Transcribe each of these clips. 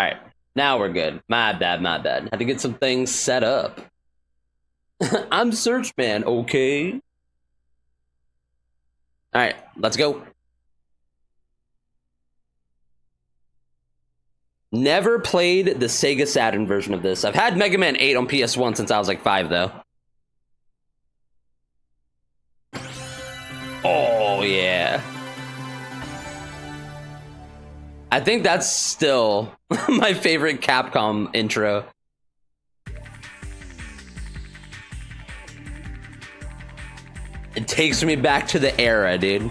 All right, now we're good. My bad, my bad. Had to get some things set up. I'm Search Man, okay? All right, let's go. Never played the Sega Saturn version of this. I've had Mega Man 8 on PS1 since I was like 5, though. Oh, yeah. I think that's still my favorite Capcom intro. It takes me back to the era, dude.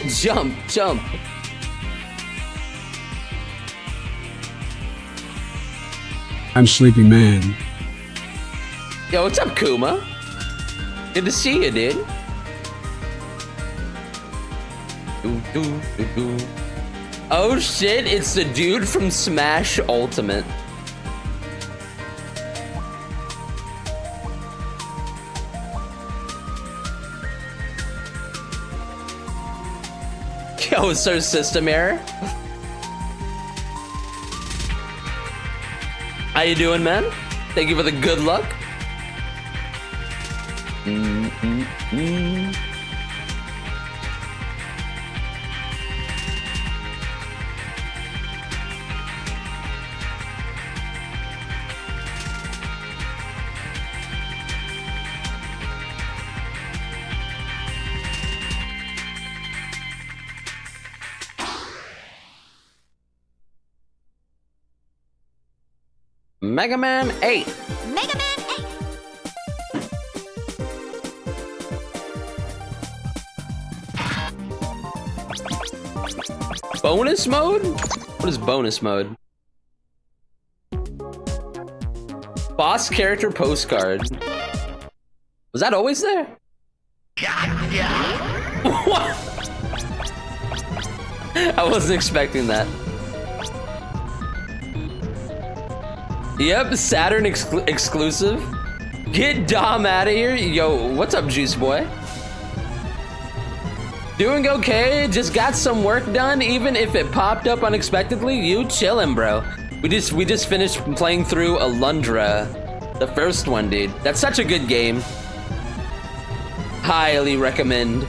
Jump, jump. I'm Sleepy Man. Yo, what's up, Kuma? Good to see you, dude. Oh shit, it's the dude from Smash Ultimate. Yo, sir, system error. How you doing, man? Thank you for the good luck. Mega Man 8. Mega Man 8. Bonus mode? What is bonus mode? Boss character postcard. Was that always there? What? I wasn't expecting that. Yep, Saturn exclusive. Get Dom out of here. Yo, what's up, Juice Boy? Doing okay, just got some work done, even if it popped up unexpectedly. You chillin', bro. We just finished playing through Alundra, the first one, dude. That's such a good game. Highly recommend.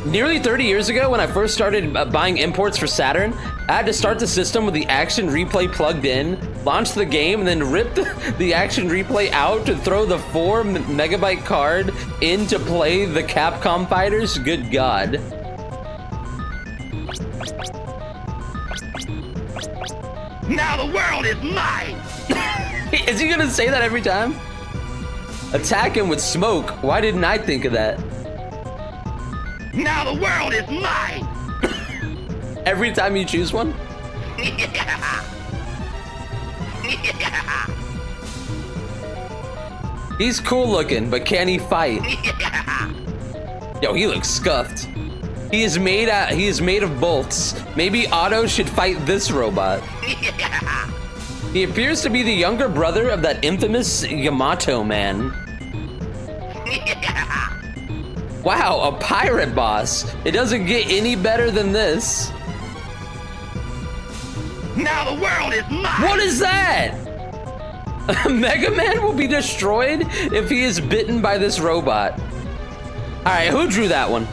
Nearly 30 years ago, when I first started buying imports for Saturn, I had to start the system with the action replay plugged in, launch the game, and then rip the action replay out to throw the 4 megabyte card in to play the Capcom fighters. Good God. Now the world is mine! Is he gonna say that every time? Attack him with smoke. Why didn't I think of that? Now the world is mine! Every time you choose one? He's cool looking, but can he fight? Yo, he looks scuffed. He is made of bolts. Maybe Otto should fight this robot. He appears to be the younger brother of that infamous Yamato man. Wow, a pirate boss. It doesn't get any better than this. Now the world is mine! What is that? Mega Man will be destroyed if he is bitten by this robot. All right, who drew that one?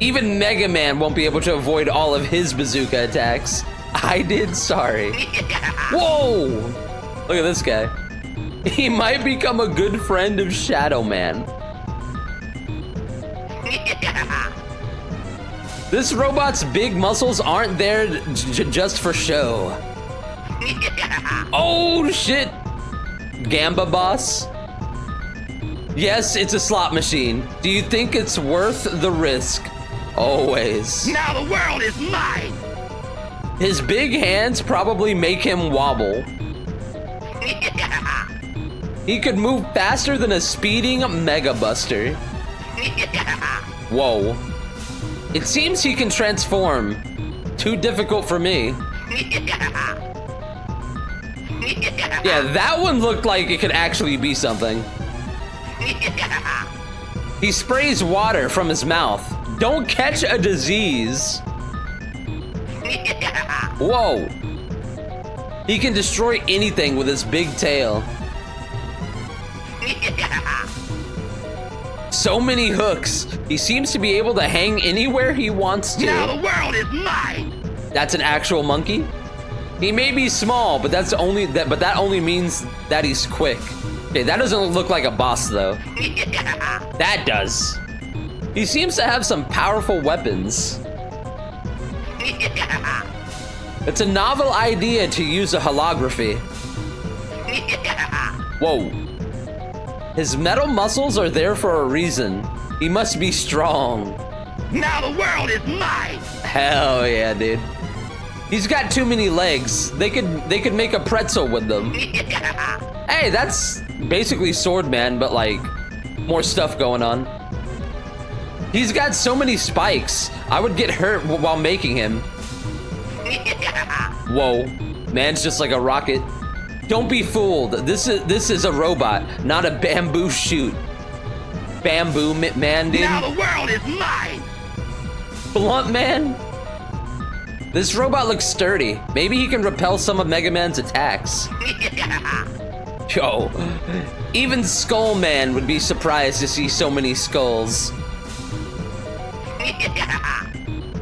Even Mega Man won't be able to avoid all of his bazooka attacks. I did, sorry. Whoa! Look at this guy. He might become a good friend of Shadow Man. This robot's big muscles aren't there just for show. Oh shit! Gamba boss? Yes, it's a slot machine. Do you think it's worth the risk? Always. Now the world is mine! His big hands probably make him wobble. He could move faster than a speeding Mega Buster. Whoa. It seems he can transform. Too difficult for me. Yeah, that one looked like it could actually be something. He sprays water from his mouth. Don't catch a disease. Whoa. He can destroy anything with his big tail. So many hooks. He seems to be able to hang anywhere he wants to. Now the world is mine. That's an actual monkey? He may be small, but that only means that he's quick. Okay, that doesn't look like a boss though. That does. He seems to have some powerful weapons. It's a novel idea to use a holography. Whoa. His metal muscles are there for a reason. He must be strong. Now the world is mine. Hell yeah, dude. He's got too many legs. They could make a pretzel with them. Hey, that's basically Swordman, but like more stuff going on. He's got so many spikes. I would get hurt while making him. Whoa, man's just like a rocket. Don't be fooled. This is a robot, not a bamboo shoot. Bamboo man, dude. Now the world is mine. Blunt man. This robot looks sturdy. Maybe he can repel some of Mega Man's attacks. Yo, even Skull Man would be surprised to see so many skulls.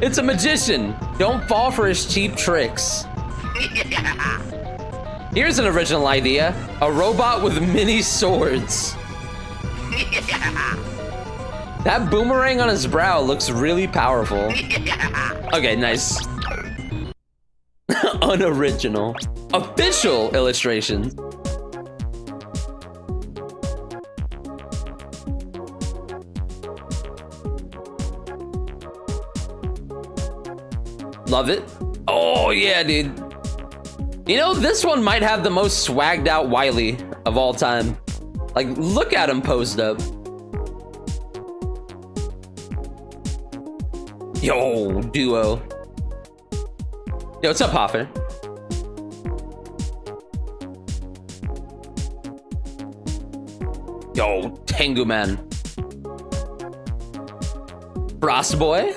It's a magician. Don't fall for his cheap tricks. Here's an original idea. A robot with many swords. That boomerang on his brow looks really powerful. Okay, nice. Unoriginal. Official illustrations. Love it. Oh yeah, dude. You know, this one might have the most swagged out Wily of all time. Like, look at him posed up. Yo, duo. Yo, what's up, Hoffer? Yo, Tengu Man. Frost Boy?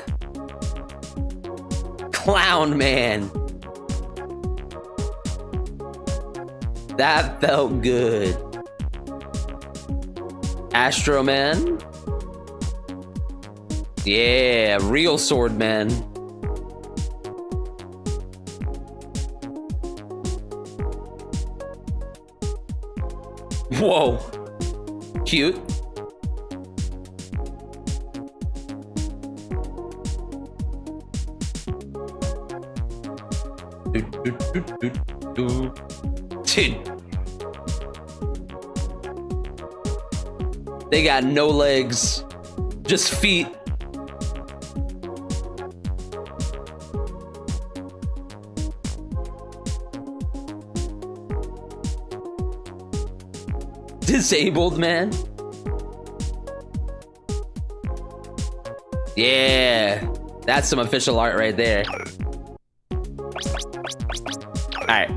Clown Man. That felt good. Astro Man. Yeah, real Sword Man. Whoa. Cute. Dude. They got no legs, just feet. Disabled man. Yeah, that's some official art right there. All right.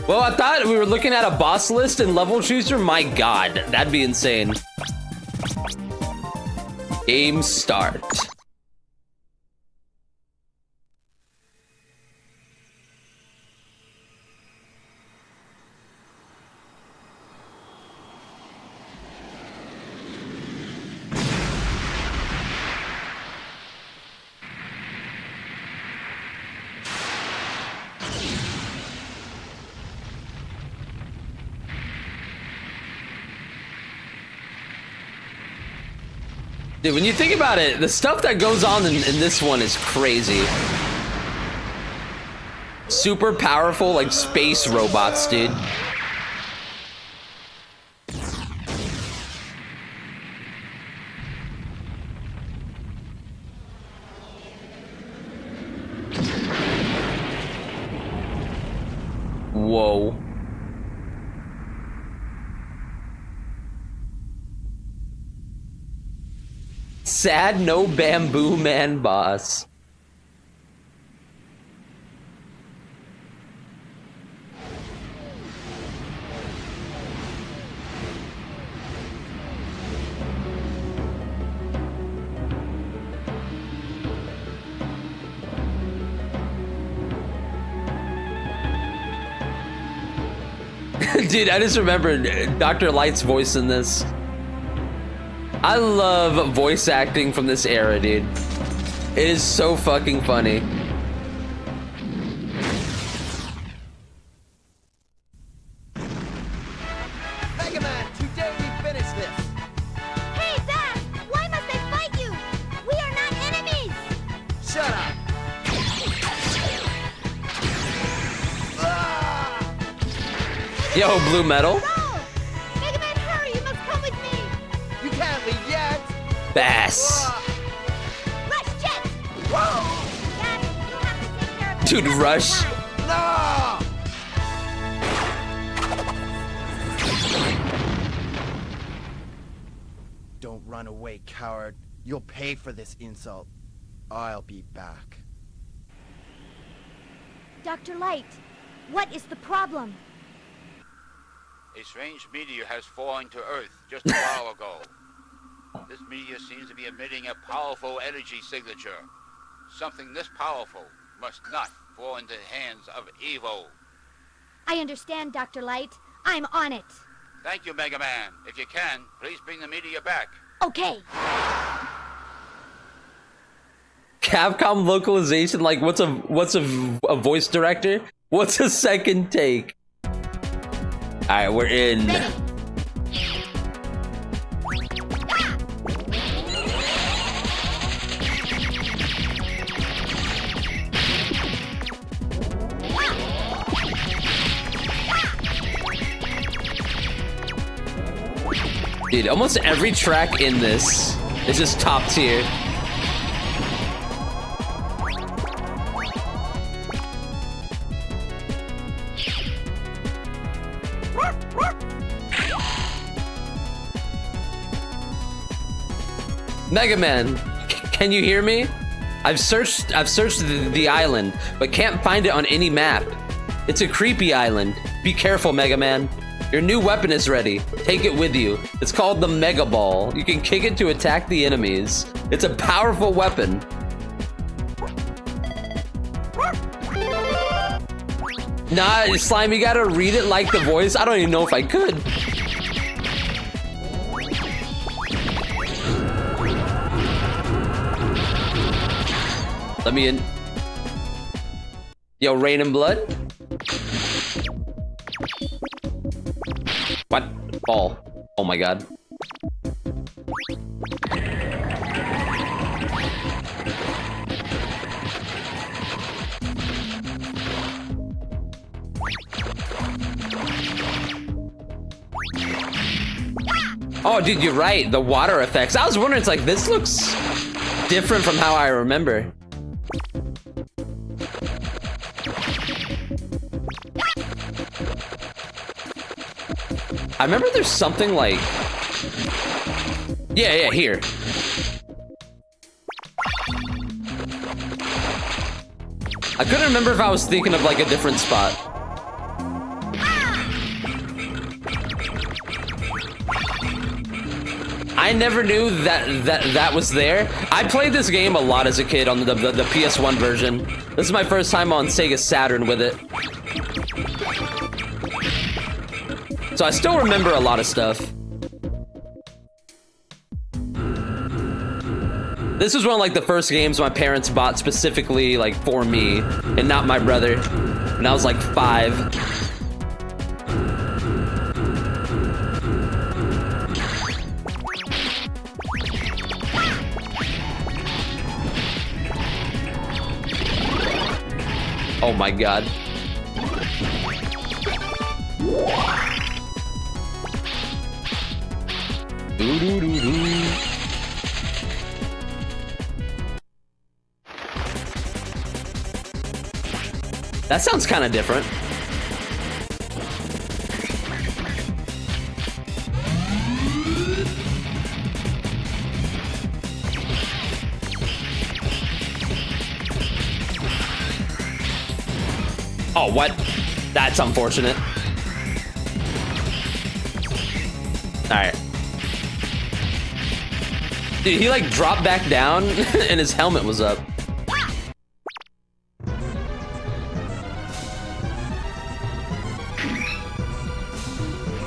Well, I thought we were looking at a boss list and level chooser. My God, that'd be insane. Game start. Dude, when you think about it, the stuff that goes on in this one is crazy. Super powerful, like, space robots, dude. Whoa. Sad no bamboo man boss. Dude, I just remembered Dr. Light's voice in this. I love voice acting from this era, dude. It is so fucking funny. Mega Man, today we finish this. Hey, Zach! Why must I fight you? We are not enemies! Shut up. Yo, Blue Metal. No! Mega Man, hurry! You must come with me! You can't leave yet. Bass. Rush jet! Dad, you'll have to take care of this Dude, another Rush. time. No! Don't run away, coward. You'll pay for this insult. I'll be back. Dr. Light, what is the problem? A strange meteor has fallen to Earth just a while ago. This meteor seems to be emitting a powerful energy signature. Something this powerful must not fall into the hands of evil. I understand, Dr. Light. I'm on it. Thank you, Mega Man. If you can, please bring the meteor back. Okay. Capcom localization, like what's a voice director? What's a second take? All right, we're in. Ready. Dude, almost every track in this is just top tier. Mega Man, can you hear me? I've searched the island, but can't find it on any map. It's a creepy island. Be careful, Mega Man. Your new weapon is ready. Take it with you. It's called the Mega Ball. You can kick it to attack the enemies. It's a powerful weapon. Nah, Slime, you gotta read it like the voice. I don't even know if I could. Let me in. Yo, Rain and Blood. What? Ball. Oh my god. Oh, dude, you're right. The water effects. I was wondering, it's like, this looks different from how I remember. I remember there's something like... Yeah, here. I couldn't remember if I was thinking of like a different spot. I never knew that was there. I played this game a lot as a kid on the PS1 version. This is my first time on Sega Saturn with it. So I still remember a lot of stuff. This was one of like the first games my parents bought specifically like for me and not my brother. And I was like 5. Oh my god. That sounds kind of different. Oh, what? That's unfortunate. Alright. Dude, he like dropped back down and his helmet was up.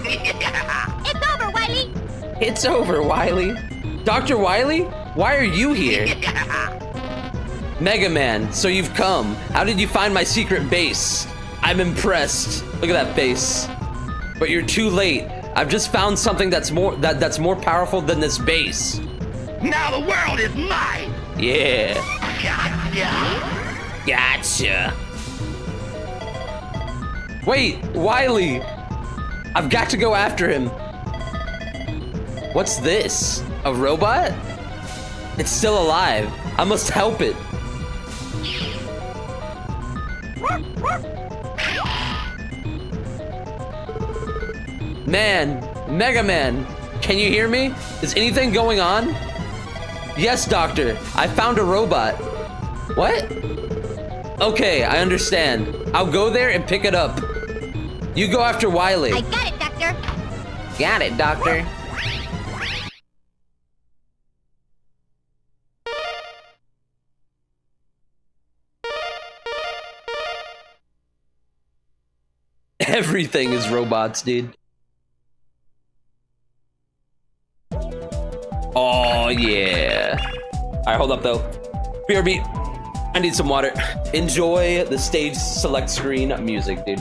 It's over, Wily. It's over, Wily. Dr. Wily? Why are you here? Mega Man, so you've come. How did you find my secret base? I'm impressed. Look at that base. But you're too late. I've just found something that's more powerful than this base. Now the world is mine! Yeah. Gotcha! Gotcha. Wait, Wily. I've got to go after him. What's this? A robot? It's still alive. I must help it. Man, Mega Man, can you hear me? Is anything going on? Yes, Doctor. I found a robot. What? Okay, I understand. I'll go there and pick it up. You go after Wily. I got it, Doctor. Got it, Doctor. Everything is robots, dude. Oh, yeah. All right, hold up, though. BRB, I need some water. Enjoy the stage select screen music, dude.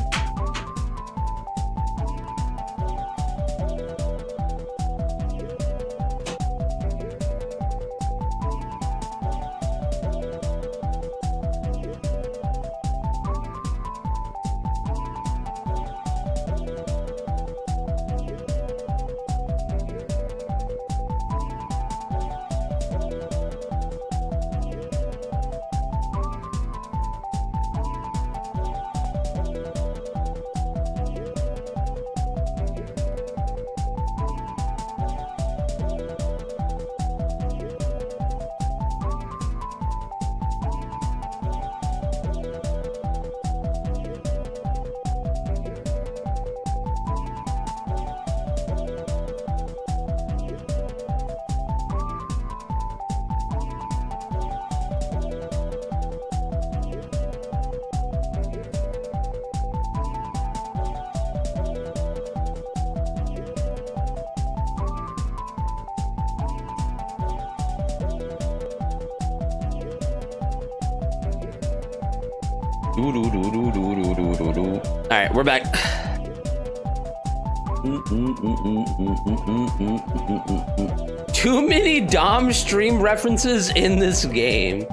All right, we're back. Too many Dom stream references in this game.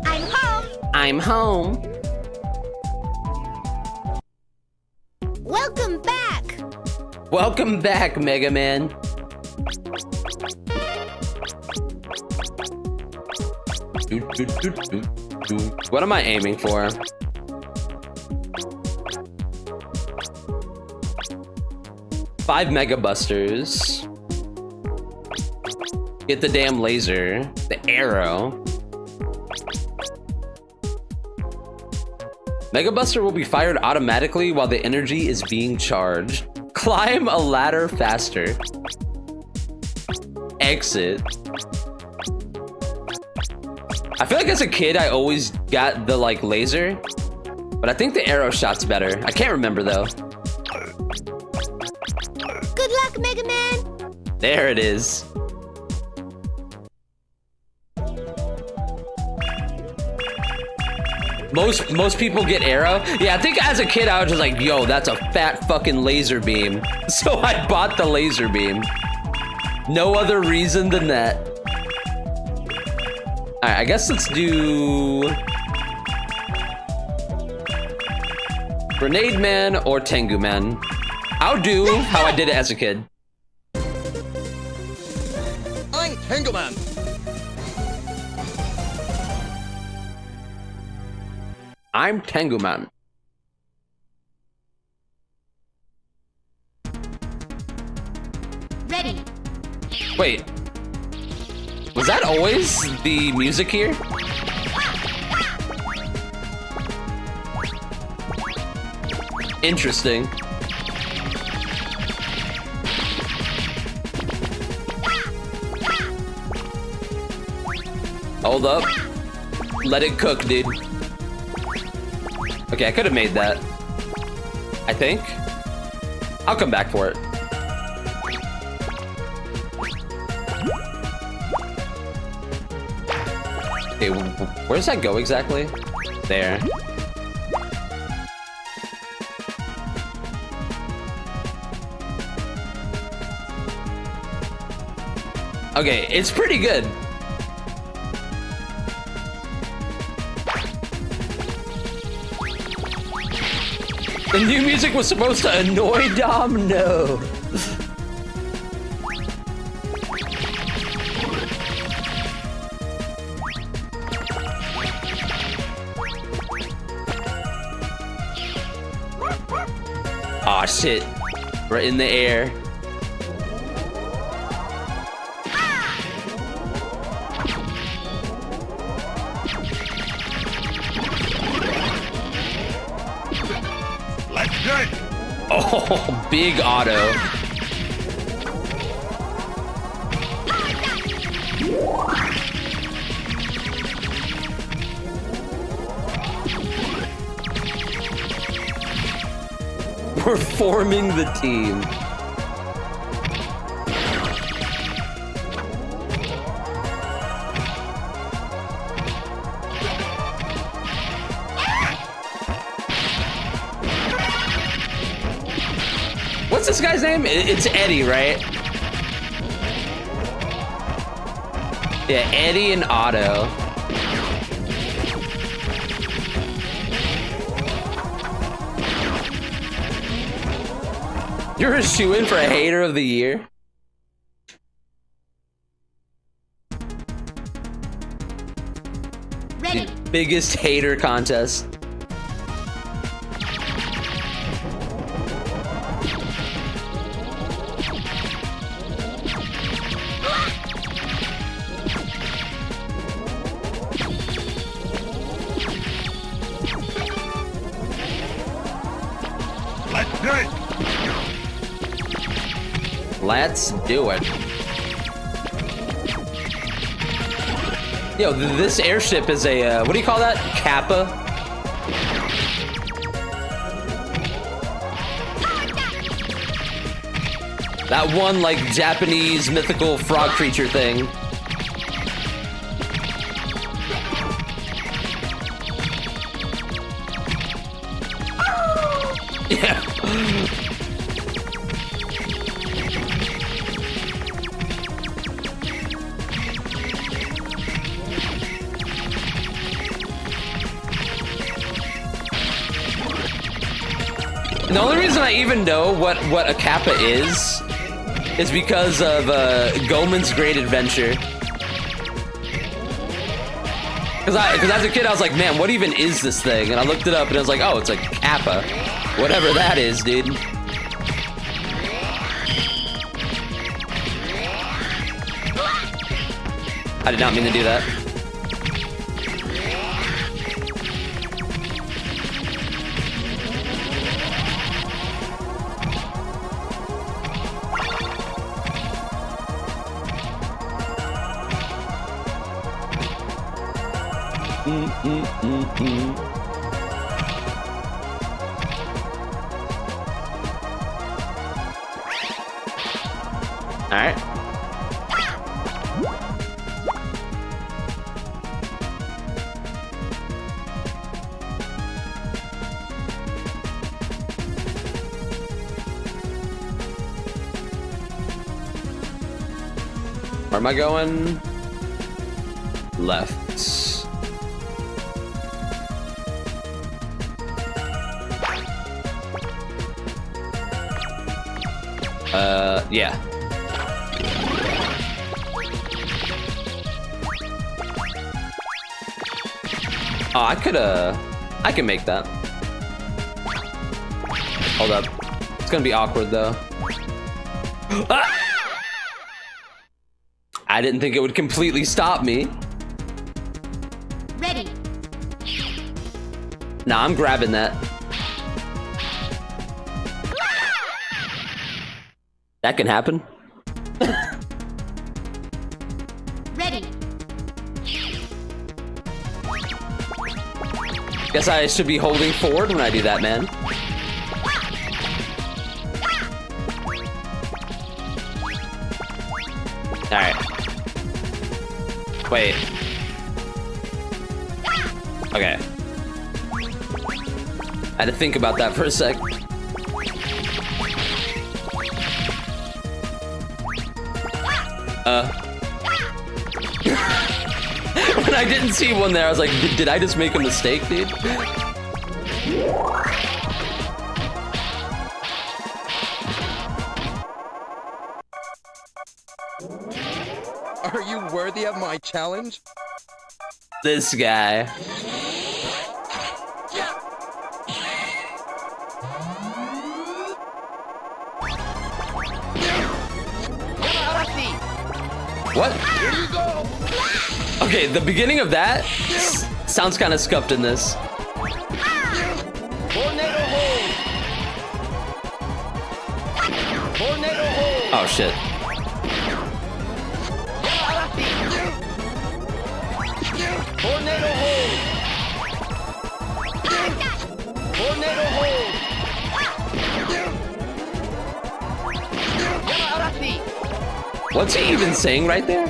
I'm home. I'm home. Welcome back. Welcome back, Mega Man. What am I aiming for? Five Mega Busters. Get the damn laser. The arrow. Mega Buster will be fired automatically while the energy is being charged. Climb a ladder faster. Exit. I feel like as a kid, I always got the like laser, but I think the arrow shot's better. I can't remember though. Good luck, Mega Man. There it is. Most people get arrow. Yeah, I think as a kid, I was just like, yo, that's a fat fucking laser beam. So I bought the laser beam. No other reason than that. All right, I guess let's do Grenade Man or Tengu Man. I'll do how I did it as a kid. I'm Tangleman. I'm Tengu Man. Wait. Was that always the music here? Interesting. Hold up. Let it cook, dude. Okay, I could have made that. I think. I'll come back for it. Okay, where does that go exactly? There. Okay, it's pretty good. The new music was supposed to annoy Dom? No. Aw, shit. Right in the air. Let's do it. Oh, big auto. We're forming the team. What's this guy's name? It's Eddie, right? Yeah, Eddie and Otto. You're a shoo-in for a hater of the year? Ready. The biggest hater contest. Let's do it. Let's do it. Yo, this airship is a, what do you call that? Kappa? That one, like, Japanese mythical frog creature thing. Yeah. The only reason I even know what a Kappa is because of Goemon's Great Adventure. Because as a kid, I was like, man, what even is this thing? And I looked it up and I was like, oh, it's a Kappa. Whatever that is, dude. I did not mean to do that. All right. Where am I going? Left. Yeah. Oh, I can make that. Hold up. It's gonna be awkward though. Ah! I didn't think it would completely stop me. Ready. Nah, I'm grabbing that. That can happen. Ready. Guess I should be holding forward when I do that, man. Alright. Wait. Okay. I had to think about that for a sec. When I didn't see one there, I was like, did I just make a mistake, dude? Are you worthy of my challenge? This guy. What? Here you go! Okay, the beginning of that sounds kind of scuffed in this. Tornado hold! Tornado hold! Oh shit. Tornado hold! Tornado hold! What's he even saying right there?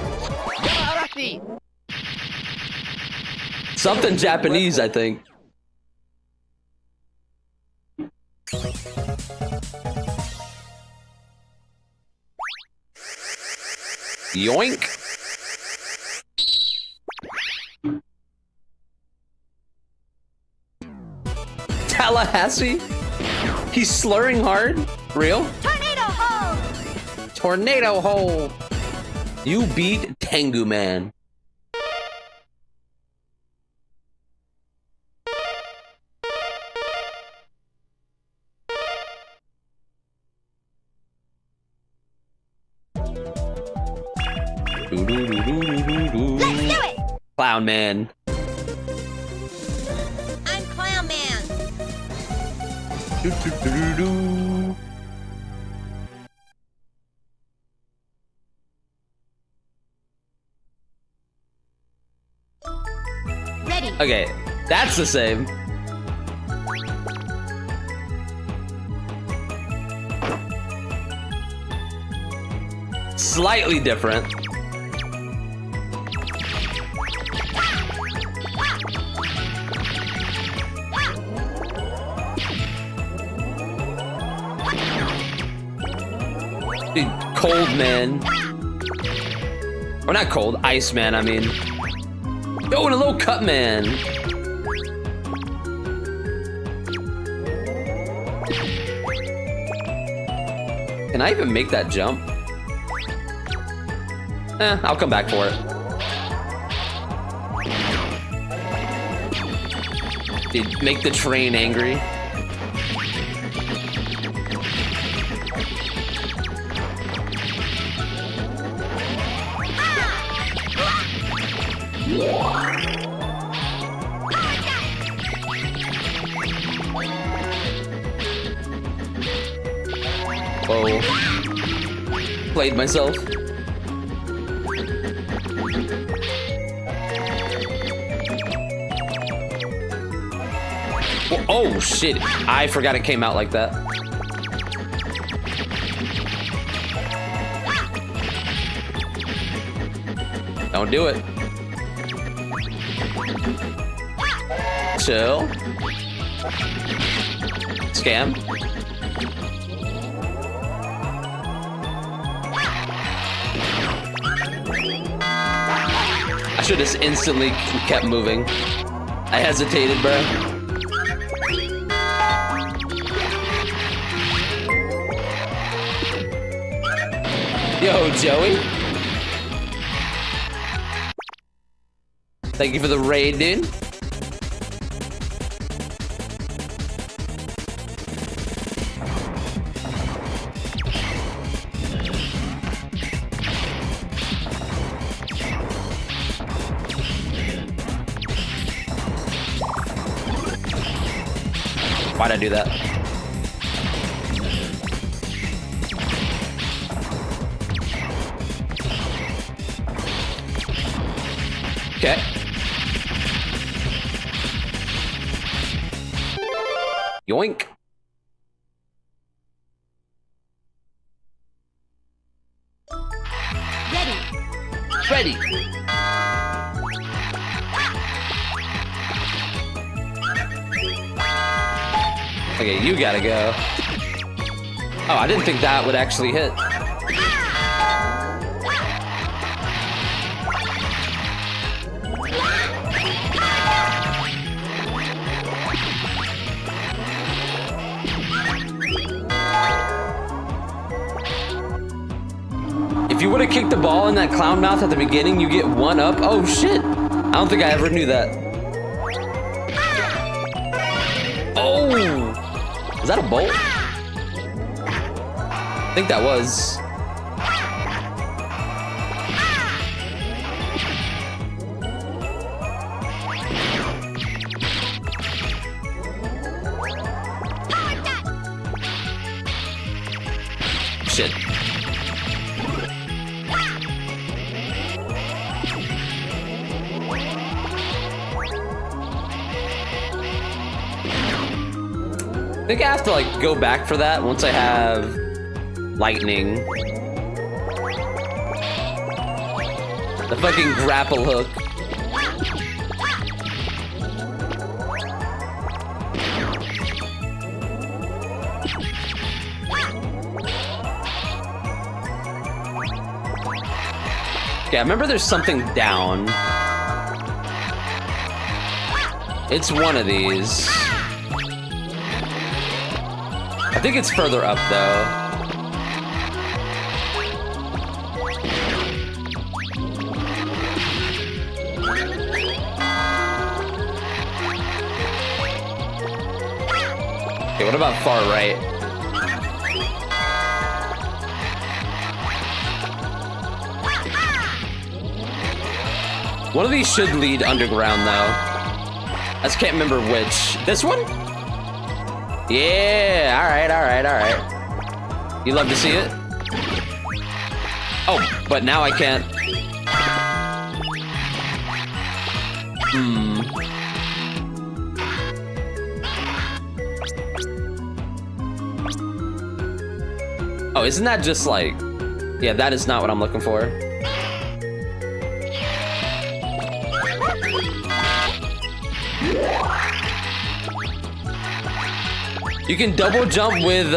Something Japanese, I think. Yoink. Tallahassee? He's slurring hard? Real? Tornado hold. Tornado hole. You beat Tengu Man. Let's do it. Clown Man. I'm Clown Man. Ready. Okay, that's the same. Slightly different. Dude, Cold Man. Or not Cold, Ice Man, I mean. Oh, and a little Cut Man. Can I even make that jump? I'll come back for it. Dude, make the train angry. Whoa. Played myself. Oh shit, I forgot it came out like that. Don't do it. Chill. Scam. I should have instantly kept moving. I hesitated, bro. Yo, Joey. Thank you for the raid, dude. Why'd I do that? Okay. Yoink. Ready. Okay, you gotta go. Oh, I didn't think that would actually hit. If you would have kicked the ball in that clown mouth at the beginning, you get 1 up. Oh shit! I don't think I ever knew that. Oh! Is that a bolt? I think that was. Shit. I think I have to like go back for that once I have lightning. The fucking grapple hook. Okay, I remember there's something down. It's one of these. I think it's further up, though. Okay, what about far right? One of these should lead underground, though. I just can't remember which. This one? Yeah, alright. You love to see it? Oh, but now I can't. Oh, isn't that just like... Yeah, that is not what I'm looking for. You can double jump with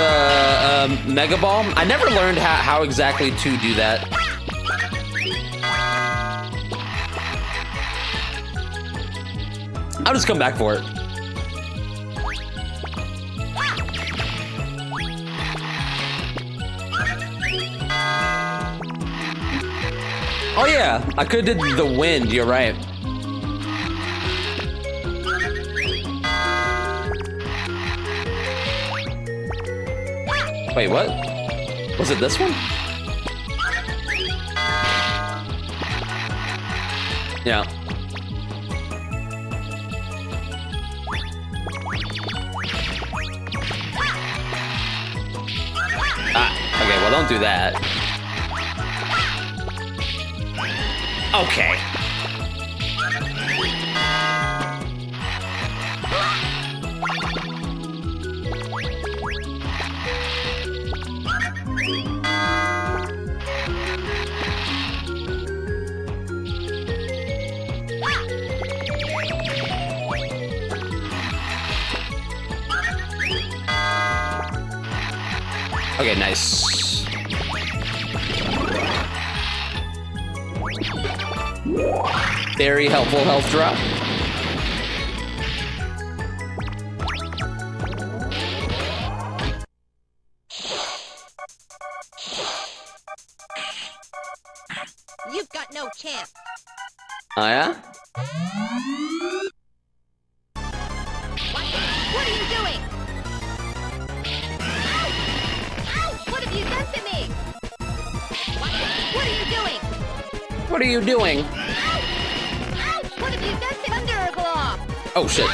Mega Ball. I never learned how exactly to do that. I'll just come back for it. Oh yeah, I could have did the wind, you're right. Wait, what? Was it this one? Yeah. Ah, okay, well don't do that. Okay. Okay, nice. Very helpful health drop. You've got no chance. Oh yeah? What are you doing? What have you done to me? What are you doing? What are you doing? What have you done to Underclaw? Oh shit.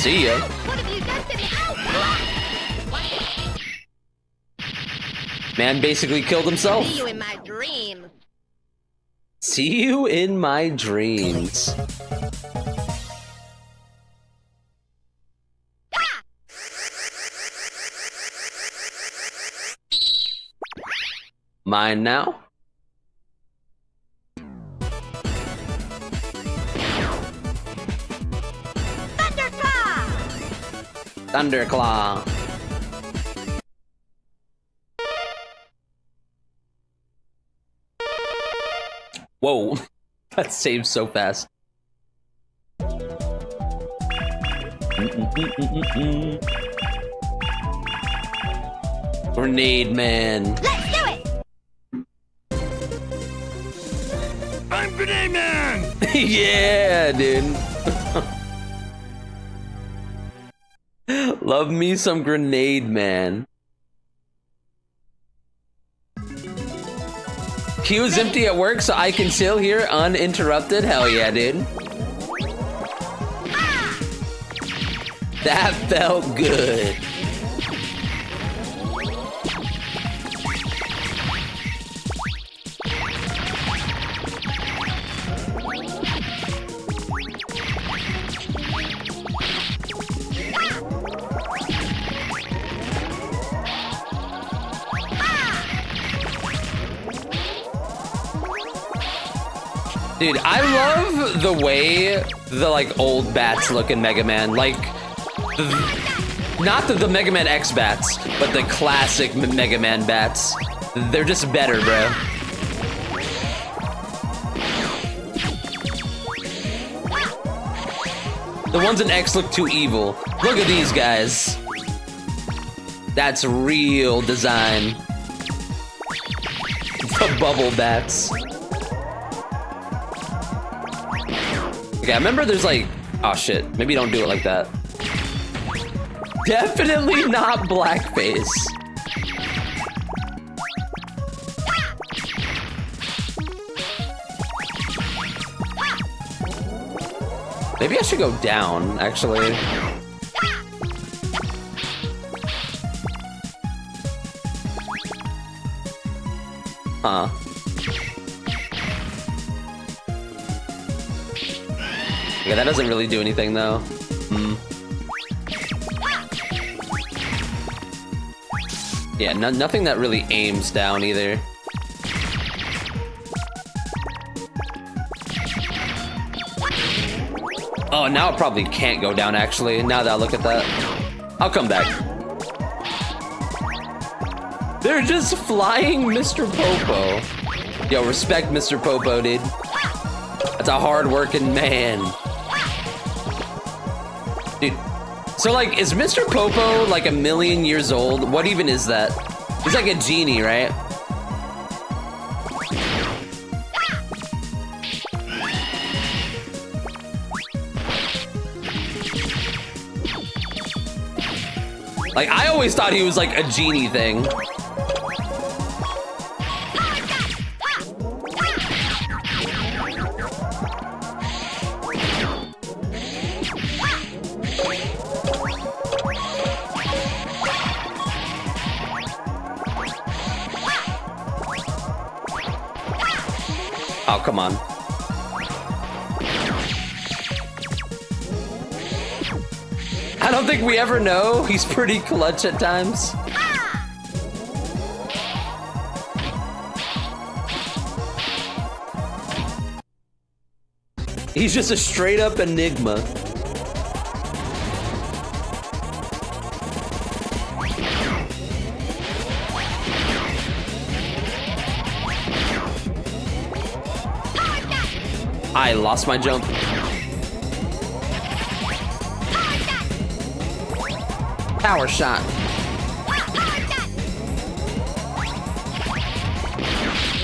See ya. What have you done to me? Ow! Man basically killed himself. See you in my dreams. See you in my dreams. Mine now. Thunderclaw. Whoa, that saves so fast. Grenade man. Let's do it! I'm Grenade Man! Yeah, dude. Love me some Grenade man. Queue is empty at work, so I can chill here uninterrupted. Hell yeah, dude. That felt good. Dude, I love the way the like old bats look in Mega Man. Like, not the Mega Man X bats, but the classic Mega Man bats. They're just better, bro. The ones in X look too evil. Look at these guys. That's real design. The bubble bats. Okay, I remember there's like, oh shit, maybe don't do it like that. Definitely not blackface. Maybe I should go down, actually. Huh. Yeah, that doesn't really do anything though. Yeah, nothing that really aims down either. Oh, now it probably can't go down actually, now that I look at that. I'll come back. They're just flying Mr. Popo. Yo, respect Mr. Popo, dude. That's a hard-working man. Dude, so like, is Mr. Popo like 1,000,000 years old? What even is that? He's like a genie, right? Like, I always thought he was like a genie thing. Oh, come on. I don't think we ever know. He's pretty clutch at times. He's just a straight up enigma. I lost my jump. Power shot.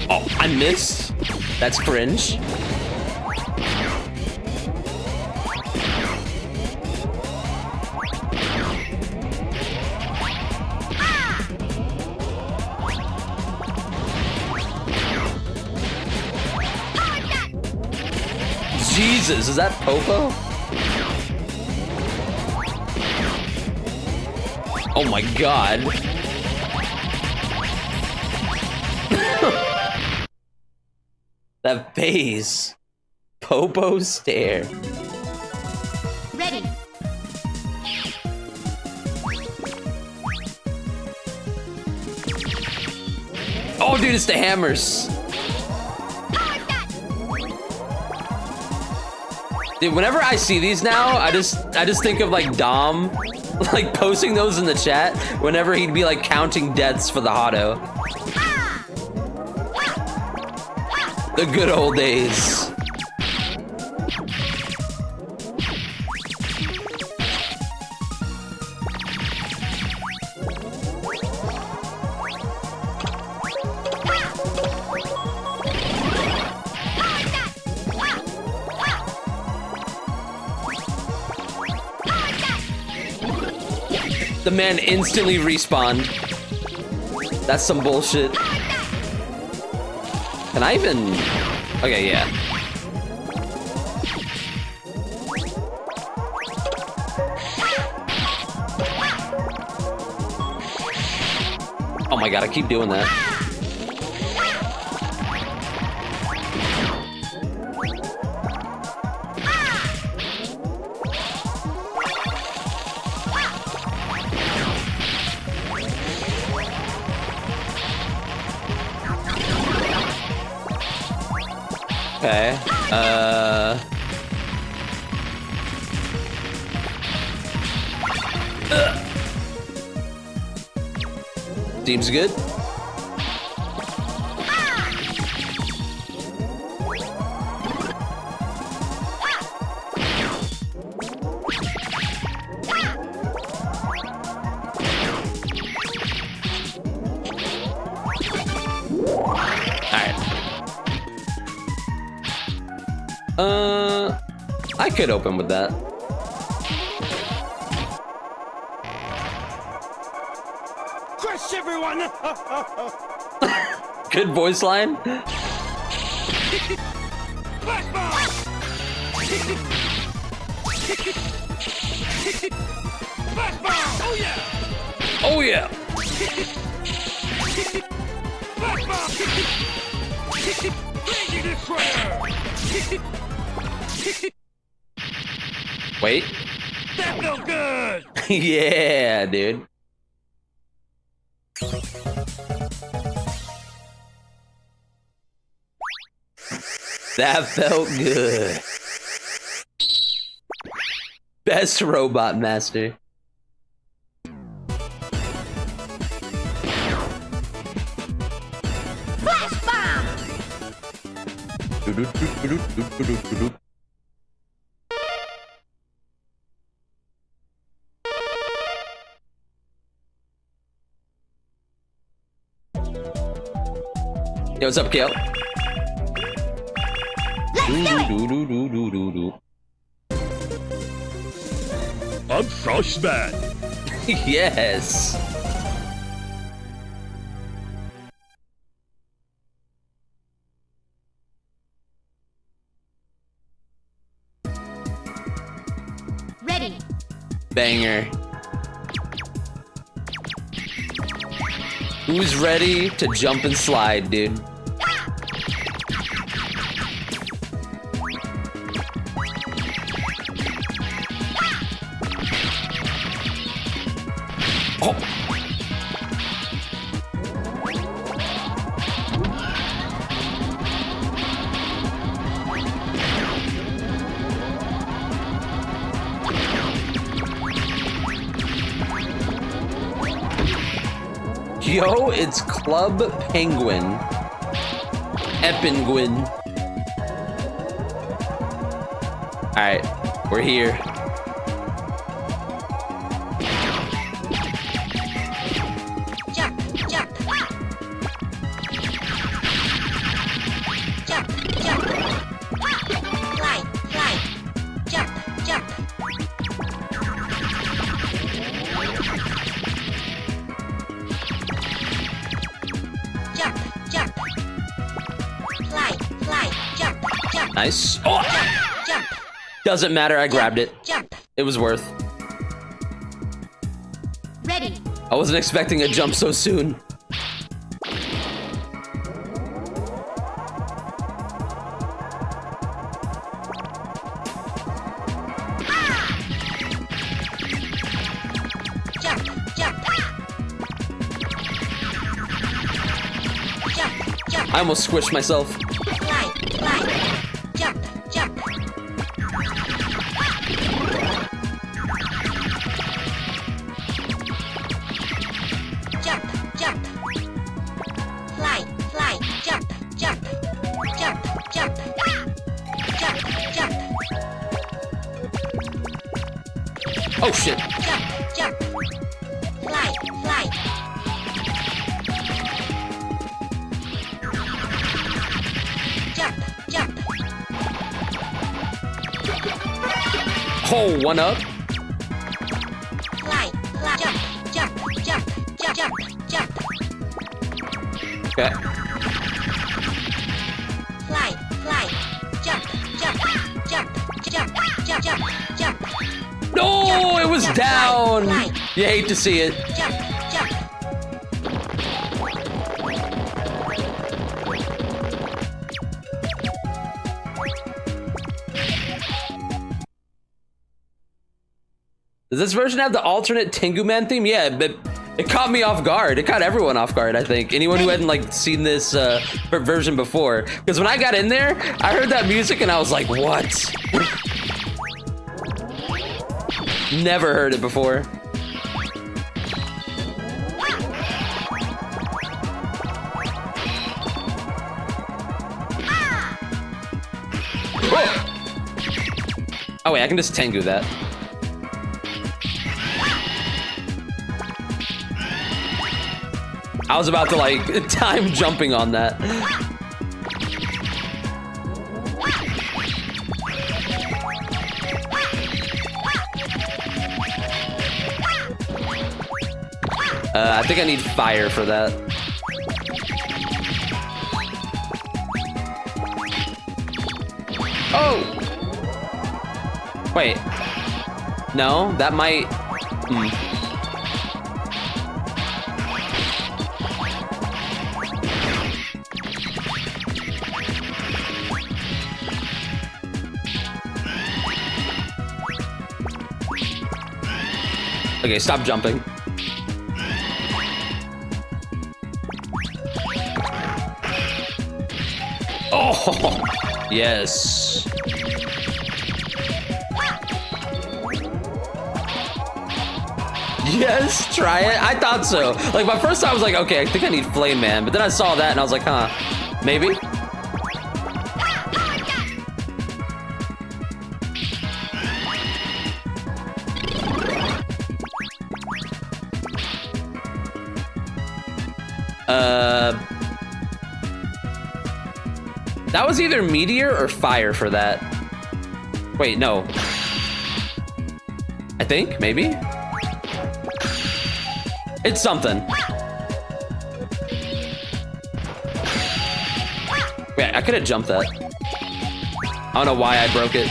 Oh, I missed. That's cringe. Jesus, is that Popo? Oh my god. That face. Popo stare. Ready. Oh, dude, it's the hammers. Dude, whenever I see these now, I just think of like Dom, like posting those in the chat whenever he'd be like counting deaths for the Hotto. The good old days. The man instantly respawned. That's some bullshit. Can I even... Okay, yeah. Oh my god, I keep doing that. Okay. Seems good. I could open with that. Crush everyone! Good voice line. Black bomb! Black bomb! Oh yeah! Oh yeah. Black bomb! Lady destroyer! Wait. That felt good! Yeah, dude. That felt good. Best robot master. Flash bomb. Yo, what's up, Kale? I'm Frostman. Yes. Ready. Banger. Who's ready to jump and slide, dude? Oh. Yo, it's Club Penguin. Eppenguin. Alright, we're here. Jump, jump. Jump, jump. Fly, fly. Jump, jump. Jump, jump. Fly, fly. Jump, jump. Nice. Oh! Jump, Doesn't matter, I grabbed it. jump. It was worth. Ready. I wasn't expecting a jump so soon. I almost squished myself. Oh shit. Oh, one up. Okay. No, it was down. You hate to see it. Does this version have the alternate Tengu Man theme? Yeah, but it caught me off guard. It caught everyone off guard, I think. Anyone who hadn't like seen this version before. Because when I got in there, I heard that music and I was like, what? Never heard it before. Oh wait, I can just Tengu that. I was about to like time jumping on that. I think I need fire for that. Oh! Wait. No, that might... Okay, stop jumping. Oh, yes. Yes, try it. I thought so. Like, my first time I was like, okay, I think I need Flame Man. But then I saw that and I was like, huh, maybe? That was either meteor or fire for that. Wait, no. I think, maybe? It's something. Wait, I could have jumped that. I don't know why I broke it.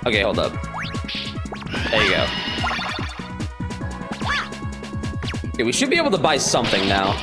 Okay, hold up. There you go. Okay, we should be able to buy something now.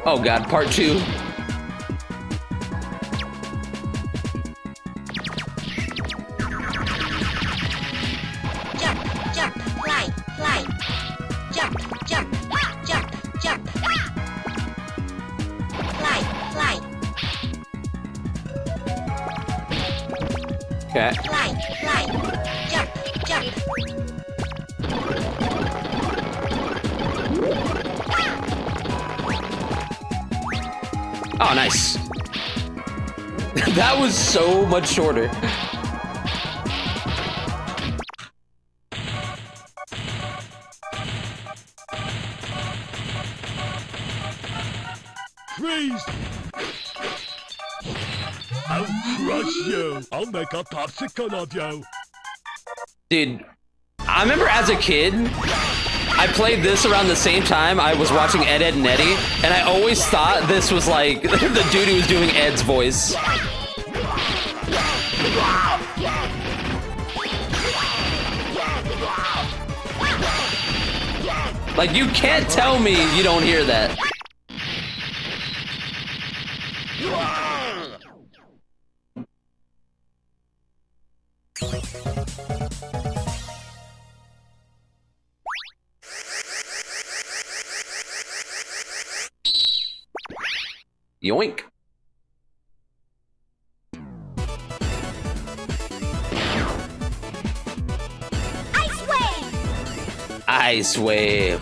Oh god, part 2. Jump, jump, fly, fly. Jump, jump, jump, jump. Fly, fly. Okay. Fly, fly. Jump, jump. Oh, nice. That was so much shorter. Freeze! I'll crush you. I'll make a popsicle of you. Dude, I remember as a kid, I played this around the same time I was watching Ed, Edd n Eddy, and I always thought this was like the dude who was doing Ed's voice. Like, you can't tell me you don't hear that. Yoink. Ice wave! Ice wave.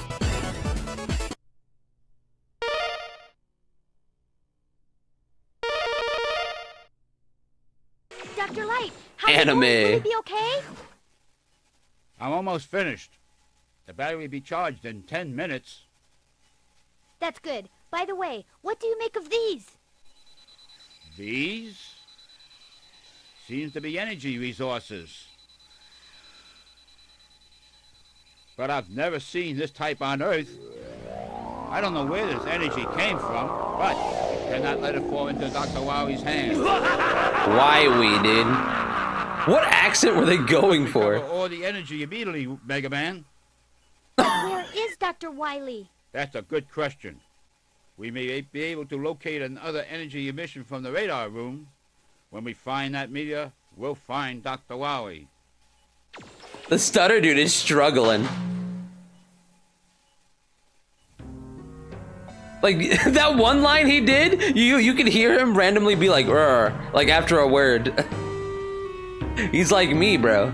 Dr. Light, how's Anime. it going? Will it be okay? I'm almost finished. The battery will be charged in 10 minutes. That's good. By the way, what do you make of these? These? Seems to be energy resources. But I've never seen this type on Earth. I don't know where this energy came from, but I cannot let it fall into Dr. Wowie's hands. Why we did? What accent were they going for? All the energy immediately, Mega Man. Where is Dr. Wily? That's a good question. We may be able to locate another energy emission from the radar room. When we find that meteor, we'll find Dr. Wowie. The stutter dude is struggling. Like, that one line he did, you could hear him randomly be like, "Rrr," like after a word. He's like me, bro.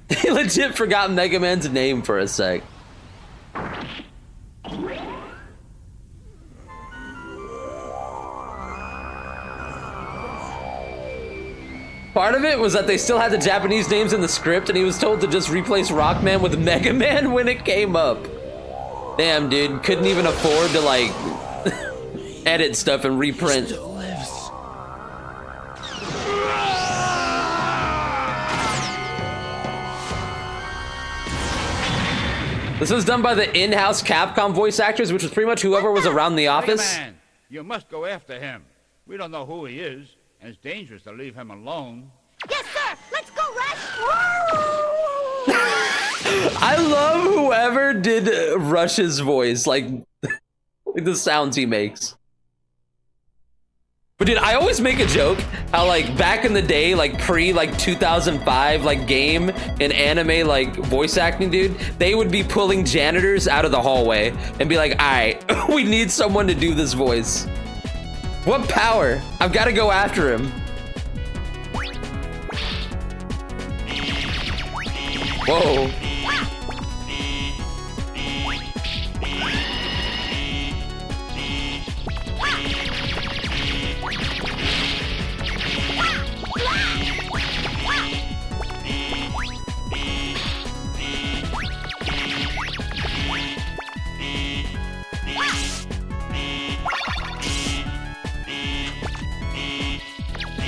He legit forgot Mega Man's name for a sec. Part of it was that they still had the Japanese names in the script, and he was told to just replace Rockman with Mega Man when it came up. Damn, dude, couldn't even afford to, like, edit stuff and reprint. This was done by the in-house Capcom voice actors, which was pretty much whoever was around the office. Mega Man, you must go after him. We don't know who he is, and it's dangerous to leave him alone. Yes, sir! Let's go, Rush! I love whoever did Rush's voice, like the sounds he makes. But dude, I always make a joke how, like, back in the day, like pre like 2005 like game and anime like voice acting, dude, they would be pulling janitors out of the hallway and be like, "All right, we need someone to do this voice. What power? I've got to go after him." Whoa.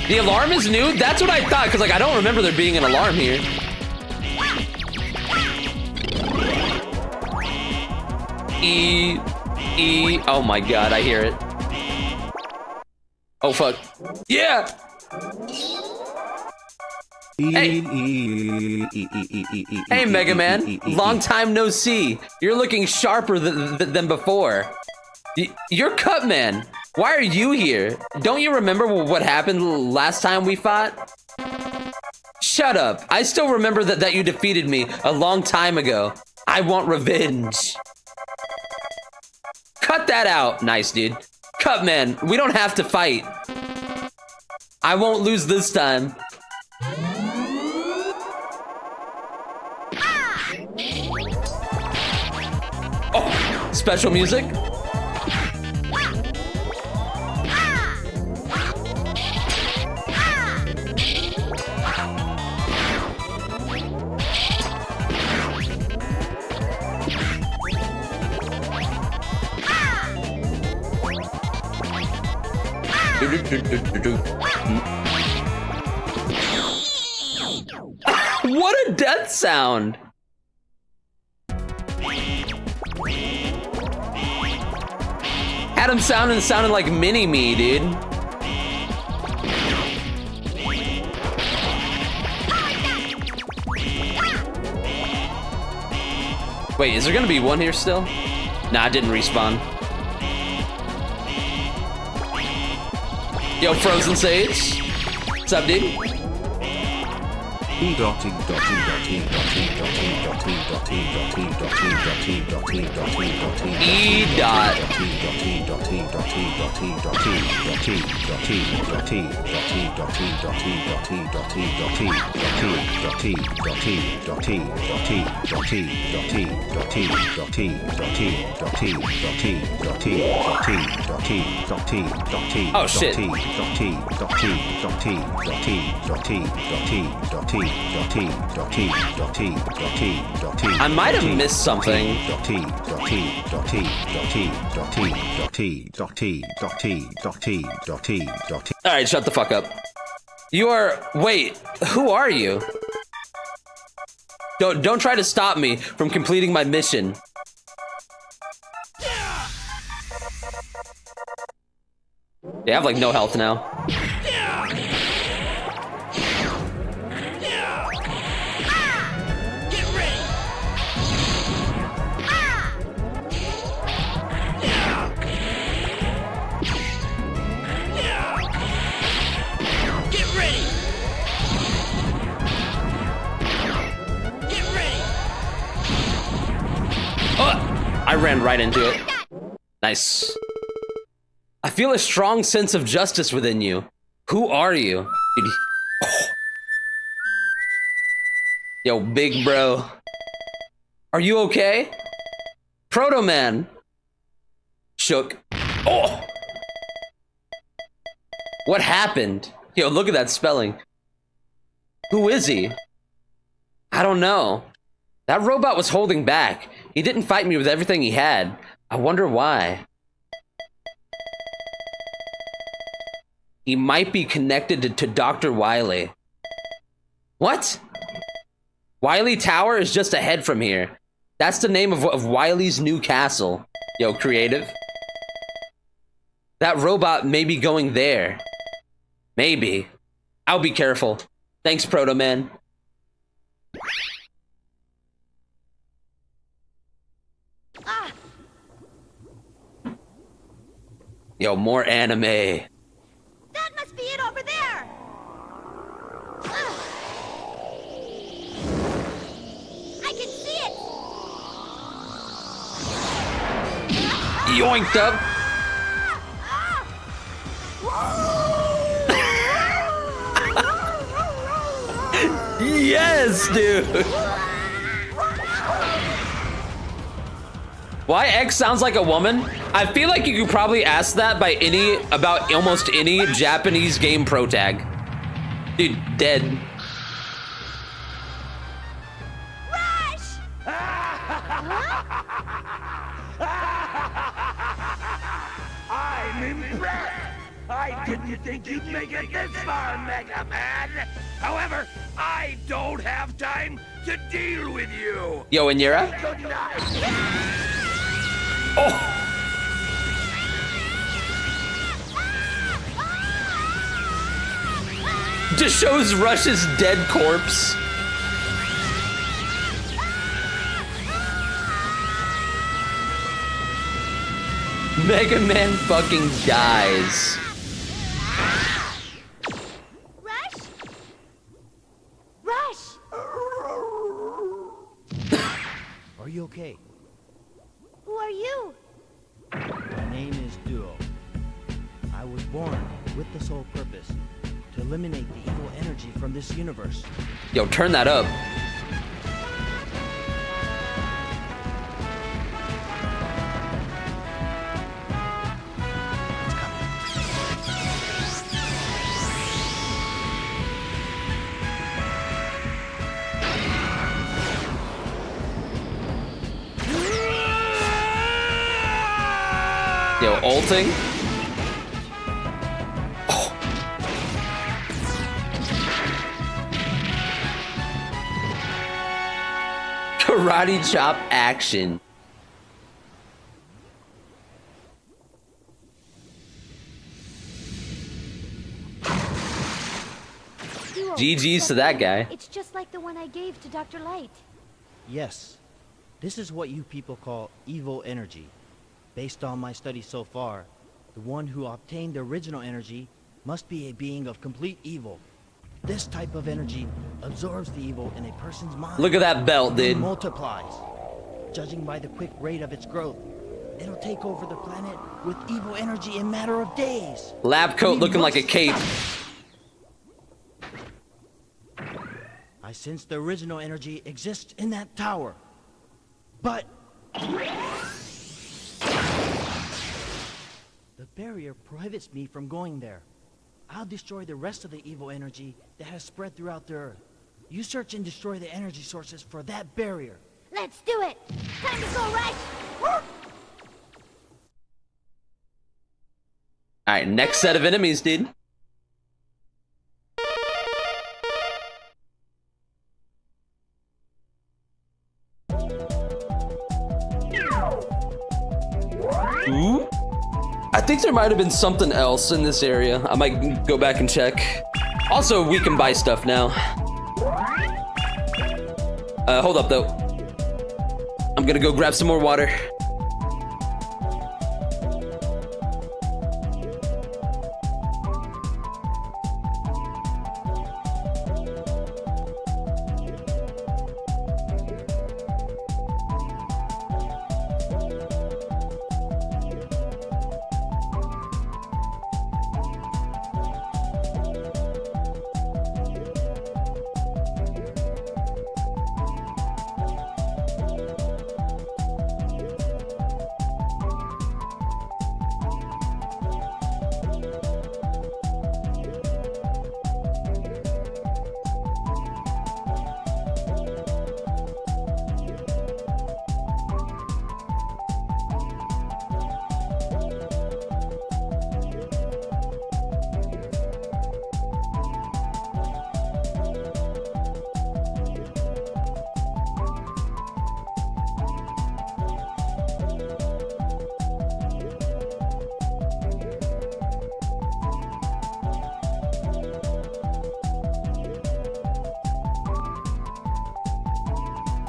The alarm is new? That's what I thought, because, like, I don't remember there being an alarm here. Oh my god, I hear it. Oh fuck. Yeah! Hey! Hey, Mega Man. Long time no see. You're looking sharper than before. You're Cut Man. Why are you here? Don't you remember what happened last time we fought? Shut up. I still remember that you defeated me a long time ago. I want revenge. Cut that out. Nice, dude. Cut, man. We don't have to fight. I won't lose this time. Oh, special music. What a death sound! Had him sounding like Mini-Me, dude. Wait, is there gonna be one here still? Nah, it didn't respawn. Yo, Frozen Sage. What's up, dude? Oh shit. I might have missed something. Alright, shut the fuck up. You are... Wait, who are you? Don't try to stop me from completing my mission. Yeah, I have like no health now. I ran right into it. Nice. I feel a strong sense of justice within you. Who are you? Oh. Yo, big bro. Are you okay? Proto Man. Shook. Oh! What happened? Yo, look at that spelling. Who is he? I don't know. That robot was holding back. He didn't fight me with everything he had. I wonder why. He might be connected to Dr. Wily. What? Wily Tower is just ahead from here. That's the name of Wily's new castle. Yo, creative. That robot may be going there. Maybe. I'll be careful. Thanks, Proto Man. Yo, more anime. That must be it over there. I can see it. Yoinked up. Yes, dude. Why X sounds like a woman? I feel like you could probably ask that by about almost any Japanese game pro tag. Dude, dead. Rush! I'm impressed. I didn't think you'd make it this far, Mega Man. However, I don't have time to deal with you. Yo, Inira? Good night. Oh! Just shows Rush's dead corpse. Mega Man fucking dies. Rush? Rush! Are you okay? Who are you? born with the sole purpose to eliminate the evil energy from this universe. Yo, turn that up. Yo, ulting. Oh. Karate chop action. GG's to that guy. It's just like the one I gave to Dr. Light. Yes, this is what you people call evil energy. Based on my studies so far, the one who obtained the original energy must be a being of complete evil. This type of energy absorbs the evil in a person's mind. Look at that belt, and dude. multiplies. Judging by the quick rate of its growth, it'll take over the planet with evil energy in a matter of days. Lab coat looking like a cape. I sense the original energy exists in that tower. But the barrier prohibits me from going there. I'll destroy the rest of the evil energy that has spread throughout the Earth. You search and destroy the energy sources for that barrier. Let's do it! Time to go, Rush! Alright, next set of enemies, dude. Ooh. I think there might have been something else in this area. I might go back and check. Also, we can buy stuff now. Hold up, though. I'm gonna go grab some more water.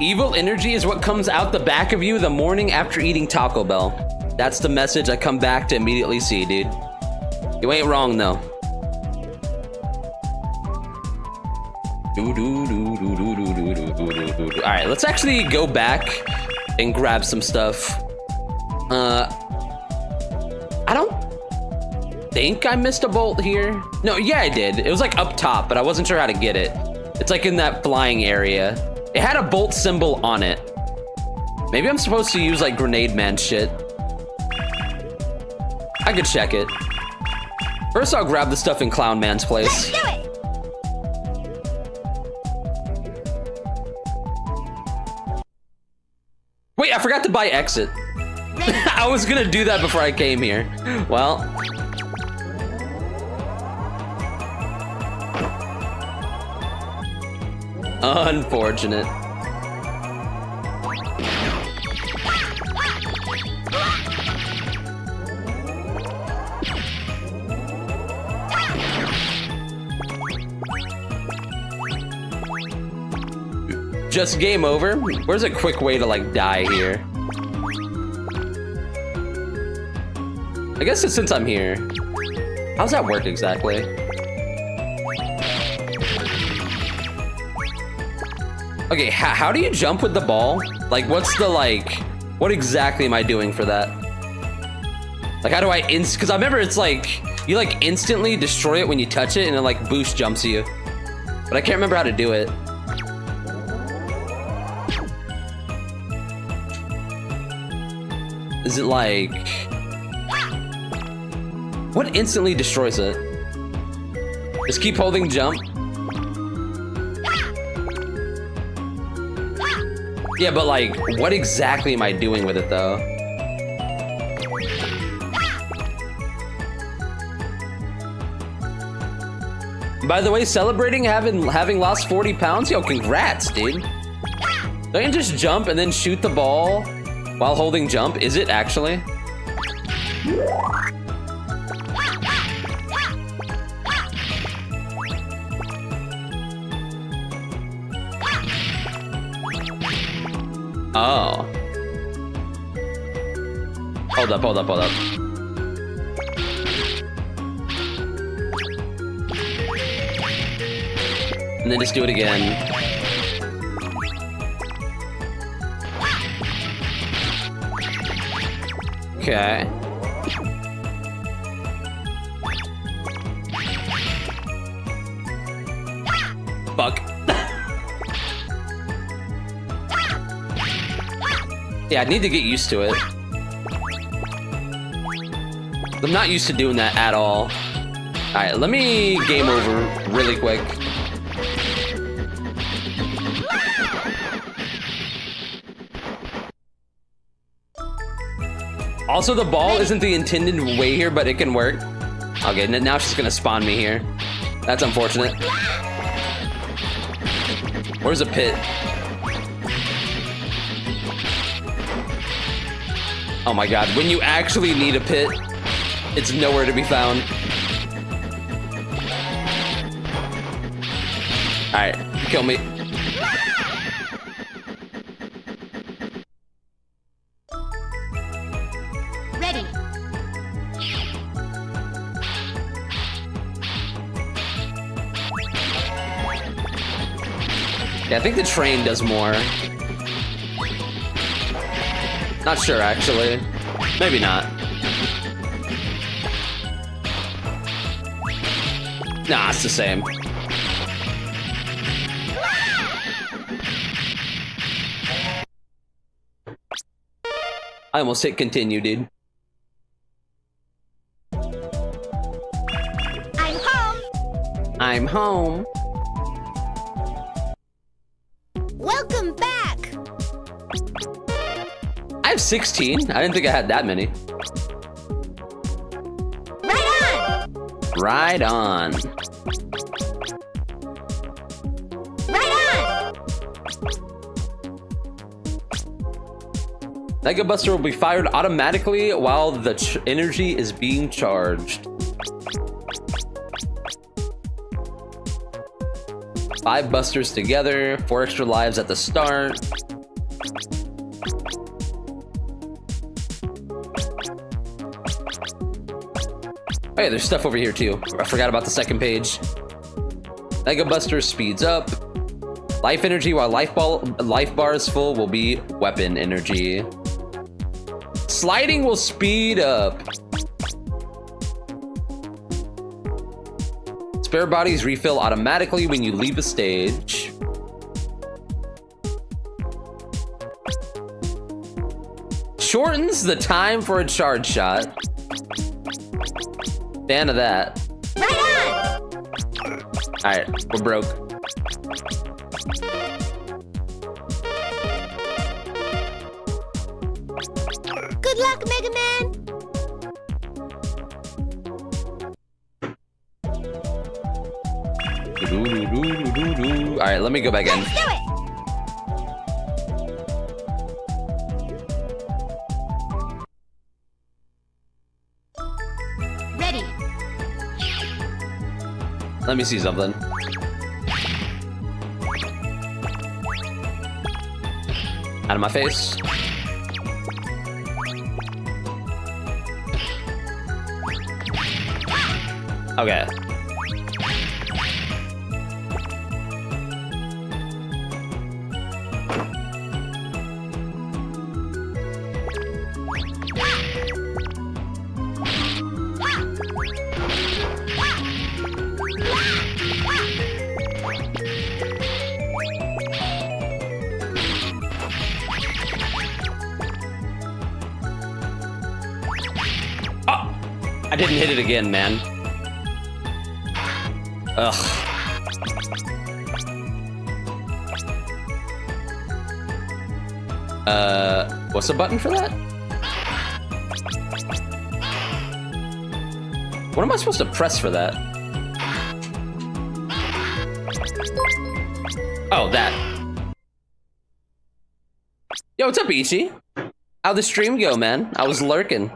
Evil energy is what comes out the back of you the morning after eating Taco Bell. That's the message I come back to immediately see, dude. You ain't wrong, though. Alright, let's actually go back and grab some stuff. I don't think I missed a bolt here. No, yeah, I did. It was like up top, but I wasn't sure how to get it. It's like in that flying area. It had a bolt symbol on it. Maybe I'm supposed to use like Grenade Man shit. I could check it. First, I'll grab the stuff in Clown Man's place. Let's do it! Wait, I forgot to buy exit. I was gonna do that before I came here. Well. Unfortunate. Just game over? Where's a quick way to like die here? I guess it's since I'm here. How's that work exactly? Okay, how do you jump with the ball? Like, what's the, like, what exactly am I doing for that? Like, how do I because I remember it's like, You like instantly destroy it when you touch it and it like boost jumps you. But I can't remember how to do it. Is it like... What instantly destroys it? Just keep holding jump. Yeah, but like, what exactly am I doing with it though? By the way, celebrating having lost 40 pounds? Yo, congrats, dude. Don't you just jump and then shoot the ball while holding jump? Is it actually? Oh. Hold up, hold up, hold up. And then just do it again. Okay. Fuck. Yeah, I need to get used to it. I'm not used to doing that at all. Alright, let me game over really quick. Also, the ball isn't the intended way here, but it can work. Okay, now she's gonna spawn me here. That's unfortunate. Where's a pit? Oh my god, when you actually need a pit, it's nowhere to be found. Alright, kill me. Ready. Yeah, I think the train does more. Not sure, actually. Maybe not. Nah, it's the same. I almost hit continue, dude. I'm home. I'm home. Welcome back. I have 16. I didn't think I had that many. Right on. Right on. Right on. Mega Buster will be fired automatically while the energy is being charged. 5 busters together, 4 extra lives at the start. Oh yeah, there's stuff over here too. I forgot about the second page. Mega Buster speeds up. Life energy while life bar is full will be weapon energy. Sliding will speed up. Spare bodies refill automatically when you leave a stage. Shortens the time for a charge shot. Fan of that. Right on. Alright, we're broke. Good luck, Mega Man. Alright, let me go back in. Let's do it. Ready. Let me see something. Out of my face. Okay. didn't hit it again, man. Ugh. What's the button for that? What am I supposed to press for that? Oh, that. Yo, what's up, Ichi? How'd the stream go, man? I was lurking.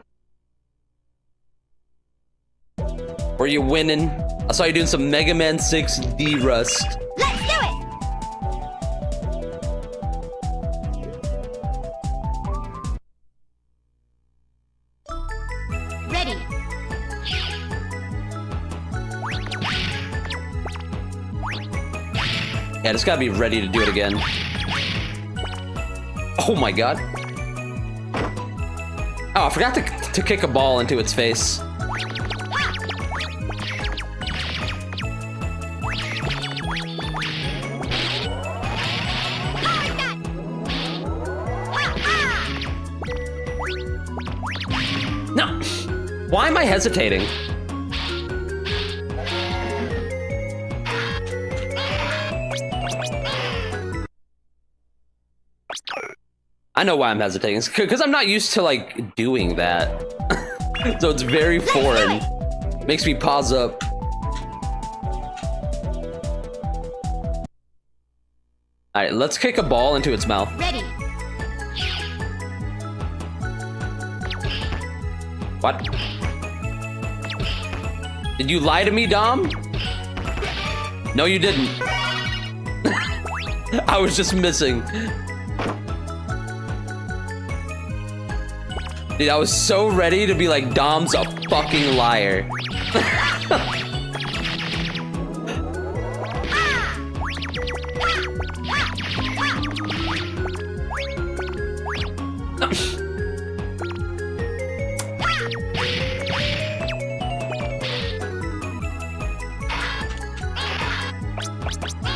Were you winning? I saw you doing some Mega Man 6 D-Rust. Let's do it! Ready. Yeah, just gotta be ready to do it again. Oh my god. Oh, I forgot to kick a ball into its face. No! Why am I hesitating? I know why I'm hesitating. It's because I'm not used to, like, doing that. So it's very foreign. Makes me pause up. Alright, let's kick a ball into its mouth. Ready. What? Did you lie to me, Dom? No, you didn't. I was just missing. Dude, I was so ready to be like, Dom's a fucking liar.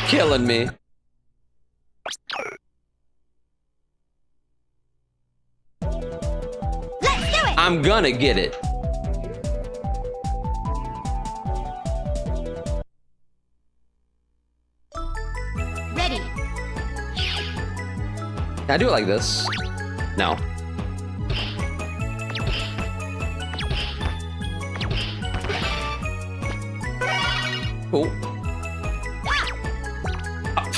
Killing me. I'm gonna get it. Ready. Can I do it like this? No. Cool. Oh.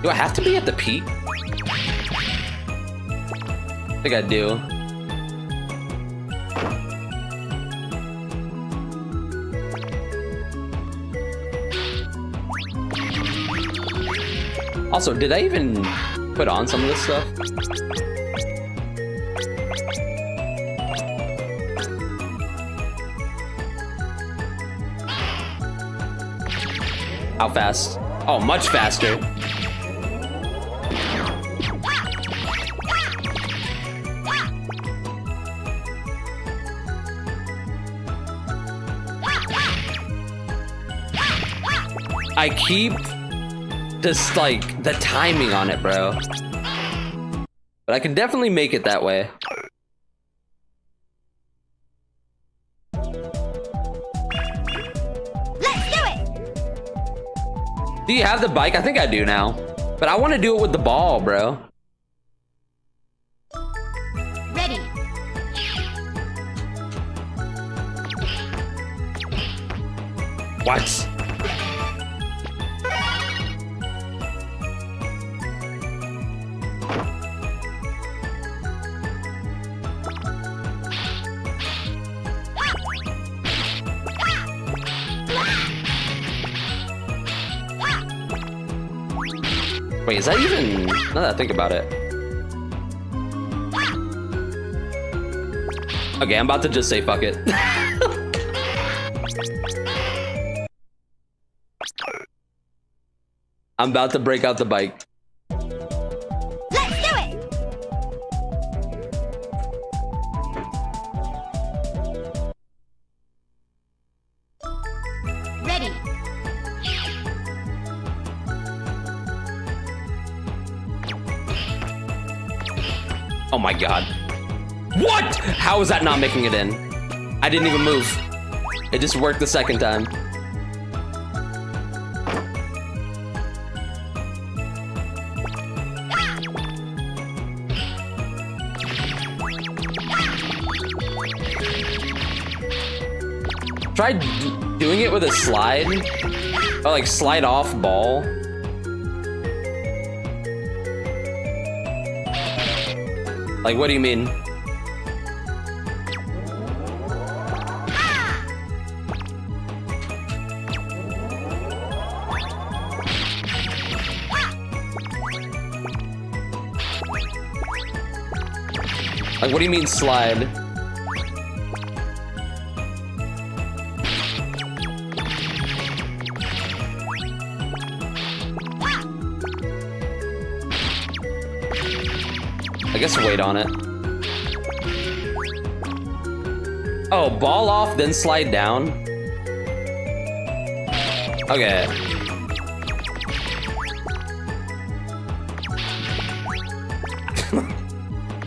Do I have to be at the peak? I think I do. Also, did I even put on some of this stuff? How fast? Oh, much faster. I keep just like the timing on it, bro. But I can definitely make it that way. Let's do it. Do you have the bike? I think I do now. But I want to do it with the ball, bro. Ready. What? Wait, is that even... Now that I think about it. Okay, I'm about to just say fuck it. I'm about to break out the bike. Let's do it. Ready. Oh my god. What? How is that not making it in? I didn't even move. It just worked the second time. Try doing it with a slide, or like slide off ball. Like, what do you mean? Like, what do you mean slide? I guess wait on it. Oh, ball off, then slide down. Okay.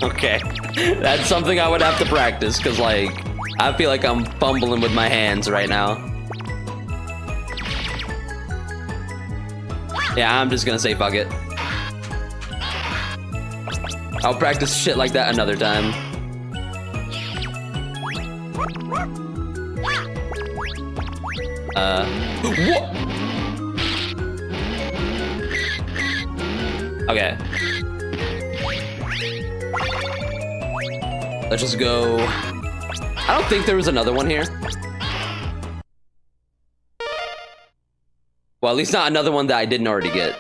Okay. That's something I would have to practice, because, like, I feel like I'm fumbling with my hands right now. Yeah, I'm just gonna say fuck it. I'll practice shit like that another time. What? Okay. Let's just go. I don't think there was another one here. Well, at least not another one that I didn't already get.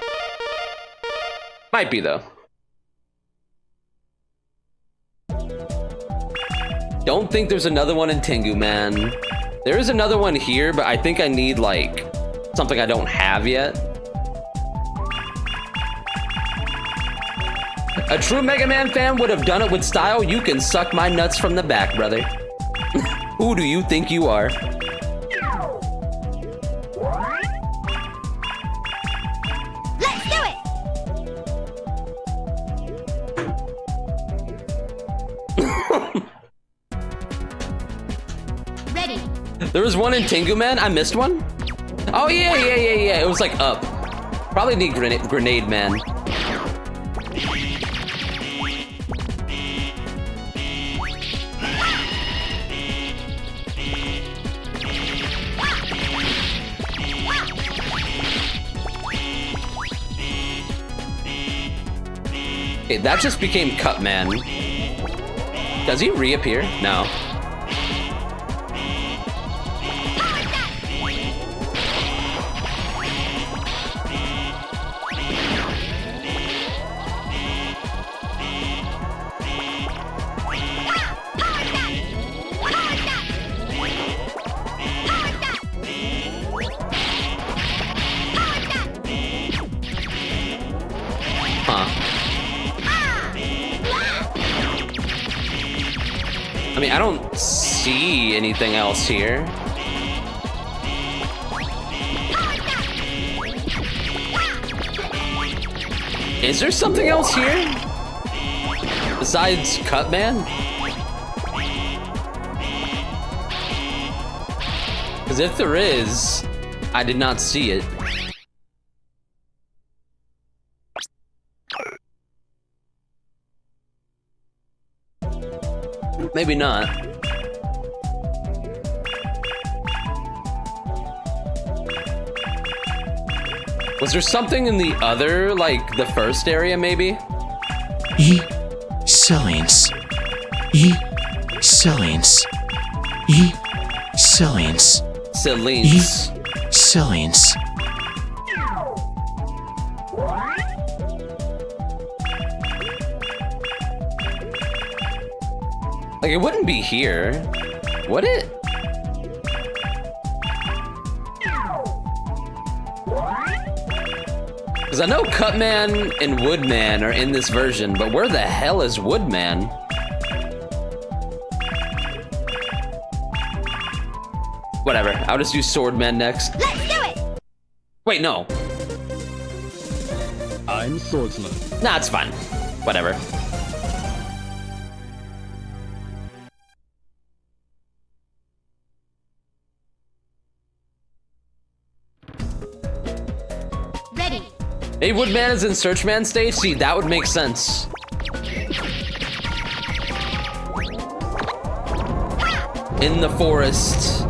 Might be, though. Don't think there's another one in Tengu, man. There is another one here, but I think I need, like, something I don't have yet. A true Mega Man fan would have done it with style. You can suck my nuts from the back, brother. Who do you think you are? Let's do it! Ready. There was one in Tengu, man. I missed one. Oh, yeah. It was, like, up. Probably need grenade man. Okay, that just became Cut Man. Does he reappear? No. I mean, I don't see anything else here. Is there something else here? Besides Cutman? Because if there is, I did not see it. Maybe not. Was there something in the other, like the first area, maybe? Salience. Salience. Salience. Salience. Salience. Like, it wouldn't be here, would it? Because I know Cutman and Woodman are in this version, but where the hell is Woodman? Whatever, I'll just do Swordman next. Let's do it! Wait, no. I'm Swordsman. Nah, it's fine. Whatever. Maybe Woodman is in Searchman stage? See, that would make sense. In the forest.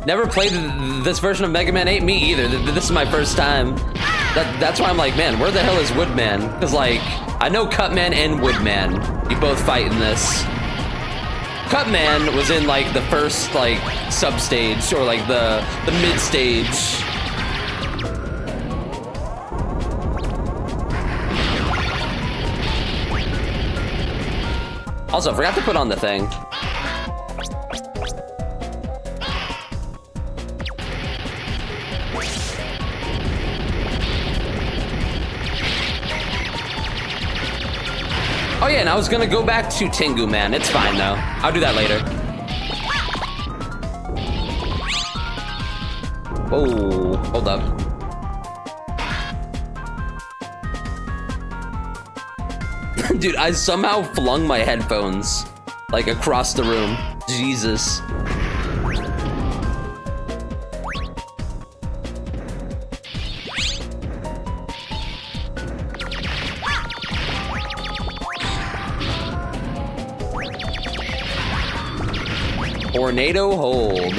Never played this version of Mega Man 8, me either. This is my first time. That's why I'm like, man, where the hell is Woodman? Because like, I know Cutman and Woodman. You both fight in this. Cutman was in like the first like sub-stage or like the mid-stage. Also, I forgot to put on the thing. Oh yeah, and I was gonna go back to Tengu Man. It's fine though. I'll do that later. Oh, hold up. Dude, I somehow flung my headphones like across the room. Jesus. Tornado hold.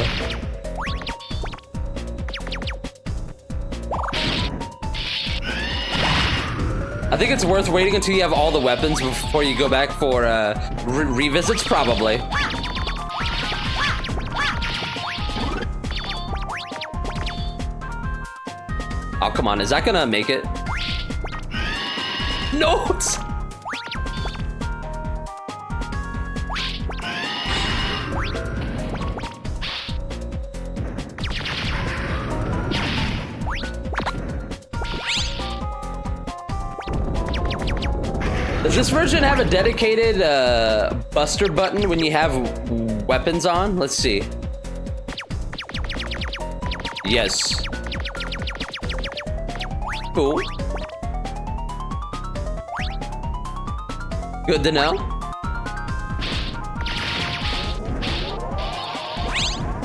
I think it's worth waiting until you have all the weapons before you go back for revisits, probably. Oh, come on, is that gonna make it? No! Does this version have a dedicated buster button when you have weapons on? Let's see. Yes. Cool. Good to know.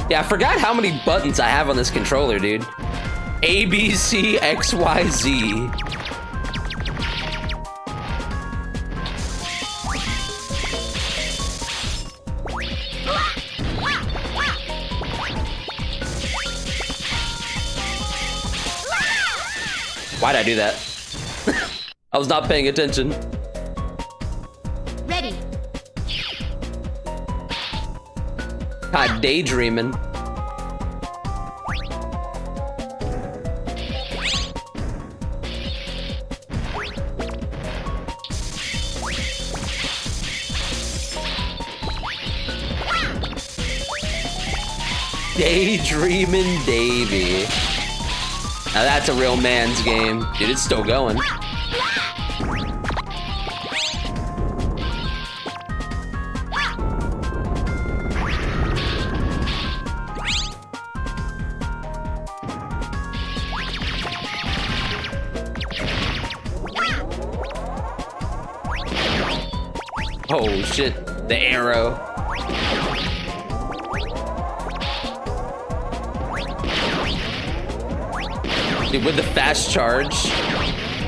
Yeah, I forgot how many buttons I have on this controller, dude. A, B, C, X, Y, Z. Why'd I do that? I was not paying attention. Ready. God, daydreaming. Daydreaming Davy. Now that's a real man's game. Dude, it's still going. Oh shit, the arrow. Dude, with the fast charge.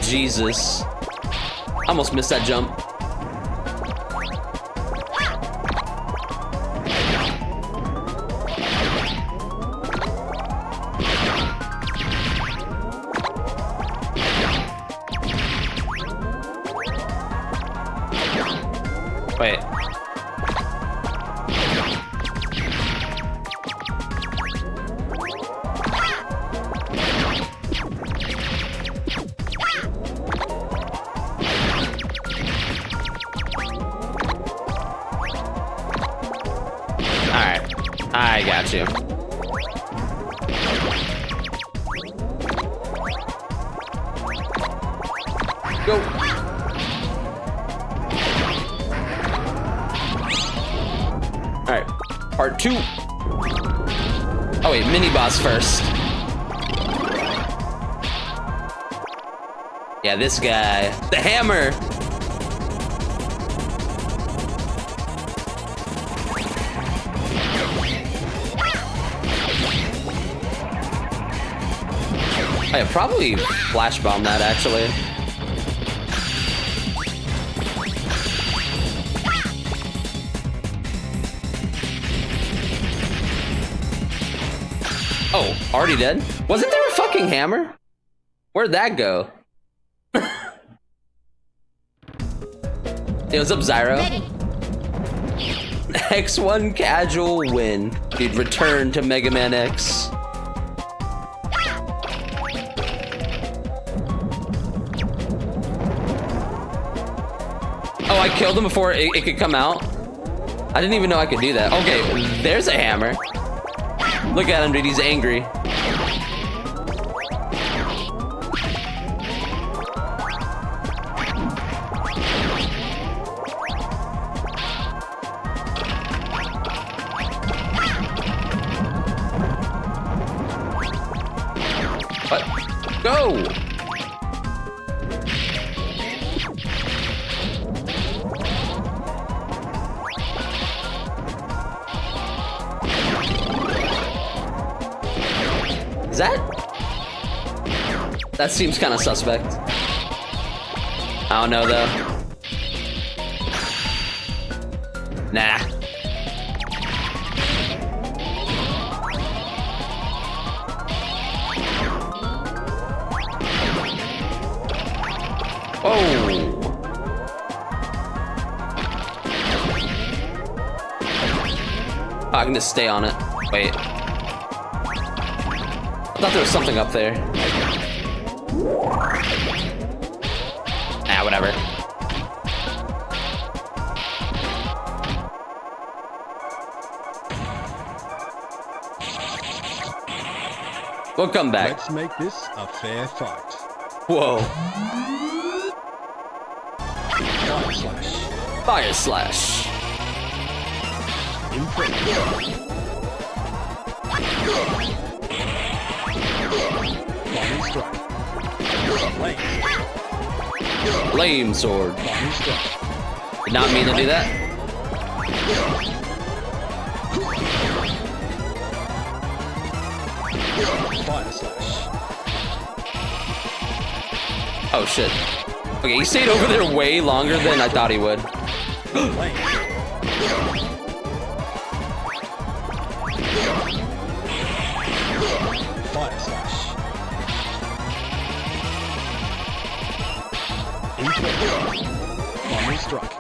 Jesus. Almost missed that jump. Wait. Alright. I got you. Go. Alright, part 2. Oh wait, mini boss first. Yeah, this guy. The hammer! I probably flash bomb that actually. Oh, already dead? Wasn't there a fucking hammer? Where'd that go? Hey, what's up, Zyro? Ready. X1 casual win. Dude, return to Mega Man X. Oh, I killed him before it could come out? I didn't even know I could do that. Okay, there's a hammer. Look at him, dude, he's angry. What? Go! Is that? That seems kind of suspect. I don't know though. Nah. Oh. I can just stay on it. Wait. I thought there was something up there. Ah, whatever. We'll come back. Let's make this a fair fight. Whoa. Fire slash. Fire slash. Flying strike. Flame sword. Flying strike. Did not mean to do that. Fire slash. Oh shit. Okay, he stayed over there way longer than I thought he would. Fire slash. Flying strike.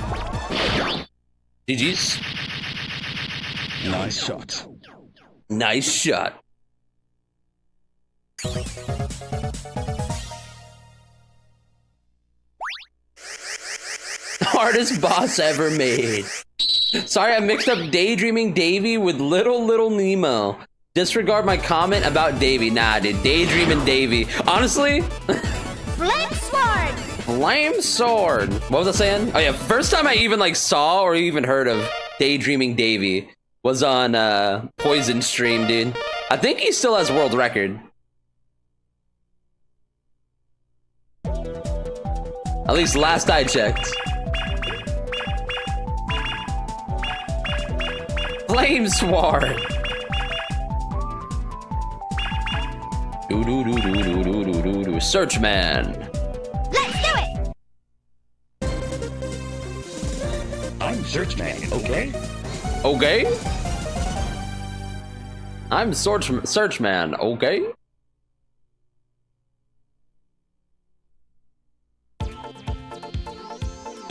GG's. Nice shot. Nice shot. Hardest boss ever made. Sorry, I mixed up Daydreaming Davy with Little Nemo. Disregard my comment about Davy. Nah, dude, Daydreaming Davy. Honestly, Flame sword. Flame sword. What was I saying? Oh yeah, first time I even like saw or even heard of Daydreaming Davy was on Poison stream, dude. I think he still has world record. At least last I checked. Flame sword. Do. Search man. Let's do it. I'm Search Man, okay? Okay. I'm search man. Okay.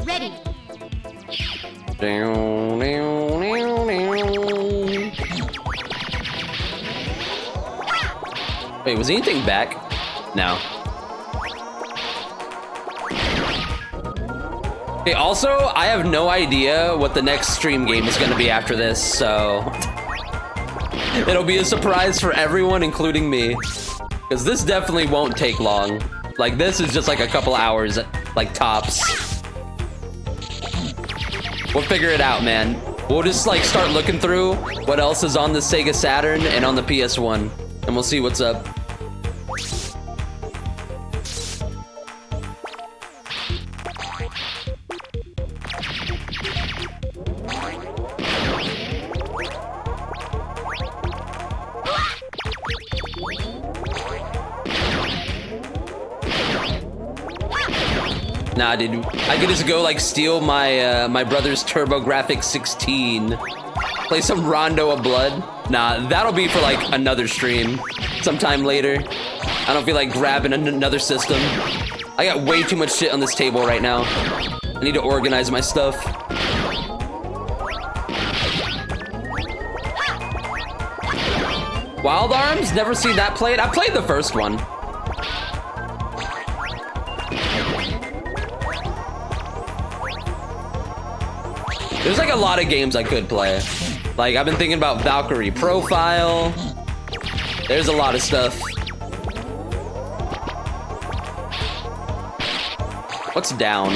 Ready. Wait, was anything back? No. Okay, also, I have no idea what the next stream game is going to be after this, so... It'll be a surprise for everyone, including me. Because this definitely won't take long. Like, this is just like a couple hours, like, tops. We'll figure it out, man. We'll just, like, start looking through what else is on the Sega Saturn and on the PS1. And we'll see what's up. Nah, dude. I could just go like steal my my brother's TurboGrafx 16. Play some Rondo of Blood. Nah, that'll be for like another stream sometime later. I don't feel like grabbing another system. I got way too much shit on this table right now. I need to organize my stuff. Wild Arms? Never seen that played. I played the first one. There's like a lot of games I could play. Like, I've been thinking about Valkyrie Profile. There's a lot of stuff. What's down?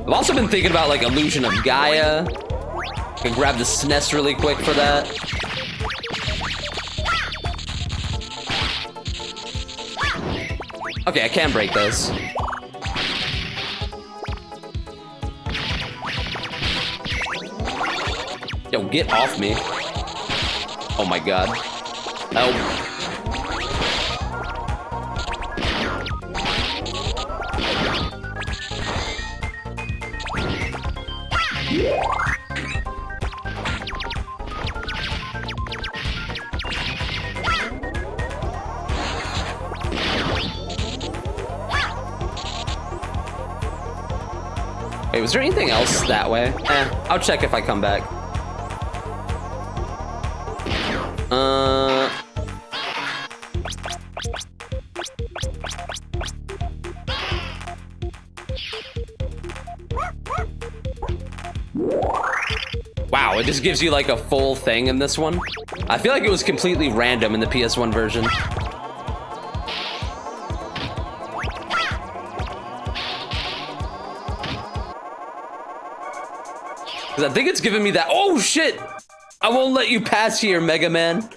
I've also been thinking about like Illusion of Gaia. I can grab the SNES really quick for that. Okay, I can break this. Yo, get off me. Oh my god. Help. Wait, was there anything else that way? I'll check if I come back. Wow, it just gives you like a full thing in this one. I feel like it was completely random in the PS1 version. I think it's giving me that. Oh shit! I won't let you pass here, Mega Man.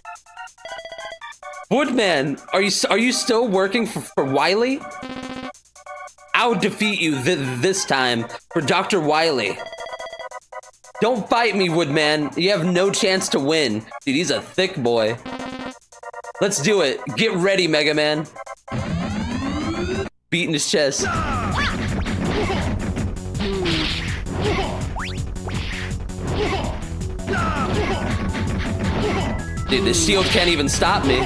Woodman, are you still working for Wily? I'll defeat you this time for Dr. Wily. Don't fight me, Woodman. You have no chance to win. Dude, he's a thick boy. Let's do it. Get ready, Mega Man. Beating his chest. Dude, this shield can't even stop me.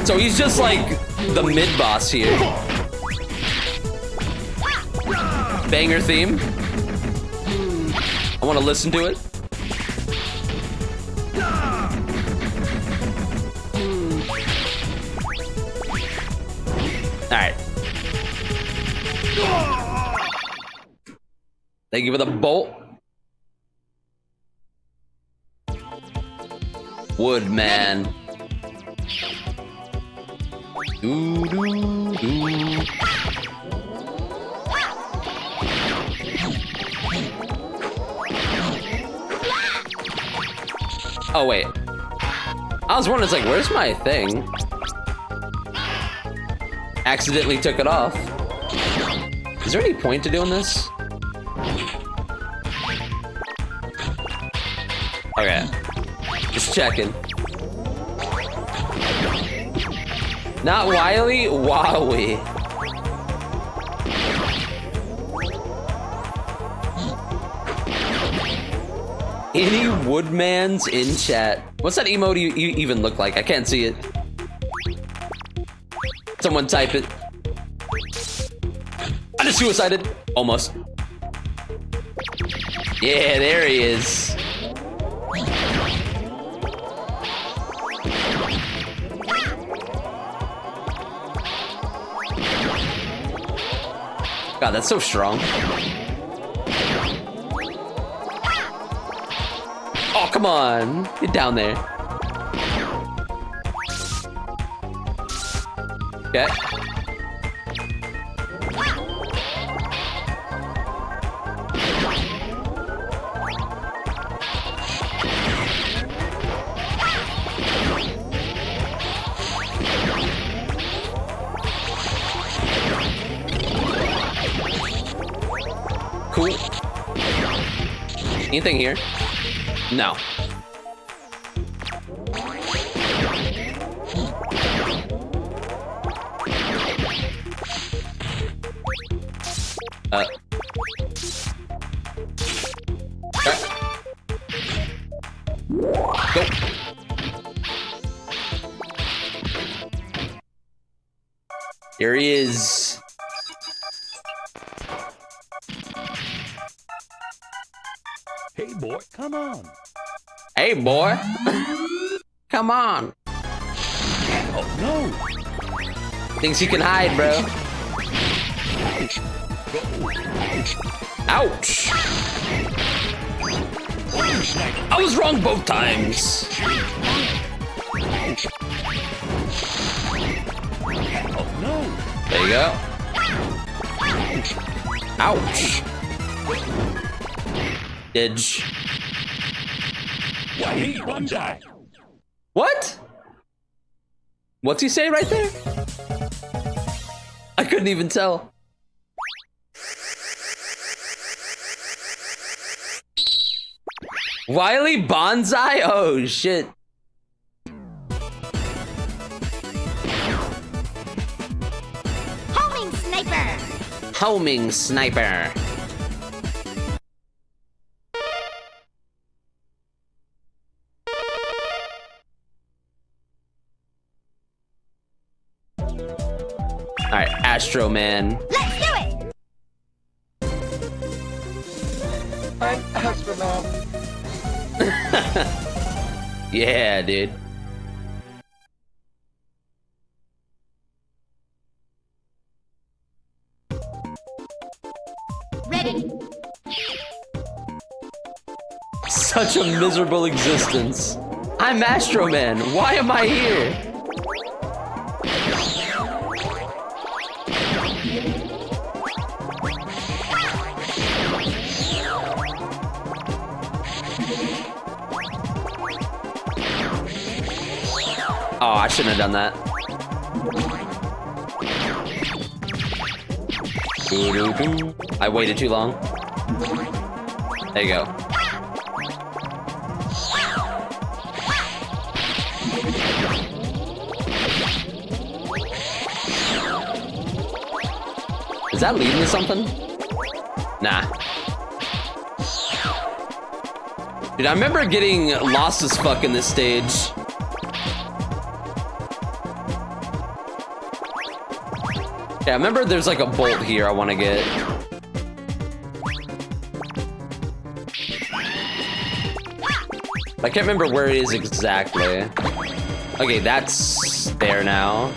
So he's just like the mid-boss here. Banger theme. I want to listen to it. Alright. Thank you for the bolt. Woodman. Doo, doo, doo. Oh wait, I was wondering, it's like, where's my thing? Accidentally took it off. Is there any point to doing this? Okay, just checking. Not Wily, Wowie. Any Woodmans in chat? What's that emote you even look like? I can't see it. Someone type it. I just suicided. Almost. Yeah, there he is. God, that's so strong. Oh, come on. Get down there. Okay. Cool. Anything here? No. Here he is. Hey, boy, come on. Hey, boy. Come on. Oh, no. Thinks you can hide, bro. Ouch. I was wrong both times. Oh, no. There you go. Ouch. Didge. What? What's he say right there? I couldn't even tell. Wily Bonsai? Oh shit. Homing sniper! Homing sniper. Alright, Astro Man. Let's do it! I'm astronaut. Yeah, dude. Ready? Such a miserable existence. I'm Astro Man. Why am I here? Oh, I shouldn't have done that. I waited too long. There you go. Is that leading to something? Nah. Dude, I remember getting lost as fuck in this stage. Yeah, I remember there's like a bolt here I want to get. I can't remember where it is exactly. Okay, that's there now.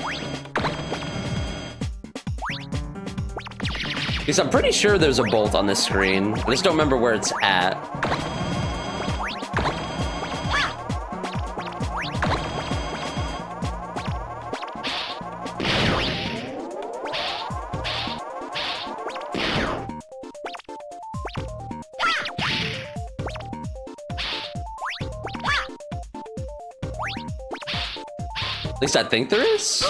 Because I'm pretty sure there's a bolt on this screen. I just don't remember where it's at. At least I think there is.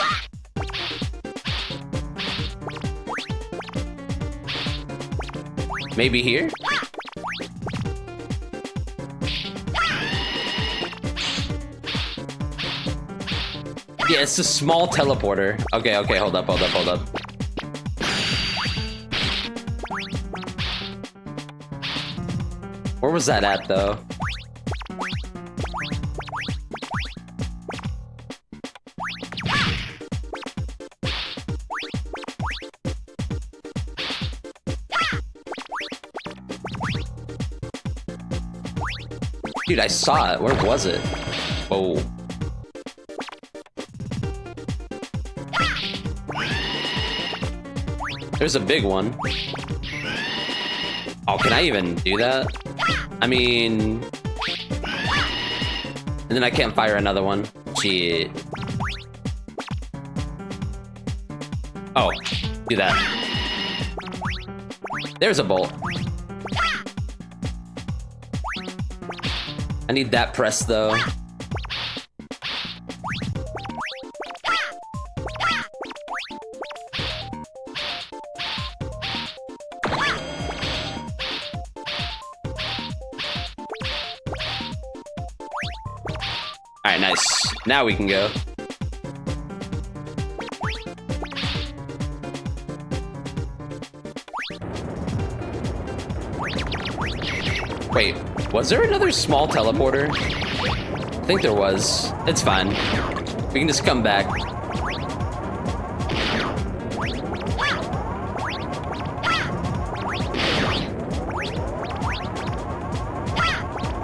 Maybe here? Yeah, it's a small teleporter. Okay, okay, hold up. Where was that at, though? Dude, I saw it. Where was it? Oh. There's a big one. Oh, can I even do that? I mean... And then I can't fire another one. Shit. Oh, do that. There's a bolt. I need that press, though. Alright, nice. Now we can go. Wait, was there another small teleporter? I think there was. It's fine. We can just come back.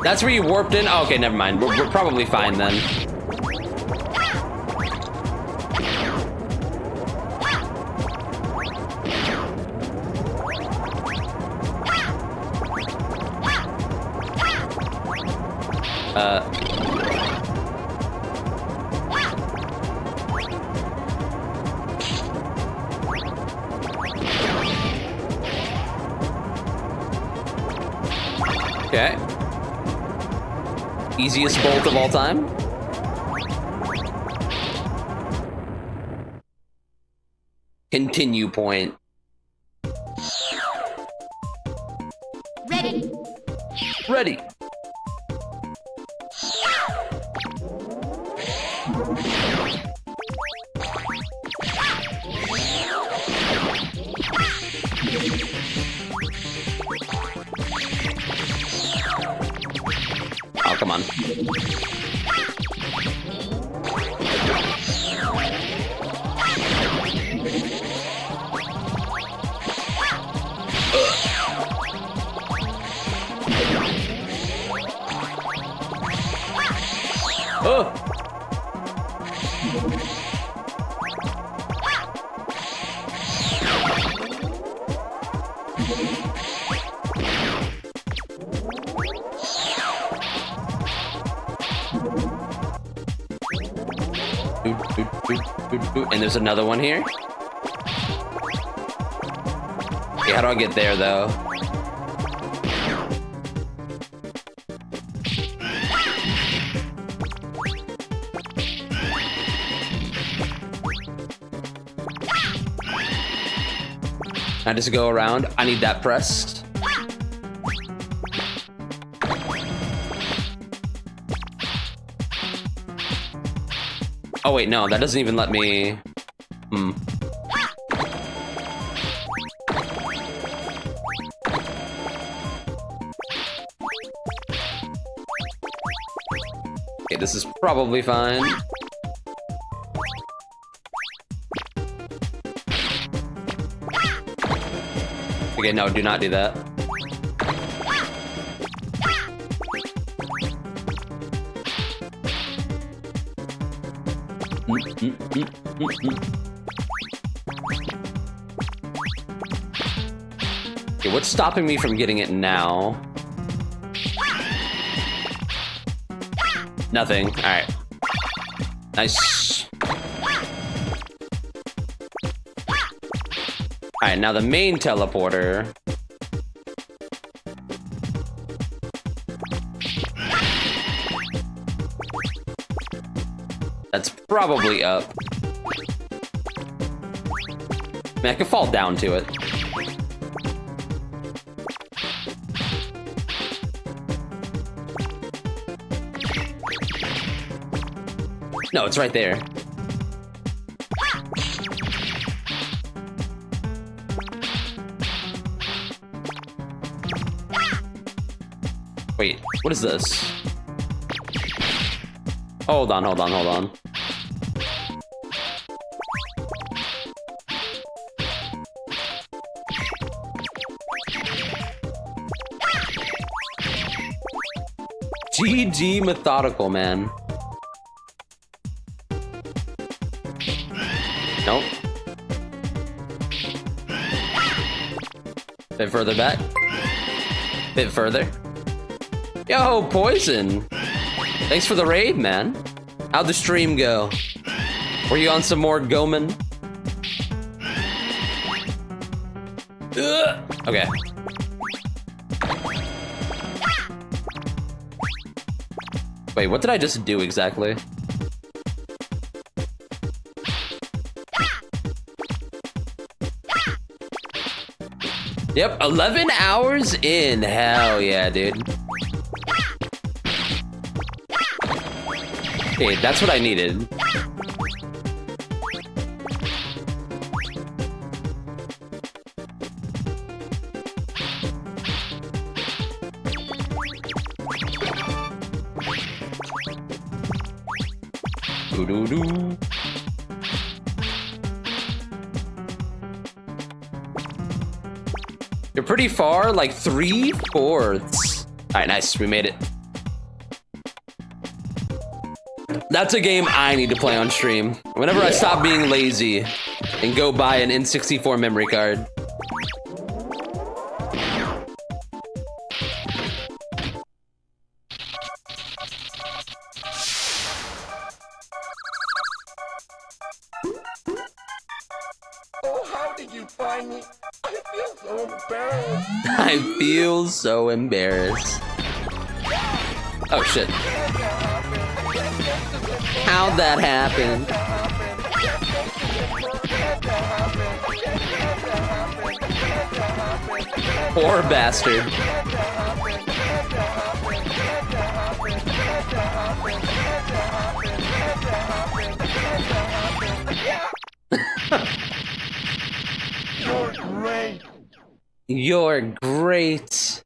That's where you warped in? Oh, okay, never mind. We're probably fine then. Okay. Easiest bolt of all time. Continue point. Ready? Ready. Oh, come on. Oh. And there's another one here. Okay, how do I get there though? I just go around. I need that pressed. Oh wait, no, that doesn't even let me... Okay, this is probably fine. Okay, no, do not do that. Okay, what's stopping me from getting it now? Nothing. Alright. Nice. Alright, now the main teleporter. That's probably up. I mean, I could fall down to it. No, it's right there. Wait, what is this? Hold on, hold on, hold on. GG methodical, man. Nope. Bit further back. Bit further. Yo, Poison! Thanks for the raid, man. How'd the stream go? Were you on some more Goman? Okay. Wait, what did I just do exactly? Yep, 11 hours in. Hell yeah, dude. Okay, that's what I needed. Doo-doo-doo. You're pretty far, like 3/4. All right, nice, we made it. That's a game I need to play on stream. Whenever I stop being lazy and go buy an N64 memory card. Oh, how did you find me? I feel so embarrassed. I feel so embarrassed. Oh shit. How'd that happen? Poor bastard. You're great. You're great.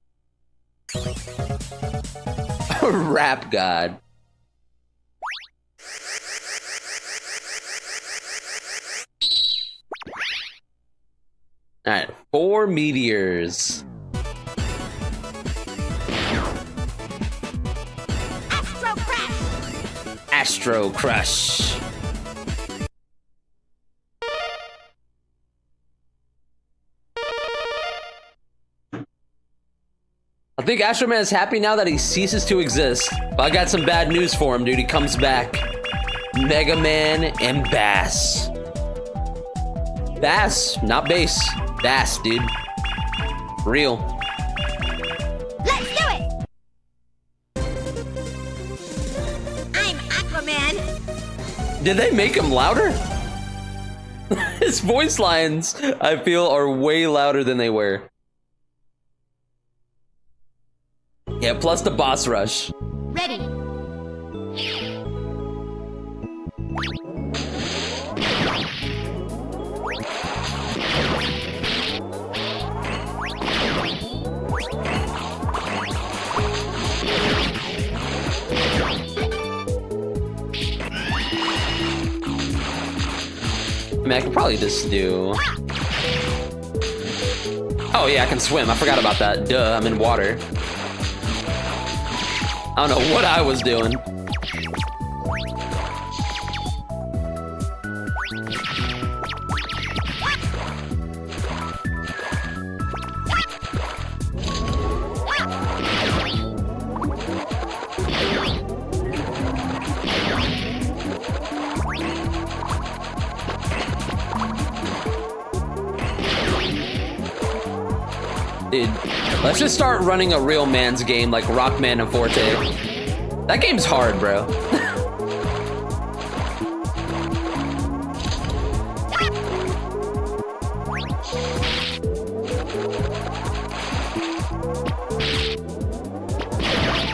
Rap god. Alright, 4 meteors. Astro Crash! Astro Crush. I think Astro Man is happy now that he ceases to exist. But I got some bad news for him, dude. He comes back. Mega Man and Bass. Bass, not bass. Bass, dude. Real. Let's do it! I'm Aquaman. Did they make him louder? His voice lines, I feel, are way louder than they were. Yeah, plus the boss rush. Ready. I mean, I could probably just do... Oh yeah, I can swim. I forgot about that. Duh, I'm in water. I don't know what I was doing. Dude, let's just start running a real man's game like Rockman and Forte. That game's hard, bro.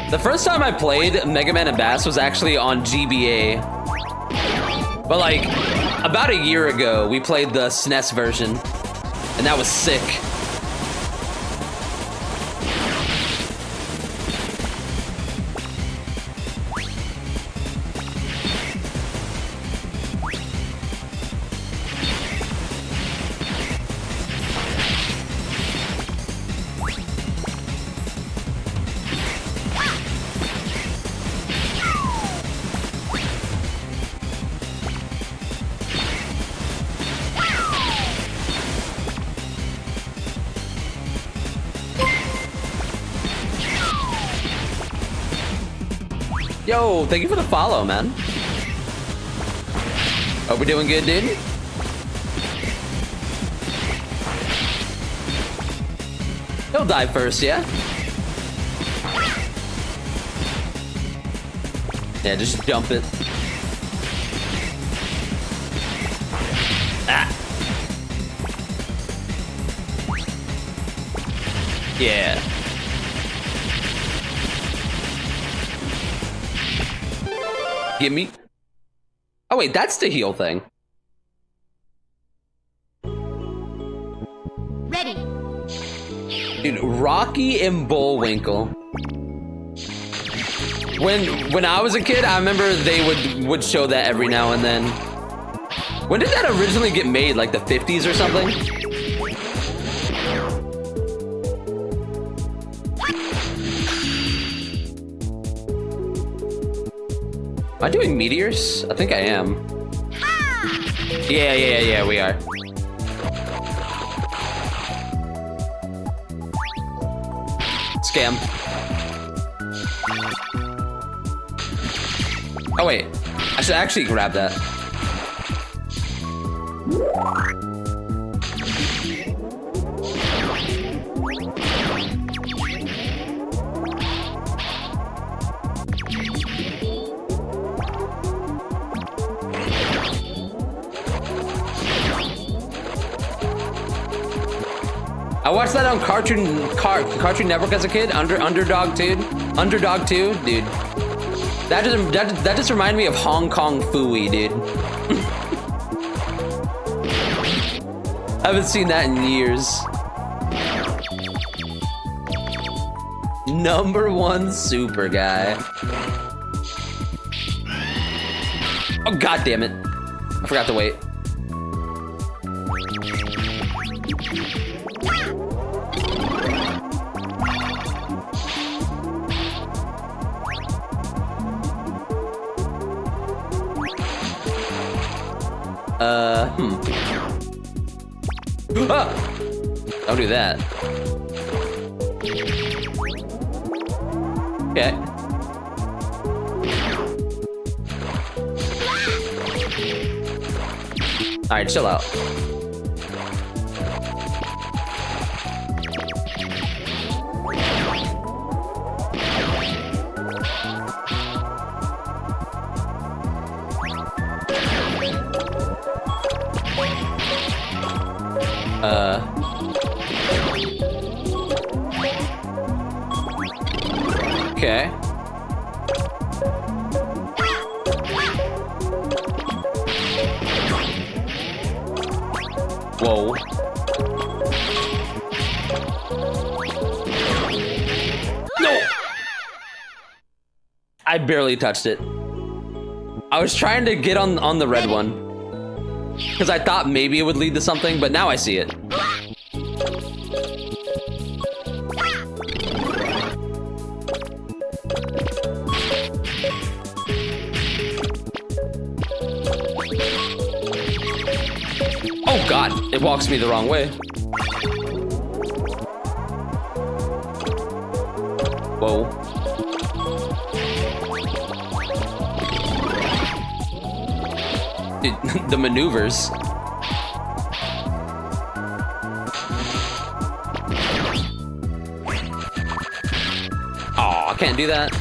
The first time I played Mega Man and Bass was actually on GBA. But like, about a year ago, we played the SNES version, and that was sick. Yo, thank you for the follow, man. Hope we're doing good, dude. He'll die first, yeah? Yeah, just dump it. Ah. Yeah. Gimme. Oh wait, that's the heal thing. Ready. Dude, Rocky and Bullwinkle. When I was a kid, I remember they would show that every now and then. When did that originally get made? Like the 50s or something? Am I doing meteors? I think I am. Yeah, we are. Scam. Oh wait, I should actually grab that. I watched that on Cartoon Network as a kid. Underdog 2, dude. That just reminded me of Hong Kong Phooey, dude. I haven't seen that in years. #1 super guy. Oh god damn it! I forgot to wait. Ah! Don't do that. Okay. Alright, chill out. Okay. Whoa. No! I barely touched it. I was trying to get on the red one. Because I thought maybe it would lead to something, but now I see it. Oh god, it walks me the wrong way. Whoa. Dude, the maneuvers. Oh, I can't do that.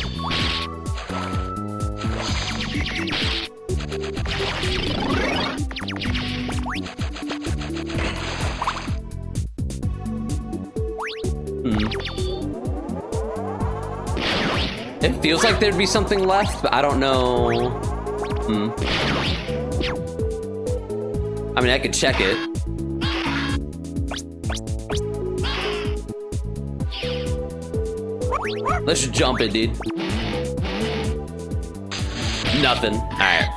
It feels like there'd be something left, but I don't know. I mean, I could check it. Let's just jump it, dude. Nothing. Alright.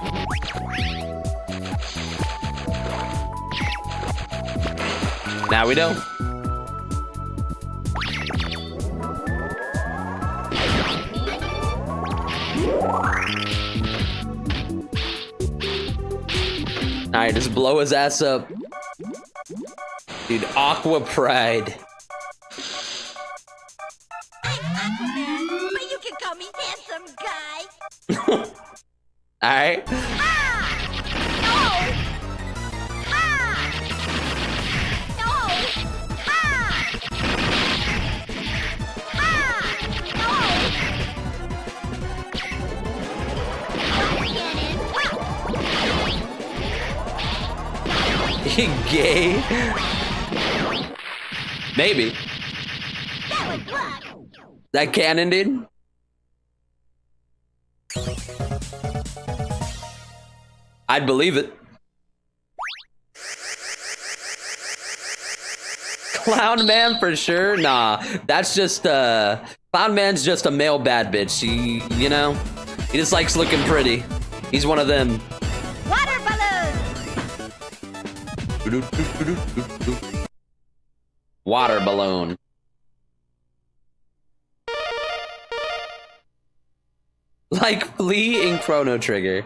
Now we know. Alright, just blow his ass up. Dude, Aqua Pride. But you can call me handsome guy. Alright. Gay? Maybe. That cannon, dude? I'd believe it. Clown Man for sure? Nah, that's just, Clown Man's just a male bad bitch. He, you know? He just likes looking pretty. He's one of them. Water balloon! Water balloon. like Flea in Chrono Trigger.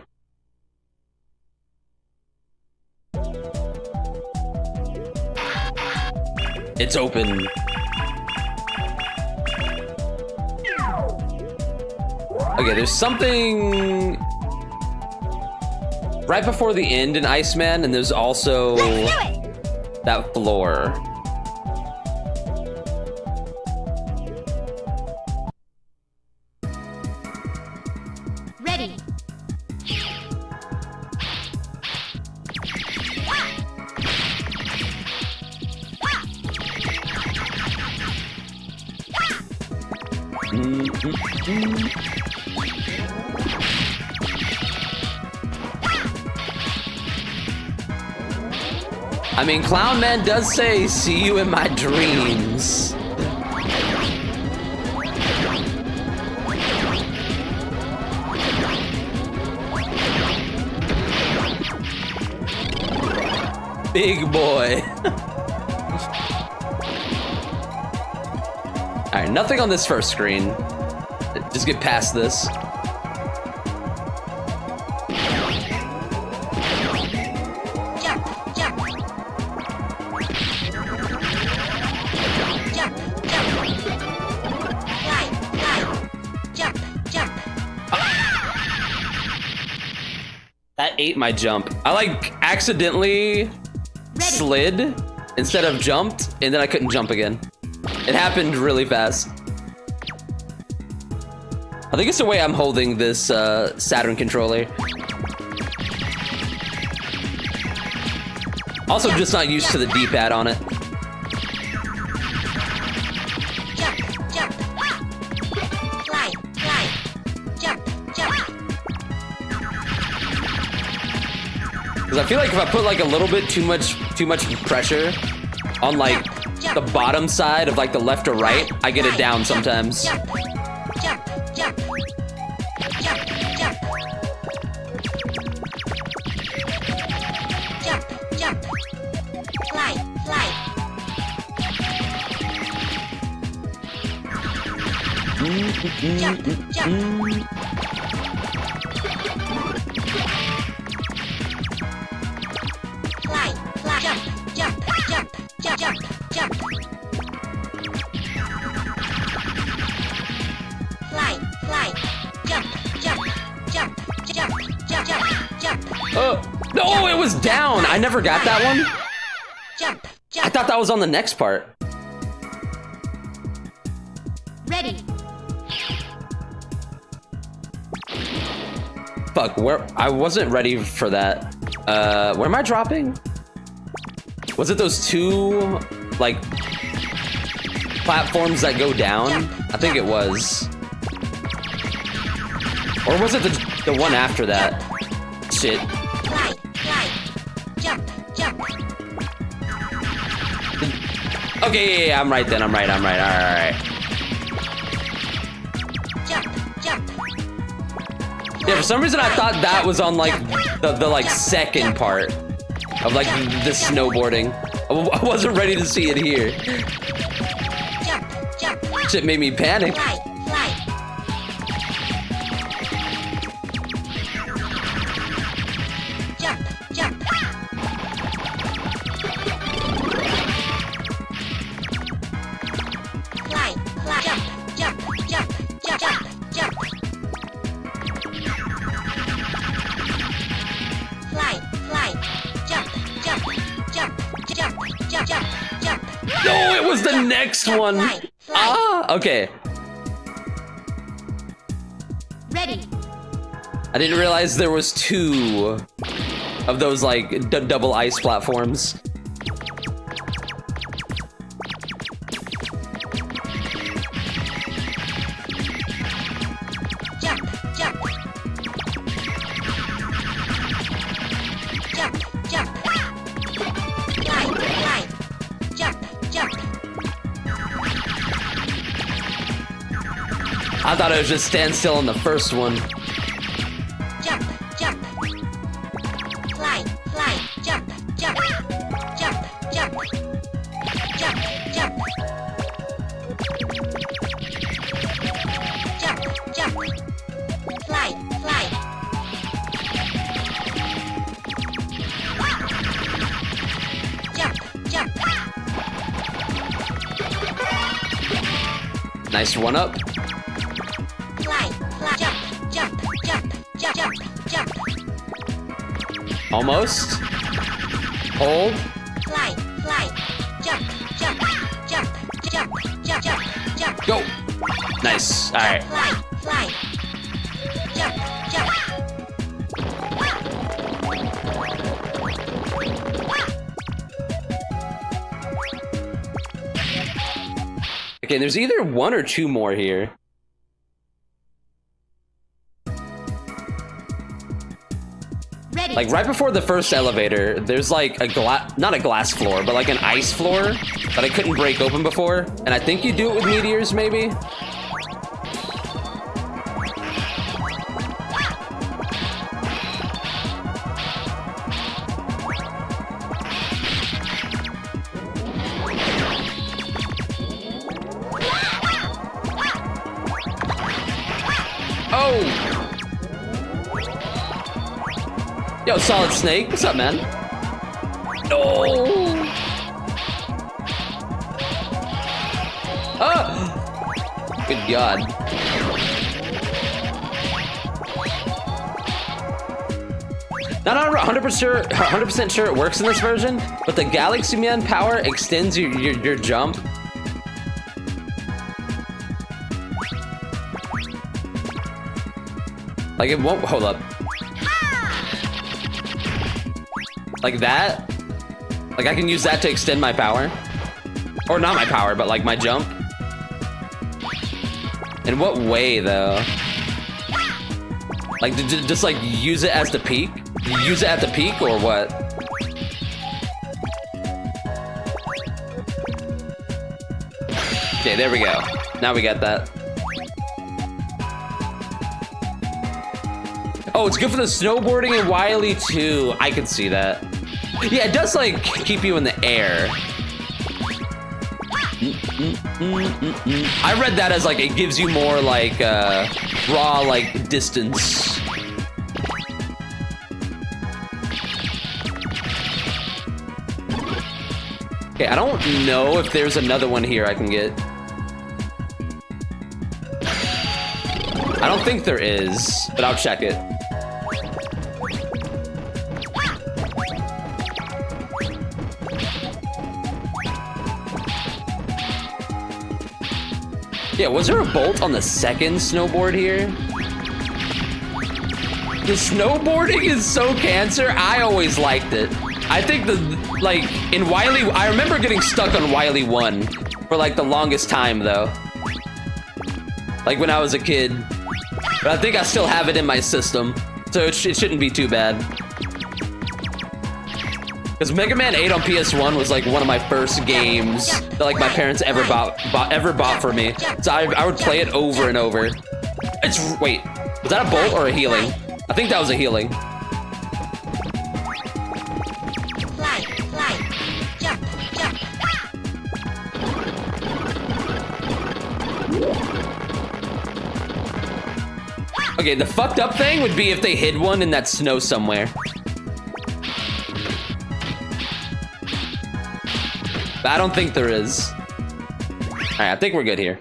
It's open. Okay, there's something right before the end in Iceman, and there's also that floor. Ready. I mean, Clown Man does say, "See you in my dreams." Big boy. Alright, nothing on this first screen. Just get past this. That ate my jump. I like accidentally slid instead of jumped, and then I couldn't jump again. It happened really fast. I think it's the way I'm holding this Saturn controller. Also, just not used to the D-pad on it. Because I feel like if I put like a little bit too much pressure on like the bottom side of like the left or right, I get it down sometimes. No, it was down. I never got that one. I thought that was on the next part. Ready. Fuck, where I wasn't ready for that. Where am I dropping? Was it those two like platforms that go down? I think it was. Or was it the one after that? Shit. Okay, yeah, I'm right then. I'm right. All right. Yeah, for some reason I thought that was on like the like second part of like the snowboarding. I wasn't ready to see it here. Shit made me panic. No, it was the next one. Ah, okay. Ready. I didn't realize there was two of those like double ice platforms. I thought it was just stand still on the first one. Nice one up. Fly, fly, jump, jump, jump, jump, jump, jump. Almost. Hold. Fly, fly, jump, jump, jump, jump, jump, jump, jump. Go. Nice. All right. Fly, fly, jump, jump. Okay, there's either one or two more here. Ready. Like right before the first elevator, there's like a not a glass floor, but like an ice floor that I couldn't break open before. And I think you do it with meteors, maybe? Oh! Yo, Solid Snake, what's up, man? No! Oh! Good God. Not 100% sure it works in this version, but the Galaxy Man power extends your jump. Like it won't, hold up. Like that? Like I can use that to extend my power? Or not my power, but like my jump? In what way though? Like just like use it as the peak? Use it at the peak or what? Okay, there we go. Now we got that. Oh, it's good for the snowboarding and Wily too. I can see that. Yeah, it does like keep you in the air. I read that as like it gives you more like raw like distance. Okay, I don't know if there's another one here I can get. I don't think there is, but I'll check it. Yeah, was there a bolt on the second snowboard here? The snowboarding is so cancer. I always liked it. I think like in Wily, I remember getting stuck on Wily 1 for like the longest time though. Like when I was a kid. But I think I still have it in my system, so it shouldn't be too bad. Because Mega Man 8 on PS1 was like one of my first games that like my parents ever bought for me. So I would play it over and over. Wait, was that a bolt or a healing? I think that was a healing. Fly, fly, jump, jump. Okay, the fucked up thing would be if they hid one in that snow somewhere. But I don't think there is. Alright, I think we're good here.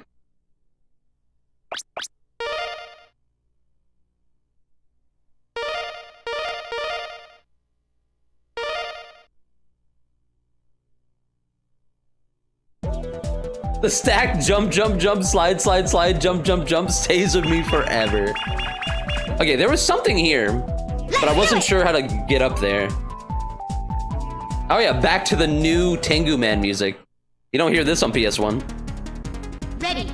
The stack jump, jump, jump, slide, slide, slide, jump, jump, jump stays with me forever. Okay, there was something here, but I wasn't sure how to get up there. Oh yeah, back to the new Tengu Man music. You don't hear this on PS1. Ready.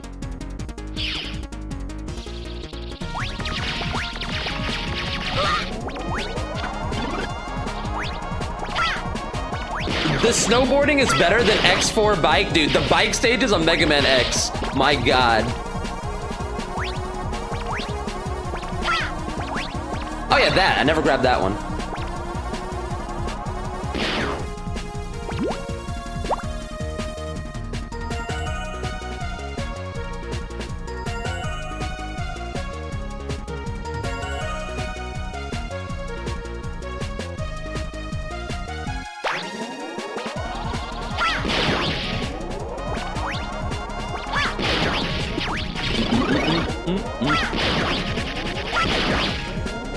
The snowboarding is better than X4 bike, dude. The bike stages on Mega Man X. My God. Oh yeah, that. I never grabbed that one.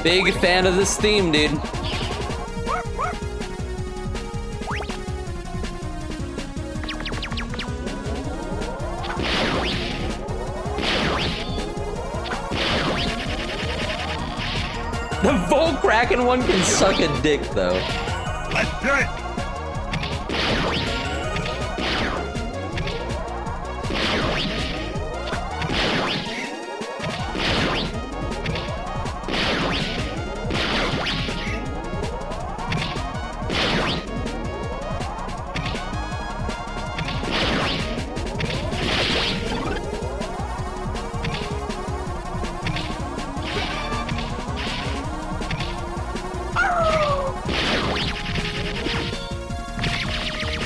Big fan of this theme, dude. The Volt Kraken one can suck a dick, though. Let's do it.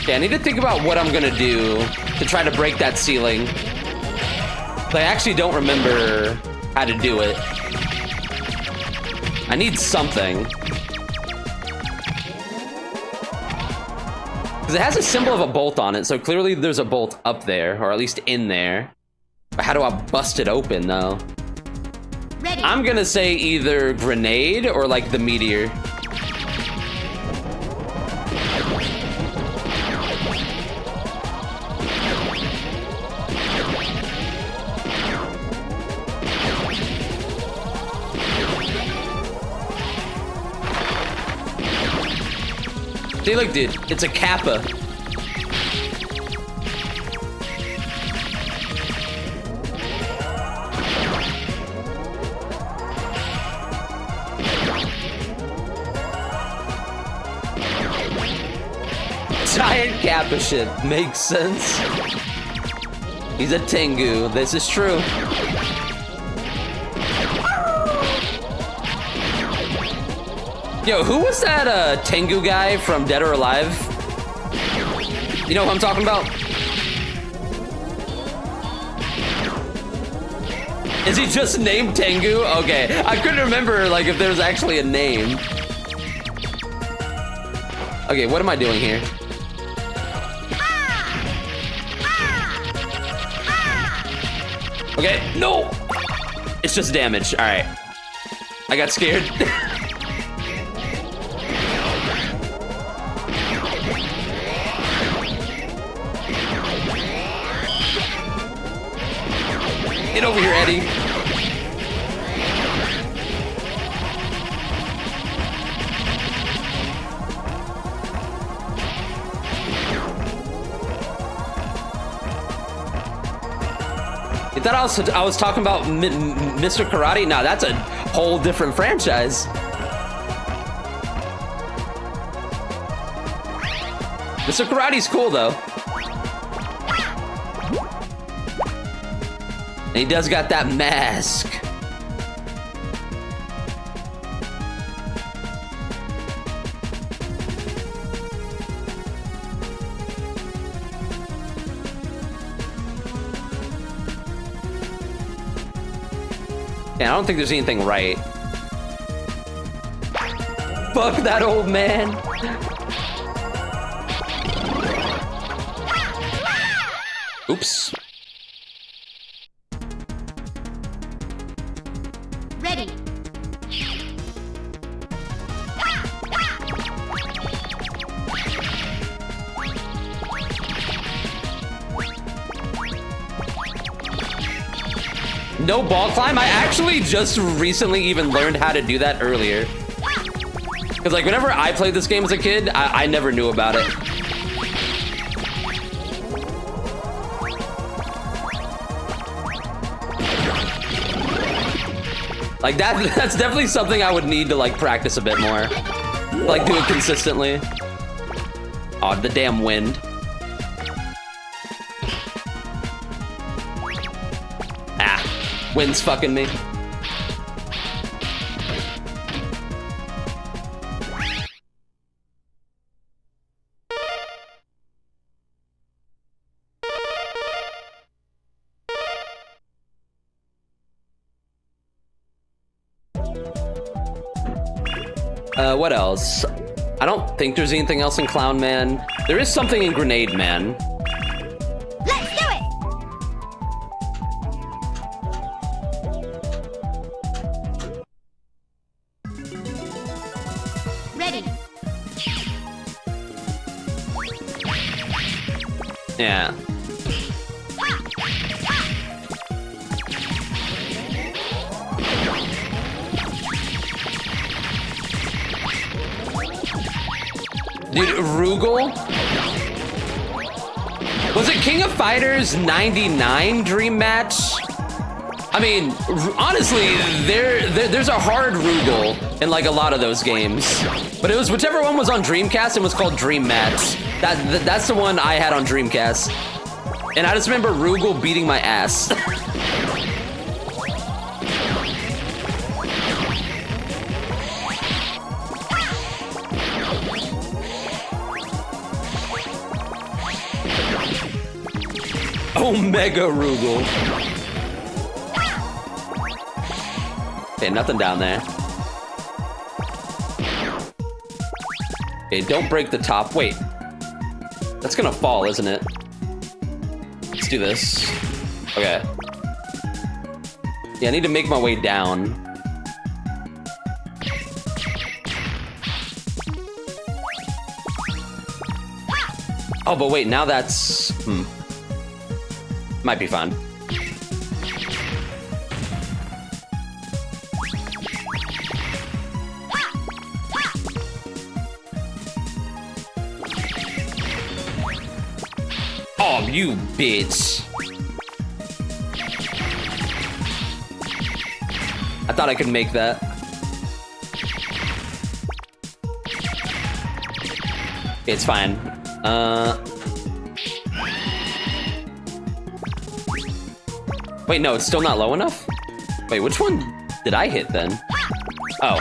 Okay, I need to think about what I'm gonna do to try to break that ceiling. But I actually don't remember how to do it. I need something. Because it has a symbol of a bolt on it, so clearly there's a bolt up there, or at least in there. But how do I bust it open, though? Ready. I'm gonna say either grenade or like the meteor. See, look, dude, it's a Kappa. Giant Kappa ship, makes sense. He's a Tengu, this is true. Yo, who was that Tengu guy from Dead or Alive? You know who I'm talking about? Is he just named Tengu? Okay, I couldn't remember like if there was actually a name. Okay, what am I doing here? Okay, no! It's just damage, all right. I got scared. Get over here, Eddie. You thought I was talking about Mr. Karate? No, that's a whole different franchise. Mr. Karate's cool, though. And he does got that mask. Yeah, I don't think there's anything right. Fuck that old man. Oops. Ready. No ball climb? I actually just recently even learned how to do that earlier. Because like whenever I played this game as a kid, I never knew about it. Like that's definitely something I would need to like practice a bit more. Like do it consistently. Oh, the damn wind. Ah, wind's fucking me. What else? I don't think there's anything else in Clown Man. There is something in Grenade Man. Let's do it. Yeah. Dude, Rugal? Was it King of Fighters 99 Dream Match? I mean, honestly, there's a hard Rugal in like a lot of those games. But it was whichever one was on Dreamcast and was called Dream Match. That's the one I had on Dreamcast. And I just remember Rugal beating my ass. Omega Rugal. Okay, nothing down there. Okay, don't break the top. Wait. That's gonna fall, isn't it? Let's do this. Okay. Yeah, I need to make my way down. Oh, but wait, now that's... Might be fun. Oh, you bitch. I thought I could make that. It's fine. Wait, no, it's still not low enough? Wait, which one did I hit then? Oh.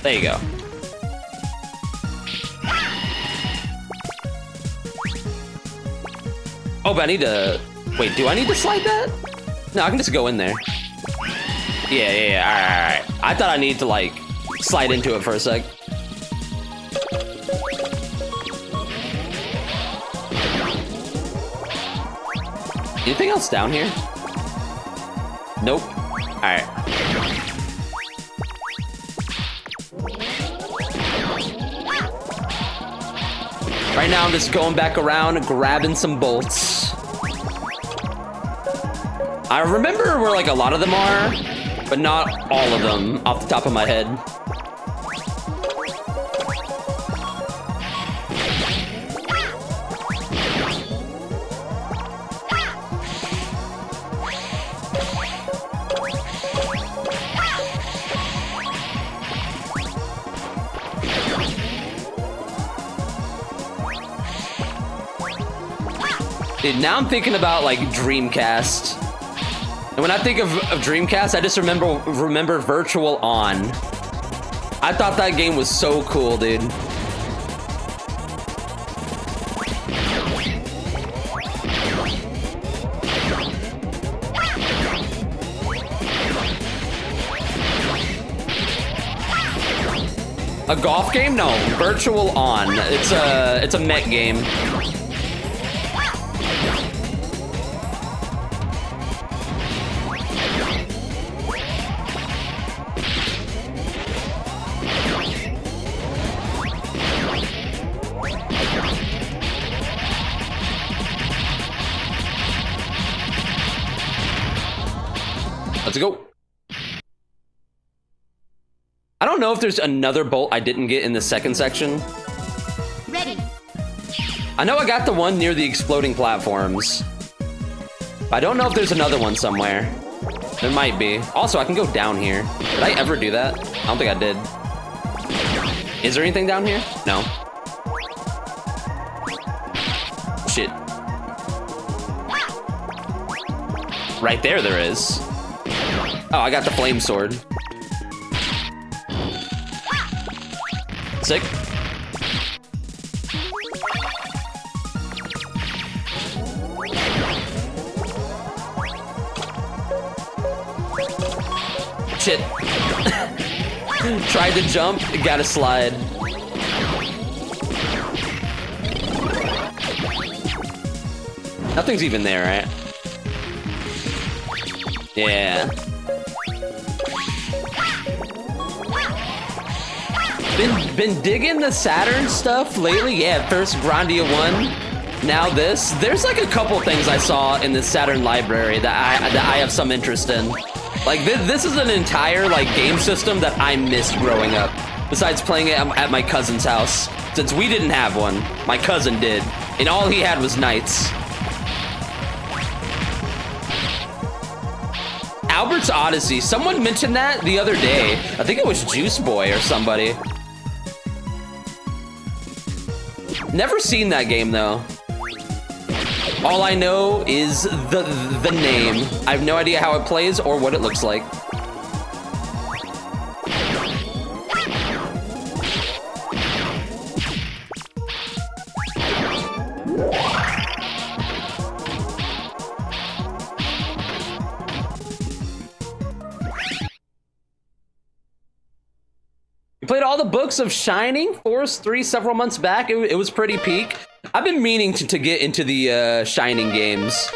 There you go. Oh, but I need to... Wait, do I need to slide that? No, I can just go in there. Yeah, alright. I thought I needed to, like, slide into it for a sec. Anything else down here? Nope. Alright. Right now, I'm just going back around, grabbing some bolts. I remember where, like, a lot of them are, but not all of them off the top of my head. Dude, now I'm thinking about, like, Dreamcast. And when I think of Dreamcast, I just remember Virtual On. I thought that game was so cool, dude. A golf game? No, Virtual On. It's a mech game. Let's go. I don't know if there's another bolt I didn't get in the second section. Ready. I know I got the one near the exploding platforms. I don't know if there's another one somewhere. There might be. Also, I can go down here. Did I ever do that? I don't think I did. Is there anything down here? No. Shit. Right there is. Oh, I got the flame sword. Sick. Shit. Tried to jump, gotta slide. Nothing's even there, right? Yeah. Been digging the Saturn stuff lately. Yeah, first Grandia 1. now this. There's like a couple things I saw in the Saturn library that I have some interest in. Like this is an entire like game system that I missed growing up. Besides playing it at my cousin's house, since we didn't have one, my cousin did, and all he had was Knights. Albert's Odyssey. Someone mentioned that the other day. I think it was Juice Boy or somebody. Never seen that game though. All I know is the name. I have no idea how it plays or what it looks like. Played all the books of Shining Force 3 several months back. It was pretty peak. I've been meaning to get into the Shining games.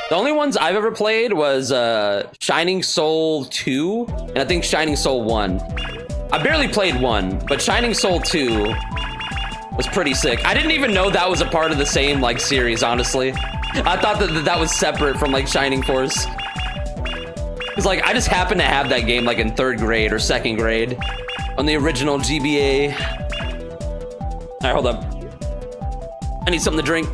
The only ones I've ever played was Shining Soul 2 and I think Shining Soul 1. I barely played 1, but Shining Soul 2 was pretty sick. I didn't even know that was a part of the same like series, honestly. I thought that was separate from like Shining Force. Cause like I just happened to have that game like in 3rd grade or 2nd grade. On the original GBA. All right, hold up. I need something to drink.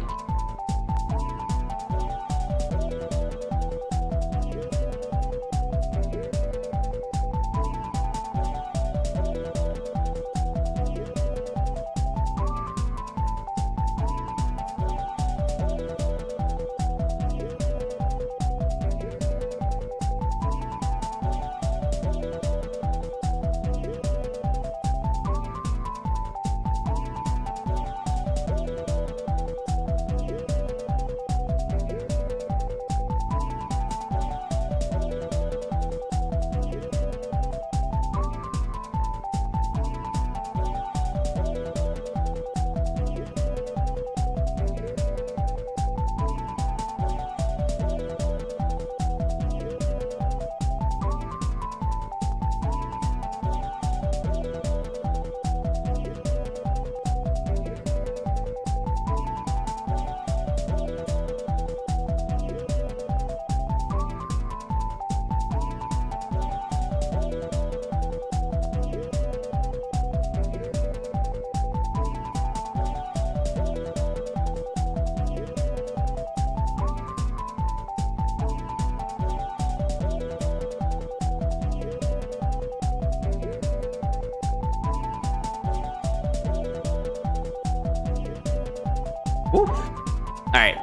Woo. All right.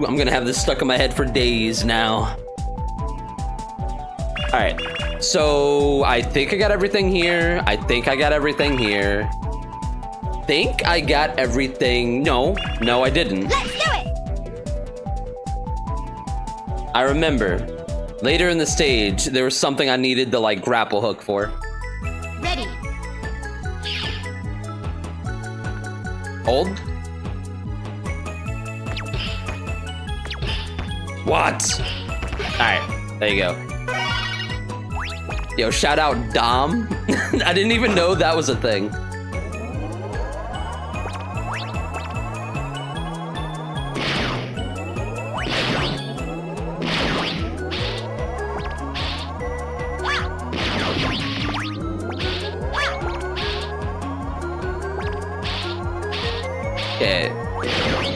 I'm gonna have this stuck in my head for days now. All right. So I think I got everything here. I think I got everything here. Think I got everything. No, I didn't. Let's do it! I remember. Later in the stage, there was something I needed the like grapple hook for. Ready. Hold. What? Alright, there you go. Yo, shout out Dom. I didn't even know that was a thing. Okay.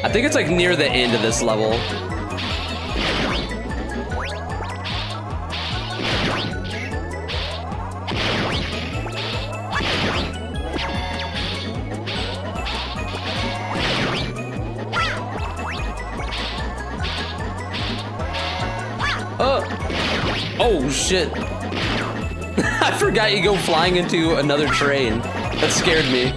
I think it's like near the end of this level. Oh shit. I forgot you go flying into another train. That scared me.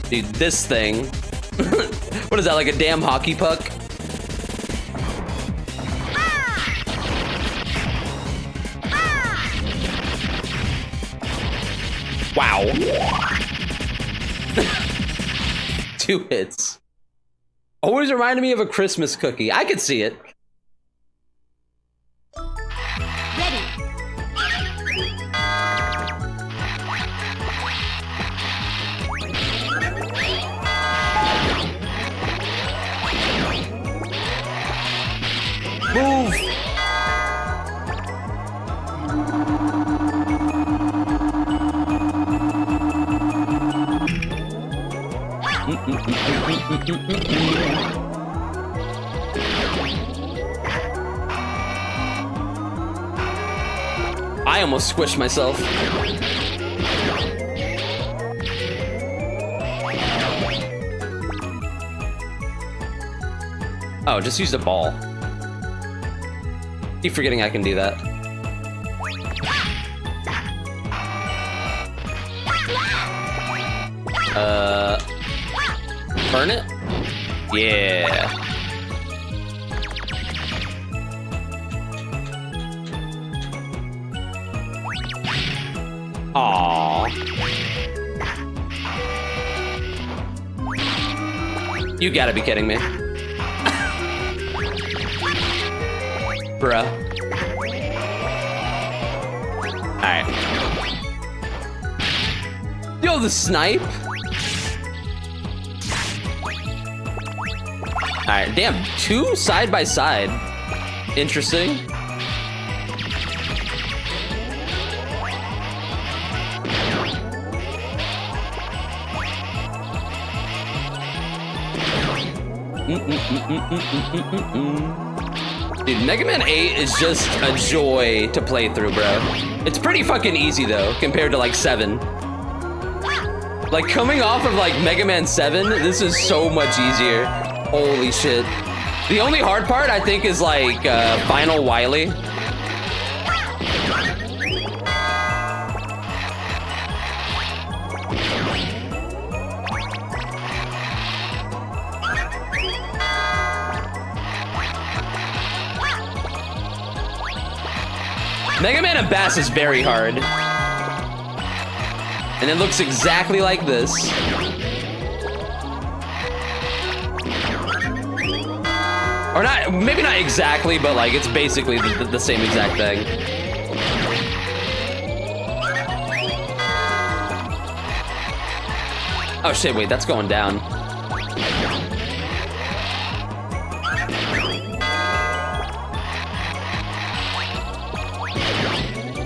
Dude, this thing. What is that, like a damn hockey puck? Wow. 2 hits. Always reminded me of a Christmas cookie. I could see it. Ready. Move. I almost squished myself. Oh, just use the ball. Keep forgetting I can do that. Burn it? Yeah. Aww. You gotta be kidding me. Bruh. Alright. Yo, the snipe? Alright, damn, 2 side by side. Interesting. Dude, Mega Man 8 is just a joy to play through, bro. It's pretty fucking easy, though, compared to, like, 7. Like, coming off of, like, Mega Man 7, this is so much easier. Holy shit. The only hard part, I think, is, like, Final Wily. Mega Man and Bass is very hard. And it looks exactly like this. Or not, maybe not exactly, but like it's basically the same exact thing. Oh shit, wait, that's going down.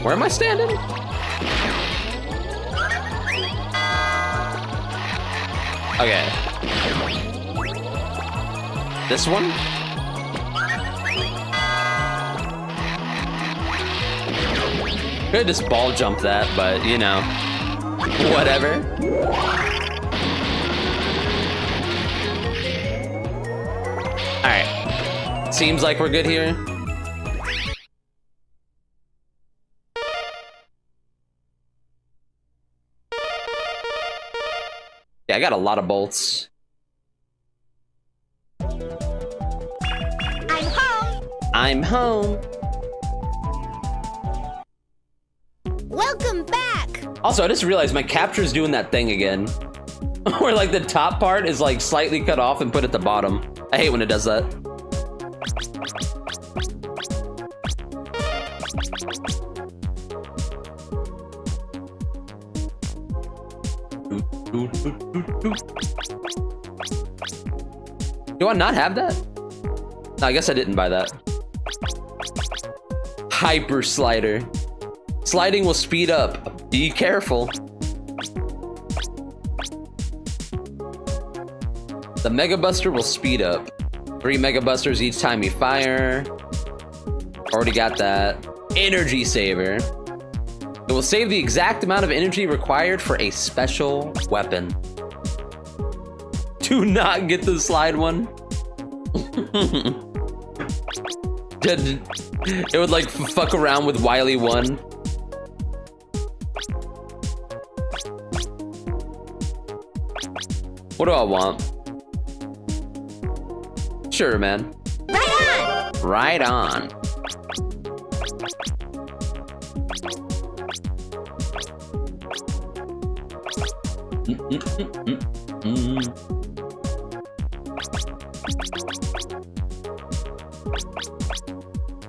Where am I standing? Okay. This one? Could just ball jump that, but you know, whatever. All right. Seems like we're good here. Yeah, I got a lot of bolts. I'm home. I'm home. Welcome back. Also, I just realized my capture's doing that thing again. Where like the top part is like slightly cut off and put at the bottom. I hate when it does that. Do I not have that? No, I guess I didn't buy that. Hyper slider. Sliding will speed up. Be careful. The Mega Buster will speed up. 3 Mega Busters each time you fire. Already got that. Energy saver. It will save the exact amount of energy required for a special weapon. Do not get the slide one. It would like fuck around with Wily 1. What do I want? Sure, man. Right on. Right on.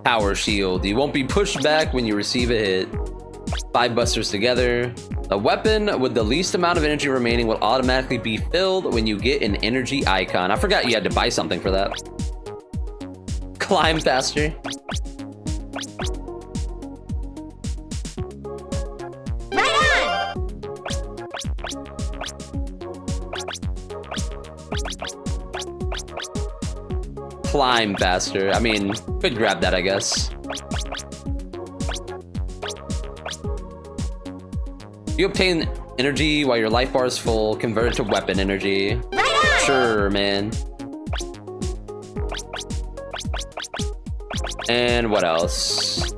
Power shield. You won't be pushed back when you receive a hit. 5 busters together. A weapon with the least amount of energy remaining will automatically be filled when you get an energy icon. I forgot you had to buy something for that. Climb faster. Climb faster. I mean, could grab that, I guess. You obtain energy while your life bar is full. Convert it to weapon energy. Sure, man. And what else?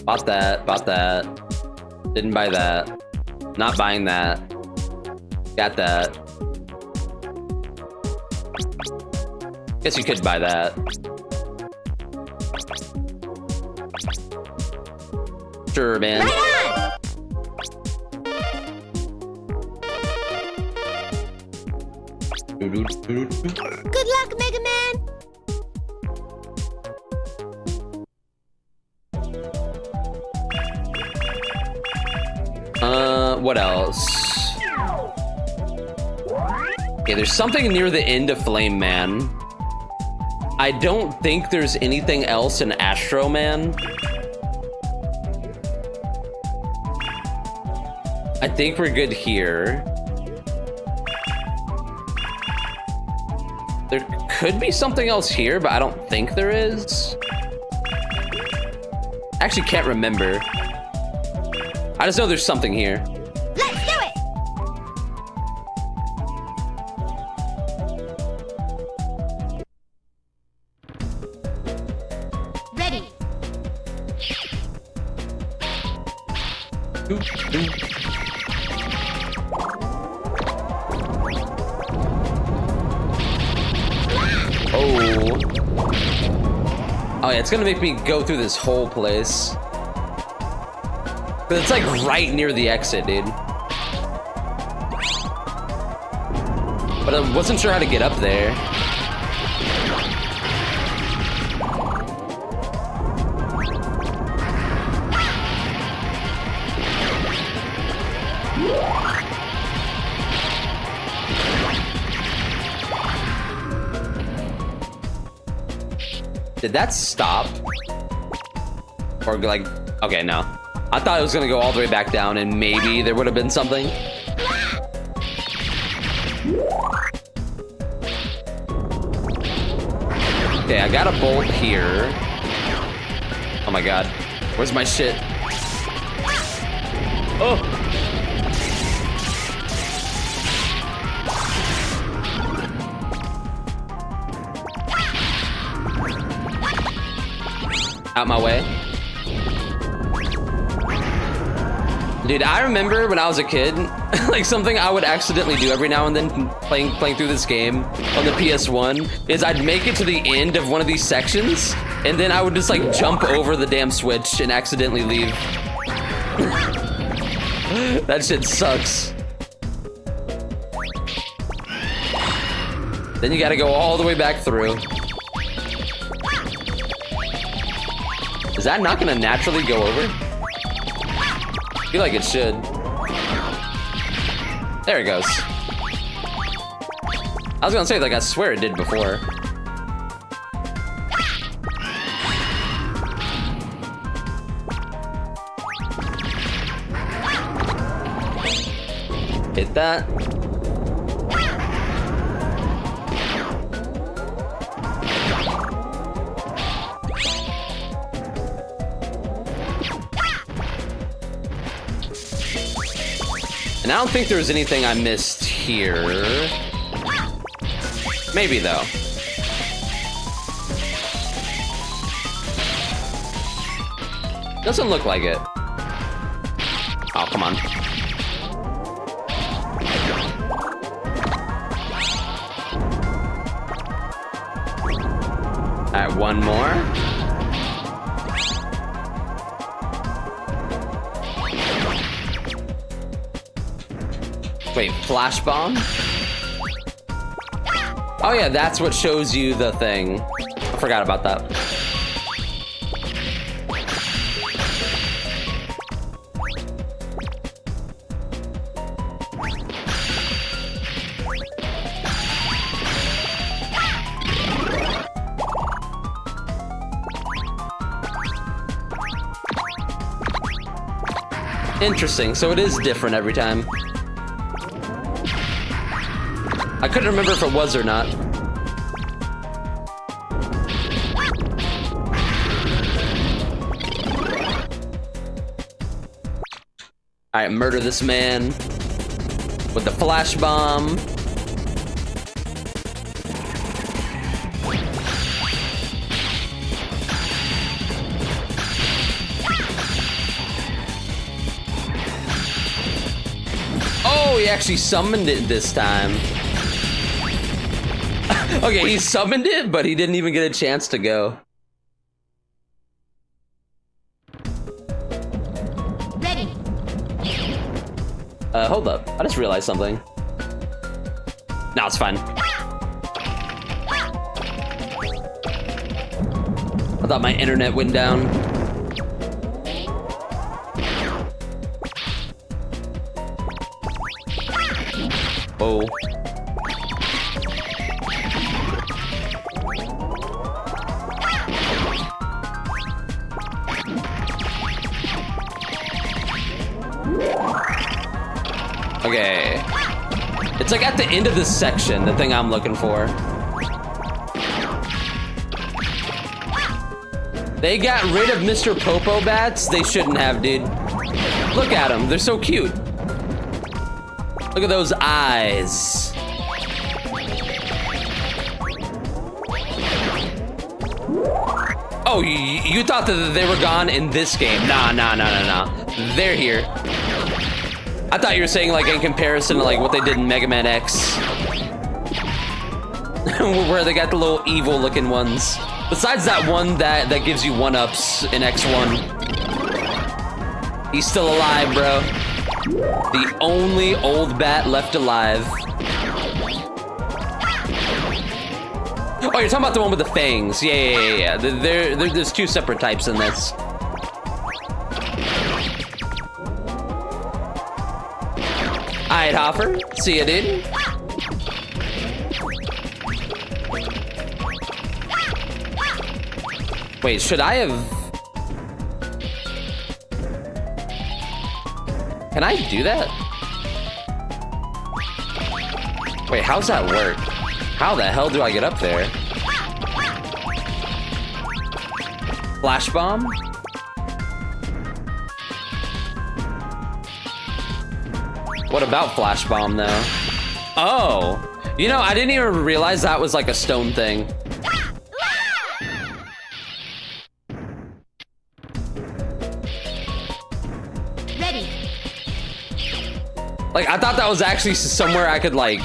Bought that. Bought that. Didn't buy that. Not buying that. Got that. Guess you could buy that. Sure, man. Good luck, Mega Man. What else? Okay, there's something near the end of Flame Man. I don't think there's anything else in Astro Man. I think we're good here. There could be something else here, but I don't think there is. Actually can't remember. I just know there's something here. Let's do it! Ready. Oh yeah, it's gonna make me go through this whole place. But it's like right near the exit, dude. But I wasn't sure how to get up there. Did that stop? Or like, okay, no. I thought it was gonna go all the way back down and maybe there would have been something. Okay, I got a bolt here. Oh my god. Where's my shit? Oh! Out my way. Dude, I remember when I was a kid, like something I would accidentally do every now and then playing through this game on the PS1 is I'd make it to the end of one of these sections and then I would just like jump over the damn switch and accidentally leave. That shit sucks. Then you gotta go all the way back through. Is that not gonna naturally go over? I feel like it should. There it goes. I was gonna say, like, I swear it did before. Hit that. And I don't think there was anything I missed here. Maybe, though. Doesn't look like it. Oh, come on. All right, one more. Wait, flash bomb? Oh yeah, that's what shows you the thing. I forgot about that. Interesting, so it is different every time. I couldn't remember if it was or not. Alright, murder this man with the flash bomb. Oh, he actually summoned it this time. Okay, he summoned it, but he didn't even get a chance to go. Ready. Hold up. I just realized something. No, it's fine. I thought my internet went down. Oh. Okay. It's like at the end of this section, the thing I'm looking for. They got rid of Mr. Popo Bats? They shouldn't have, dude. Look at them, they're so cute. Look at those eyes. Oh, you thought that they were gone in this game. Nah. They're here. I thought you were saying like in comparison to like what they did in Mega Man X. Where they got the little evil looking ones. Besides that one that gives you 1-ups in X1. He's still alive, bro. The only old bat left alive. Oh, you're talking about the one with the fangs. Yeah. There's two separate types in this. Alright, Hopper. See ya, dude. Wait, should I have... Can I do that? Wait, how's that work? How the hell do I get up there? Flash bomb? What about flash bomb though? Oh, you know, I didn't even realize that was like a stone thing. Ready. Like, I thought that was actually somewhere I could like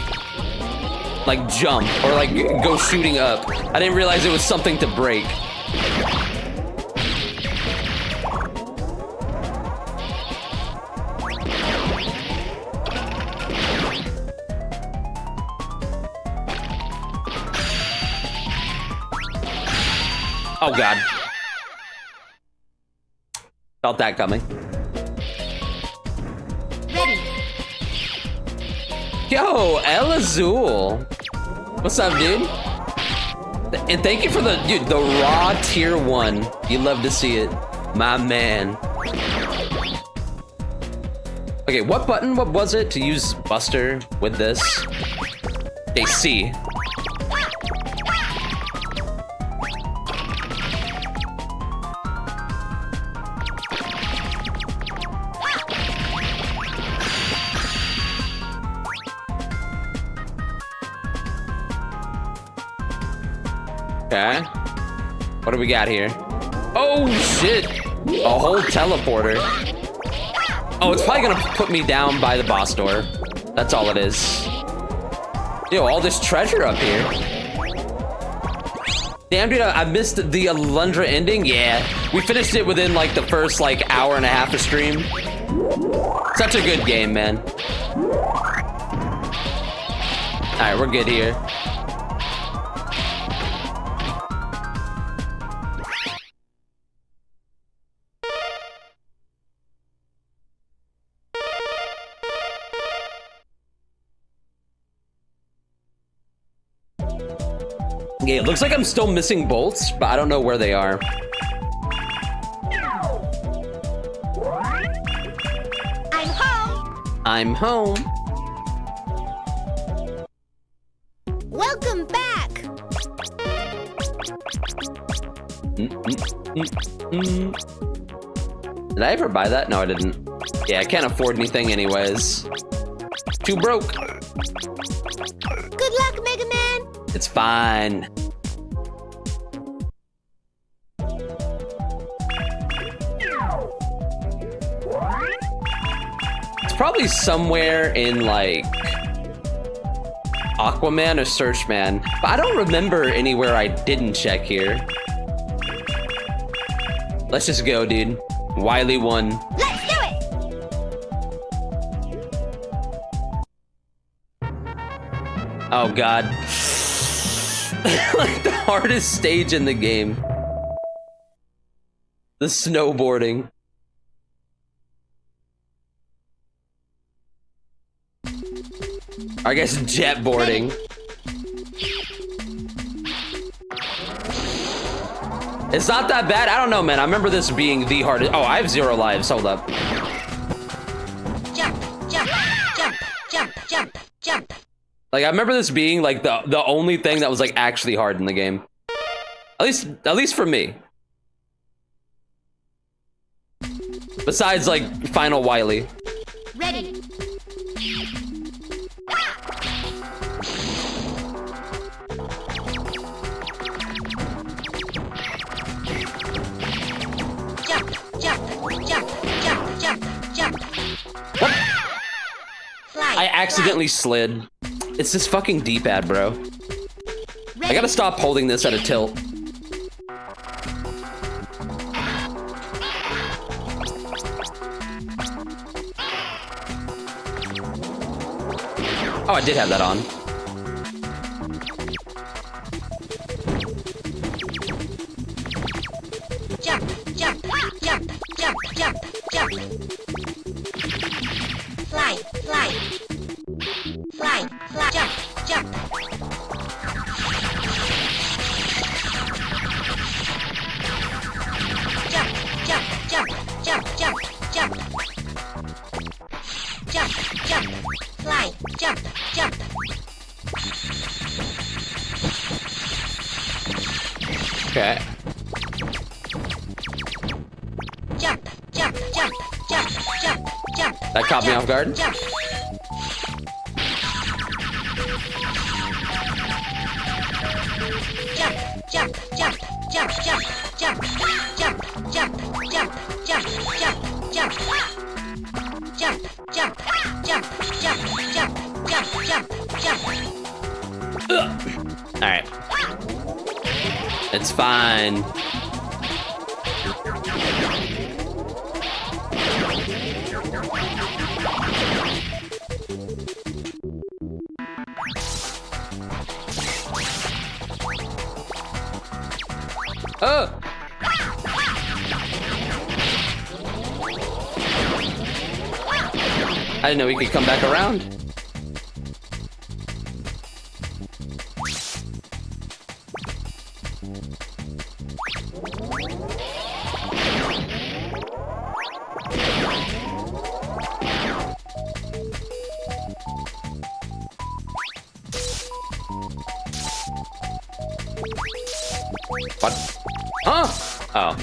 jump or like go shooting up. I didn't realize it was something to break. Oh God. Felt that coming. Ready. Yo, El Azul. What's up, dude? And thank you for the raw tier 1. You love to see it. My man. Okay, what was it to use Buster with this? Okay, C. Okay. What do we got here? Oh, shit. A whole teleporter. Oh, it's probably gonna put me down by the boss door. That's all it is. Yo, all this treasure up here. Damn, dude, I missed the Alundra ending. Yeah, we finished it within like the first like hour and a half of stream. Such a good game, man. Alright, we're good here. Yeah, it looks like I'm still missing bolts, but I don't know where they are. I'm home. I'm home. Welcome back. Did I ever buy that? No, I didn't. Yeah, I can't afford anything anyways. Too broke. Good luck, Mega Man. It's fine. It's probably somewhere in like Aquaman or Searchman, but I don't remember anywhere I didn't check here. Let's just go, dude. Wily won. Let's do it. Oh god. Like the hardest stage in the game. The snowboarding. I guess jetboarding. It's not that bad. I don't know, man. I remember this being the hardest. Oh, I have 0 lives. Hold up. Jump, jump, jump, jump, jump, jump. Like I remember this being like the only thing that was like actually hard in the game. At least for me. Besides like Final Wily. Ready. Jump, jump, jump, jump, jump, jump. What? Fly, I accidentally slid. It's this fucking D-pad, bro. I gotta stop holding this at a tilt. Oh, I did have that on. Jump, jump, jump, jump, jump, jump. Fly, fly. Fly, fly, jump, jump. Jump, jump, jump, jump, jump, jump. Jump, jump, fly, jump, jump. Okay. Jump, jump, jump, jump, jump, jump. That caught me off guard. Jump. Jump, jump, jump, jump, jump, jump, jump, jump, jump, jump, jump, jump. Jump, jump, jump, jump, jump, jump, jump, jump. Alright. It's fine. Oh! I didn't know we could come back around. What? Huh? Oh.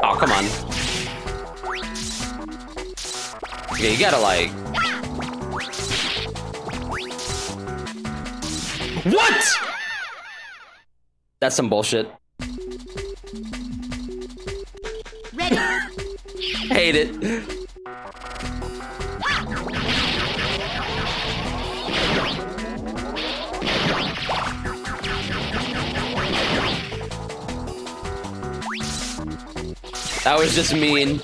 Oh, come on. Okay, you gotta like... What?! That's some bullshit. Ready. Hate it. That was just mean.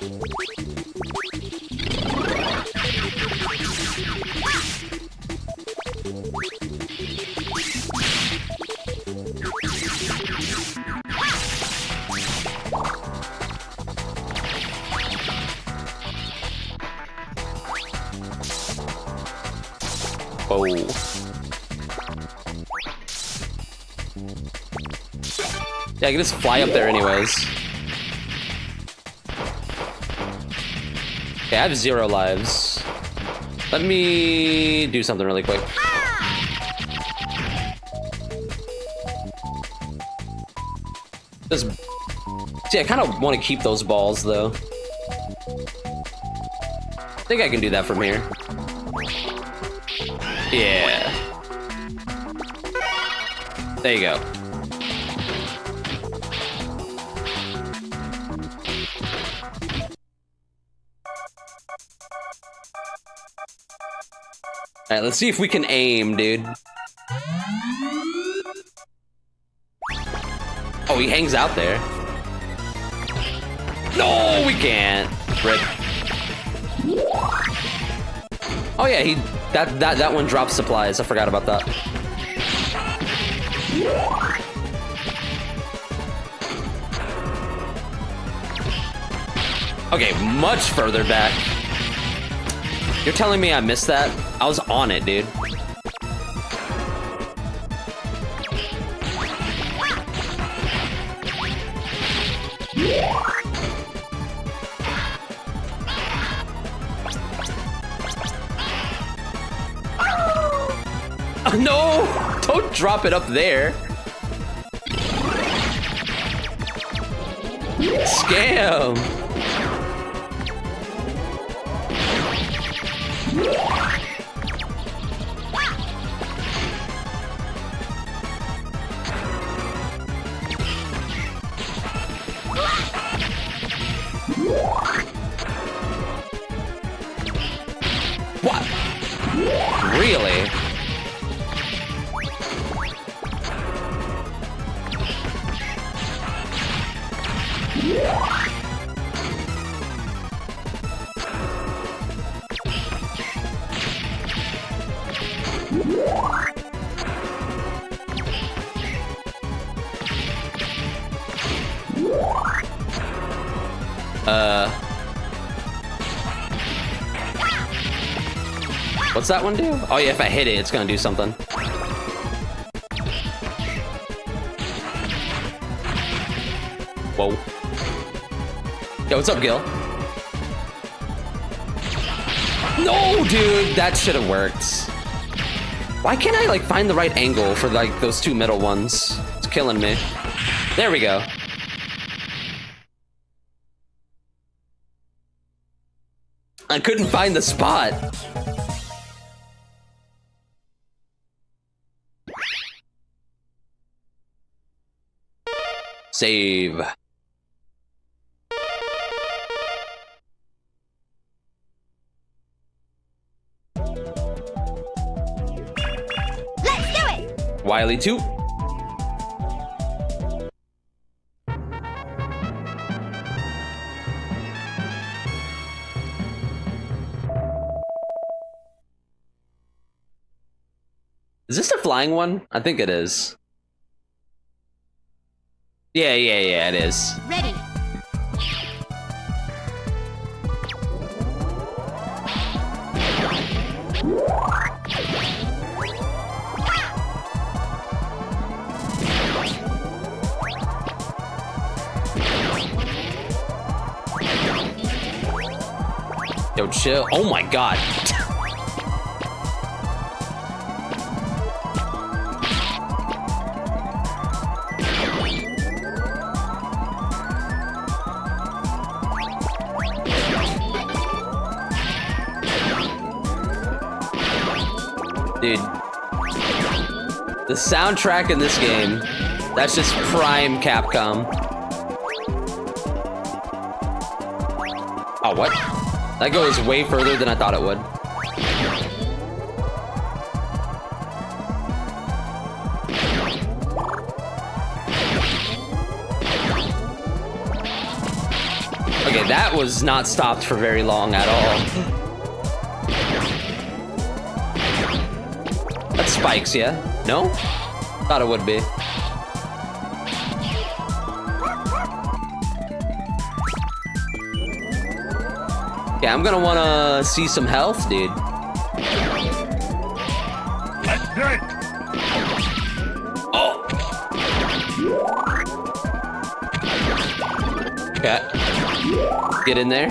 Oh. Yeah, I can just fly up there anyways. Okay, I have 0 lives. Let me do something really quick. Just, see, I kind of want to keep those balls though. I think I can do that from here. Yeah. There you go. Alright, let's see if we can aim, dude. Oh, he hangs out there. No, we can't. Rip. Oh yeah, that one drops supplies. I forgot about that. Okay, much further back. You're telling me I missed that? I was on it, dude. No! Don't drop it up there. Scam! What? Really? What's that one do? Oh yeah, if I hit it, it's gonna do something. Whoa. Yo, what's up, Gil? No, dude, that should have worked. Why can't I, like, find the right angle for, like, those two middle ones? It's killing me. There we go. I couldn't find the spot. Save. Let's do it! Wily 2. Is this the flying one? I think it is. Yeah, it is. Ready. Yo, chill. Oh my god. Dude, the soundtrack in this game, that's just prime Capcom. Oh, what? That goes way further than I thought it would. Okay, that was not stopped for very long at all. That's spikes, yeah? No? Thought it would be. Yeah, I'm gonna wanna see some health, dude. Let's drink. Oh. Okay. Get in there.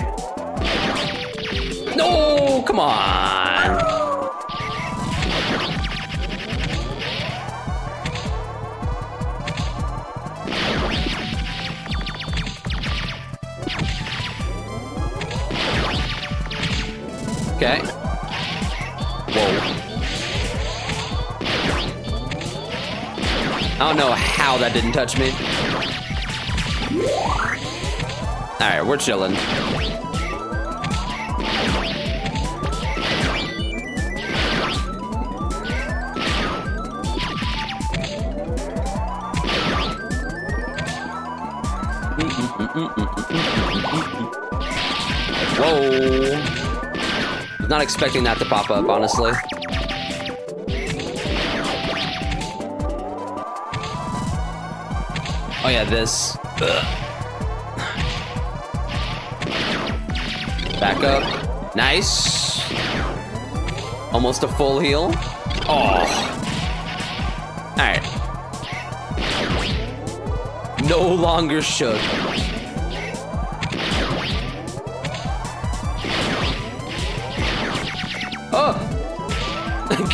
No, come on. Okay. Whoa. I don't know how that didn't touch me. Alright, we're chilling. Whoa. Not expecting that to pop up, honestly. Oh yeah, this. Ugh. Back up. Nice. Almost a full heal. Oh. Alright. No longer shook. Oh!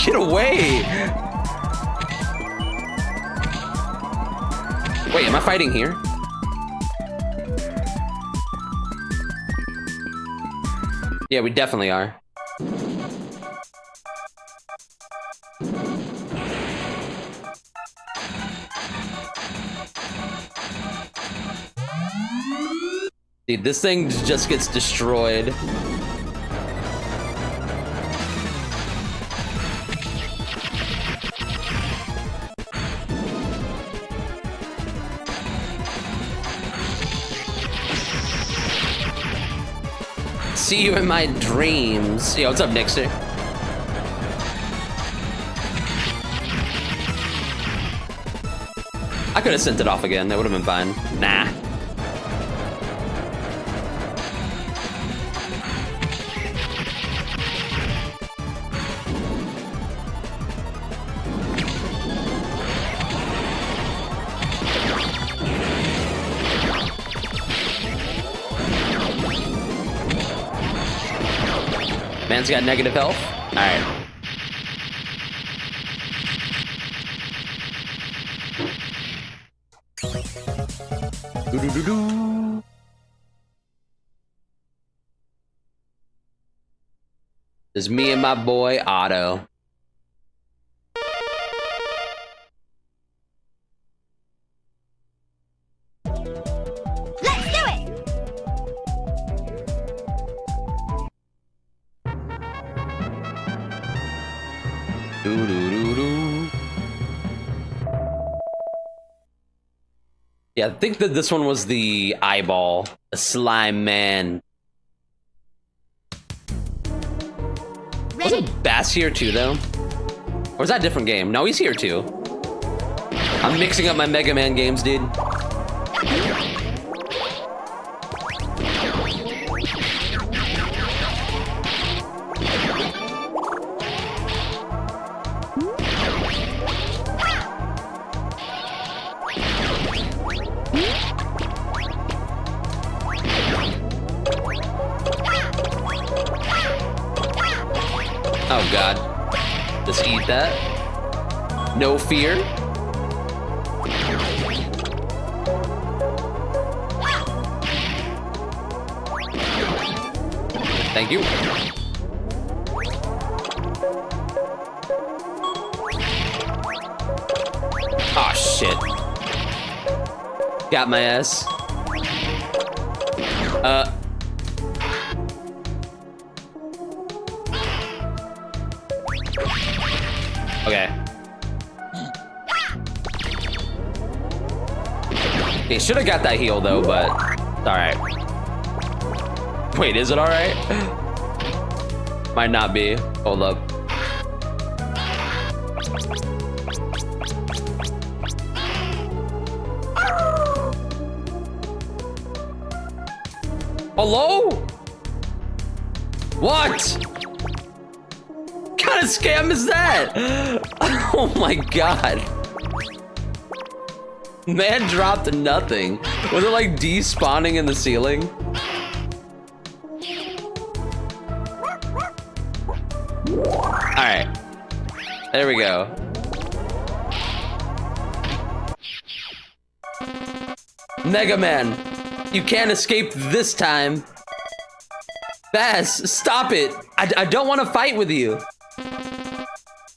Get away! Wait, am I fighting here? Yeah, we definitely are. Dude, this thing just gets destroyed. See you in my dreams. Yo, what's up, Nixter? I could have sent it off again. That would have been fine. Nah. Man's got negative health. All right. Doo-doo-doo-doo. There's me and my boy Otto. Let's do it! Doo-doo-doo-doo. Yeah, I think that this one was the eyeball, the slime man. Ready? Wasn't Bass here too, though? Or is that a different game? No, he's here too. I'm mixing up my Mega Man games, dude. Oh god. Just eat that. No fear. Thank you. Oh shit. Got my ass. Okay. Okay, should have got that heal though, but it's alright. Wait, is it alright? Might not be. Hold up. Hello? What? What kind of scam is that? Oh my god. Man dropped nothing. Was it like despawning in the ceiling? Alright. There we go. Mega Man, you can't escape this time. Bass, stop it. I don't want to fight with you.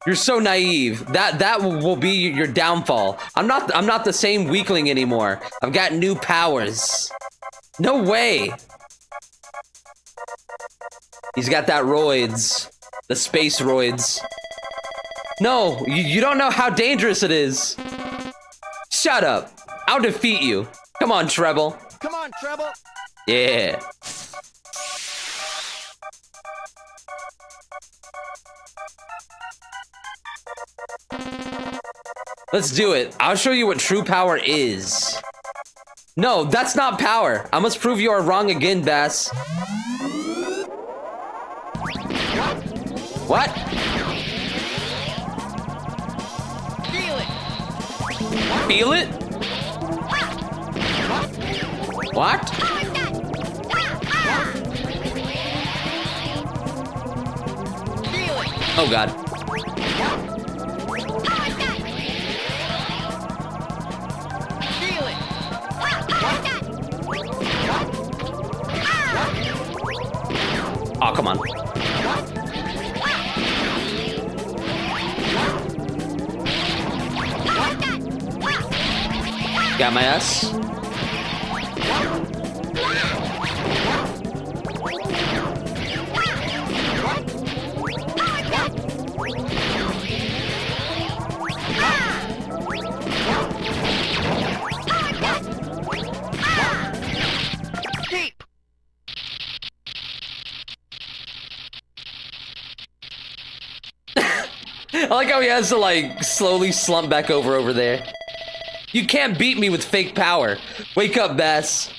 You're so naive. That will be your downfall. I'm not the same weakling anymore. I've got new powers. No way. He's got that roids. The space roids. No, you don't know how dangerous it is. Shut up. I'll defeat you. Come on, Treble. Come on, Treble. Yeah. Let's do it. I'll show you what true power is. No, that's not power. I must prove you are wrong again, Bass. What? Feel it. Feel it? What? Feel it. Oh god. Feel it. Oh, come on. Got my ass. Deep. I like how he has to like slowly slump back over there. You can't beat me with fake power. Wake up, Bass.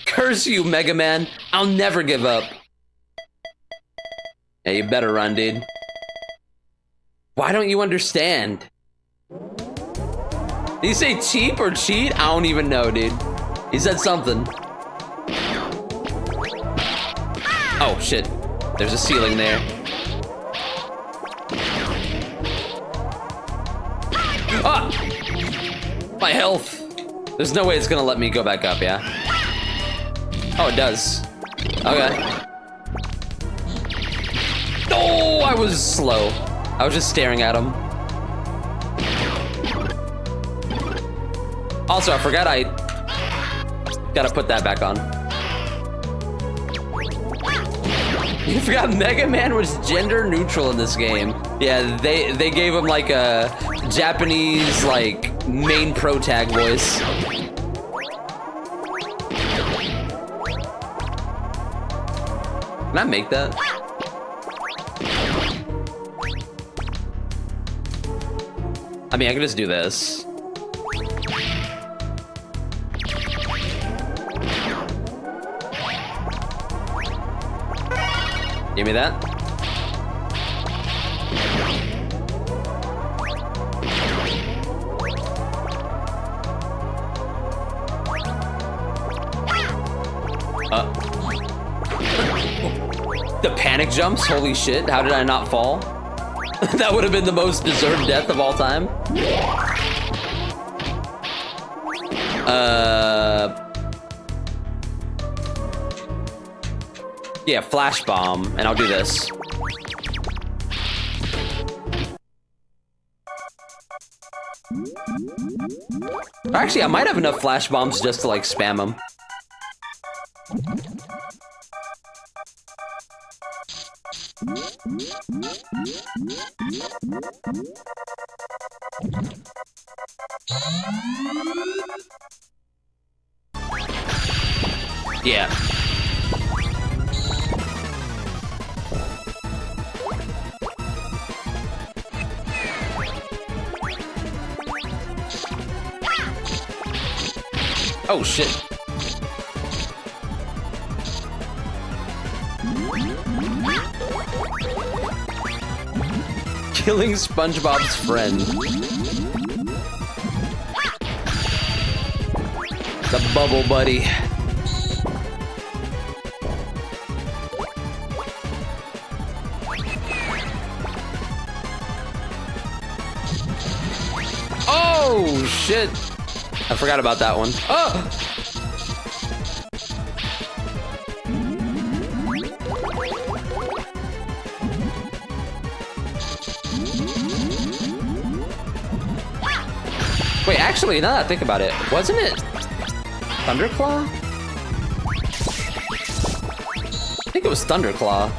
Curse you, Mega Man. I'll never give up. Yeah, you better run, dude. Why don't you understand? Did he say cheap or cheat? I don't even know, dude. He said something. Oh, shit. There's a ceiling there. Ah! My health. There's no way it's gonna let me go back up, yeah? Oh, it does. Okay. Oh, I was slow. I was just staring at him. Also, I forgot I gotta put that back on. You forgot Mega Man was gender neutral in this game. Yeah, they gave him like a Japanese like main pro tag voice. Can I make that? I mean, I can just do this. Give me that. The panic jumps, holy shit, how did I not fall? That would have been the most deserved death of all time. Yeah, flash bomb, and I'll do this. Actually, I might have enough flash bombs just to like spam them. Yeah. Oh shit. Killing SpongeBob's friend. The Bubble Buddy. Oh, shit. I forgot about that one. Oh! Wait, actually, now that I think about it, wasn't it Thunderclaw? I think it was Thunderclaw.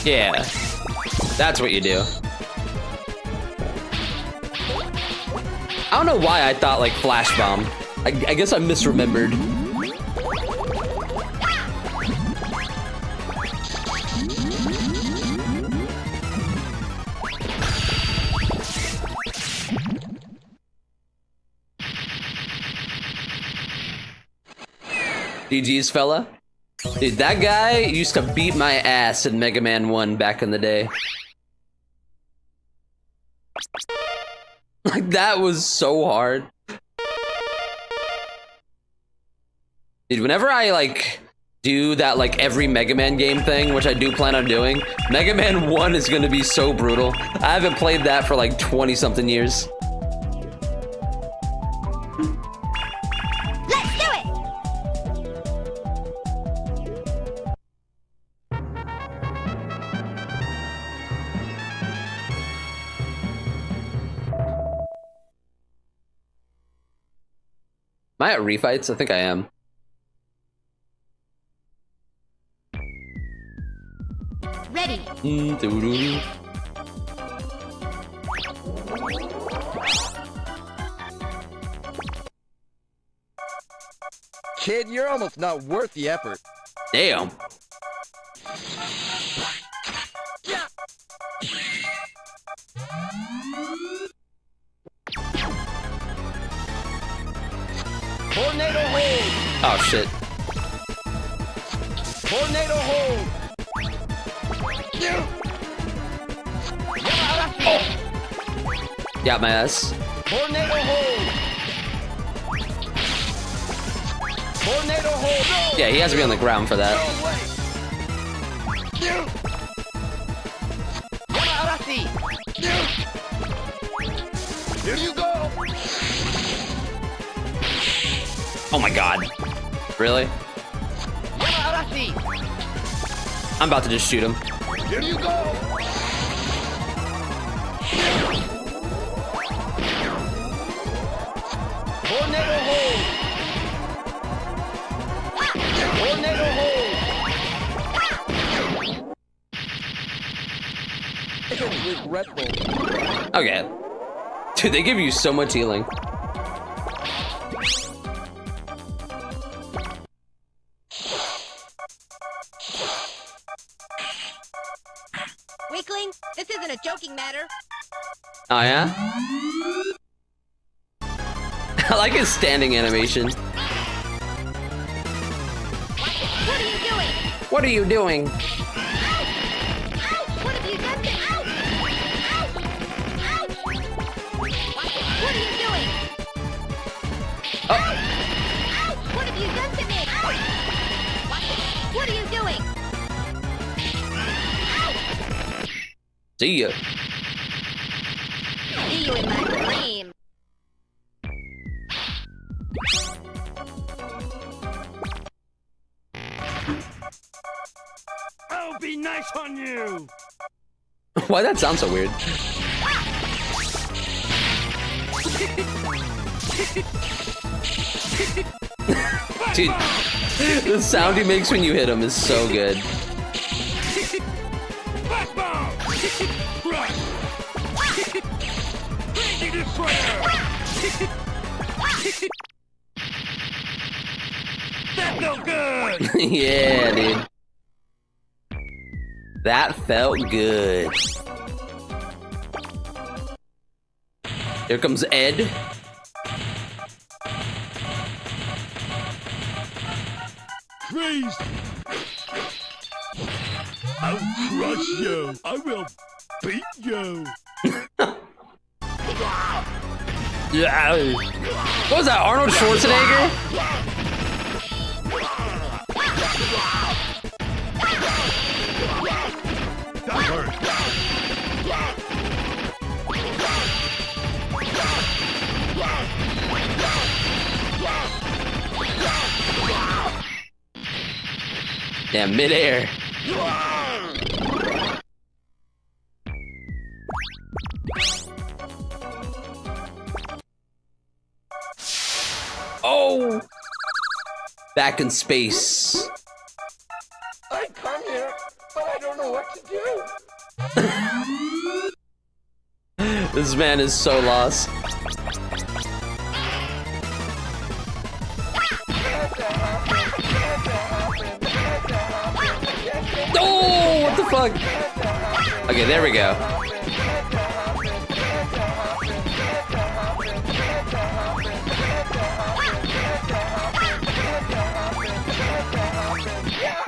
Yeah, that's what you do. I don't know why I thought like Flash Bomb. I guess I misremembered. GG's, fella. Dude, that guy used to beat my ass in Mega Man 1 back in the day. Like, that was so hard. Dude, whenever I, like, do that, like, every Mega Man game thing, which I do plan on doing, Mega Man 1 is gonna be so brutal. I haven't played that for, like, 20-something years. Am I at refights? I think I am. Ready. Kid, you're almost not worth the effort. Damn. Tornado hold! Oh shit. Tornado hold! Got my ass. Tornado hold! Tornado hold! No! Yeah, he has to be on the ground for that. No way! Here you go! Oh my god. Really? I'm about to just shoot him. Here you go! Tornado hold! Tornado hold! Regretful. Okay. Dude, they give you so much healing. Weakling, this isn't a joking matter. Oh yeah? I like his standing animation. What are you doing? What are you doing? Ouch! What have you done to... Ouch! Ouch! Ouch! What are you doing? Oh. Ouch! What have you done to me? Ouch! What are you doing? See ya. See you in my dream. I'll be nice on you. Why that sounds so weird? Dude, the sound he makes when you hit him is so good. Flash bomb. Run. Crazy destroyer. That's no good. Yeah, dude. That felt good. Here comes Ed. Freeze! I'll crush you. I will beat you. Yeah. What was that, Arnold Schwarzenegger? That hurt. Damn, midair. Oh! Back in space. I come here, but I don't know what to do. This man is so lost. Oh, what the fuck? Okay, there we go.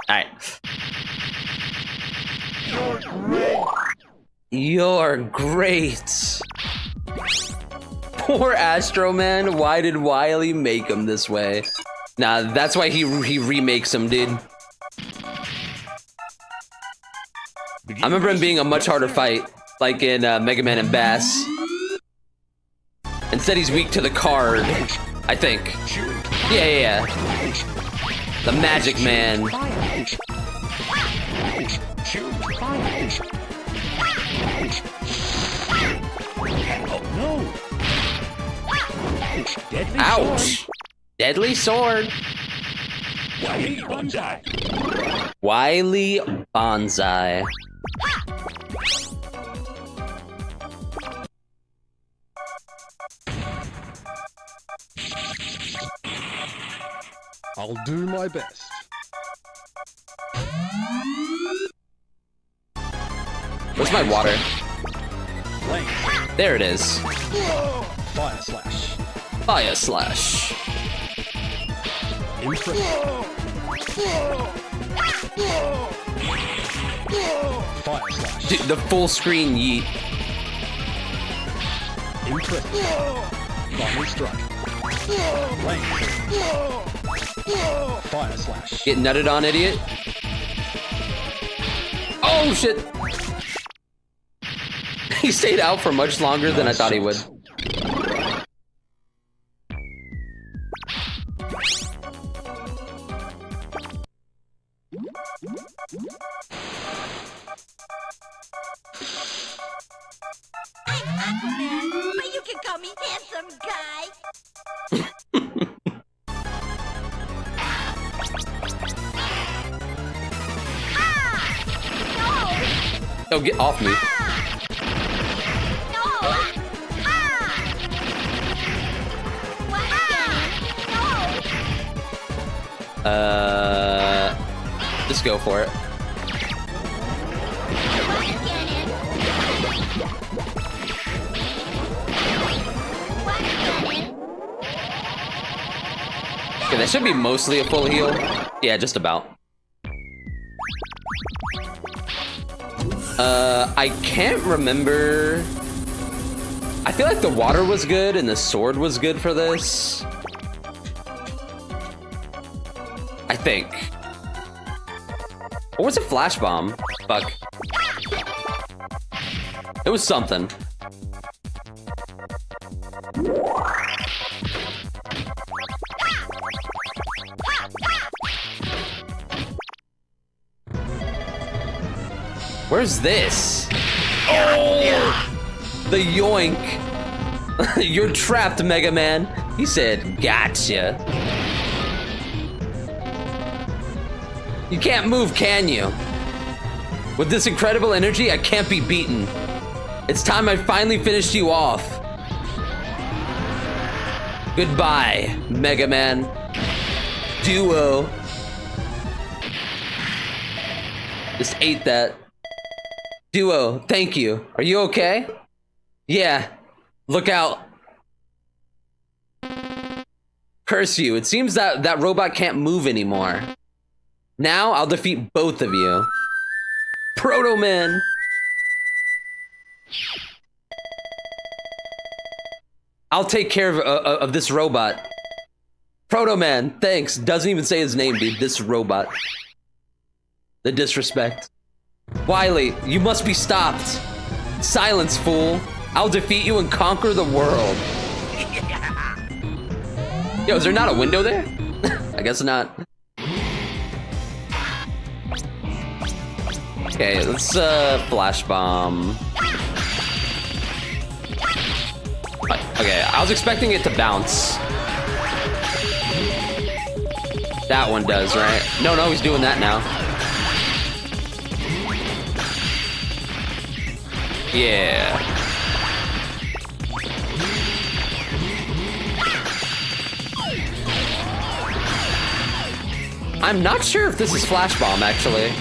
Alright. You're great. Poor Astro Man. Why did Wily make him this way? Nah, that's why he remakes him, dude. I remember him being a much harder fight, like in Mega Man and Bass. Instead, he's weak to the card, I think. Yeah. The Magic Man. Oh no! Deadly Ouch! sword. Deadly sword. Wily Bonsai. Wily Bonsai. I'll do my best. Where's my water? Length. There it is. Fire slash. Fire slash. Imprint. Fire slash. Dude, the full screen yeet. Imprint. Final strike. Length. Fire slash. Get nutted on, idiot. Oh shit. He stayed out for much longer than I thought he would. I'm Aquaman, but you can call me handsome guy. Oh, get off me. Just go for it. Okay, that should be mostly a full heal. Yeah, just about. I can't remember. I feel like the water was good and the sword was good for this. I think. Or was it flash bomb? Fuck. It was something. Where's this? Oh! The yoink. You're trapped, Mega Man. He said, gotcha. You can't move, can you? With this incredible energy, I can't be beaten. It's time I finally finished you off. Goodbye, Mega Man. Duo. Just ate that. Duo, thank you. Are you okay? Yeah. Look out. Curse you. It seems that robot can't move anymore. Now I'll defeat both of you. Proto Man. I'll take care of this robot. Proto Man, thanks. Doesn't even say his name, dude. This robot. The disrespect. Wily, you must be stopped. Silence, fool. I'll defeat you and conquer the world. Yo, is there not a window there? I guess not. Okay, let's flash bomb. Okay, I was expecting it to bounce. That one does, right? No, he's doing that now. Yeah. I'm not sure if this is flash bomb, actually.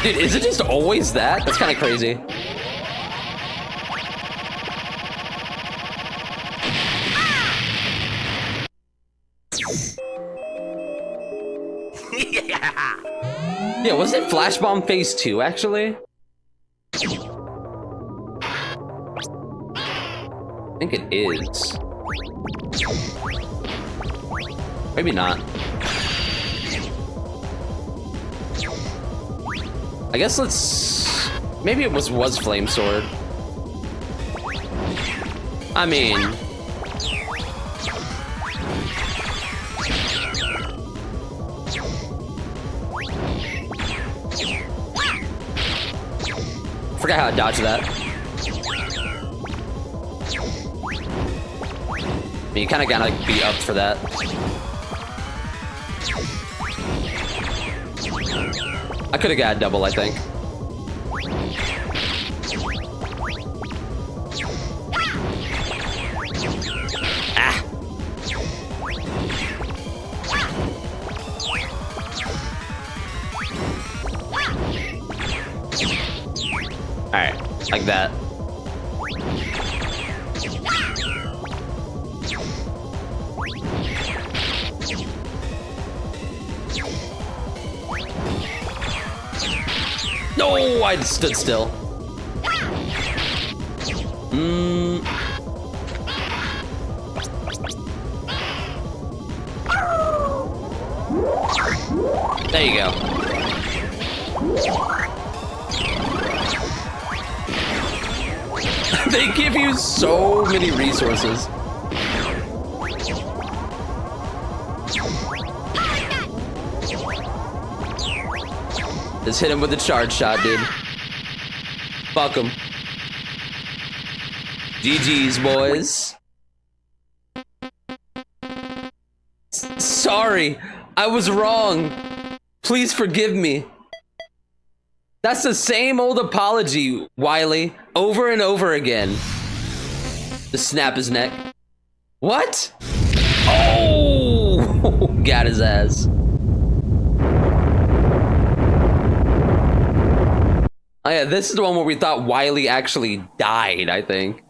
Dude, is it just always that? That's kind of crazy. Yeah, was it Flash Bomb Phase 2, actually? I think it is. Maybe not. I guess let's... Maybe it was Flame Sword. I mean... Forgot how to dodge that. I mean, you kind of gotta be up for that. I could have got a double, I think. Ah. Alright, like that. No, I stood still. There you go. They give you so many resources. Just hit him with a charge shot, dude. Fuck him. GG's, boys. Sorry, I was wrong. Please forgive me. That's the same old apology, Wily, over and over again. Just snap his neck. What? Oh! Got his ass. Oh yeah, this is the one where we thought Wily actually died, I think.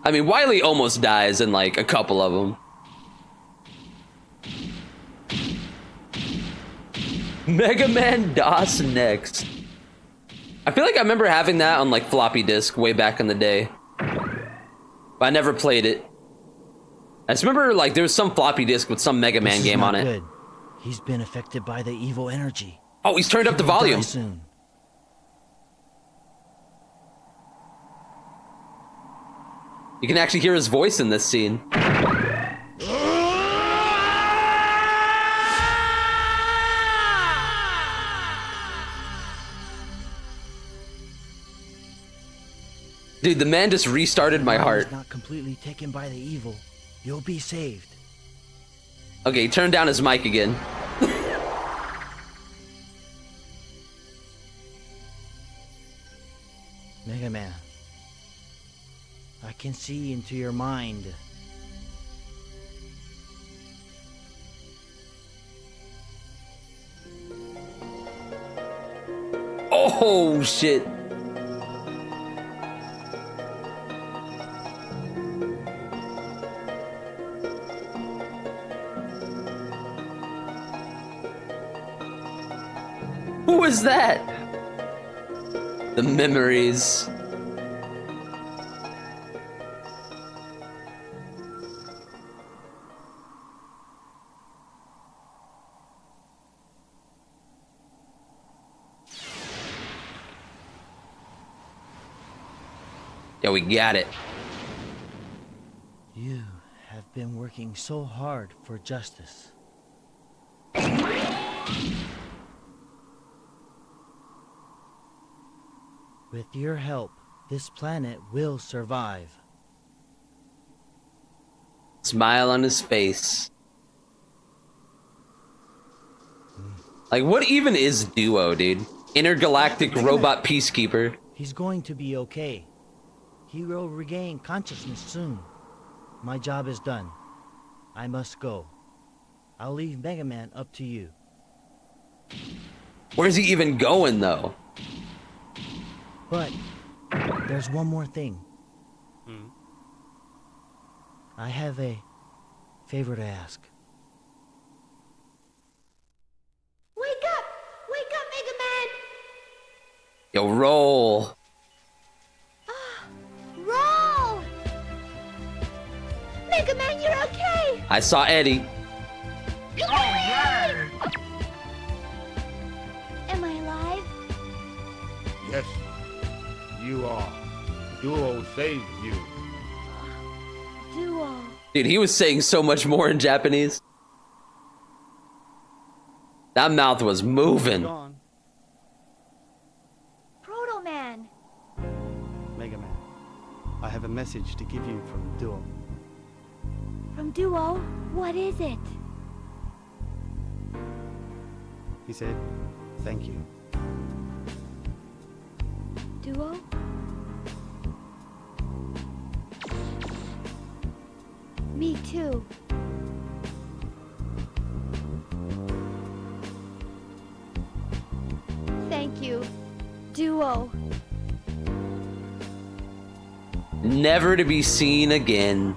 I mean, Wily almost dies in like a couple of them. Mega Man DOS next. I feel like I remember having that on like floppy disk way back in the day. But I never played it. I just remember like there was some floppy disk with some Mega Man game on it. Good. He's been affected by the evil energy. Oh, he's turned up the volume. Soon. You can actually hear his voice in this scene. Dude, the man just restarted my Your mind heart. is not completely taken by the evil. You'll be saved. Okay, turn down his mic again. Mega Man, I can see into your mind. Oh, shit. Who was that? The memories. Yeah, we got it. You have been working so hard for justice. With your help, this planet will survive. Smile on his face. Like, what even is Duo, dude? Intergalactic robot peacekeeper. He's going to be okay. He will regain consciousness soon. My job is done. I must go. I'll leave Mega Man up to you. Where's he even going, though? But there's one more thing. I have a favor to ask. Wake up! Wake up, Mega Man! Yo, roll. Roll! Mega Man, you're okay! I saw Eddie. Am I alive? Yes, you are. Duo saved you. Duo. Dude, he was saying so much more in Japanese. That mouth was moving. Gone. Proto Man. Mega Man, I have a message to give you from Duo. From Duo? What is it? He said, thank you. Duo? Me too. Thank you, Duo. Never to be seen again.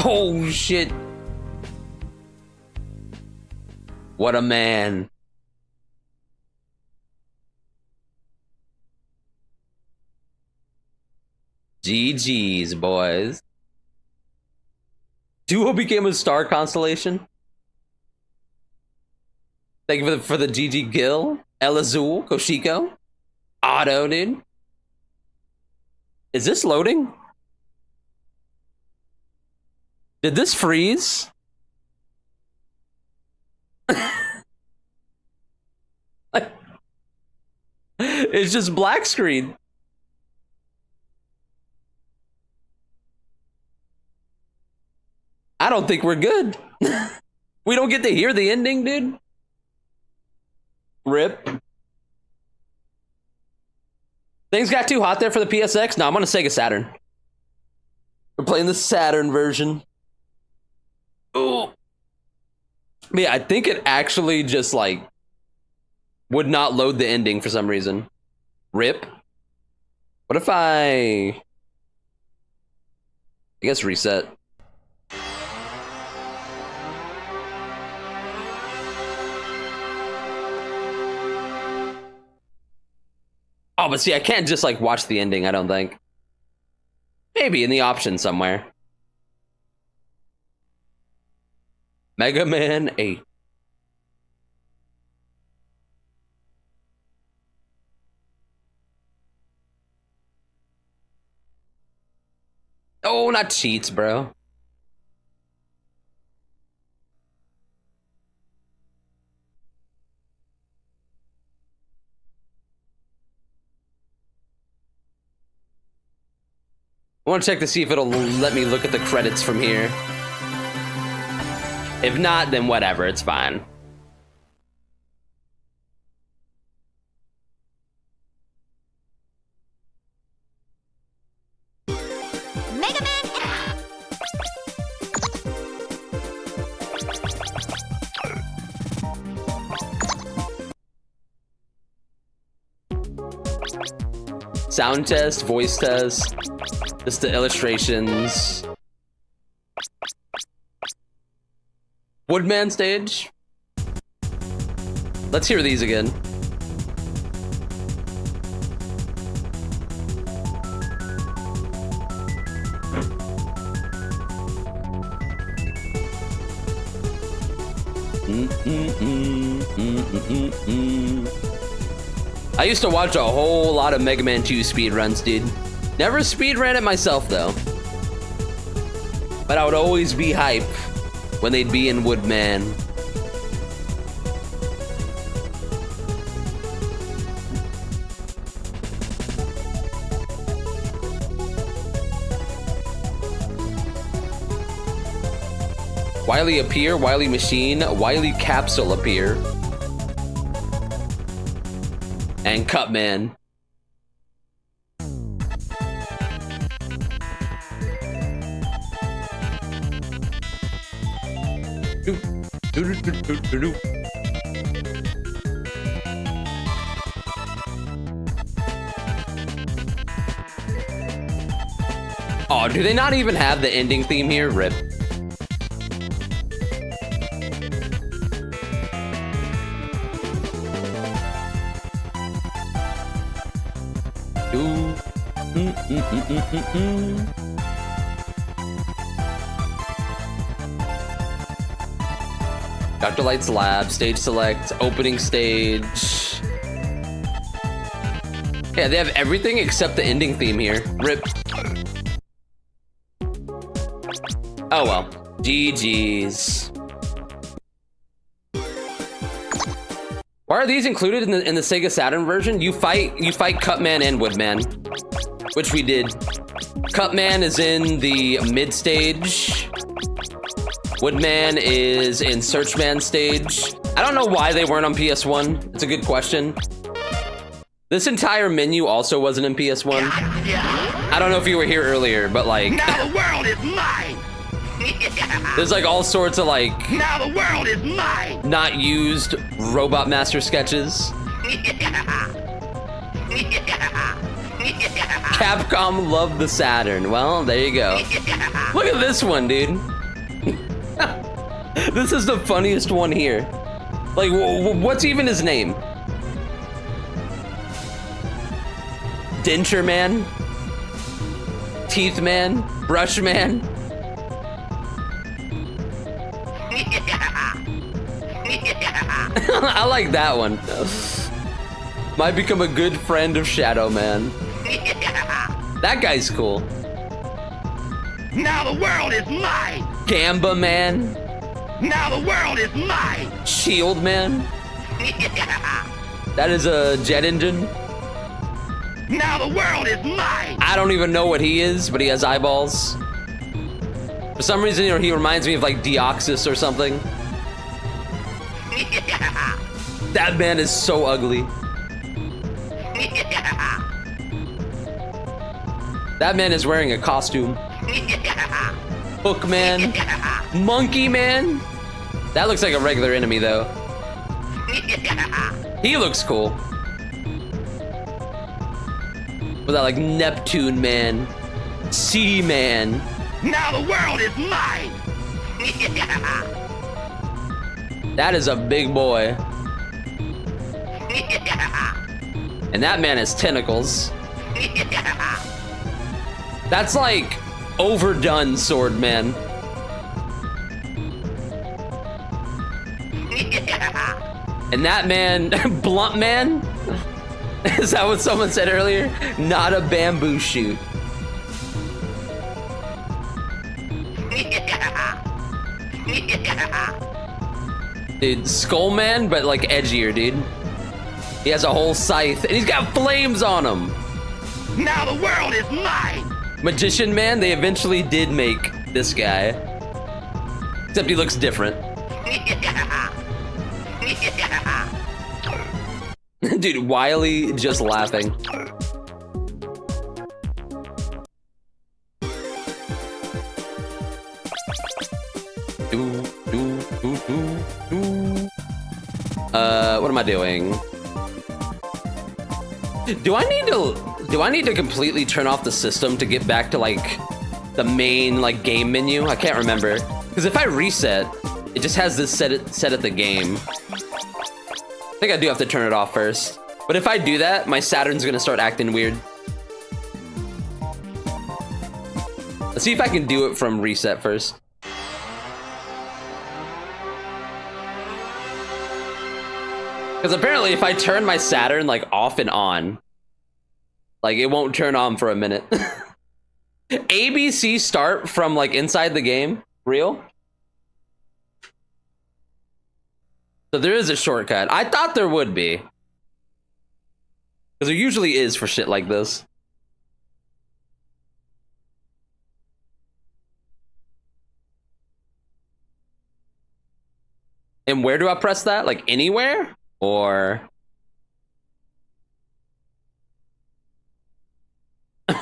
Oh, shit. What a man. GG's, boys. Duo became a star constellation. Thank you for the GG Gil, El Azul, Koshiko, Otto, dude. Is this loading? Did this freeze? It's just black screen. I don't think we're good. We don't get to hear the ending, dude. Rip. Things got too hot there for the PSX. No, I'm on a Sega Saturn. We're playing the Saturn version. Ooh. But yeah, I think it actually just like would not load the ending for some reason. Rip. What if I guess reset. Oh, but see, I can't just like watch the ending, I don't think. Maybe in the options somewhere. Mega Man 8. Oh, not cheats, bro. I want to check to see if it'll let me look at the credits from here. If not, then whatever, it's fine. Mega Man. Sound test, voice test, just the illustrations. Woodman stage. Let's hear these again. I used to watch a whole lot of Mega Man 2 speedruns, dude. Never speedran it myself, though. But I would always be hype when they'd be in Woodman. Wily appear, Wily machine, Wily capsule appear. And Cutman. Oh, do they not even have the ending theme here? Rip. Dr. Light's lab, stage select, opening stage. Yeah, they have everything except the ending theme here. Rip. Oh well. GG's. Why are these included in the Sega Saturn version? You fight Cutman and Woodman, which we did. Cutman is in the mid stage. Woodman is in Searchman stage. I don't know why they weren't on PS1. It's a good question. This entire menu also wasn't in PS1. I don't know if you were here earlier, but like... Now the world is mine! There's like all sorts of like... Now the world is mine! Not used Robot Master sketches. Capcom loved the Saturn. Well, there you go. Look at this one, dude. This is the funniest one here. Like, what's even his name? Denture Man? Teeth Man? Brush Man? I like that one. Might become a good friend of Shadow Man. That guy's cool. Now the world is mine! Gamba Man? Now the world is mine! Shield Man? That is a jet engine? Now the world is mine! I don't even know what he is, but he has eyeballs. For some reason, you know, he reminds me of like Deoxys or something. That man is so ugly. That man is wearing a costume. Hook Man. Monkey Man. That looks like a regular enemy though. He looks cool. Was that like Neptune Man? Sea Man. Now the world is mine! That is a big boy. And that man has tentacles. That's like overdone Sword Man. And that man, Blunt Man? Is that what someone said earlier? Not a bamboo shoot. Dude, Skull Man, but like edgier, dude. He has a whole scythe, and he's got flames on him. Now the world is mine! Magician Man, they eventually did make this guy. Except he looks different. Dude, Wiley just laughing. What am I doing? Do I need to completely turn off the system to get back to like the main like game menu? I can't remember. Because if I reset, it just has this set at the game. I think I do have to turn it off first. But if I do that, my Saturn's gonna start acting weird. Let's see if I can do it from reset first. Because apparently if I turn my Saturn like off and on, like it won't turn on for a minute. ABC start from like inside the game? Real? So there is a shortcut. I thought there would be. Because there usually is for shit like this. And where do I press that? Like anywhere? Or...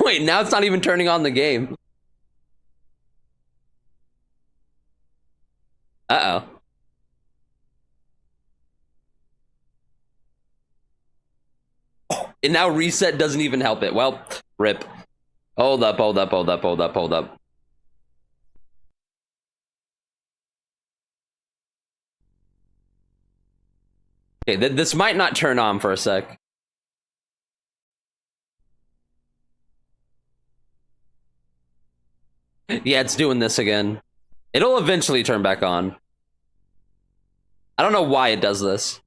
Wait, now it's not even turning on the game. Uh-oh. And now reset doesn't even help it. Well, rip. Hold up. Okay, this might not turn on for a sec. Yeah, it's doing this again. It'll eventually turn back on. I don't know why it does this.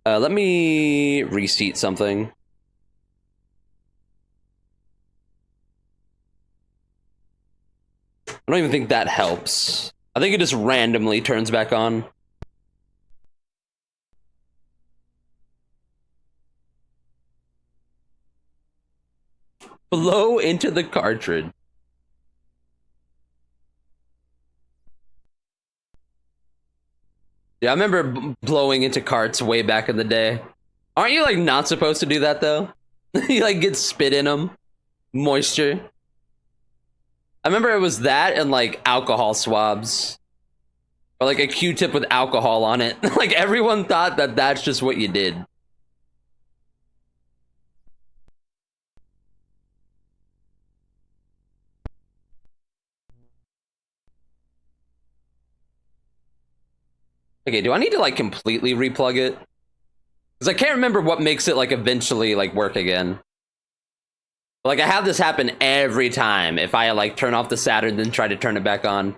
Let me reseat something. I don't even think that helps. I think it just randomly turns back on. Blow into the cartridge. Yeah, I remember blowing into carts way back in the day. Aren't you like not supposed to do that though? You like get spit in them, moisture. I remember it was that and like alcohol swabs, or like a Q-tip with alcohol on it. Like everyone thought that that's just what you did. Okay, do I need to like completely replug it? Because I can't remember what makes it like eventually like work again. Like I have this happen every time if I like turn off the Saturn then try to turn it back on.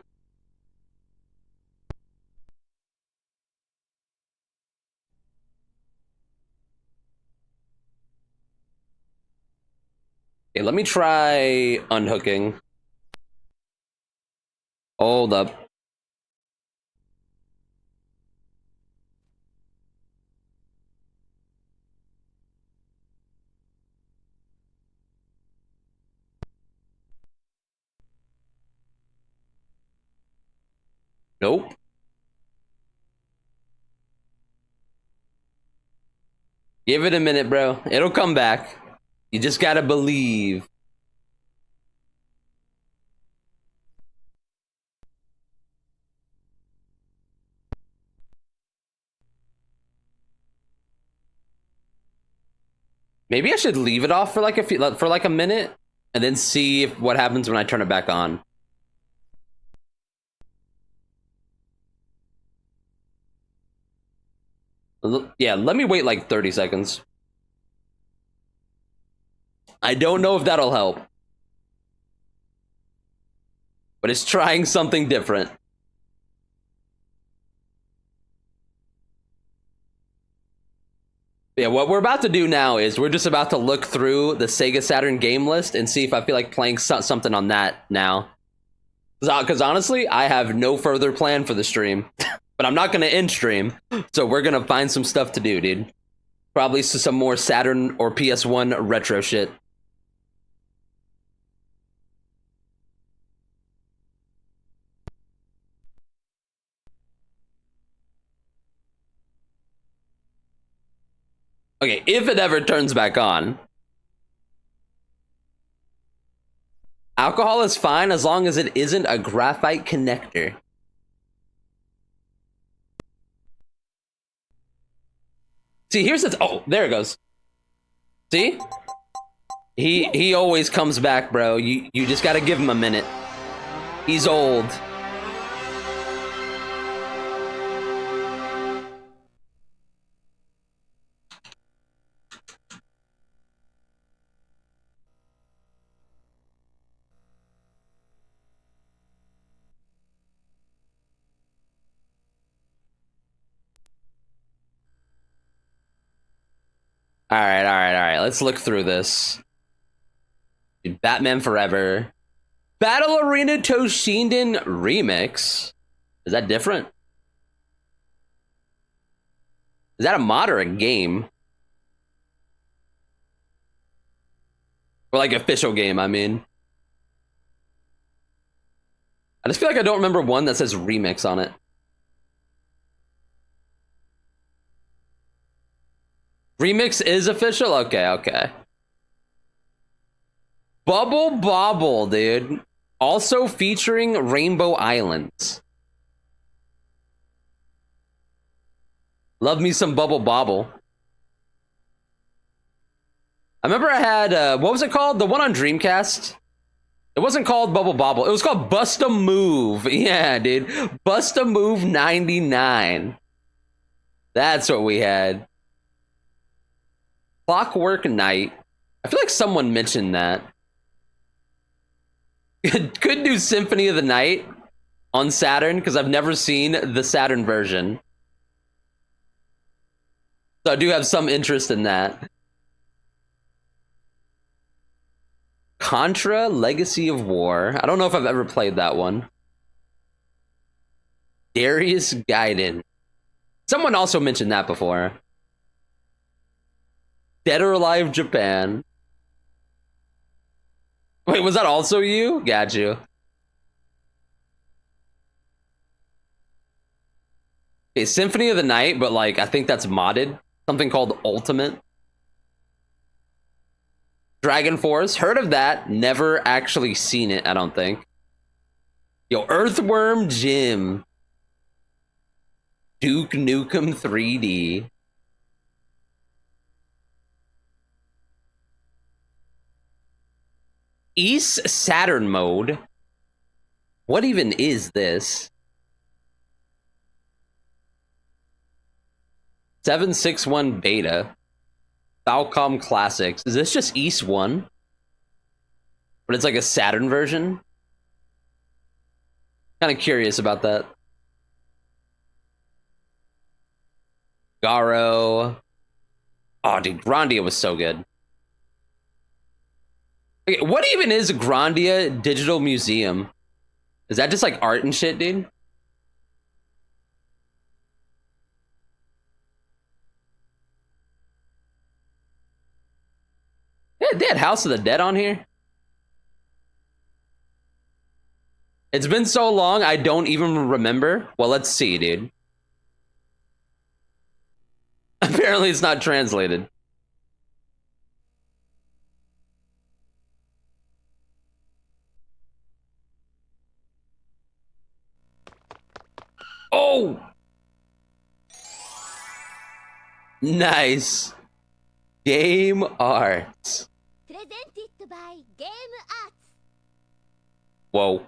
Okay, let me try unhooking. Hold up. Nope. Give it a minute, bro. It'll come back. You just gotta believe. Maybe I should leave it off for like a minute and then see what happens when I turn it back on. Yeah, let me wait like 30 seconds. I don't know if that'll help. But it's trying something different. Yeah, what we're about to do now is we're just about to look through the Sega Saturn game list and see if I feel like playing something on that now. Because honestly, I have no further plan for the stream. But I'm not going to end stream, so we're going to find some stuff to do, dude. Probably some more Saturn or PS1 retro shit. Okay, if it ever turns back on. Alcohol is fine as long as it isn't a graphite connector. See, here's the oh, there it goes. See? He always comes back, bro. You just gotta give him a minute. He's old. All right. Let's look through this. Dude, Batman Forever. Battle Arena Toshinden Remix. Is that different? Is that a mod or a game? Or like official game, I mean. I just feel like I don't remember one that says remix on it. Remix is official? Okay. Bubble Bobble, dude. Also featuring Rainbow Islands. Love me some Bubble Bobble. I remember I had, what was it called? The one on Dreamcast? It wasn't called Bubble Bobble. It was called Bust a Move. Yeah, dude. Bust a Move 99. That's what we had. Clockwork Knight. I feel like someone mentioned that. Could do Symphony of the Night on Saturn, because I've never seen the Saturn version. So I do have some interest in that. Contra Legacy of War. I don't know if I've ever played that one. Darius Gaiden. Someone also mentioned that before. Dead or Alive Japan. Wait, was that also you? Got you. Okay, Symphony of the Night, but like, I think that's modded. Something called Ultimate. Dragon Force, heard of that. Never actually seen it, I don't think. Yo, Earthworm Jim. Duke Nukem 3D. East Saturn mode. What even is this? 761 beta. Falcom Classics. Is this just East 1? But it's like a Saturn version? Kind of curious about that. Garo. Oh, dude, Grandia was so good. Okay, what even is Grandia Digital Museum? Is that just like art and shit, dude? Yeah, they had House of the Dead on here. It's been so long, I don't even remember. Well, let's see, dude. Apparently it's not translated. Oh! Nice. Game art. Presented by Game Arts. Whoa.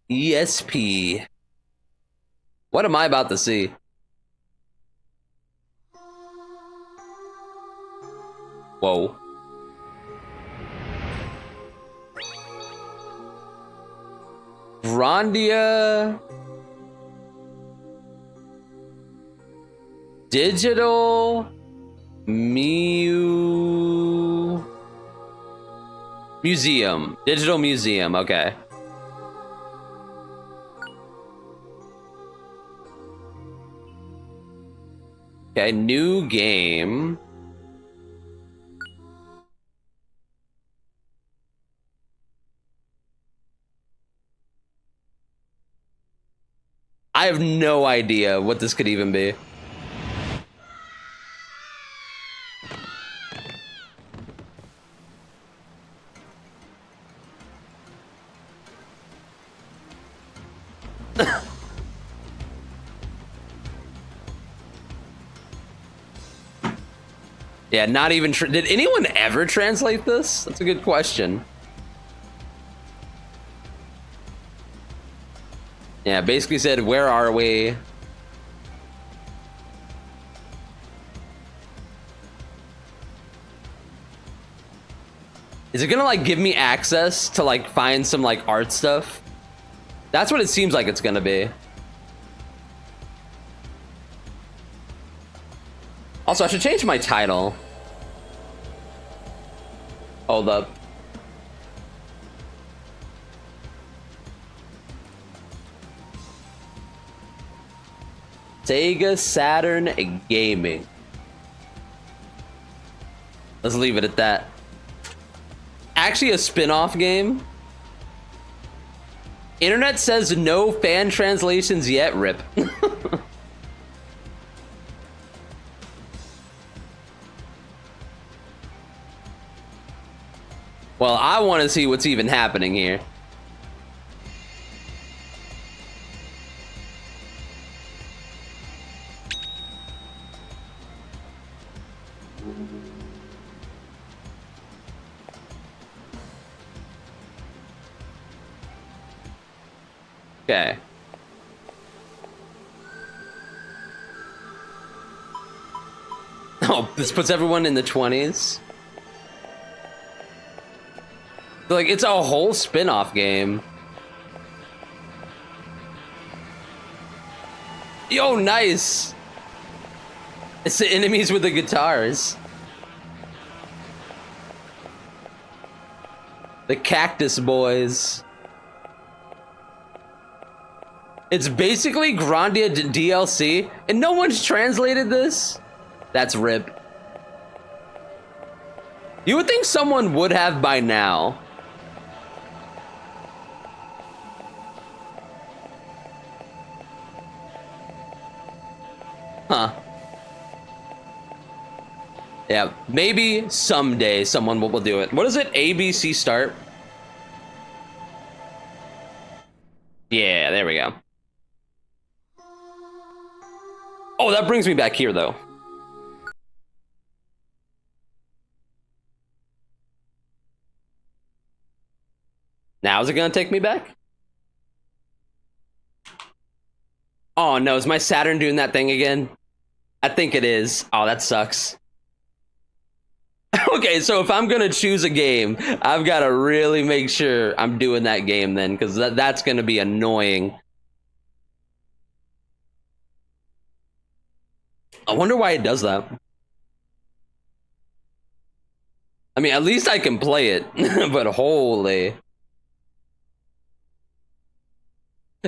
ESP. What am I about to see? Whoa. Grandia Digital Museum. Digital Museum, okay. Okay, new game. I have no idea what this could even be. Yeah, not even. Did anyone ever translate this? That's a good question. Yeah, basically said, where are we? Is it gonna like give me access to like find some like art stuff? That's what it seems like it's gonna be. Also, I should change my title. Hold up. Sega Saturn Gaming. Let's leave it at that. Actually a spin-off game. Internet says no fan translations yet, rip. Well, I want to see what's even happening here. Okay. Oh, this puts everyone in the 20s. Like, it's a whole spin-off game. Yo, nice! It's the enemies with the guitars. The Cactus Boys. It's basically Grandia DLC, and no one's translated this? That's rip. You would think someone would have by now. Huh. Yeah, maybe someday someone will do it. What is it? ABC start? Yeah, there we go. Oh, that brings me back here, though. Now is it gonna take me back? Oh no, is my Saturn doing that thing again? I think it is. Oh, that sucks. Okay, so if I'm gonna choose a game, I've gotta really make sure I'm doing that game then, because that's gonna be annoying. I wonder why it does that. I mean, at least I can play it, but holy.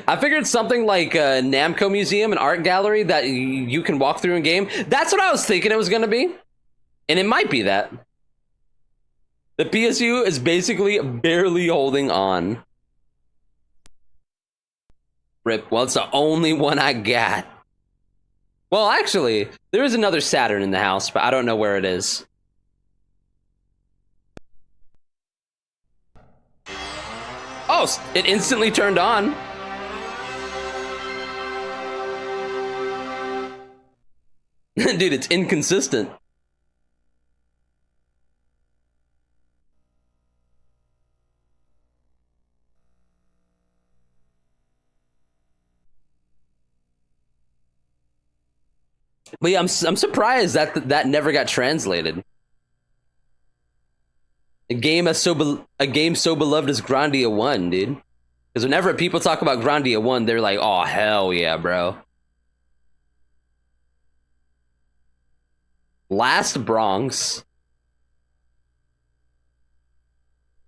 I figured something like a Namco Museum, an art gallery that you can walk through in game. That's what I was thinking it was gonna be. And it might be that. The PSU is basically barely holding on. Rip, well, it's the only one I got. Well, actually, there is another Saturn in the house, but I don't know where it is. Oh, it instantly turned on. Dude, it's inconsistent. But yeah, I'm surprised that never got translated. A game so beloved as Grandia 1, dude. Because whenever people talk about Grandia 1, they're like, "Oh hell yeah, bro." Last Bronx.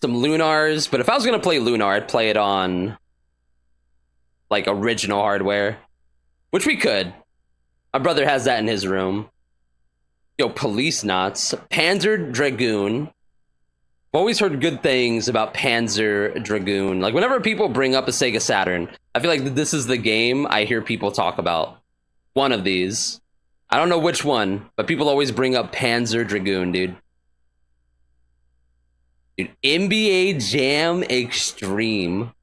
Some Lunars, but if I was gonna play Lunar, I'd play it on like original hardware, which we could. My brother has that in his room. Yo, Policenauts, Panzer Dragoon. I've always heard good things about Panzer Dragoon. Like whenever people bring up a Sega Saturn, I feel like this is the game I hear people talk about. One of these. I don't know which one, but people always bring up Panzer Dragoon, dude. Dude, NBA Jam Extreme.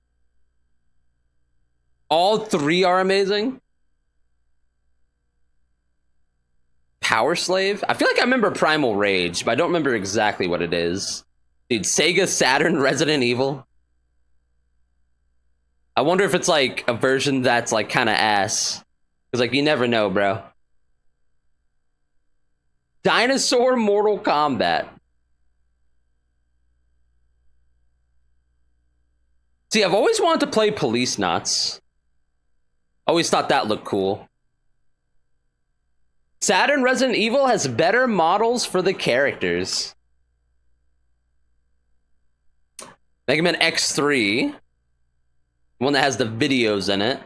All three are amazing. Power Slave? I feel like I remember Primal Rage, but I don't remember exactly what it is. Dude, Sega Saturn Resident Evil. I wonder if it's like a version that's like kind of ass. Because like you never know, bro. Dinosaur Mortal Kombat. See, I've always wanted to play Policenauts. Always thought that looked cool. Saturn Resident Evil has better models for the characters. Mega Man X3. One that has the videos in it.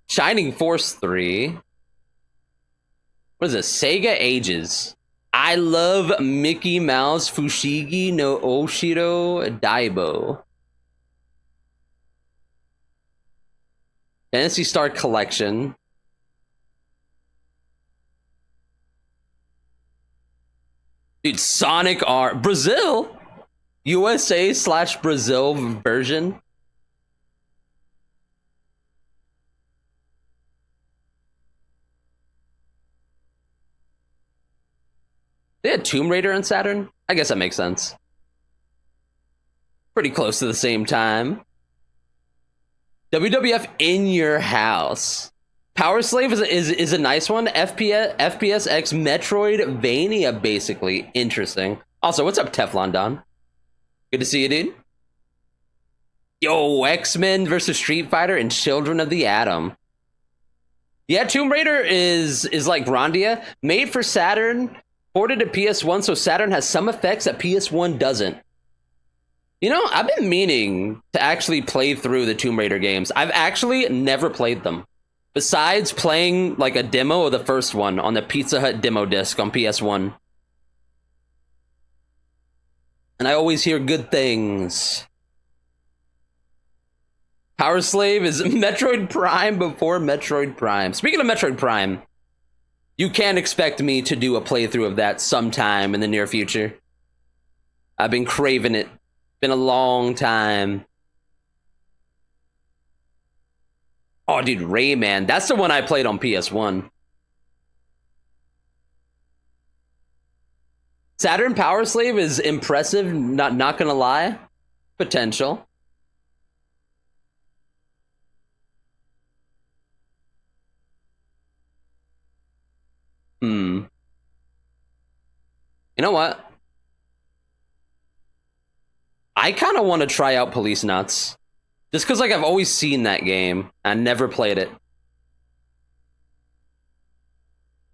Shining Force 3. What is this? Sega Ages. I love Mickey Mouse Fushigi no Oshiro Daibo. Fantasy Star Collection. Dude, Sonic R. Brazil? USA/Brazil version? They had Tomb Raider on Saturn? I guess that makes sense. Pretty close to the same time. WWF In Your House. Power Slave is a nice one. FPS X Metroidvania, basically. Interesting. Also, what's up, Teflon Don? Good to see you, dude. Yo, X-Men versus Street Fighter and Children of the Atom. Yeah, Tomb Raider is like Grandia. Made for Saturn, ported to PS1, so Saturn has some effects that PS1 doesn't. You know, I've been meaning to actually play through the Tomb Raider games. I've actually never played them. Besides playing like a demo of the first one on the Pizza Hut demo disc on PS1. And I always hear good things. Power Slave is Metroid Prime before Metroid Prime. Speaking of Metroid Prime, you can expect me to do a playthrough of that sometime in the near future. I've been craving it. Been a long time. Oh, dude, Rayman. That's the one I played on PS1. Saturn Power Slave is impressive, not gonna lie. Potential. You know what? I kind of want to try out Policenauts. Just because, like, I've always seen that game. I never played it.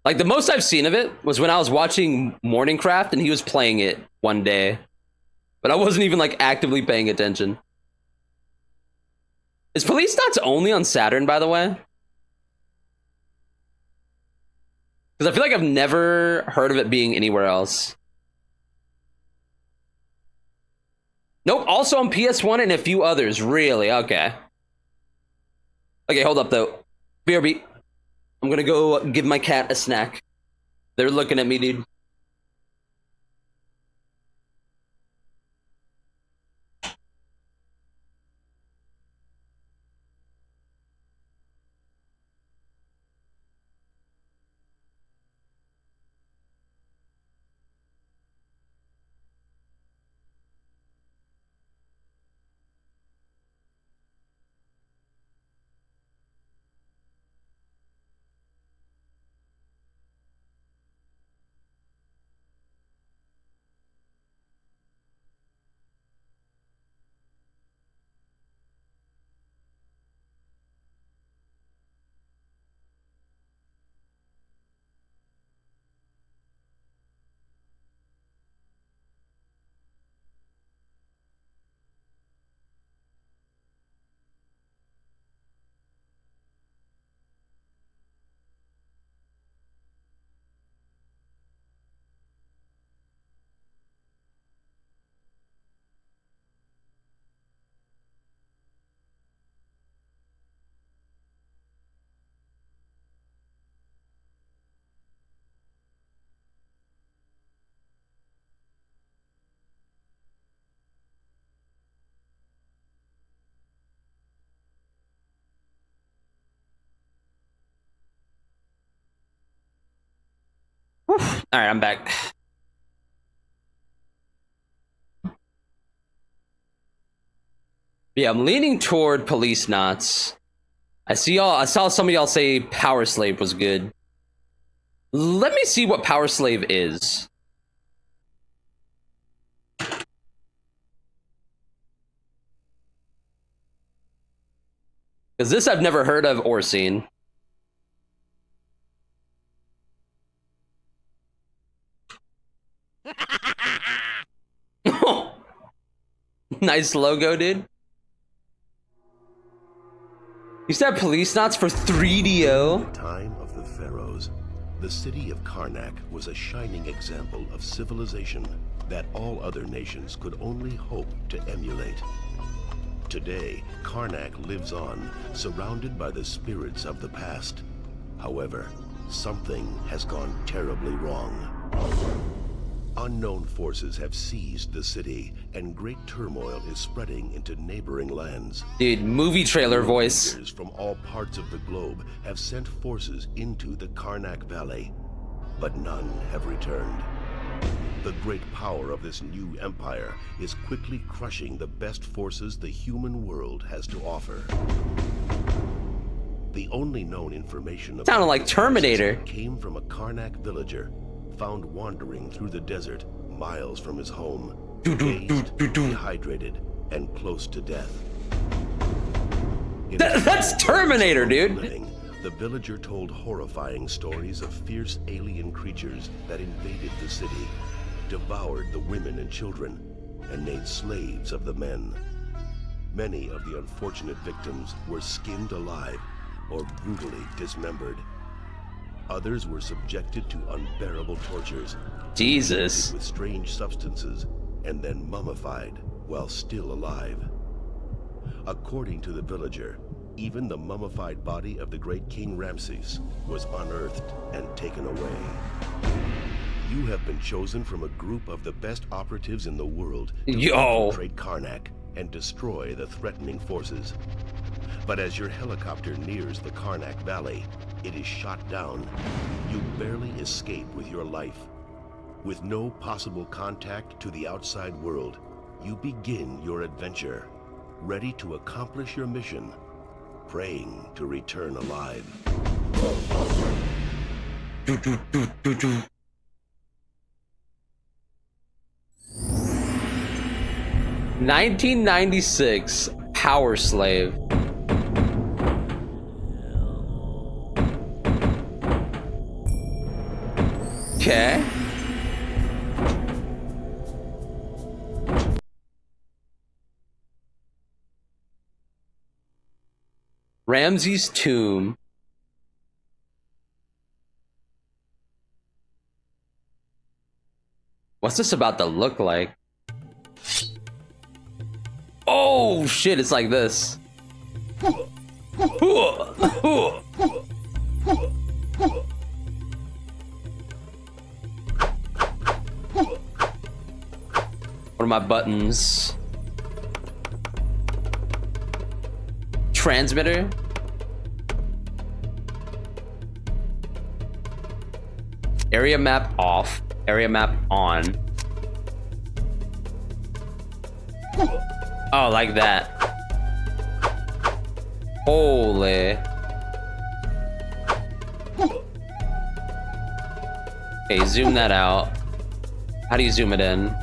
Like, the most I've seen of it was when I was watching Morningcraft and he was playing it one day. But I wasn't even, like, actively paying attention. Is Policenauts only on Saturn, by the way? Because I feel like I've never heard of it being anywhere else. Nope, also on PS1 and a few others. Really? Okay. Okay, hold up, though. BRB. I'm gonna go give my cat a snack. They're looking at me, dude. All right, I'm back. Yeah, I'm leaning toward Policenauts. I saw some of y'all say Power Slave was good. Let me see what Power Slave is. Because this I've never heard of or seen. Nice logo, dude. You said Policenauts for 3DO? In the time of the pharaohs, the city of Karnak was a shining example of civilization that all other nations could only hope to emulate. Today, Karnak lives on, surrounded by the spirits of the past. However, something has gone terribly wrong. Unknown forces have seized the city, and great turmoil is spreading into neighboring lands. Dude, movie trailer voice. Leaders from all parts of the globe have sent forces into the Karnak Valley, but none have returned. The great power of this new empire is quickly crushing the best forces the human world has to offer. The only known information about sounded like Terminator came from a Karnak villager found wandering through the desert miles from his home, dazed, dehydrated, and close to death. That's Terminator, dude. The villager told horrifying stories of fierce alien creatures that invaded the city, devoured the women and children, and made slaves of the men. Many of the unfortunate victims were skinned alive or brutally dismembered. Others were subjected to unbearable tortures, Jesus, with strange substances, and then mummified while still alive. According to the villager, even the mummified body of the great King Ramses was unearthed and taken away. You have been chosen from a group of the best operatives in the world to infiltrate Karnak and destroy the threatening forces. But as your helicopter nears the Karnak Valley, it is shot down. You barely escape with your life. With no possible contact to the outside world, you begin your adventure, ready to accomplish your mission, praying to return alive. 1996 Power Slave. Okay. Ramses' tomb. What's this about to look like? Oh shit, it's like this. What are my buttons? Transmitter? Area map off. Area map on. Oh, like that. Holy. Okay, zoom that out. How do you zoom it in?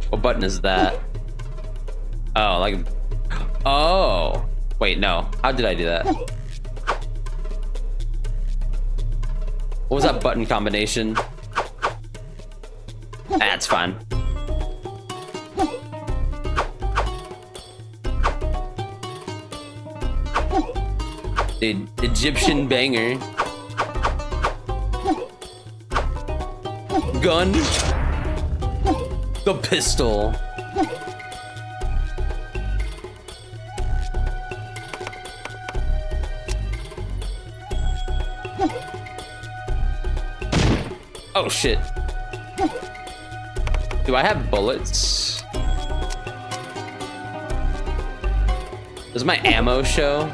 What button is that? Oh, like... Oh! Wait, no. How did I do that? What was that button combination? That's fine. Dude, Egyptian banger. Gun. The pistol. Oh shit. Do I have bullets? Does my ammo show?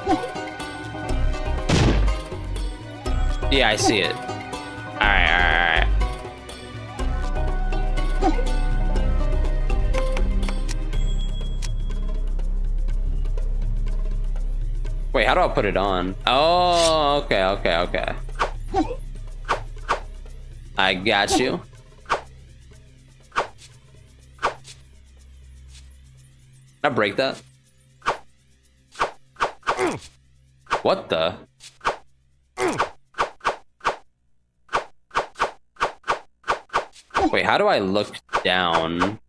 Yeah, I see it. Alright. Wait, how do I put it on? Oh, okay. I got you. Can I break that? What the? Wait, how do I look down?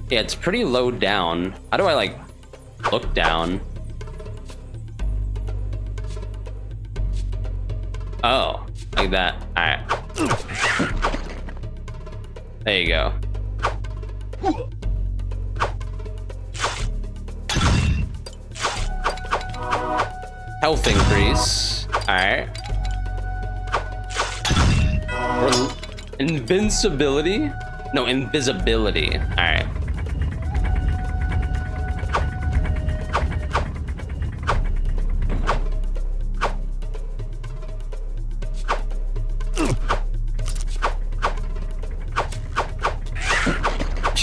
Yeah, it's pretty low down. How do I, like, look down? Oh, like that. Alright. There you go. Health increase. Alright. Invincibility? No, invisibility. Alright.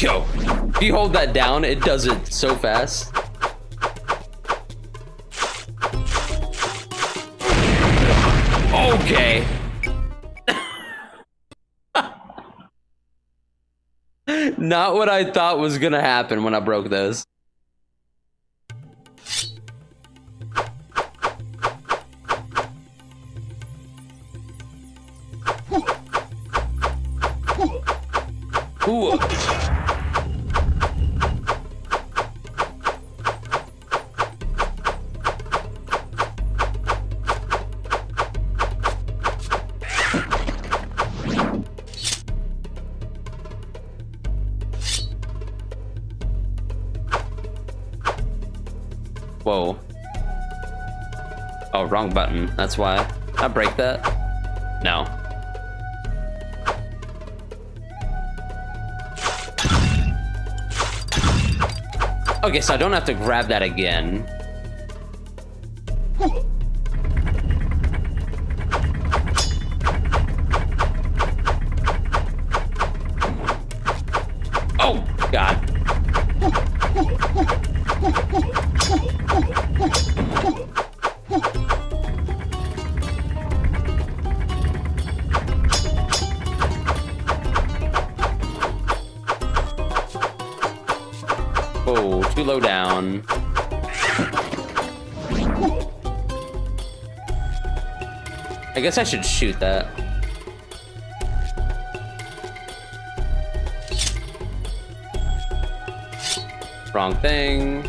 Yo, if you hold that down, it does it so fast. Okay. Not what I thought was gonna happen when I broke those. Ooh. Whoa. Oh, wrong button. That's why. I break that? No. Okay, so I don't have to grab that again. Oh, God. Oh, too low down. I guess I should shoot that. Wrong thing.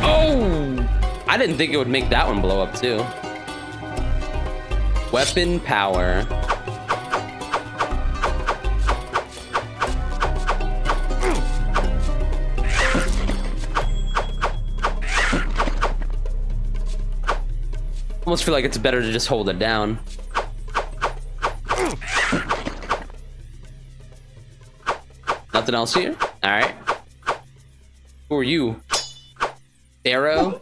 Oh! I didn't think it would make that one blow up too. Weapon power. Almost feel like it's better to just hold it down. Nothing else here? Alright. Who are you? Arrow?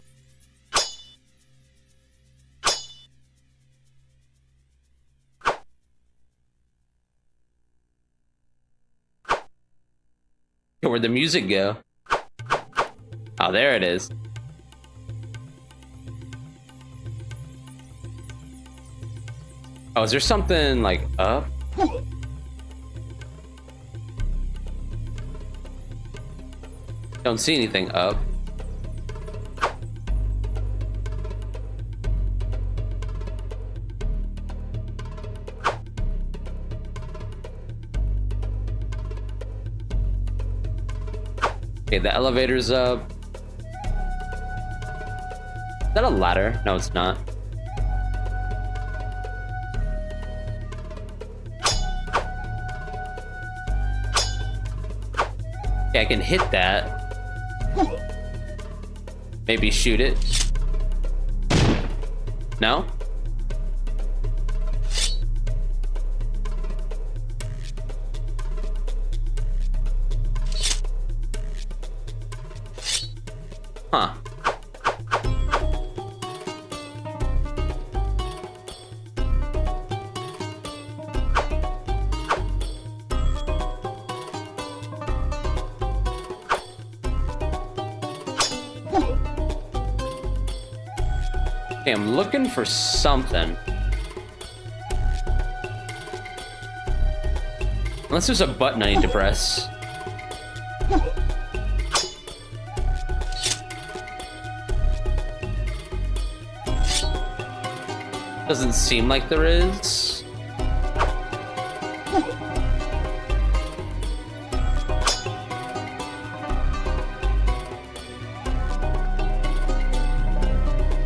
Where'd the music go? Oh, there it is. Oh, is there something like up? Don't see anything up. Okay, the elevator's up. Is that a ladder? No, it's not. Okay, I can hit that. Maybe shoot it. No? Huh. Okay, I'm looking for something. Unless there's a button I need to press. Doesn't seem like there is.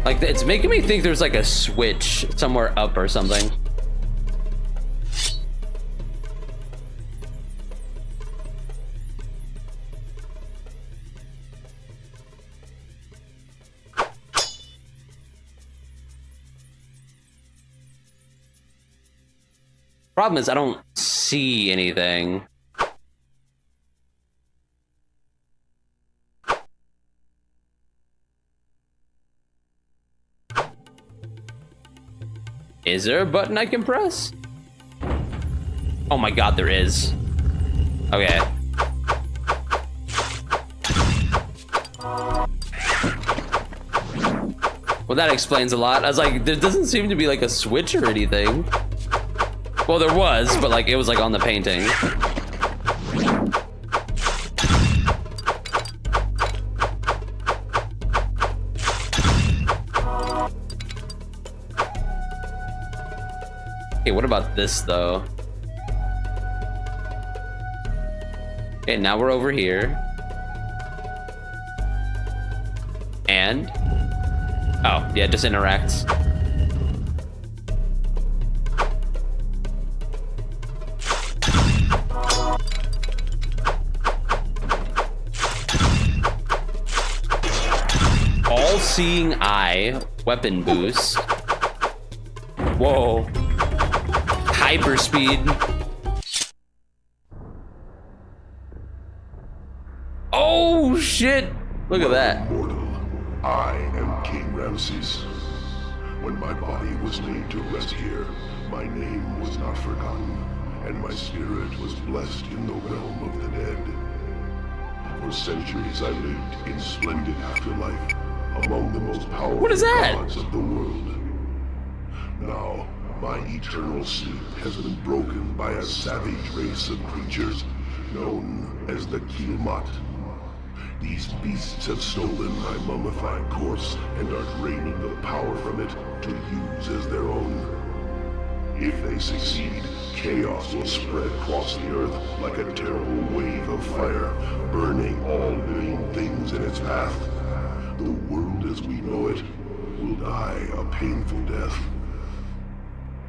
Like, it's making me think there's like a switch somewhere up or something. Problem is, I don't see anything. Is there a button I can press? Oh my god, there is. Okay. Well, that explains a lot. I was like, there doesn't seem to be like a switch or anything. Well, there was, but like it was like on the painting. Okay, what about this though? Okay, now we're over here. And oh, yeah, it just interacts. All-seeing eye, weapon boost. Whoa. Hyperspeed. Oh shit! Look at that. Mortal, I am King Ramses. When my body was laid to rest here, my name was not forgotten, and my spirit was blessed in the realm of the dead. For centuries I lived in splendid afterlife, among the most powerful gods of the world. Now, my eternal sleep has been broken by a savage race of creatures known as the Tiamat. These beasts have stolen my mummified corpse and are draining the power from it to use as their own. If they succeed, chaos will spread across the earth like a terrible wave of fire, burning all living things in its path. The world as we know it will die a painful death.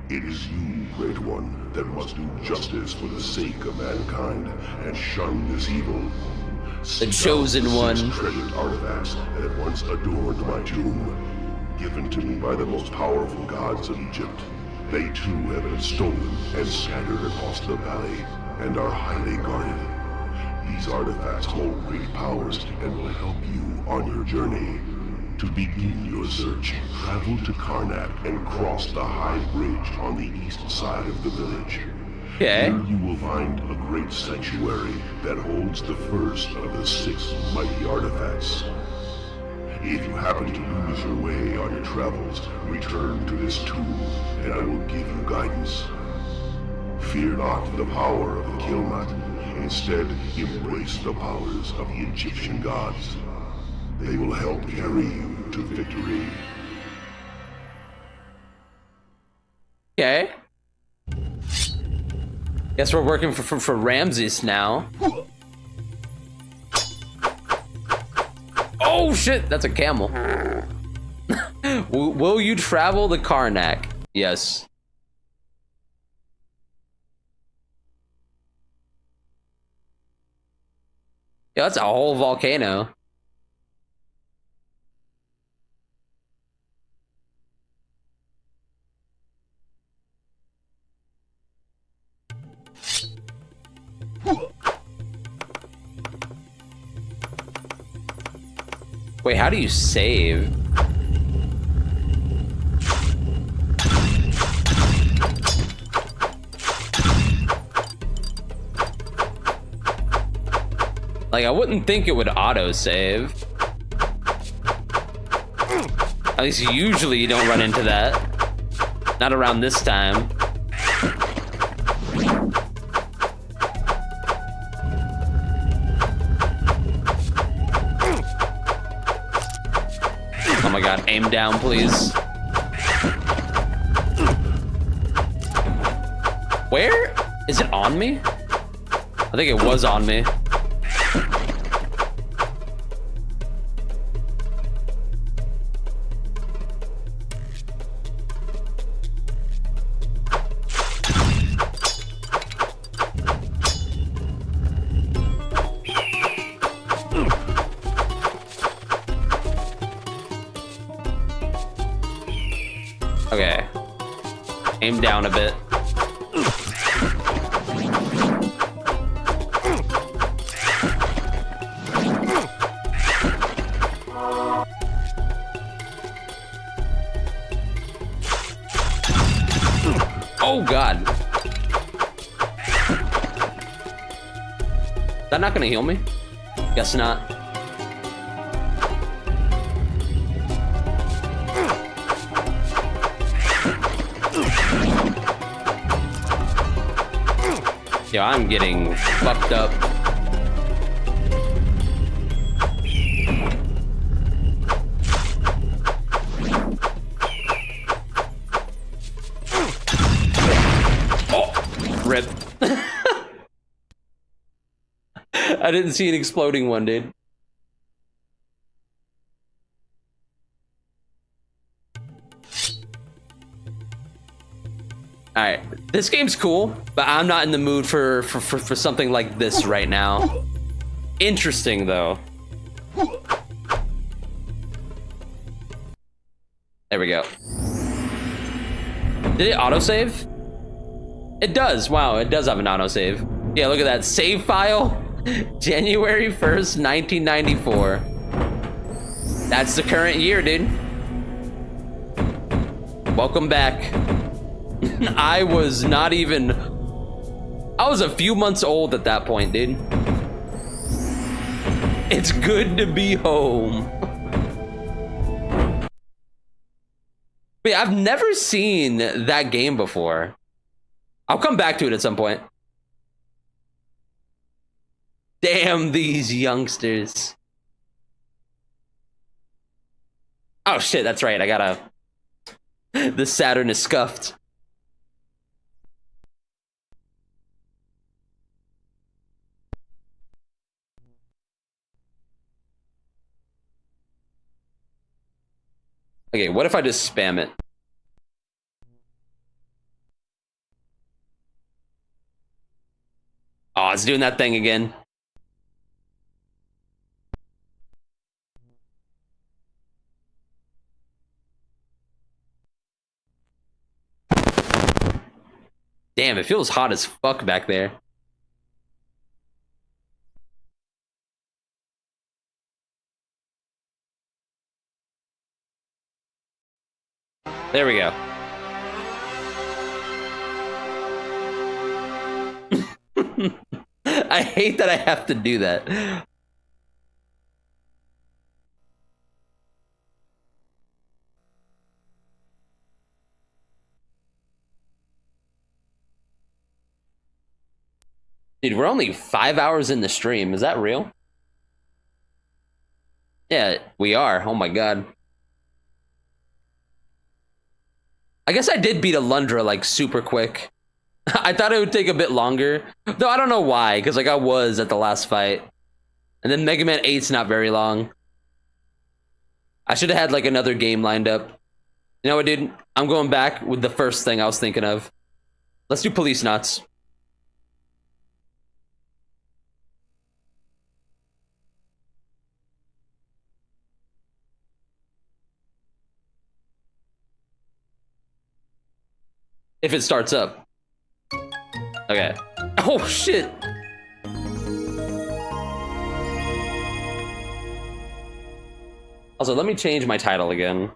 It is you, Great One, that must do justice for the sake of mankind and shun this evil. The chosen one. Treasured artifacts that once adorned my tomb, given to me by the most powerful gods of Egypt. They too have been stolen and scattered across the valley and are highly guarded. These artifacts hold great powers and will help you on your journey. To begin your search, travel to Karnak and cross the high bridge on the east side of the village. Okay. Here you will find a great sanctuary that holds the first of the 6 mighty artifacts. If you happen to lose your way on your travels, return to this tomb, and I will give you guidance. Fear not the power of the Kilmat. Instead, embrace the powers of the Egyptian gods. They will help carry you to victory. Okay. Guess we're working for Ramses now. Oh shit, that's a camel. Will you travel the Karnak? Yes. Yeah, that's a whole volcano. Wait, how do you save? Like, I wouldn't think it would auto-save. At least usually you don't run into that. Not around this time. Oh my god, aim down, please. Where? Is it on me? I think it was on me. Okay. Aim down a bit. Oh god. Is that not gonna heal me? Guess not. Yo, I'm getting fucked up. Oh, rip. I didn't see an exploding one, dude. Alright, this game's cool, but I'm not in the mood for something like this right now. Interesting, though. There we go. Did it autosave? It does. Wow, it does have an autosave. Yeah, look at that. Save file. January 1st, 1994. That's the current year, dude. Welcome back. I was not even... I was a few months old at that point, dude. It's good to be home. Wait, I've never seen that game before. I'll come back to it at some point. Damn these youngsters. Oh shit, that's right, I gotta... The Saturn is scuffed. Okay, what if I just spam it? Oh, it's doing that thing again. Damn, it feels hot as fuck back there. There we go. I hate that I have to do that. Dude, we're only 5 hours in the stream. Is that real? Yeah, we are. Oh my god. I guess I did beat Alundra like super quick. I thought it would take a bit longer. Though I don't know why, because like I was at the last fight. And then Mega Man 8's not very long. I should have had like another game lined up. You know what, dude? I'm going back with the first thing I was thinking of. Let's do Policenauts. If it starts up. Okay. Oh shit. Also, let me change my title again.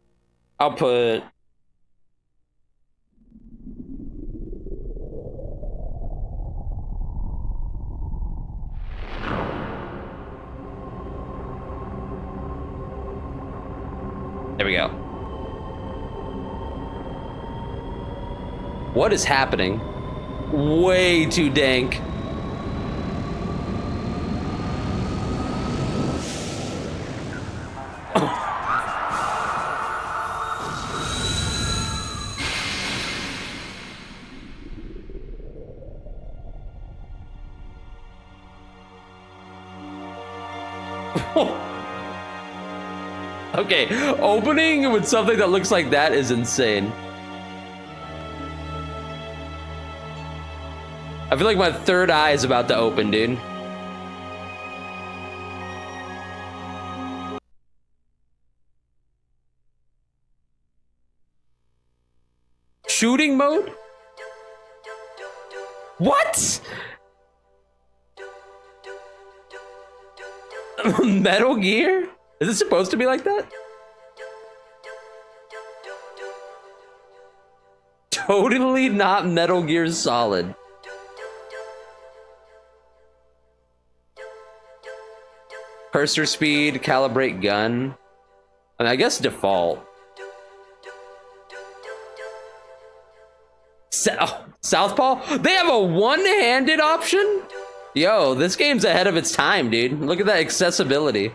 I'll put... There we go. What is happening? Way too dank. Okay, opening with something that looks like that is insane. I feel like my third eye is about to open, dude. Shooting mode? What? Metal Gear? Is it supposed to be like that? Totally not Metal Gear Solid. Cursor speed, calibrate gun. I mean, I guess default. Southpaw? They have a one-handed option? Yo, this game's ahead of its time, dude. Look at that accessibility.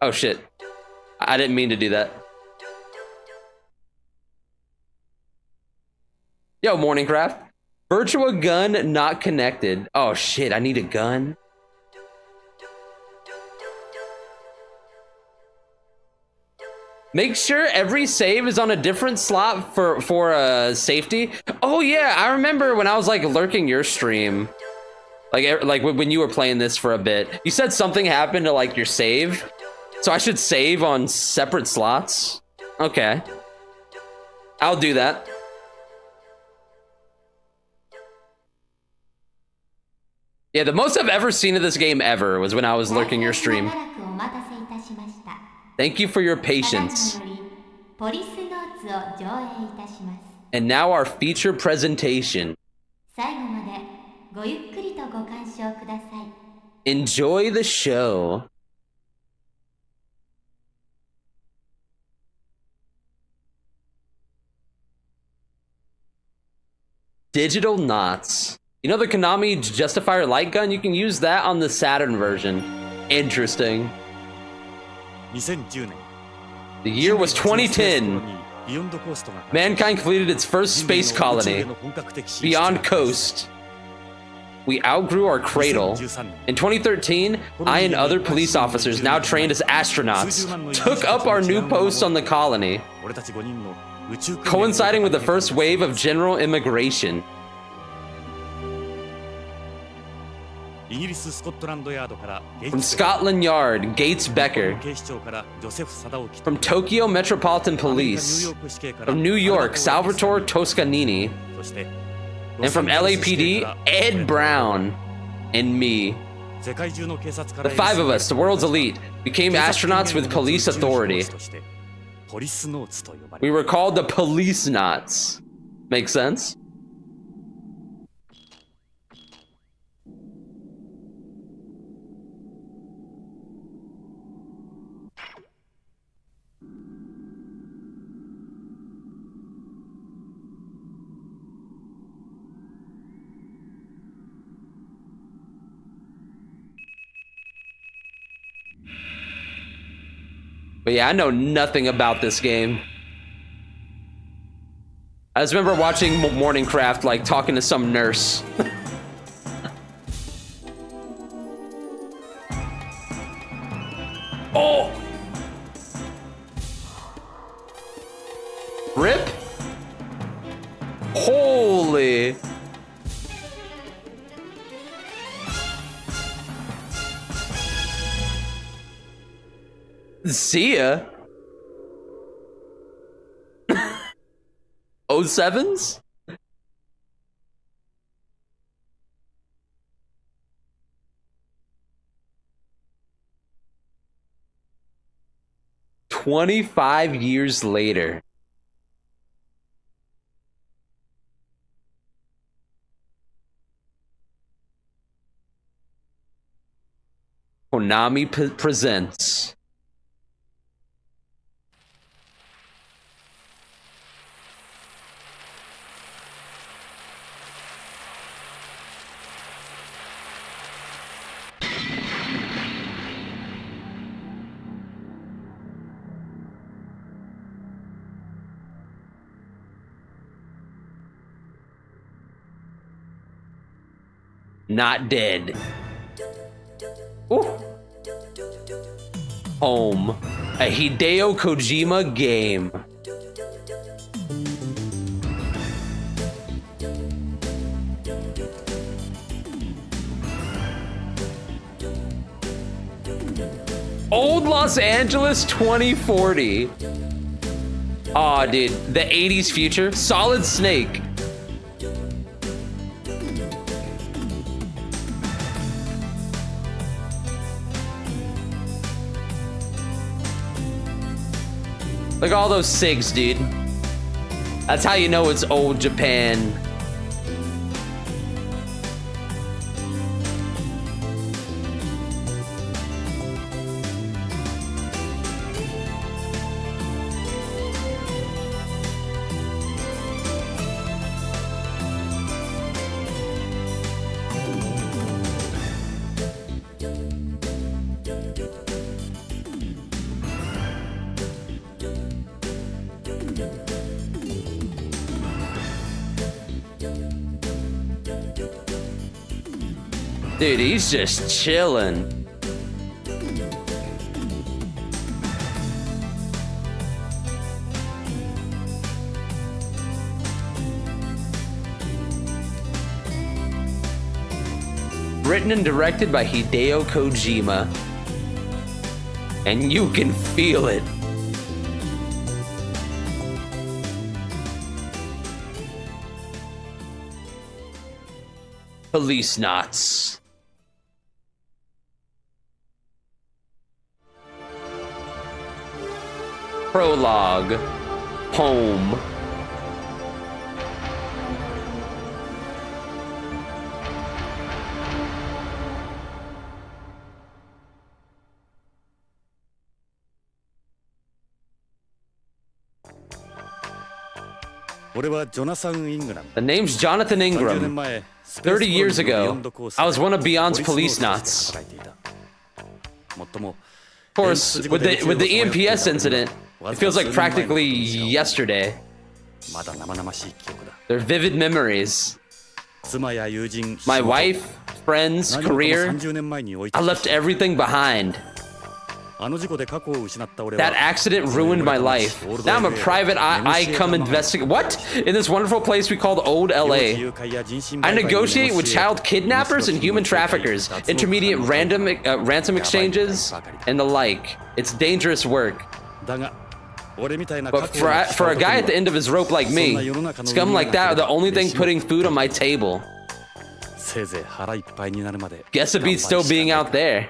Oh shit. I didn't mean to do that. Yo, Morningcraft. Virtua gun not connected. Oh shit, I need a gun. Make sure every save is on a different slot for safety. Oh yeah, I remember when I was like lurking your stream. Like when you were playing this for a bit. You said something happened to like your save. So I should save on separate slots? Okay. I'll do that. Yeah, the most I've ever seen of this game ever was when I was lurking your stream. Thank you for your patience. And now our feature presentation. Enjoy the show. Digital knots. You know the Konami Justifier light gun? You can use that on the Saturn version. Interesting. The year was 2010. Mankind completed its first space colony, Beyond Coast. We outgrew our cradle. In 2013, I and other police officers now trained as astronauts took up our new posts on the colony, coinciding with the first wave of general immigration. From Scotland Yard, Gates Becker. From Tokyo Metropolitan Police. From New York, Salvatore Toscanini. And from LAPD, Ed Brown. And me. The five of us, the world's elite, became astronauts with police authority. We were called the Policenauts. Makes sense? But yeah, I know nothing about this game. I just remember watching Morningcraft, like, talking to some nurse. Oh! Rip? Holy... See ya. 07s? 25 years later. Konami presents. Not dead. Ooh. Home. A Hideo Kojima game. Old Los Angeles 2040. Aw, dude. The 80s future. Solid Snake. Look at all those SIGs, dude. That's how you know it's old Japan. Dude, he's just chilling. Written and directed by Hideo Kojima. And you can feel it. Policenauts. Prologue. Home. The name's Jonathan Ingram. 30 years ago, I was one of Beyond's Policenauts. Of course, with the EMPS incident, it feels like practically yesterday. They're vivid memories. My wife, friends, career, I left everything behind. That accident ruined my life. Now I'm a private eye investigator. What? In this wonderful place we call the Old LA. I negotiate with child kidnappers and human traffickers, intermediate ransom exchanges, and the like. It's dangerous work. But for a guy at the end of his rope like me, scum like that are the only thing putting food on my table. Guess it beats still being out there.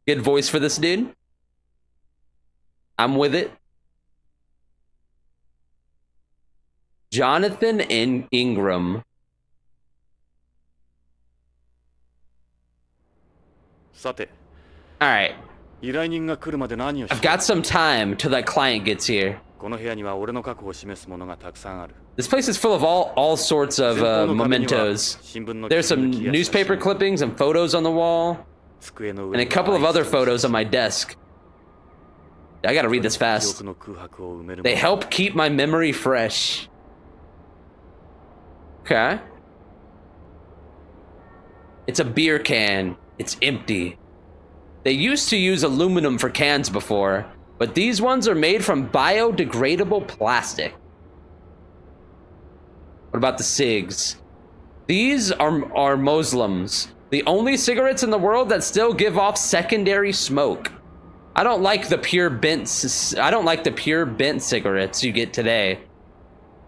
Good voice for this dude. I'm with it. Jonathan Ingram. Alright. I've got some time till that client gets here. This place is full of all sorts of mementos. There's some newspaper clippings and photos on the wall. And a couple of other photos on my desk. I gotta read this fast. They help keep my memory fresh. Okay. It's a beer can. It's empty. They used to use aluminum for cans before, but these ones are made from biodegradable plastic. What about the cigs? These are Muslims. The only cigarettes in the world that still give off secondary smoke. I don't like the pure bent cigarettes you get today.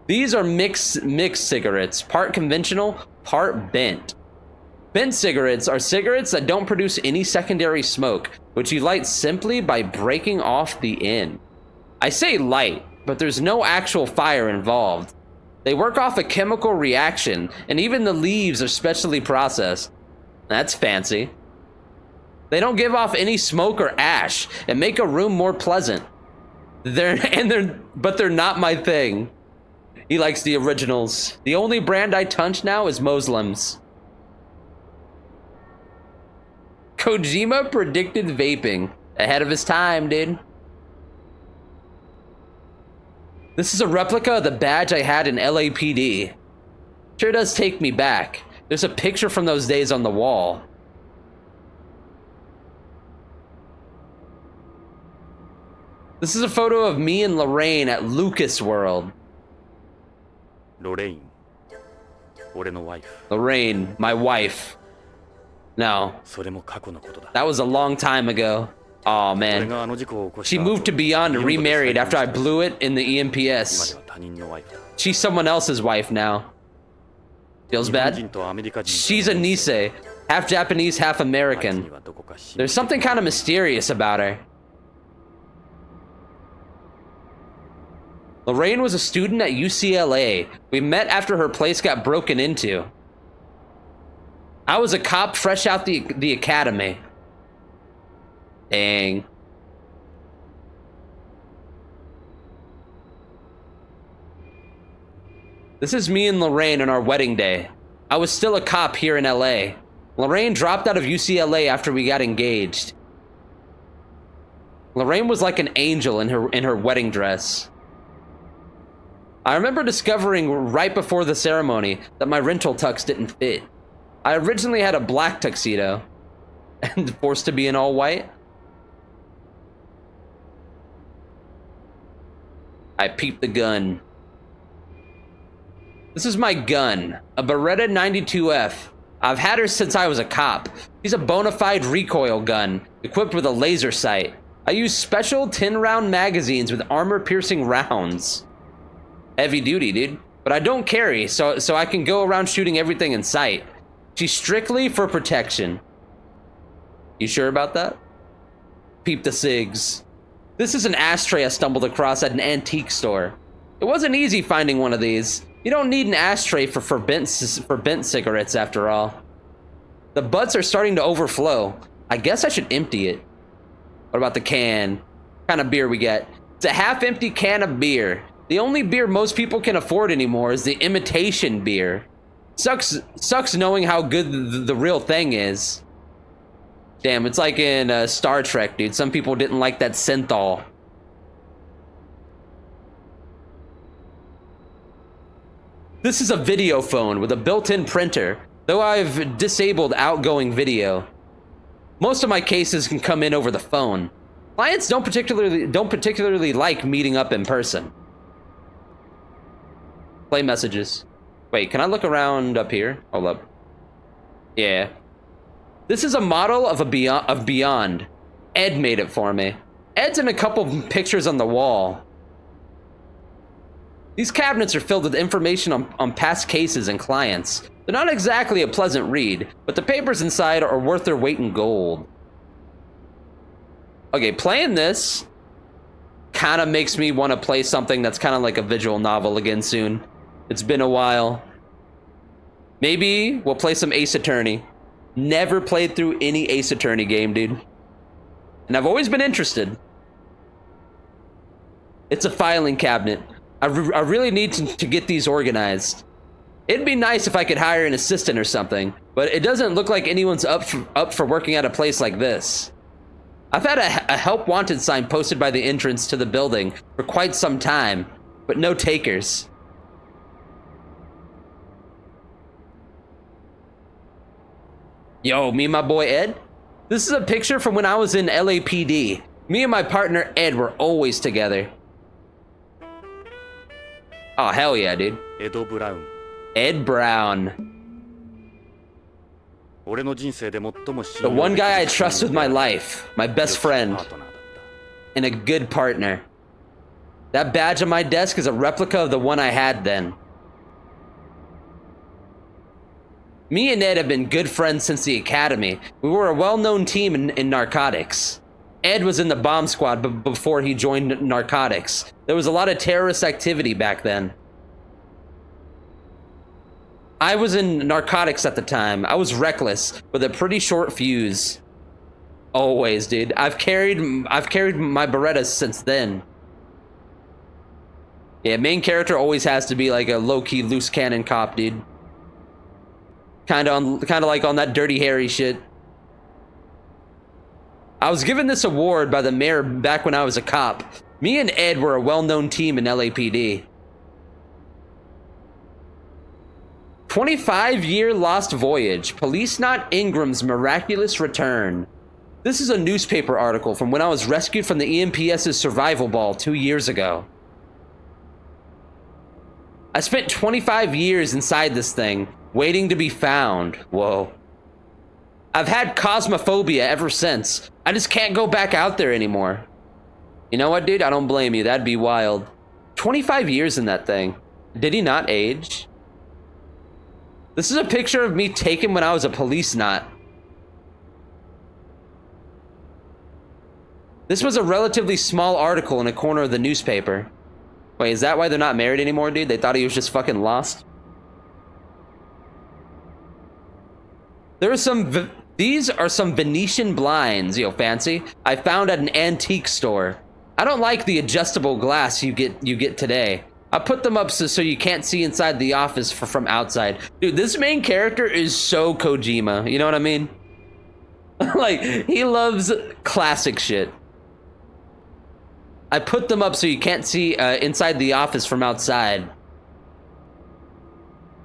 These are mixed cigarettes, part conventional, part bent. Bent cigarettes are cigarettes that don't produce any secondary smoke, which you light simply by breaking off the end. I say light, but there's no actual fire involved. They work off a chemical reaction, and even the leaves are specially processed. That's fancy. They don't give off any smoke or ash and make a room more pleasant. But they're not my thing. He likes the originals. The only brand I touch now is Muslims. Kojima predicted vaping. Ahead of his time, dude. This is a replica of the badge I had in LAPD. Sure does take me back. There's a picture from those days on the wall. This is a photo of me and Lorraine at Lucas World. Lorraine, Lorraine, my wife. No, that was a long time ago. Oh man, she moved to Beyond and remarried after I blew it in the EMPS. She's someone else's wife now. Feels bad? She's a Nisei, half Japanese, half American. There's something kind of mysterious about her. Lorraine was a student at UCLA. We met after her place got broken into. I was a cop fresh out the academy. Dang. This is me and Lorraine on our wedding day. I was still a cop here in LA. Lorraine dropped out of UCLA after we got engaged. Lorraine was like an angel in her wedding dress. I remember discovering right before the ceremony that my rental tux didn't fit. I originally had a black tuxedo and forced to be in all white. I peeped the gun. This is my gun, a Beretta 92F. I've had her since I was a cop. She's a bona fide recoil gun, equipped with a laser sight. I use special 10-round magazines with armor-piercing rounds. Heavy duty, dude. But I don't carry, so I can go around shooting everything in sight. She's strictly for protection. You sure about that? Peep the cigs. This is an ashtray I stumbled across at an antique store. It wasn't easy finding one of these. You don't need an ashtray for bent cigarettes after all. The butts are starting to overflow. I guess I should empty it. What about the can? What kind of beer we get? It's a half-empty can of beer. The only beer most people can afford anymore is the imitation beer. Sucks knowing how good the real thing is. Damn, it's like in Star Trek, dude. Some people didn't like that synthol. This is a video phone with a built-in printer, though I've disabled outgoing video. Most of my cases can come in over the phone. Clients don't particularly like meeting up in person. Play messages. Wait, can I look around up here? Hold up. Yeah. This is a model of Beyond. Ed made it for me. Ed's in a couple pictures on the wall. These cabinets are filled with information on past cases and clients. They're not exactly a pleasant read, but the papers inside are worth their weight in gold. Okay, playing this kind of makes me want to play something that's kind of like a visual novel again soon. It's been a while. Maybe we'll play some Ace Attorney. Never played through any Ace Attorney game, dude. And I've always been interested. It's a filing cabinet. I really need to get these organized. It'd be nice if I could hire an assistant or something, but it doesn't look like anyone's up for working at a place like this. I've had a help wanted sign posted by the entrance to the building for quite some time, but no takers. Yo, me and my boy Ed? This is a picture from when I was in LAPD. Me and my partner Ed were always together. Oh, hell yeah, dude. Ed Brown. The one guy I trust with my life. My best friend. And a good partner. That badge on my desk is a replica of the one I had then. Me and Ed have been good friends since the academy. We were a well-known team in narcotics. Ed was in the bomb squad before he joined narcotics. There was a lot of terrorist activity back then. I was in narcotics at the time. I was reckless with a pretty short fuse. Always, dude. I've carried my Berettas since then. Yeah, main character always has to be like a low-key loose cannon cop, dude. Kind of like on that Dirty Harry shit. I was given this award by the mayor back when I was a cop. Me and Ed were a well-known team in LAPD. 25-year lost voyage. Policenaut Ingram's miraculous return. This is a newspaper article from when I was rescued from the EMPS's survival ball 2 years ago. I spent 25 years inside this thing, waiting to be found. Whoa. I've had cosmophobia ever since. I just can't go back out there anymore. You know what, dude? I don't blame you. That'd be wild. 25 years in that thing. Did he not age? This is a picture of me taken when I was a policenaut. This was a relatively small article in a corner of the newspaper. Wait, is that why they're not married anymore, dude? They thought he was just fucking lost? There are some... These are some Venetian blinds, yo, fancy. I found at an antique store. I don't like the adjustable glass you get today. I put them up so you can't see inside the office from outside. Dude, this main character is so Kojima. You know what I mean? Like, he loves classic shit. I put them up so you can't see inside the office from outside.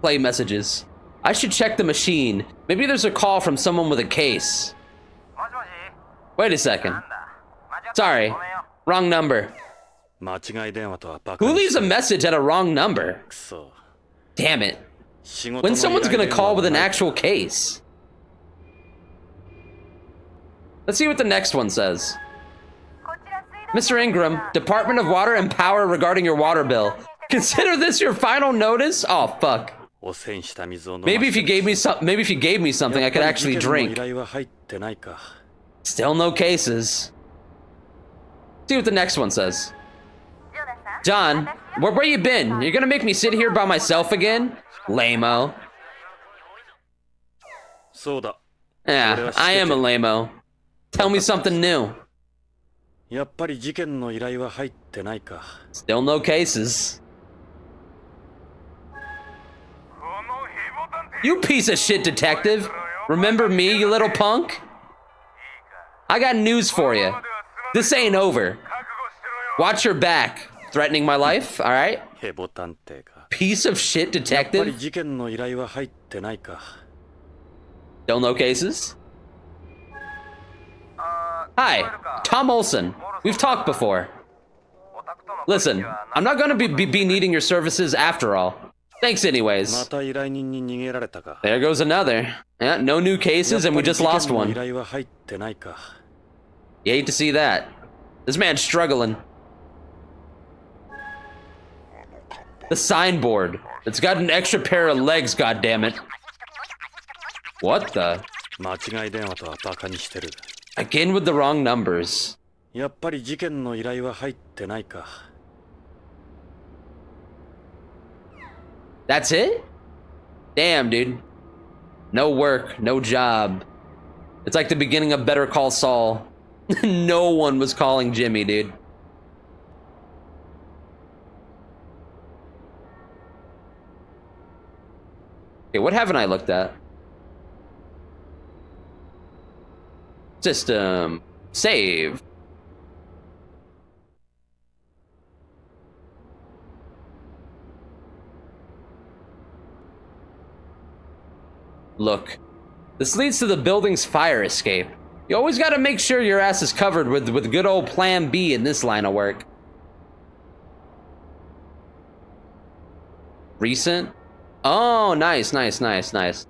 Play messages. I should check the machine. Maybe there's a call from someone with a case. Wait a second. Sorry, wrong number. Who leaves a message at a wrong number? Damn it. When someone's gonna call with an actual case? Let's see what the next one says. Mr. Ingram, Department of Water and Power regarding your water bill. Consider this your final notice? Oh, fuck. Maybe if you gave me something I could actually drink. Still no cases. See what the next one says. John, where you been? You're gonna make me sit here by myself again? Lame-o. Yeah, I am a lame-o. Tell me something new. Still no cases. You piece of shit detective. Remember me, you little punk? I got news for you. This ain't over. Watch your back. Threatening my life, alright? Piece of shit detective. Still no cases? Hi, Tom Olson. We've talked before. Listen, I'm not gonna be needing your services after all. Thanks anyways. There goes another. Yeah, no new cases and we just lost one. You hate to see that. This man's struggling. The signboard. It's got an extra pair of legs, goddammit. What the? Again with the wrong numbers. That's it? Damn, dude. No work, no job. It's like the beginning of Better Call Saul. No one was calling Jimmy, dude. Okay, what haven't I looked at? System. Save. Look. This leads to the building's fire escape. You always gotta make sure your ass is covered with good old Plan B in this line of work. Recent? Oh, nice, nice, nice, nice.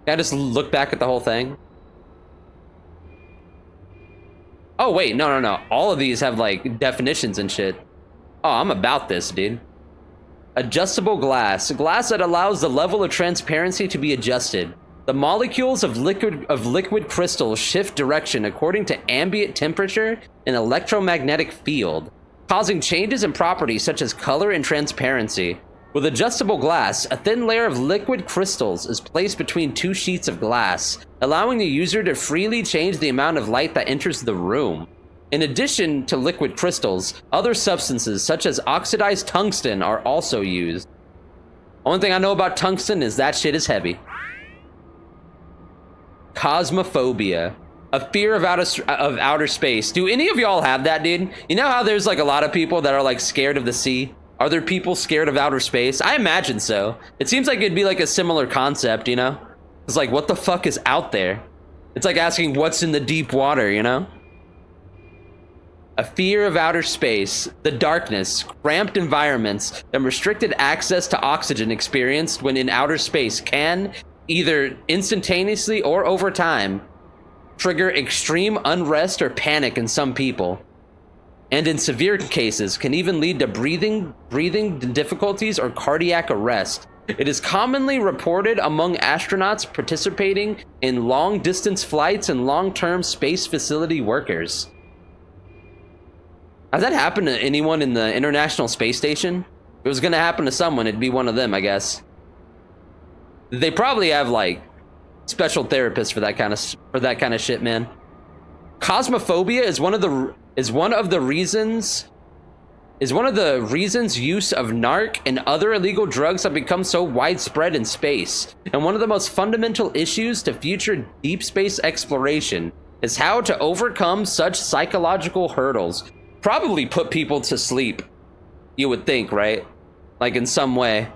Can I just look back at the whole thing? Oh, wait, no. All of these have, like, definitions and shit. Oh, I'm about this, dude. Adjustable glass. Glass that allows the level of transparency to be adjusted. The molecules of liquid crystals shift direction according to ambient temperature and electromagnetic field, causing changes in properties such as color and transparency. With adjustable glass, a thin layer of liquid crystals is placed between two sheets of glass, allowing the user to freely change the amount of light that enters the room. In addition to liquid crystals, other substances such as oxidized tungsten are also used. Only thing I know about tungsten is that shit is heavy. Cosmophobia. A fear of outer space. Do any of y'all have that, dude? You know how there's like a lot of people that are like scared of the sea? Are there people scared of outer space? I imagine so. It seems like it'd be like a similar concept, you know? It's like, what the fuck is out there? It's like asking what's in the deep water, you know? A fear of outer space, the darkness, cramped environments, and restricted access to oxygen experienced when in outer space can, either instantaneously or over time, trigger extreme unrest or panic in some people. And in severe cases, can even lead to breathing difficulties or cardiac arrest. It is commonly reported among astronauts participating in long-distance flights and long-term space facility workers. Has that happened to anyone in the International Space Station? If it was gonna happen to someone, it'd be one of them, I guess. They probably have like special therapists for that kind of shit, man. Cosmophobia is one of the reasons use of narc and other illegal drugs have become so widespread in space. And one of the most fundamental issues to future deep space exploration is how to overcome such psychological hurdles. Probably put people to sleep, you would think, right? Like in some way.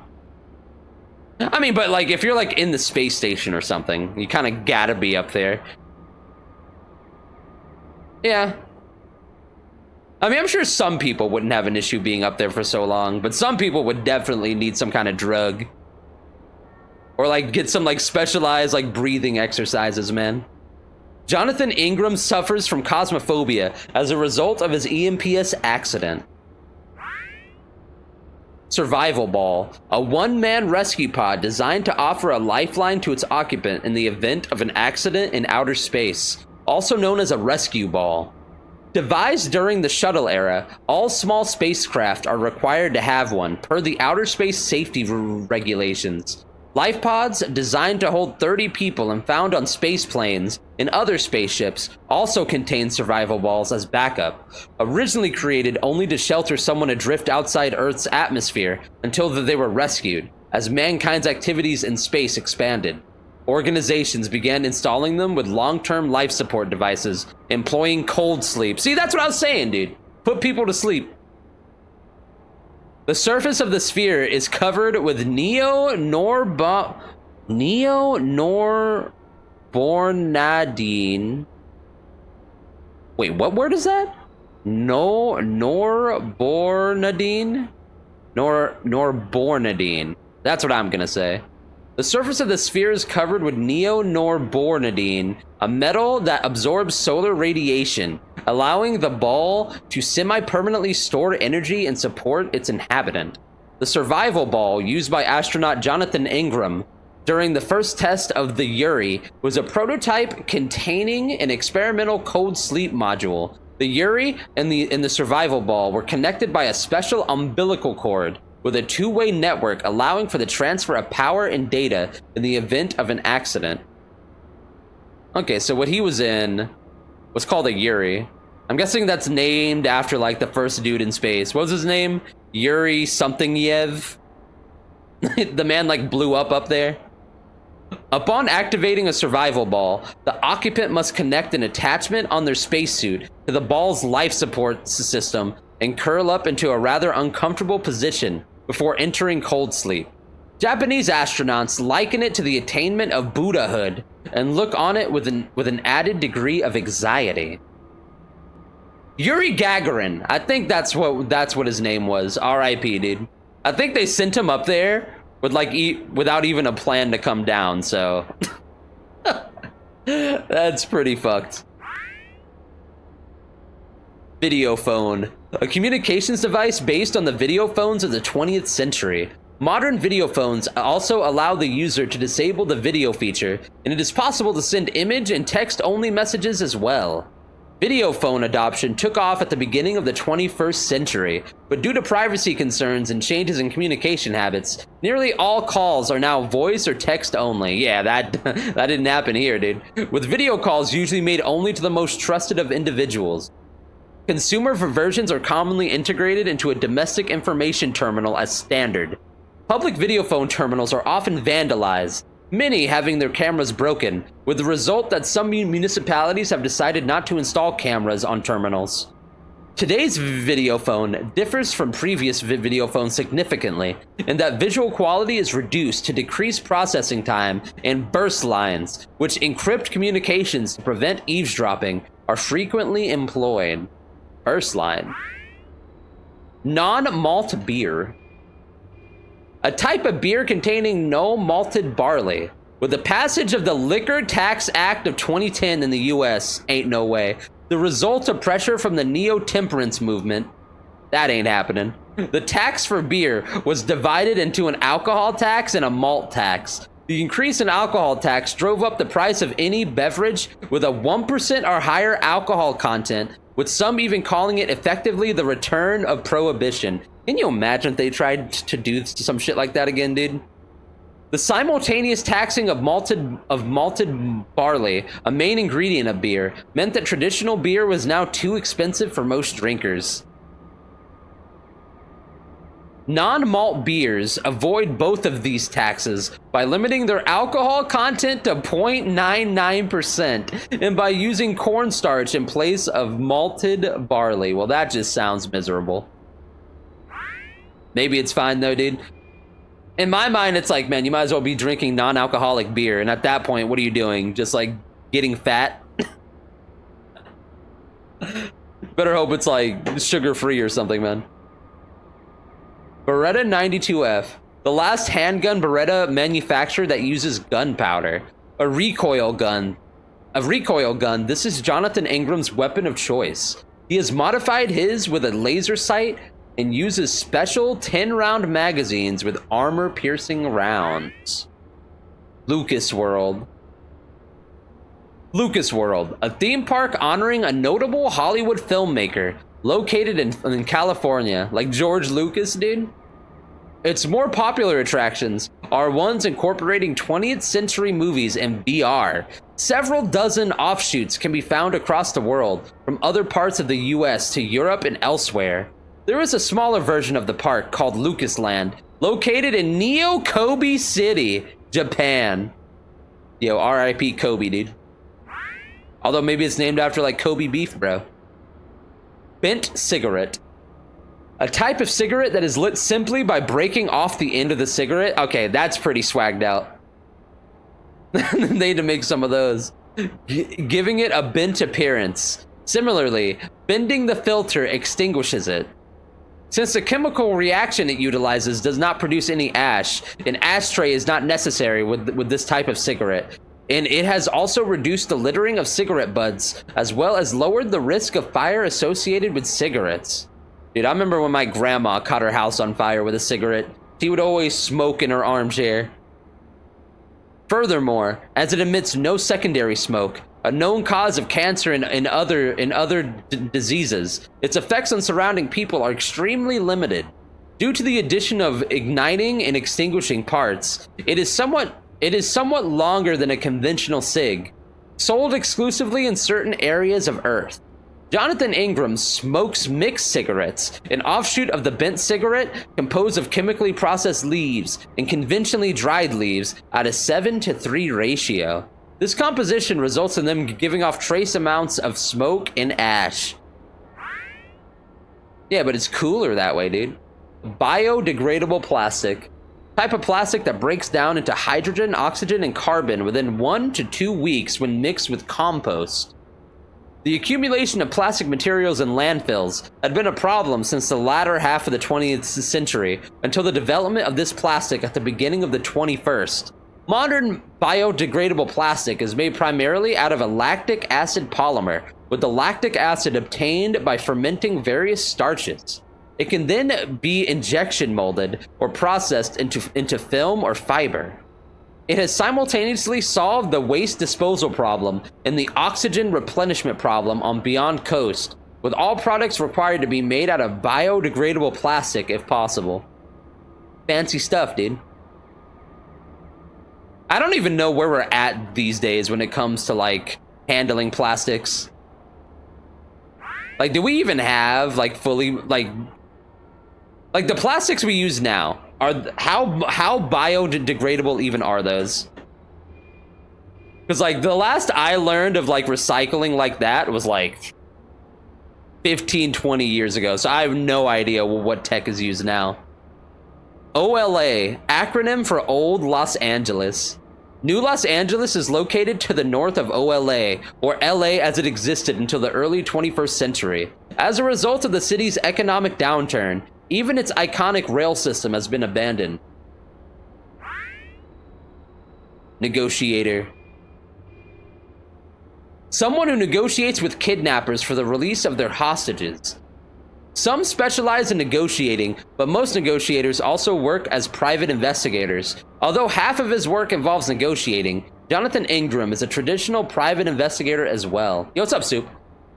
I mean, but like if you're like in the space station or something, you kind of gotta be up there. Yeah. I mean, I'm sure some people wouldn't have an issue being up there for so long, but some people would definitely need some kind of drug. Or like get some like specialized like breathing exercises, man. Jonathan Ingram suffers from cosmophobia as a result of his EMPS accident. Survival Ball, a one-man rescue pod designed to offer a lifeline to its occupant in the event of an accident in outer space, also known as a rescue ball. Devised during the shuttle era, all small spacecraft are required to have one per the outer space safety regulations. Life pods, designed to hold 30 people and found on space planes and other spaceships, also contain survival balls as backup. Originally created only to shelter someone adrift outside Earth's atmosphere until they were rescued, as mankind's activities in space expanded. Organizations began installing them with long-term life support devices, employing cold sleep. See, that's what I was saying, dude. Put people to sleep. The surface of the sphere is covered with neonorbornadine. Wait, what word is that? Norbornadine? Norbornadine. That's what I'm gonna say. The surface of the sphere is covered with neonorbornadine, a metal that absorbs solar radiation, allowing the ball to semi-permanently store energy and support its inhabitant. The survival ball used by astronaut Jonathan Ingram during the first test of the Yuri was a prototype containing an experimental cold sleep module. The Yuri and the survival ball were connected by a special umbilical cord with a two-way network allowing for the transfer of power and data in the event of an accident. Okay, so what he was in was called a Yuri. I'm guessing that's named after like the first dude in space. What was his name? Yuri something Yev. The man like blew up there. Upon activating a survival ball, the occupant must connect an attachment on their spacesuit to the ball's life support system and curl up into a rather uncomfortable position before entering cold sleep. Japanese astronauts liken it to the attainment of Buddhahood and look on it with an added degree of anxiety. Yuri Gagarin, I think that's what his name was. R.I.P. dude. I think they sent him up there with without even a plan to come down. So that's pretty fucked. Video phone, a communications device based on the video phones of the 20th century. Modern video phones also allow the user to disable the video feature, and it is possible to send image and text-only messages as well. Video phone adoption took off at the beginning of the 21st century, but due to privacy concerns and changes in communication habits, nearly all calls are now voice or text only. Yeah, that didn't happen here, dude. With video calls usually made only to the most trusted of individuals. Consumer versions are commonly integrated into a domestic information terminal as standard. Public video phone terminals are often vandalized, many having their cameras broken, with the result that some municipalities have decided not to install cameras on terminals. Today's video phone differs from previous video phones significantly in that visual quality is reduced to decrease processing time, and burst lines, which encrypt communications to prevent eavesdropping, are frequently employed. Burst line. Non-malt beer. A type of beer containing no malted barley. With the passage of the Liquor Tax Act of 2010 in the US, ain't no way, the result of pressure from the neo-temperance movement, that ain't happening. The tax for beer was divided into an alcohol tax and a malt tax. The increase in alcohol tax drove up the price of any beverage with a 1% or higher alcohol content, with some even calling it effectively the return of prohibition. Can you imagine if they tried to do some shit like that again, dude? The simultaneous taxing of malted barley, a main ingredient of beer, meant that traditional beer was now too expensive for most drinkers. Non-malt beers avoid both of these taxes by limiting their alcohol content to 0.99% and by using cornstarch in place of malted barley. Well, that just sounds miserable. Maybe it's fine though, dude. In my mind, it's like, man, you might as well be drinking non-alcoholic beer. And at that point, what are you doing? Just like getting fat? Better hope it's like sugar-free or something, man. Beretta 92F, the last handgun Beretta manufacturer that uses gunpowder. A recoil gun, this is Jonathan Ingram's weapon of choice. He has modified his with a laser sight and uses special 10-round magazines with armor-piercing rounds. Lucas World, a theme park honoring a notable Hollywood filmmaker located in California, like George Lucas, dude. Its more popular attractions are ones incorporating 20th century movies and VR. Several dozen offshoots can be found across the world, from other parts of the US to Europe and elsewhere. There is a smaller version of the park called Lucasland, located in Neo-Kobe City, Japan. Yo, R.I.P. Kobe, dude. Although maybe it's named after like Kobe beef, bro. Bent cigarette. A type of cigarette that is lit simply by breaking off the end of the cigarette. Okay, that's pretty swagged out. They need to make some of those. Giving it a bent appearance. Similarly, bending the filter extinguishes it. Since the chemical reaction it utilizes does not produce any ash, an ashtray is not necessary with this type of cigarette. And it has also reduced the littering of cigarette butts, as well as lowered the risk of fire associated with cigarettes. Dude, I remember when my grandma caught her house on fire with a cigarette. She would always smoke in her armchair. Furthermore, as it emits no secondary smoke, a known cause of cancer and other diseases, its effects on surrounding people are extremely limited. Due to the addition of igniting and extinguishing parts, it is somewhat longer than a conventional cig, sold exclusively in certain areas of Earth. Jonathan Ingram smokes mixed cigarettes, an offshoot of the bent cigarette composed of chemically processed leaves and conventionally dried leaves at a 7:3 ratio. This composition results in them giving off trace amounts of smoke and ash. Yeah, but it's cooler that way, dude. Biodegradable plastic. Type of plastic that breaks down into hydrogen, oxygen, and carbon within 1 to 2 weeks when mixed with compost. The accumulation of plastic materials in landfills had been a problem since the latter half of the 20th century until the development of this plastic at the beginning of the 21st. Modern biodegradable plastic is made primarily out of a lactic acid polymer, with the lactic acid obtained by fermenting various starches. It can then be injection molded or processed into film or fiber. It has simultaneously solved the waste disposal problem and the oxygen replenishment problem on Beyond Coast, with all products required to be made out of biodegradable plastic if possible. Fancy stuff, dude. I don't even know where we're at these days when it comes to like handling plastics. Like, do we even have like fully like the plastics we use now? Are how biodegradable even are those? Because like the last I learned of like recycling like that was like 15-20 years ago, so I have no idea what tech is used now. OLA, acronym for Old Los Angeles. New Los Angeles is located to the north of OLA, or LA as it existed until the early 21st century. As a result of the city's economic downturn, even its iconic rail system has been abandoned. Negotiator. Someone who negotiates with kidnappers for the release of their hostages. Some specialize in negotiating, but most negotiators also work as private investigators. Although half of his work involves negotiating, Jonathan Ingram is a traditional private investigator as well. Yo, what's up, Soup?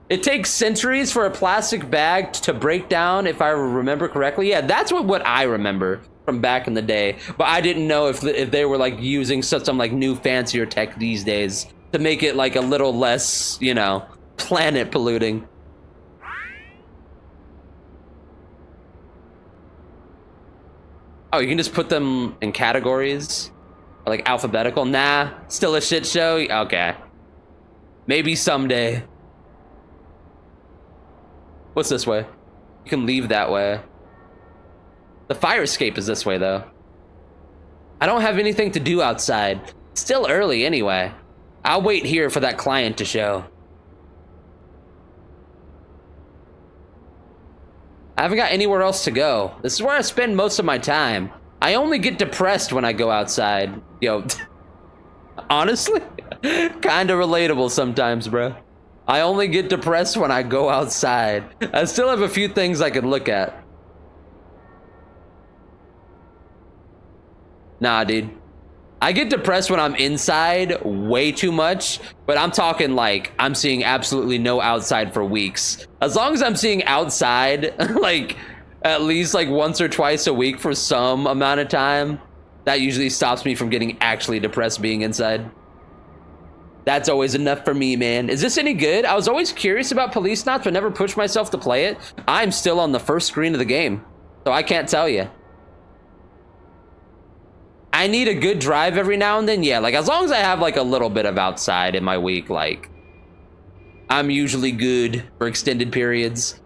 It takes centuries for a plastic bag to break down, if I remember correctly. Yeah, that's what I remember from back in the day. But I didn't know if they were like using some like new fancier tech these days to make it like a little less, you know, planet polluting. Oh, you can just put them in categories? Or like alphabetical? Nah, still a shit show? Okay. Maybe someday. What's this way? You can leave that way. The fire escape is this way, though. I don't have anything to do outside. It's still early anyway. I'll wait here for that client to show. I haven't got anywhere else to go. This is where I spend most of my time. I only get depressed when I go outside. Yo, honestly, kinda relatable sometimes, bro. I only get depressed when I go outside. I still have a few things I could look at. Nah, dude. I get depressed when I'm inside way too much, but I'm talking like I'm seeing absolutely no outside for weeks. As long as I'm seeing outside, like at least like once or twice a week for some amount of time, that usually stops me from getting actually depressed being inside. That's always enough for me, man. Is this any good? I was always curious about Policenauts, but never pushed myself to play it. I'm still on the first screen of the game, so I can't tell you. I need a good drive every now and then. Yeah, like as long as I have like a little bit of outside in my week, like I'm usually good for extended periods.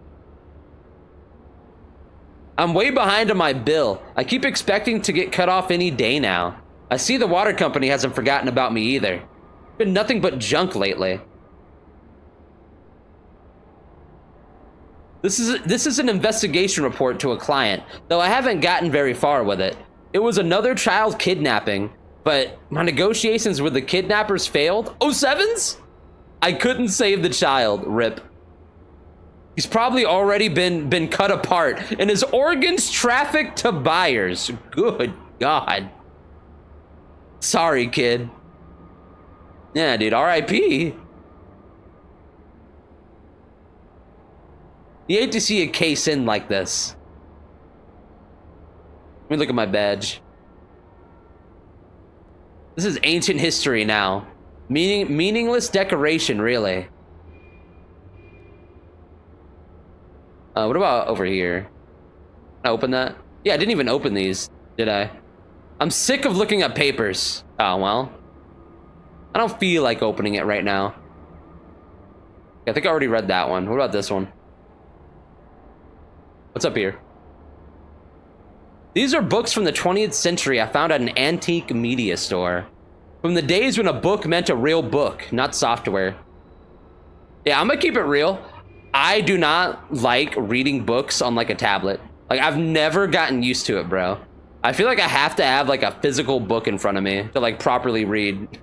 I'm way behind on my bill. I keep expecting to get cut off any day now. I see the water company hasn't forgotten about me either. Been nothing but junk lately. This is an investigation report to a client, though I haven't gotten very far with it. It was another child kidnapping, but my negotiations with the kidnappers failed. 07s? I couldn't save the child, rip. He's probably already been cut apart and his organs trafficked to buyers. Good God. Sorry, kid. Yeah, dude, RIP. You hate to see a case in like this. Let me look at my badge. This is ancient history now. Meaningless decoration, really. What about over here? Can I open that? Yeah, I didn't even open these, did I? I'm sick of looking at papers. Oh, well. I don't feel like opening it right now. I think I already read that one. What about this one? What's up here? These are books from the 20th century I found at an antique media store. From the days when a book meant a real book, not software. Yeah, I'm gonna keep it real. I do not like reading books on like a tablet. Like I've never gotten used to it, bro. I feel like I have to have like a physical book in front of me to like properly read.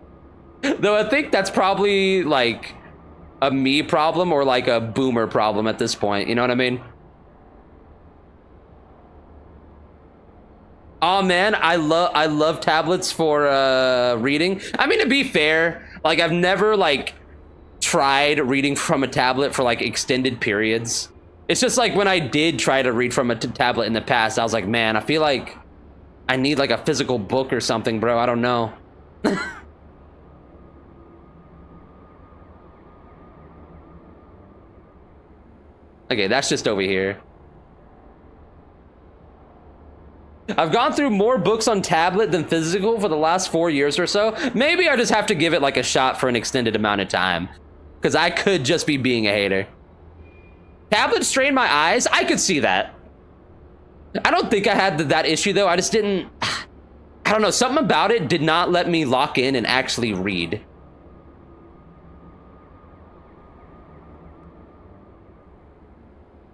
Though I think that's probably like a me problem or like a boomer problem at this point. You know what I mean? Oh man, I love tablets for reading. I mean, to be fair, like I've never like tried reading from a tablet for like extended periods. It's just like when I did try to read from a tablet in the past, I was like, man, I feel like I need like a physical book or something, bro. I don't know. Okay, that's just over here. I've gone through more books on tablet than physical for the last 4 years or so. Maybe I just have to give it like a shot for an extended amount of time. Because I could just be being a hater. Tablet strained my eyes? I could see that. I don't think I had that issue though. I just didn't... I don't know, something about it did not let me lock in and actually read.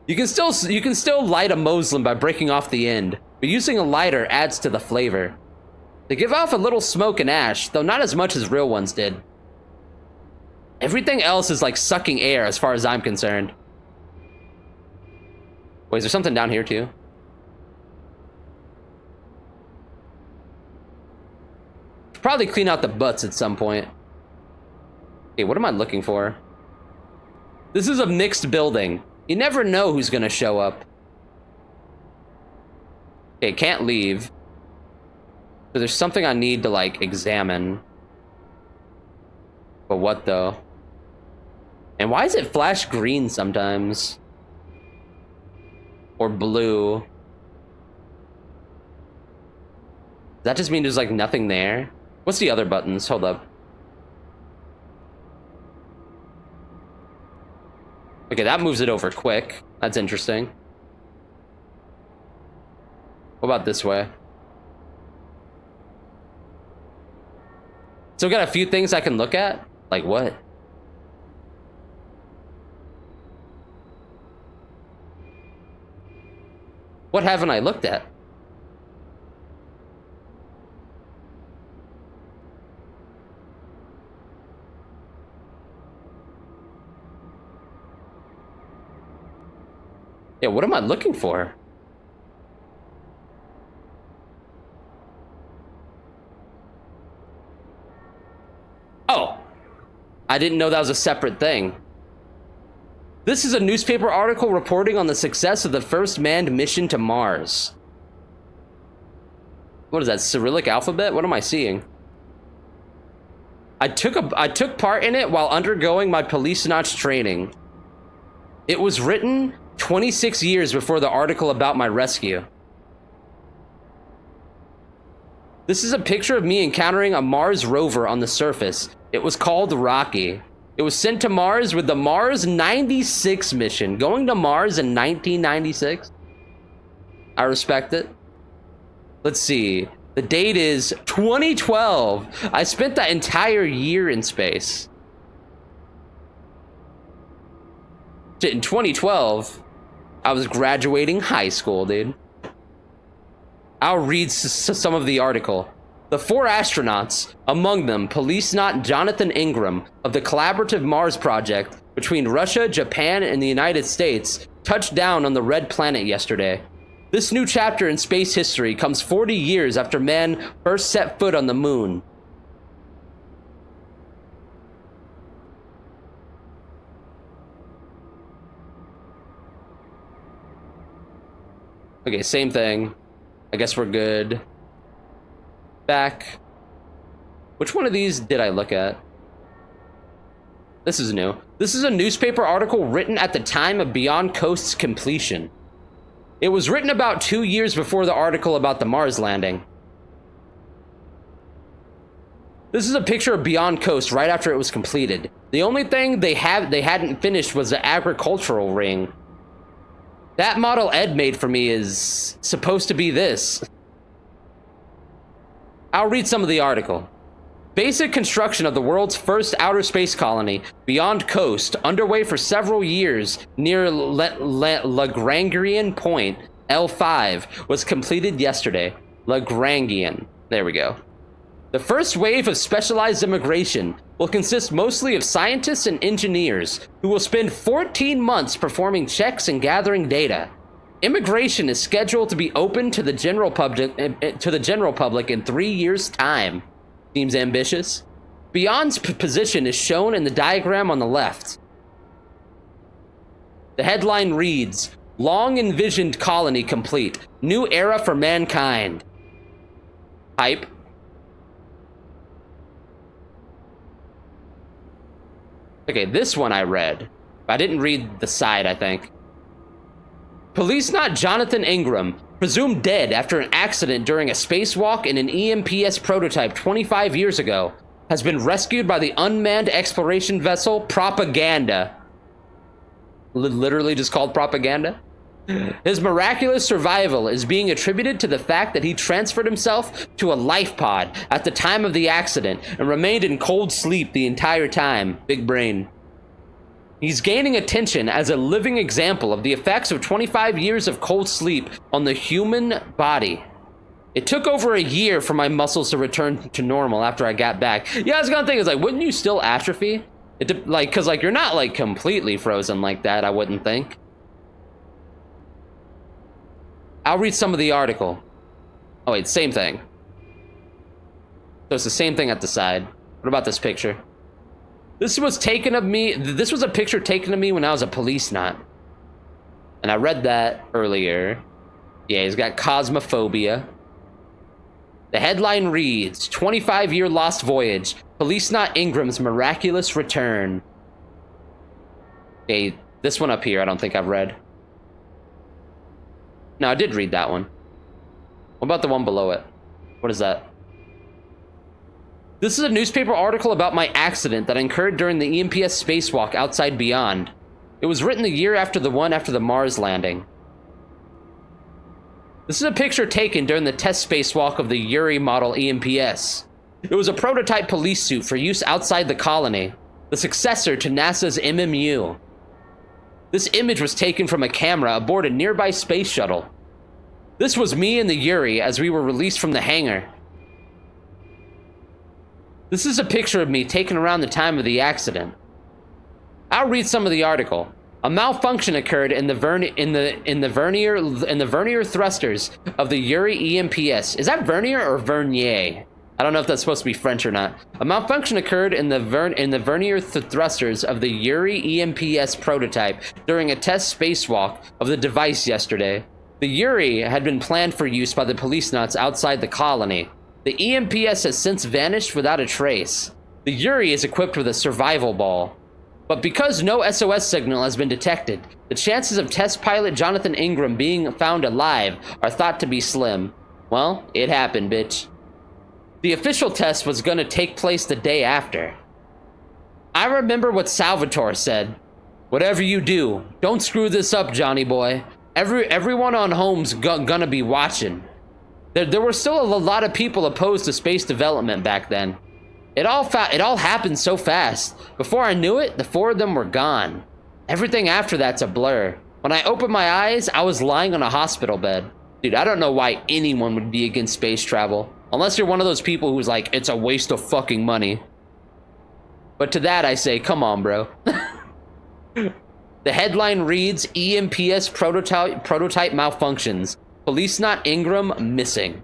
You can still light a Moslem by breaking off the end, but using a lighter adds to the flavor. They give off a little smoke and ash, though not as much as real ones did. Everything else is like sucking air as far as I'm concerned. Wait, is there something down here too? Probably clean out the butts at some point. Okay, what am I looking for? This is a mixed building. You never know who's gonna show up. Okay, can't leave. But there's something I need to like examine. But what though? And why does it flash green sometimes? Or blue? Does that just mean there's like nothing there? What's the other buttons? Hold up. Okay, that moves it over quick. That's interesting. What about this way? So we got a few things I can look at? Like what? What haven't I looked at? Yeah, what am I looking for? Oh, I didn't know that was a separate thing. This is a newspaper article reporting on the success of the first manned mission to Mars. What is that, Cyrillic alphabet? What am I seeing? I took part in it while undergoing my Policenauts training. It was written 26 years before the article about my rescue. This is a picture of me encountering a Mars rover on the surface. It was called Rocky. It was sent to Mars with the Mars 96 mission. Going to Mars in 1996? I respect it. Let's see. The date is 2012. I spent that entire year in space. In 2012, I was graduating high school, dude. I'll read some of the article. The 4 astronauts, among them Policenaut Jonathan Ingram of the Collaborative Mars Project between Russia, Japan, and the United States, touched down on the Red Planet yesterday. This new chapter in space history comes 40 years after man first set foot on the moon. Okay, same thing. I guess we're good. Back. Which one of these did I look at? This is new. This is a newspaper article written at the time of Beyond Coast's completion. It was written about 2 years before the article about the Mars landing. This is a picture of Beyond Coast right after it was completed. The only thing they hadn't finished was the agricultural ring. That model Ed made for me is supposed to be this. I'll read some of the article. Basic construction of the world's first outer space colony, Beyond Coast, underway for several years near Lagrangian Point, L5, was completed yesterday. Lagrangian. There we go. The first wave of specialized immigration will consist mostly of scientists and engineers who will spend 14 months performing checks and gathering data. Immigration is scheduled to be open to the general public in 3 years' time. Seems ambitious. Beyond's position is shown in the diagram on the left. The headline reads, "Long envisioned colony complete. New era for mankind." Hype. Okay, this one I read. I didn't read the side, I think. Policenaut Jonathan Ingram, presumed dead after an accident during a spacewalk in an EMPS prototype 25 years ago, has been rescued by the unmanned exploration vessel Propaganda. Literally just called Propaganda. His miraculous survival is being attributed to the fact that he transferred himself to a life pod at the time of the accident and remained in cold sleep the entire time. Big brain. He's gaining attention as a living example of the effects of 25 years of cold sleep on the human body. It took over a year for my muscles to return to normal after I got back. Yeah, I was gonna think, is like, wouldn't you still atrophy? Cause like, you're not like completely frozen like that, I wouldn't think. I'll read some of the article. Oh wait, same thing. So it's the same thing at the side. What about this picture? This was a picture taken of me when I was a Policenaut. And I read that earlier. Yeah, he's got cosmophobia. The headline reads, 25-year lost voyage. Policenaut Ingram's miraculous return. Okay, this one up here I don't think I've read. No, I did read that one. What about the one below it? What is that? This is a newspaper article about my accident that occurred during the EMPS spacewalk outside Beyond. It was written the year after the one after the Mars landing. This is a picture taken during the test spacewalk of the Yuri model EMPS. It was a prototype police suit for use outside the colony, the successor to NASA's MMU. This image was taken from a camera aboard a nearby space shuttle. This was me and the Yuri as we were released from the hangar. This is a picture of me taken around the time of the accident. I'll read some of the article. A malfunction occurred in the vernier thrusters of the Yuri EMPS. Is that vernier or vernier? I don't know if that's supposed to be French or not. A malfunction occurred in the vernier thrusters of the Yuri EMPS prototype during a test spacewalk of the device yesterday. The Yuri had been planned for use by the Policenauts outside the colony. The EMPS has since vanished without a trace. The Yuri is equipped with a survival ball. But because no SOS signal has been detected, the chances of test pilot Jonathan Ingram being found alive are thought to be slim. Well, it happened, bitch. The official test was going to take place the day after. I remember what Salvatore said. Whatever you do, don't screw this up, Johnny boy. Everyone on home's gonna be watching. There were still a lot of people opposed to space development back then. It all happened so fast. Before I knew it, the four of them were gone. Everything after that's a blur. When I opened my eyes, I was lying on a hospital bed. Dude, I don't know why anyone would be against space travel. Unless you're one of those people who's like, it's a waste of fucking money. But to that I say, come on, bro. The headline reads, EMPS prototype malfunctions. Policenaut Ingram missing.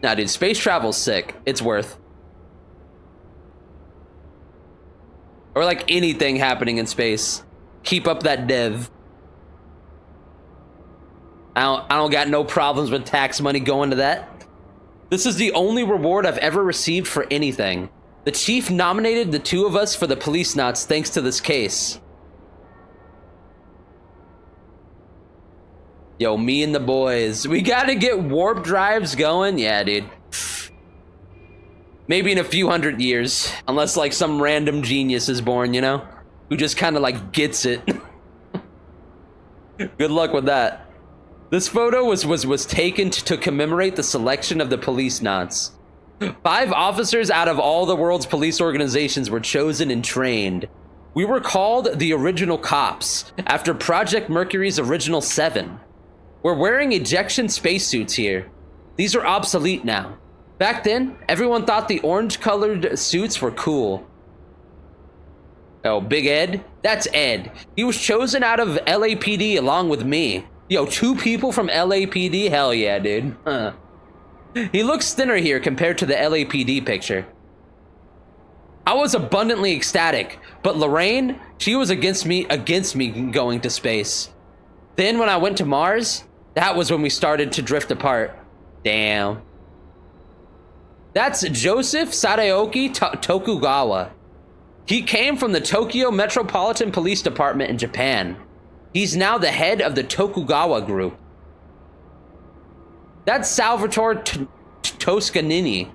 Nah, dude, space travel's sick. It's worth. Or like anything happening in space. Keep up that dev. I don't got no problems with tax money going to that. This is the only reward I've ever received for anything. The chief nominated the two of us for the Policenauts thanks to this case. Yo, me and the boys. We gotta get warp drives going. Yeah, dude. Maybe in a few hundred years. Unless like some random genius is born, you know? Who just kind of like gets it. Good luck with that. This photo was taken to commemorate the selection of the Policenauts. 5 officers out of all the world's police organizations were chosen and trained. We were called the Original Cops, after Project Mercury's original 7. We're wearing ejection spacesuits here. These are obsolete now. Back then, everyone thought the orange-colored suits were cool. Oh, Big Ed? That's Ed. He was chosen out of LAPD along with me. Yo, 2 people from LAPD? Hell yeah, dude. Huh. He looks thinner here compared to the LAPD picture. I was abundantly ecstatic, but Lorraine, she was against me going to space. Then when I went to Mars, that was when we started to drift apart. Damn. That's Joseph Sadaoki Tokugawa. He came from the Tokyo Metropolitan Police Department in Japan. He's now the head of the Tokugawa Group. That's Salvatore Toscanini.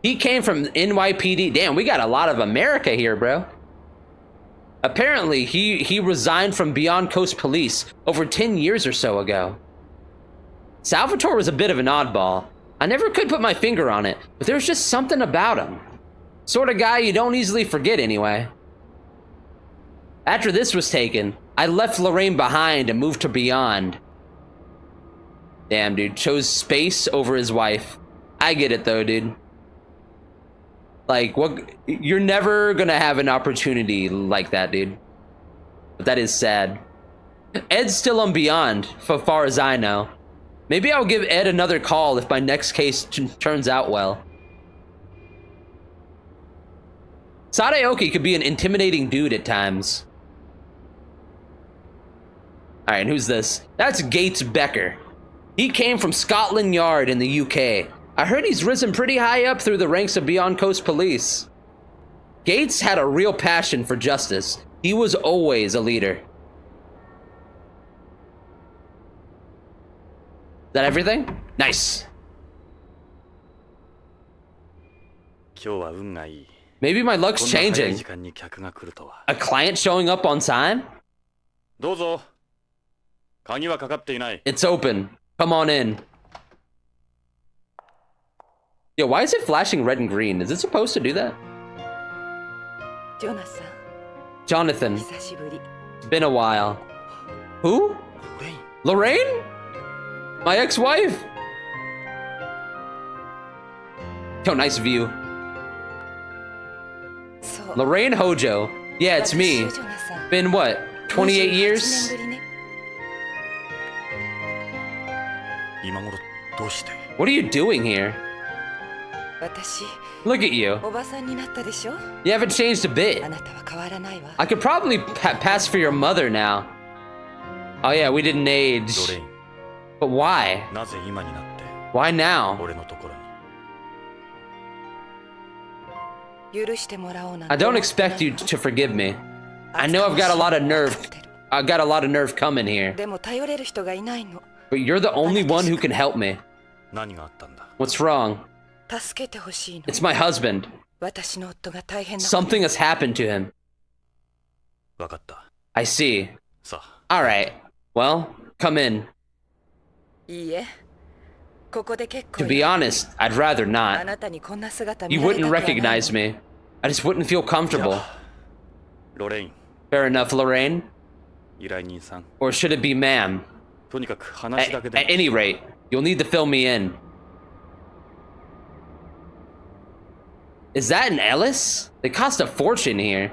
He came from NYPD. Damn, we got a lot of America here, bro. Apparently, he resigned from Beyond Coast Police over 10 years or so ago. Salvatore was a bit of an oddball. I never could put my finger on it, but there's just something about him. Sort of guy you don't easily forget anyway. After this was taken, I left Lorraine behind and moved to Beyond. Damn, dude, chose space over his wife. I get it though, dude. Like, what? You're never gonna have an opportunity like that, dude. But that is sad. Ed's still on Beyond, so far as I know. Maybe I'll give Ed another call if my next case turns out well. Sadaoki could be an intimidating dude at times. Alright, and who's this? That's Gates Becker. He came from Scotland Yard in the UK. I heard he's risen pretty high up through the ranks of Beyond Coast Police. Gates had a real passion for justice. He was always a leader. Is that everything? Nice. Maybe my luck's changing. A client showing up on time? It's open. Come on in. Yo, why is it flashing red and green? Is it supposed to do that? Jonathan. It's been a while. Who? Lorraine? My ex-wife? Yo, nice view. Lorraine Hojo. Yeah, it's me. Been what? 28 years? What are you doing here? Look at you. You haven't changed a bit. I could probably pass for your mother now. Oh yeah, we didn't age. But why? Why now? I don't expect you to forgive me. I know I've got a lot of nerve coming here. But you're the only one who can help me. What's wrong? It's my husband. Something has happened to him. I see. Alright. Well, come in. To be honest, I'd rather not. You wouldn't recognize me. I just wouldn't feel comfortable. Fair enough, Lorraine. Or should it be ma'am? At any rate, you'll need to fill me in. Is that an Ellis? They cost a fortune here.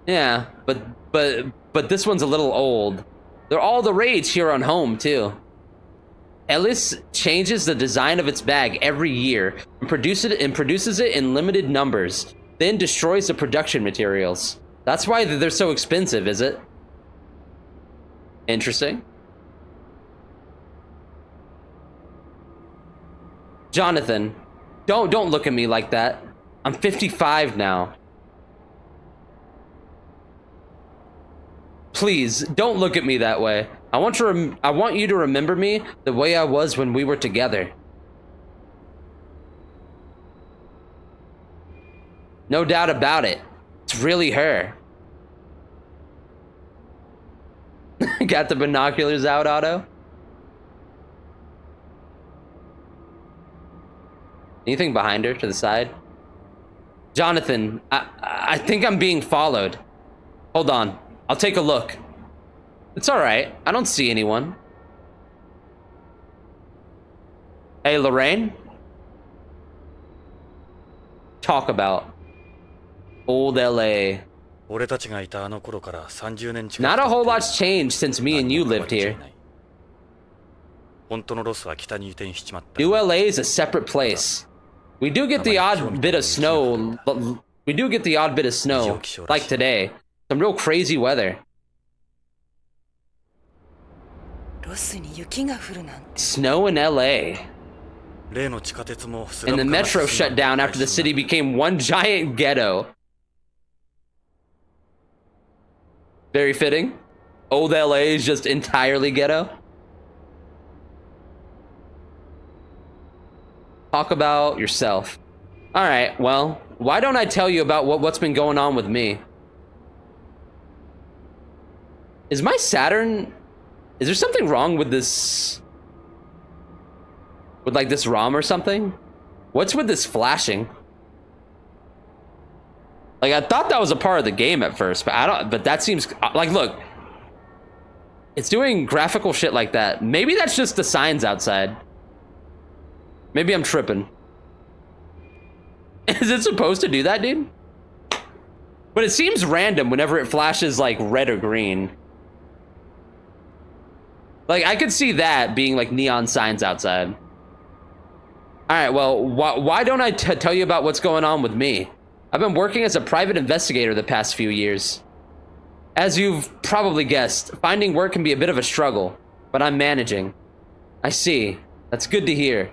Yeah, but this one's a little old. They're all the rage here on home, too. Ellis changes the design of its bag every year and produces it in limited numbers, then destroys the production materials. That's why they're so expensive, is it? Interesting. Jonathan, don't look at me like that. I'm 55 now. Please, don't look at me that way. I want you to remember me the way I was when we were together. No doubt about it. It's really her. Got the binoculars out, Otto? Anything behind her to the side? Jonathan, I think I'm being followed. Hold on. I'll take a look. It's alright. I don't see anyone. Hey, Lorraine? Talk about old LA. Not a whole lot's changed since me and you lived here. New LA is a separate place. We do get the odd bit of snow. Like today. Some real crazy weather. Snow in LA. And the metro shut down after the city became one giant ghetto. Very fitting. Old LA is just entirely ghetto. Talk about yourself. Alright, well, why don't I tell you about what's been going on with me? Is my Saturn... Is there something wrong with this... With like this ROM or something? What's with this flashing? Like, I thought that was a part of the game at first, but that seems... Like, look. It's doing graphical shit like that. Maybe that's just the signs outside. Maybe I'm tripping. Is it supposed to do that, dude? But it seems random whenever it flashes, like, red or green. Like, I could see that being, like, neon signs outside. Alright, well, why don't I tell you about what's going on with me? I've been working as a private investigator the past few years. As you've probably guessed, finding work can be a bit of a struggle, but I'm managing. I see. That's good to hear.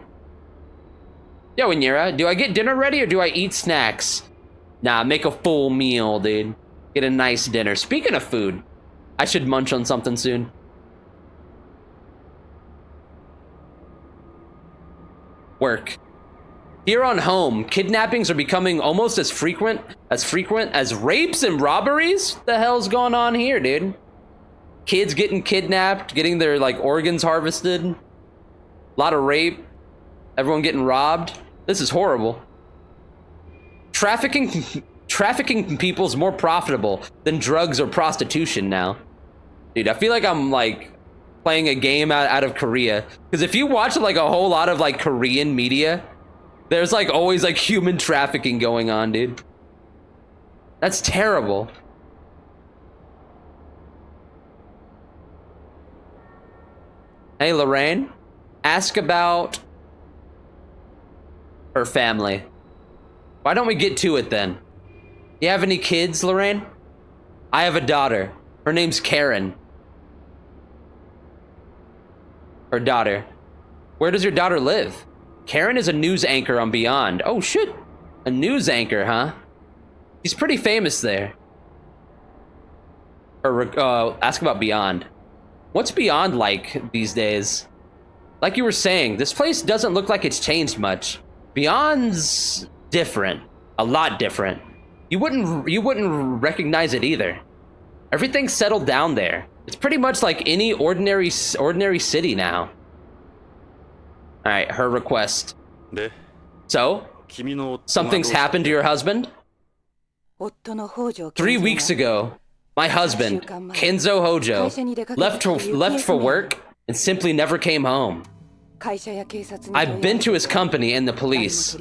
Yo, Inira, do I get dinner ready or do I eat snacks? Nah, make a full meal, dude. Get a nice dinner. Speaking of food, I should munch on something soon. Work. Here on home, kidnappings are becoming almost as frequent as rapes and robberies? What the hell's going on here, dude? Kids getting kidnapped, getting their like organs harvested. A lot of rape. Everyone getting robbed. This is horrible. Trafficking people's more profitable than drugs or prostitution now. Dude, I feel like I'm like playing a game out of Korea. Because if you watch like a whole lot of like Korean media, there's like always like human trafficking going on, dude. That's terrible. Hey, Lorraine, ask about her family. Why don't we get to it then? You have any kids, Lorraine? I have a daughter. Her name's Karen. Her daughter. Where does your daughter live? Karen is a news anchor on Beyond. Oh shit. A news anchor, huh? She's pretty famous there. Ask about Beyond. What's Beyond like these days? Like you were saying, this place doesn't look like it's changed much. Beyond's different. A lot different. You wouldn't recognize it either. Everything's settled down there. It's pretty much like any ordinary city now. Alright, her request. So? Something's happened to your husband? 3 weeks ago, my husband, Kenzo Hojo, left for work and simply never came home. I've been to his company and the police,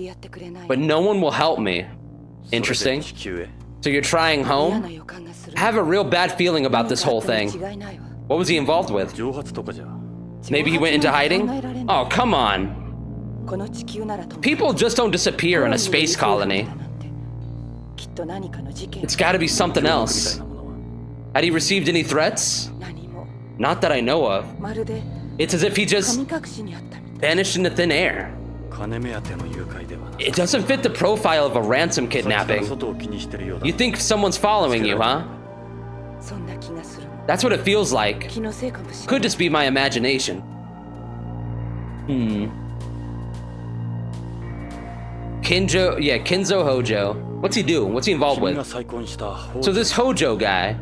but no one will help me. Interesting. So you're trying home? I have a real bad feeling about this whole thing. What was he involved with? Maybe he went into hiding? Oh, come on. People just don't disappear in a space colony. It's gotta be something else. Had he received any threats? Not that I know of. It's as if he just vanished into thin air. It doesn't fit the profile of a ransom kidnapping. You think someone's following you, huh? That's what it feels like. Could just be my imagination. Kenzo Hojo. What's he do? What's he involved with? So this Hojo guy.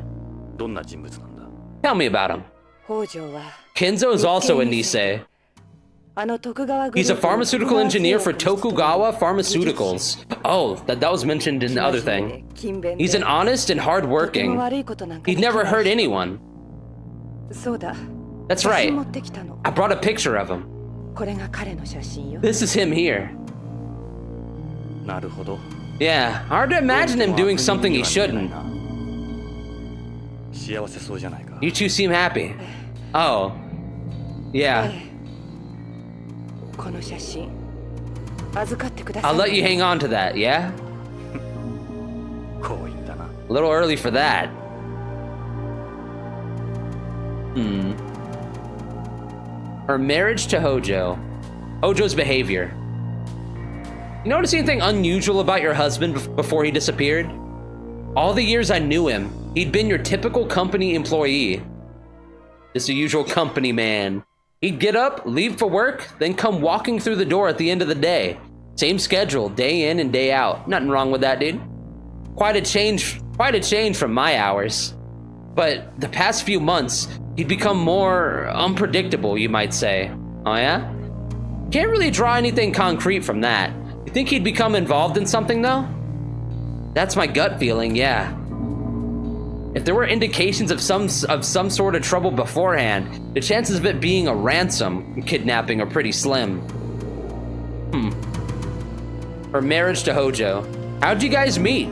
Tell me about him. Kenzo is also a Nisei. He's a pharmaceutical engineer for Tokugawa Pharmaceuticals. Oh, that was mentioned in the other thing. He's an honest and hardworking. He'd never hurt anyone. That's right. I brought a picture of him. This is him here. なるほど。 Yeah, hard to imagine him doing something he shouldn't. 幸せそうじゃないか。 You two seem happy. Oh. Yeah. I'll let you hang on to that, yeah? こう言ったな。 A little early for that. Her marriage to Hojo. Hojo's behavior. You notice anything unusual about your husband before he disappeared? All the years I knew him, he'd been your typical company employee. Just a usual company man. He'd get up, leave for work, then come walking through the door at the end of the day. Same schedule, day in and day out. Nothing wrong with that, dude. Quite a change from my hours. But the past few months, he'd become more unpredictable, you might say. Oh yeah? Can't really draw anything concrete from that. You think he'd become involved in something though? That's my gut feeling, yeah. If there were indications of some sort of trouble beforehand, the chances of it being a ransom kidnapping are pretty slim. Her marriage to Hojo. How'd you guys meet?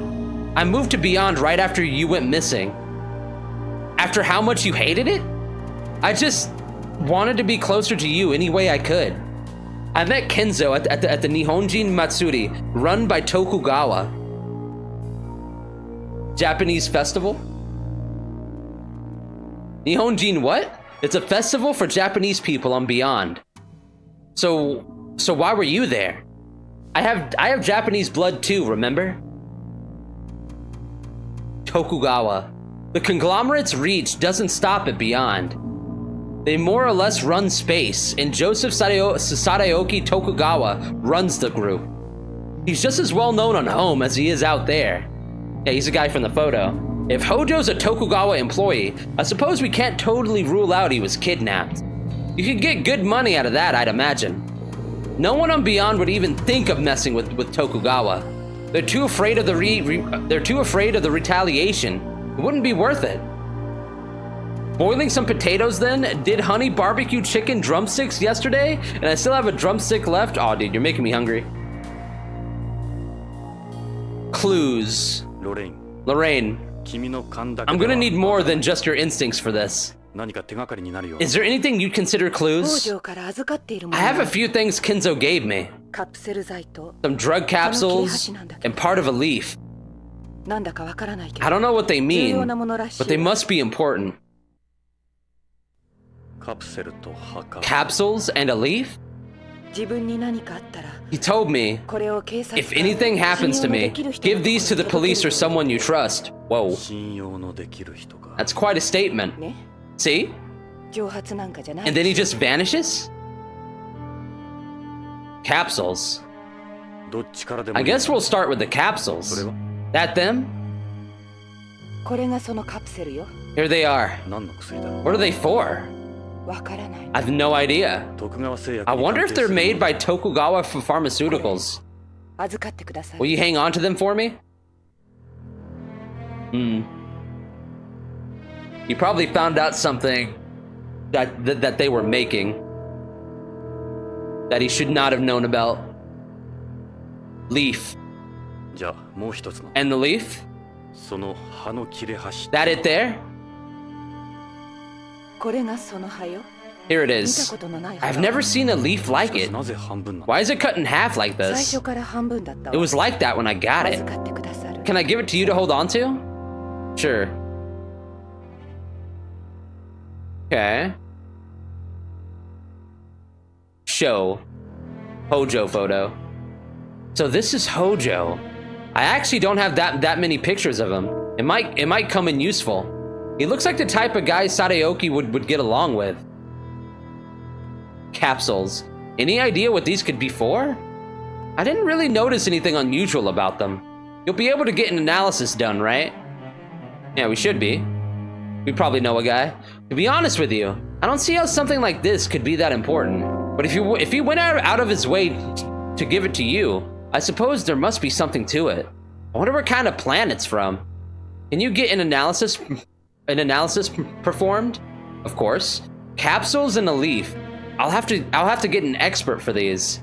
I moved to Beyond right after you went missing. After how much you hated it? I just wanted to be closer to you any way I could. I met Kenzo at the Nihonjin Matsuri, run by Tokugawa. Japanese festival? Nihonjin what? It's a festival for Japanese people on Beyond. So why were you there? I have Japanese blood too, remember? Tokugawa. The conglomerate's reach doesn't stop at Beyond. They more or less run space, and Joseph Sadaoki Tokugawa runs the group. He's just as well known on home as he is out there. Yeah, he's the guy from the photo. If Hojo's a Tokugawa employee, I suppose we can't totally rule out he was kidnapped. You could get good money out of that, I'd imagine. No one on Beyond would even think of messing with Tokugawa. They're too afraid of the retaliation. It wouldn't be worth it. Boiling some potatoes then? Did Honey barbecue chicken drumsticks yesterday? And I still have a drumstick left? Aw, dude, you're making me hungry. Clues. Lorraine. I'm gonna need more than just your instincts for this. Is there anything you'd consider clues? I have a few things Kenzo gave me. Some drug capsules and part of a leaf. I don't know what they mean, but they must be important. Capsules and a leaf? He told me, if anything happens to me, give these to the police or someone you trust. Whoa. That's quite a statement. See? And then he just vanishes? Capsules. I guess we'll start with the capsules. That them? Here they are. What are they for? I have no idea. I wonder if they're made by Tokugawa Pharmaceuticals. Will you hang on to them for me? He probably found out something that they were making that he should not have known about. Leaf. And the leaf? That it there? Here it is. I've never seen a leaf like it. Why is it cut in half like this? It was like that when I got it. Can I give it to you to hold on to? Sure. Okay. Show. Hojo photo. So this is Hojo. I actually don't have that many pictures of him. It might come in useful. He looks like the type of guy Sadaoki would get along with. Capsules. Any idea what these could be for? I didn't really notice anything unusual about them. You'll be able to get an analysis done, right? Yeah, we should be. We probably know a guy. To be honest with you, I don't see how something like this could be that important. But if he went out of his way to give it to you, I suppose there must be something to it. I wonder what kind of plant it's from. Can you get an analysis performed? Of course. Capsules and a leaf. I'll have to get an expert for these.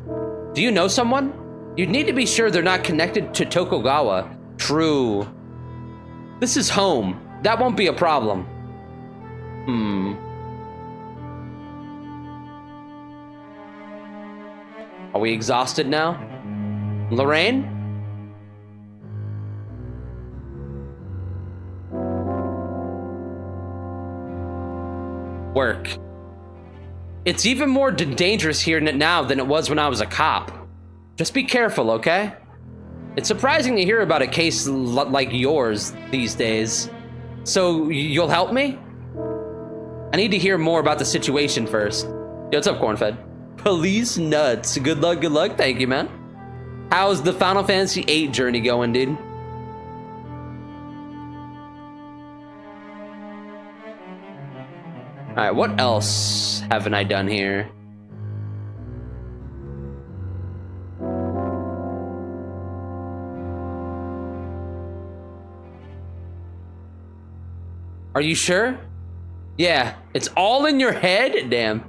Do you know someone? You'd need to be sure they're not connected to Tokugawa. True. This is home. That won't be a problem. Are we exhausted now? Lorraine? Work. It's even more dangerous here now than it was when I was a cop. Just be careful, okay? It's surprising to hear about a case like yours these days. So, you'll help me? I need to hear more about the situation first. Yo, what's up, Cornfed? Policenauts. Good luck, good luck. Thank you, man. How's the Final Fantasy VIII journey going, dude? Alright, what else haven't I done here? Are you sure? Yeah, it's all in your head? Damn.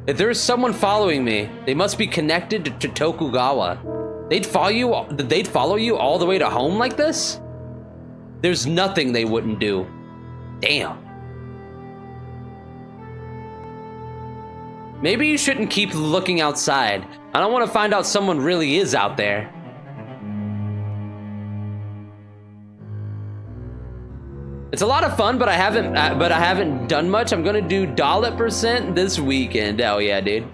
If there is someone following me, they must be connected to Tokugawa. They'd follow you all the way to home like this? There's nothing they wouldn't do. Damn. Maybe you shouldn't keep looking outside. I don't want to find out someone really is out there. It's a lot of fun, but I haven't done much. I'm gonna do $% this weekend. Hell yeah, dude.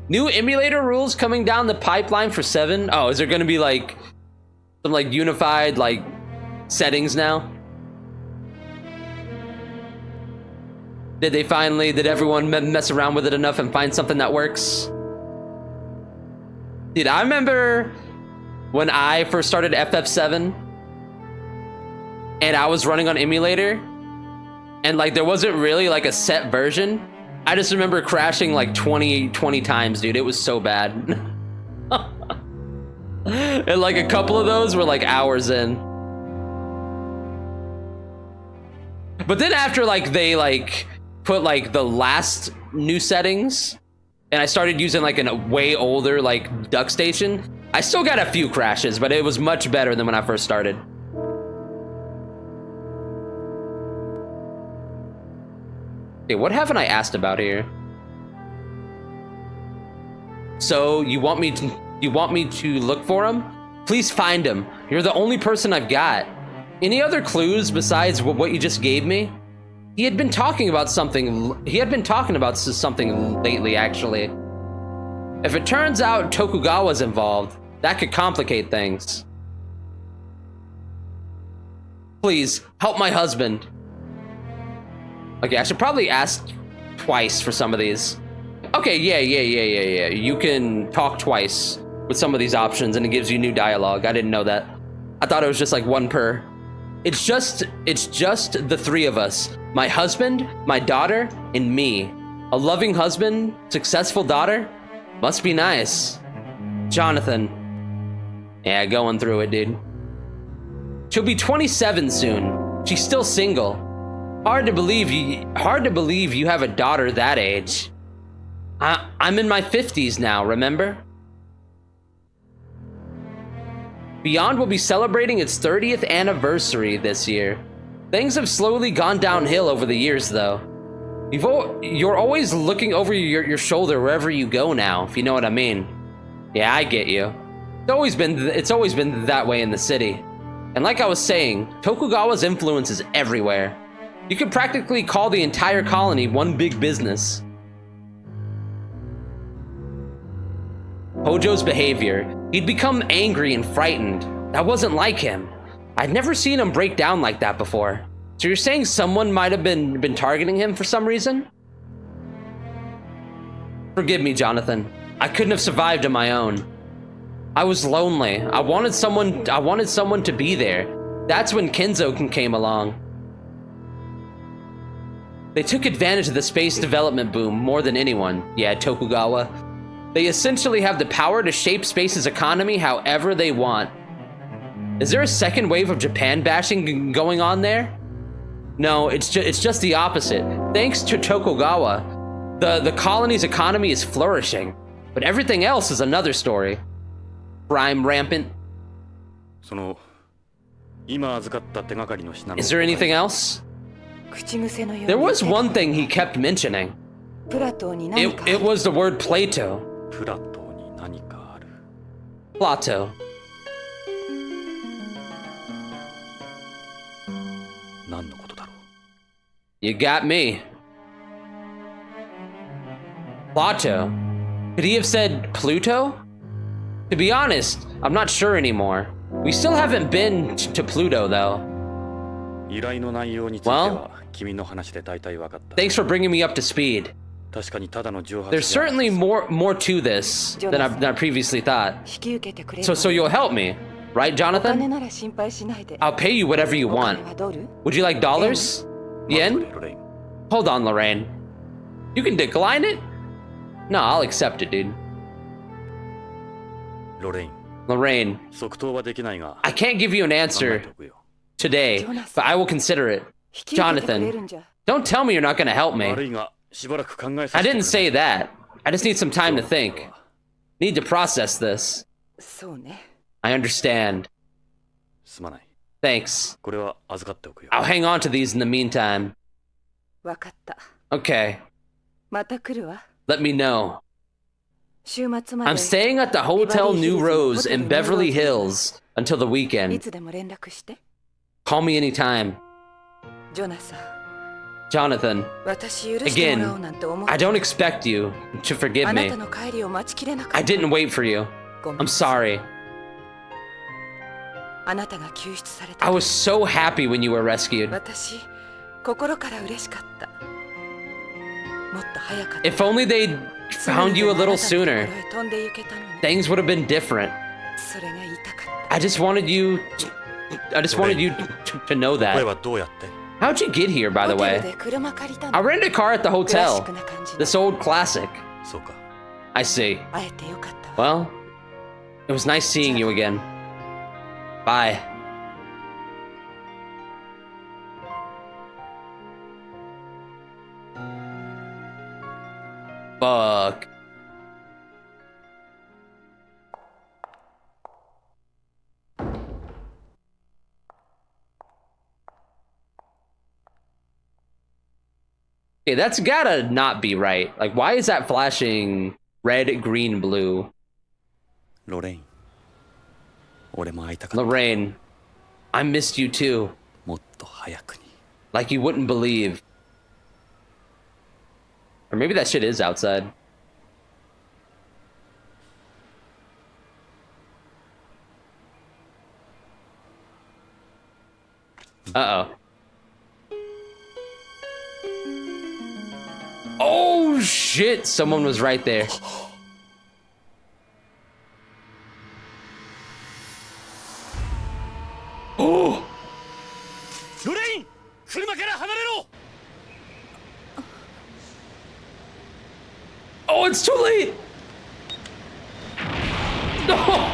New emulator rules coming down the pipeline for 7. Oh, is there gonna be like some like unified like settings now? Did everyone mess around with it enough and find something that works? Dude, I remember when I first started FF7 and I was running on emulator and like there wasn't really like a set version. I just remember crashing like 20 times, dude. It was so bad. And like a couple of those were like hours in. But then after like they like put like the last new settings and I started using like a way older like duck station, I still got a few crashes, but it was much better than when I first started. Okay, what haven't I asked about here? So you want me to look for him? Please find him. You're the only person I've got. Any other clues besides what you just gave me? He had been talking about something lately, actually. If it turns out Tokugawa's involved, that could complicate things. Please, help my husband. Okay, I should probably ask twice for some of these. Okay, yeah. You can talk twice with some of these options and it gives you new dialogue. I didn't know that. I thought it was just like one per. It's just the three of us. My husband, my daughter, and me. A loving husband, successful daughter. Must be nice. Jonathan. Yeah, going through it, dude. She'll be 27 soon. She's still single. Hard to believe you have a daughter that age. I'm in my 50s now, remember? Beyond will be celebrating its 30th anniversary this year. Things have slowly gone downhill over the years, though. You're always looking over your shoulder wherever you go now, if you know what I mean. Yeah, I get you. It's always been that way in the city. And like I was saying, Tokugawa's influence is everywhere. You could practically call the entire colony one big business. Hojo's behavior. He'd become angry and frightened. That wasn't like him. I'd never seen him break down like that before. So you're saying someone might have been targeting him for some reason? Forgive me, Jonathan. I couldn't have survived on my own. I was lonely. I wanted someone to be there. That's when Kenzo came along. They took advantage of the space development boom more than anyone. Yeah, Tokugawa. They essentially have the power to shape space's economy however they want. Is there a second wave of Japan bashing going on there? No, it's just the opposite. Thanks to Tokugawa, The colony's economy is flourishing, but everything else is another story. Crime rampant. Is there anything else? There was one thing he kept mentioning. It was the word Plato. Plato. You got me. Plato? Could he have said Pluto? To be honest, I'm not sure anymore. We still haven't been to Pluto, though. Well, thanks for bringing me up to speed. There's certainly more to this than I previously thought. So you'll help me, right, Jonathan? I'll pay you whatever you want. Would you like dollars? Yen? Hold on, Lorraine. You can decline it? No, I'll accept it, dude. Lorraine, I can't give you an answer today, but I will consider it. Jonathan, don't tell me you're not going to help me. I didn't say that. I just need some time to think. Need to process this. I understand. Thanks. I'll hang on to these in the meantime. Okay. Let me know. I'm staying at the Hotel New Rose in Beverly Hills until the weekend. Call me anytime. Jonathan, again, I don't expect you to forgive me. I didn't wait for you. I'm sorry. I was so happy when you were rescued. If only they'd found you a little sooner, things would have been different. I just wanted you to know that. How'd you get here, by the way? I rented a car at the hotel. This old classic. I see. Well, it was nice seeing you again. Bye. Fuck. Okay, that's gotta not be right. Like, why is that flashing red, green, blue? Lorraine, I missed you too. Like you wouldn't believe. Or maybe that shit is outside. Uh-oh. Oh shit! Someone was right there. Oh! Oh, it's too late! No!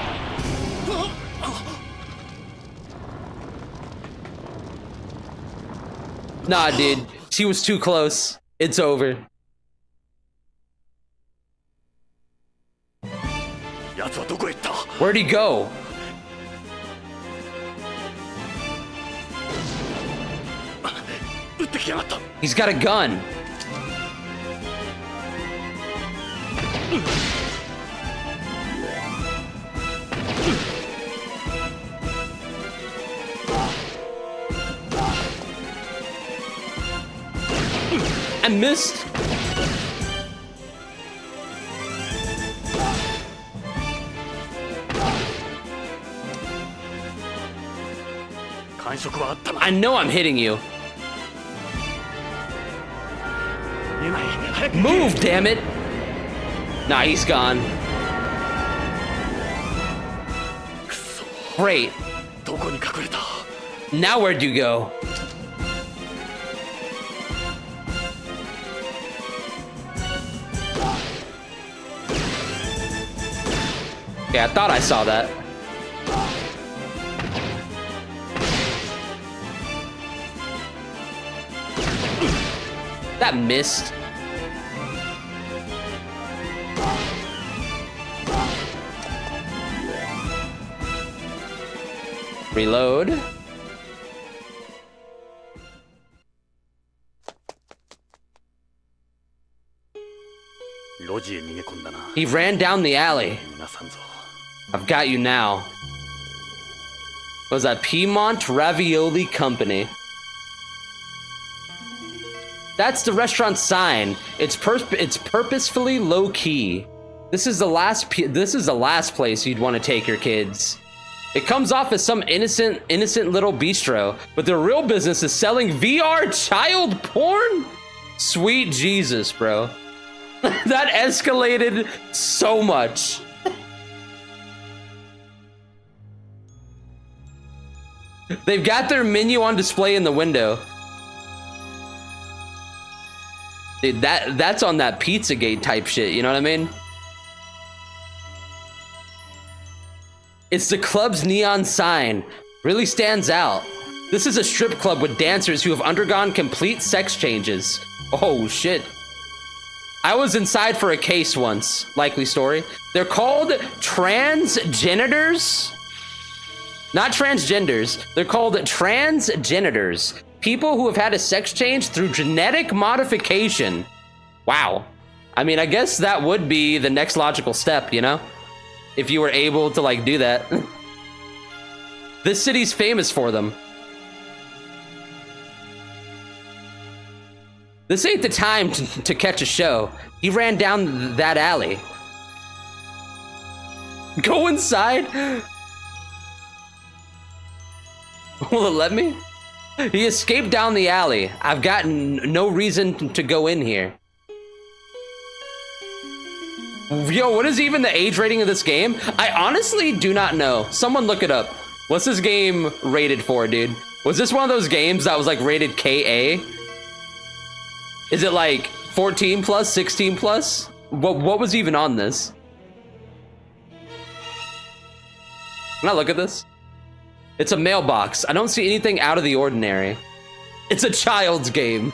Nah, dude. She was too close. It's over. Where'd he go? He's got a gun. I missed. I know I'm hitting you. Move, damn it! Nah, he's gone. Great. Now where'd you go? Yeah, I thought I saw that. That missed. Reload. He ran down the alley. I've got you now. What was that? Piedmont Ravioli Company. That's the restaurant sign. It's purposefully low key. This is the last place you'd want to take your kids. It comes off as some innocent little bistro, but their real business is selling VR child porn? Sweet Jesus, bro. That escalated so much. They've got their menu on display in the window. Dude, that's on that Pizzagate type shit, you know what I mean? It's the club's neon sign. Really stands out. This is a strip club with dancers who have undergone complete sex changes. Oh shit. I was inside for a case once. Likely story. They're called transgenitors. Not transgenders. They're called transgenitors. People who have had a sex change through genetic modification. Wow. I mean, I guess that would be the next logical step, you know? If you were able to, like, do that. This city's famous for them. This ain't the time to catch a show. He ran down that alley. Go inside? Will it let me? He escaped down the alley. I've got no reason to go in here. Yo, what is even the age rating of this game? I honestly do not know. Someone look it up. What's this game rated for, dude? Was this one of those games that was like rated KA? Is it like 14 plus, 16 plus? What was even on this? Can I look at this? It's a mailbox. I don't see anything out of the ordinary. It's a child's game.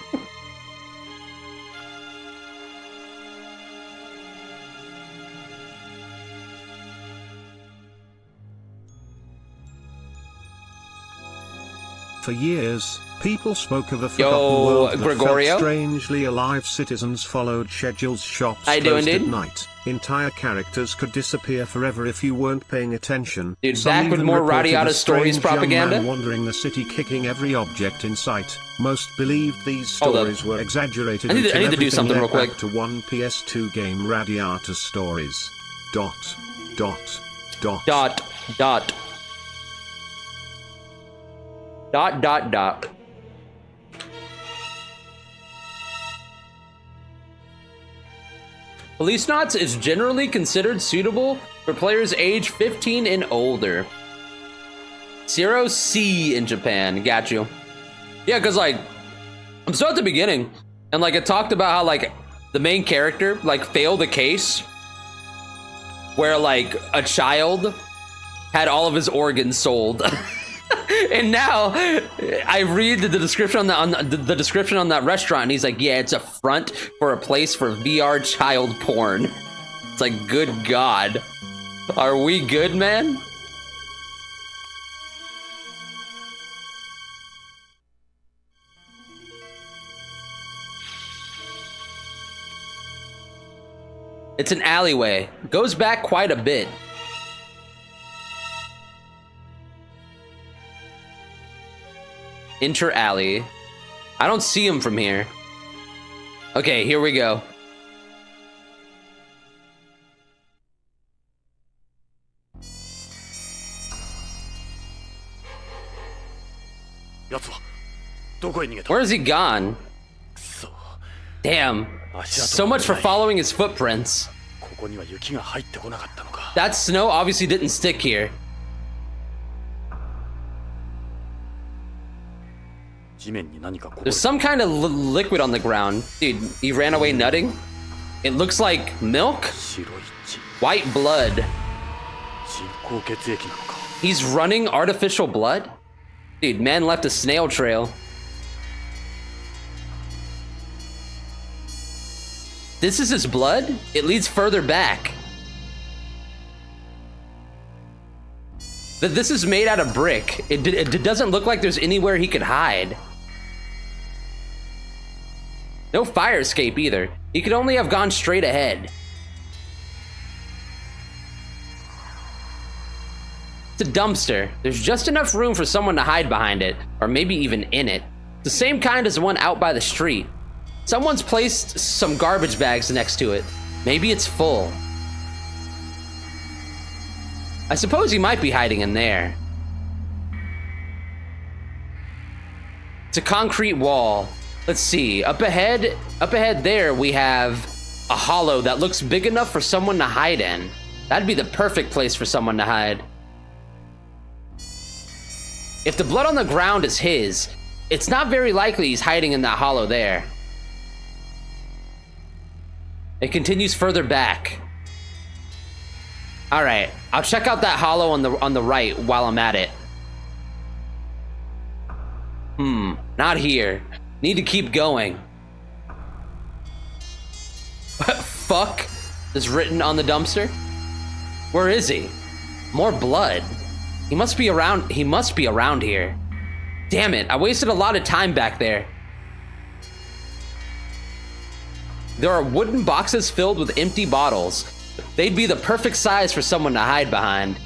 For years, people spoke of a forgotten world that Gregorio? felt strangely alive. Citizens followed schedules, shops closed at night. Entire characters could disappear forever if you weren't paying attention. Dude, Some back with even more reported Radiata a Stories strange young propaganda? man wandering the city, kicking every object in sight. Most believed these stories were exaggerated. I need to do everything something led real quick. back to one PS2 game, Radiata Stories. Dot. Dot. Dot. Dot. Dot. Dot. Dot. Dot. Policenauts is generally considered suitable for players age 15 and older. 0C in Japan. Got you. Yeah, because, like, I'm still at the beginning. And, like, it talked about how, like, the main character, like, failed a case where, like, a child had all of his organs sold. And now I read the description on the description on that restaurant, and he's like, yeah, it's a front for a place for VR child porn. It's like, good God. Are we good, man? It's an alleyway. Goes back quite a bit. Inter alley. I don't see him from here. Okay, here we go. Where is he gone? Damn. So much for following his footprints. That snow obviously didn't stick here. There's some kind of liquid on the ground. Dude, he ran away nutting? It looks like milk? White blood. He's running artificial blood? Dude, man left a snail trail. This is his blood? It leads further back. This is made out of brick. It doesn't look like there's anywhere he could hide. No fire escape either. He could only have gone straight ahead. It's a dumpster. There's just enough room for someone to hide behind it, or maybe even in it. It's the same kind as the one out by the street. Someone's placed some garbage bags next to it. Maybe it's full. I suppose he might be hiding in there. It's a concrete wall. Let's see, up ahead there we have a hollow that looks big enough for someone to hide in. That'd be the perfect place for someone to hide. If the blood on the ground is his, it's not very likely he's hiding in that hollow there. It continues further back. All right, I'll check out that hollow on the right while I'm at it. Not here. Need to keep going. Fuck is written on the dumpster. Where is he? More blood. He must be around here. Damn it, I wasted a lot of time back there. There are wooden boxes filled with empty bottles. They'd be the perfect size for someone to hide behind.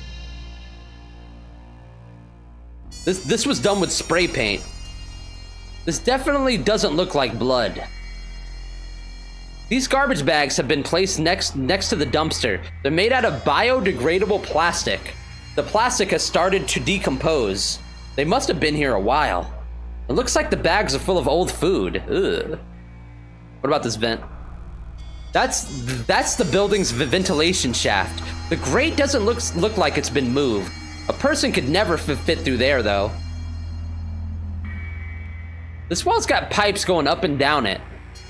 This was done with spray paint. This definitely doesn't look like blood. These garbage bags have been placed next to the dumpster. They're made out of biodegradable plastic. The plastic has started to decompose. They must have been here a while. It looks like the bags are full of old food. Ugh. What about this vent? That's the building's ventilation shaft. The grate doesn't look like it's been moved. A person could never fit through there, though. This wall's got pipes going up and down it.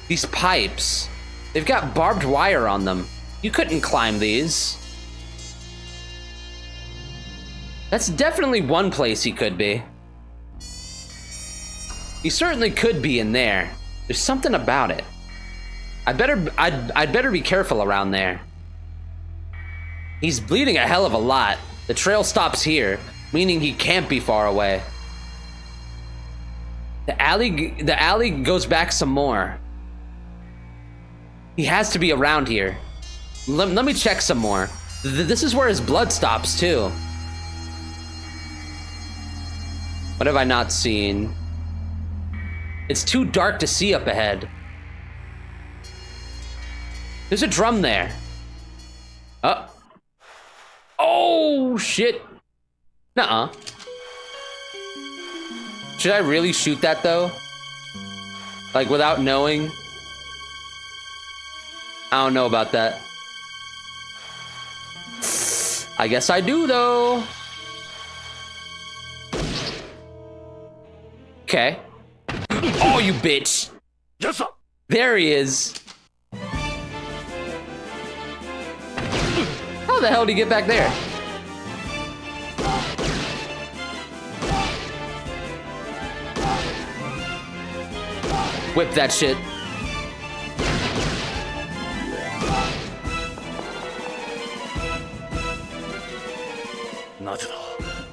These pipes, they've got barbed wire on them. You couldn't climb these. That's definitely one place he could be. He certainly could be in there. There's something about it. I'd better be careful around there. He's bleeding a hell of a lot. The trail stops here, meaning he can't be far away. The alley goes back some more. He has to be around here. Let me check some more. This is where his blood stops too. What have I not seen? It's too dark to see up ahead. There's a drum there. Oh, shit. Nuh-uh. Should I really shoot that, though? Like, without knowing? I don't know about that. I guess I do, though. Okay. Oh, you bitch. Yes, sir. There he is. How the hell did he get back there? Whip that shit.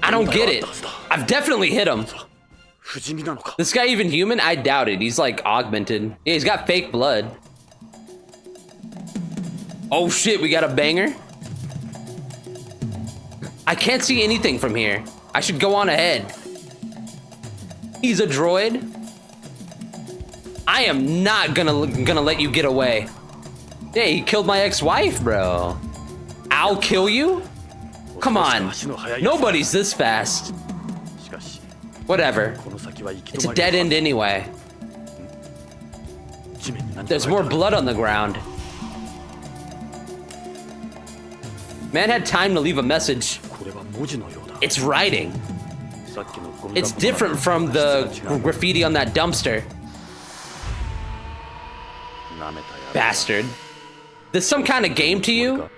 I don't get it. I've definitely hit him. This guy even human? I doubt it. He's like augmented. Yeah, he's got fake blood. Oh shit, we got a banger. I can't see anything from here. I should go on ahead. He's a droid. I am not gonna let you get away. Yeah, he killed my ex-wife, bro. I'll kill you? Come on. Nobody's this fast. Whatever. It's a dead end anyway. There's more blood on the ground. Man had time to leave a message. It's writing. It's different from the graffiti on that dumpster. Bastard. This some kind of game to you?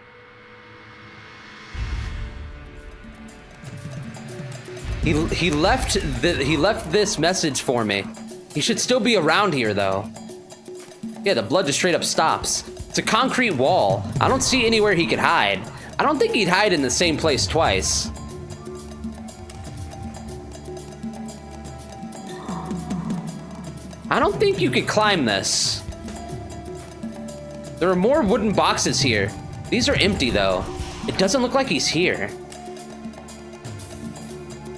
He left this message for me. He should still be around here though. Yeah, the blood just straight up stops. It's a concrete wall. I don't see anywhere he could hide. I don't think he'd hide in the same place twice. I don't think you could climb this. There are more wooden boxes here. These are empty, though. It doesn't look like he's here.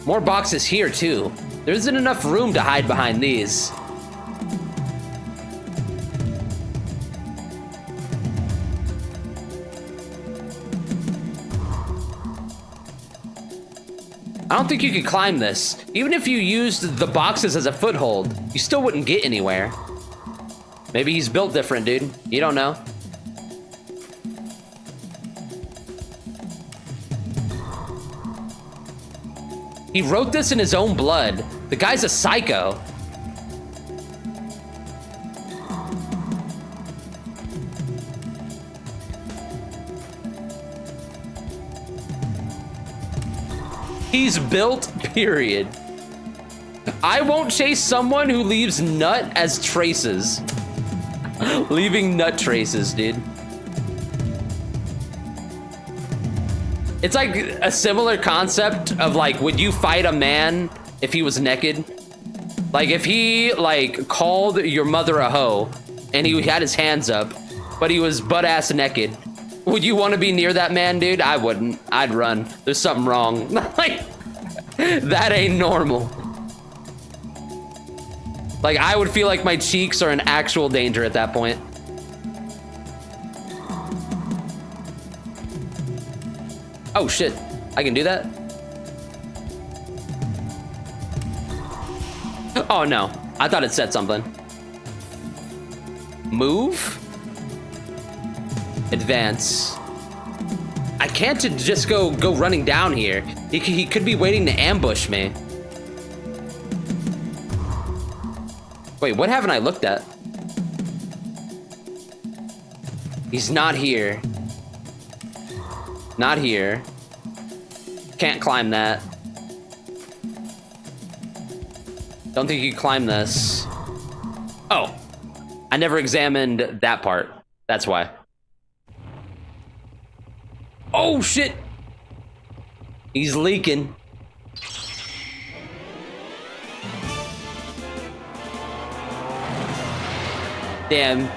More boxes here, too. There isn't enough room to hide behind these. I don't think you could climb this. Even if you used the boxes as a foothold, you still wouldn't get anywhere. Maybe he's built different, dude. You don't know. He wrote this in his own blood. The guy's a psycho. He's built, period. I won't chase someone who leaves nut as traces. Leaving nut traces, dude. It's like a similar concept of like, would you fight a man if he was naked? Like if he like called your mother a hoe and he had his hands up, but he was butt-ass naked. Would you want to be near that man, dude? I wouldn't. I'd run. There's something wrong. Like, that ain't normal. Like, I would feel like my cheeks are in actual danger at that point. Oh, shit. I can do that? Oh, no. I thought it said something. Move? Advance. I can't just go running down here. He could be waiting to ambush me. Wait, what haven't I looked at? He's not here. Not here. Can't climb that. Don't think you can climb this. Oh. I never examined that part. That's why. Oh, shit. He's leaking. Damn.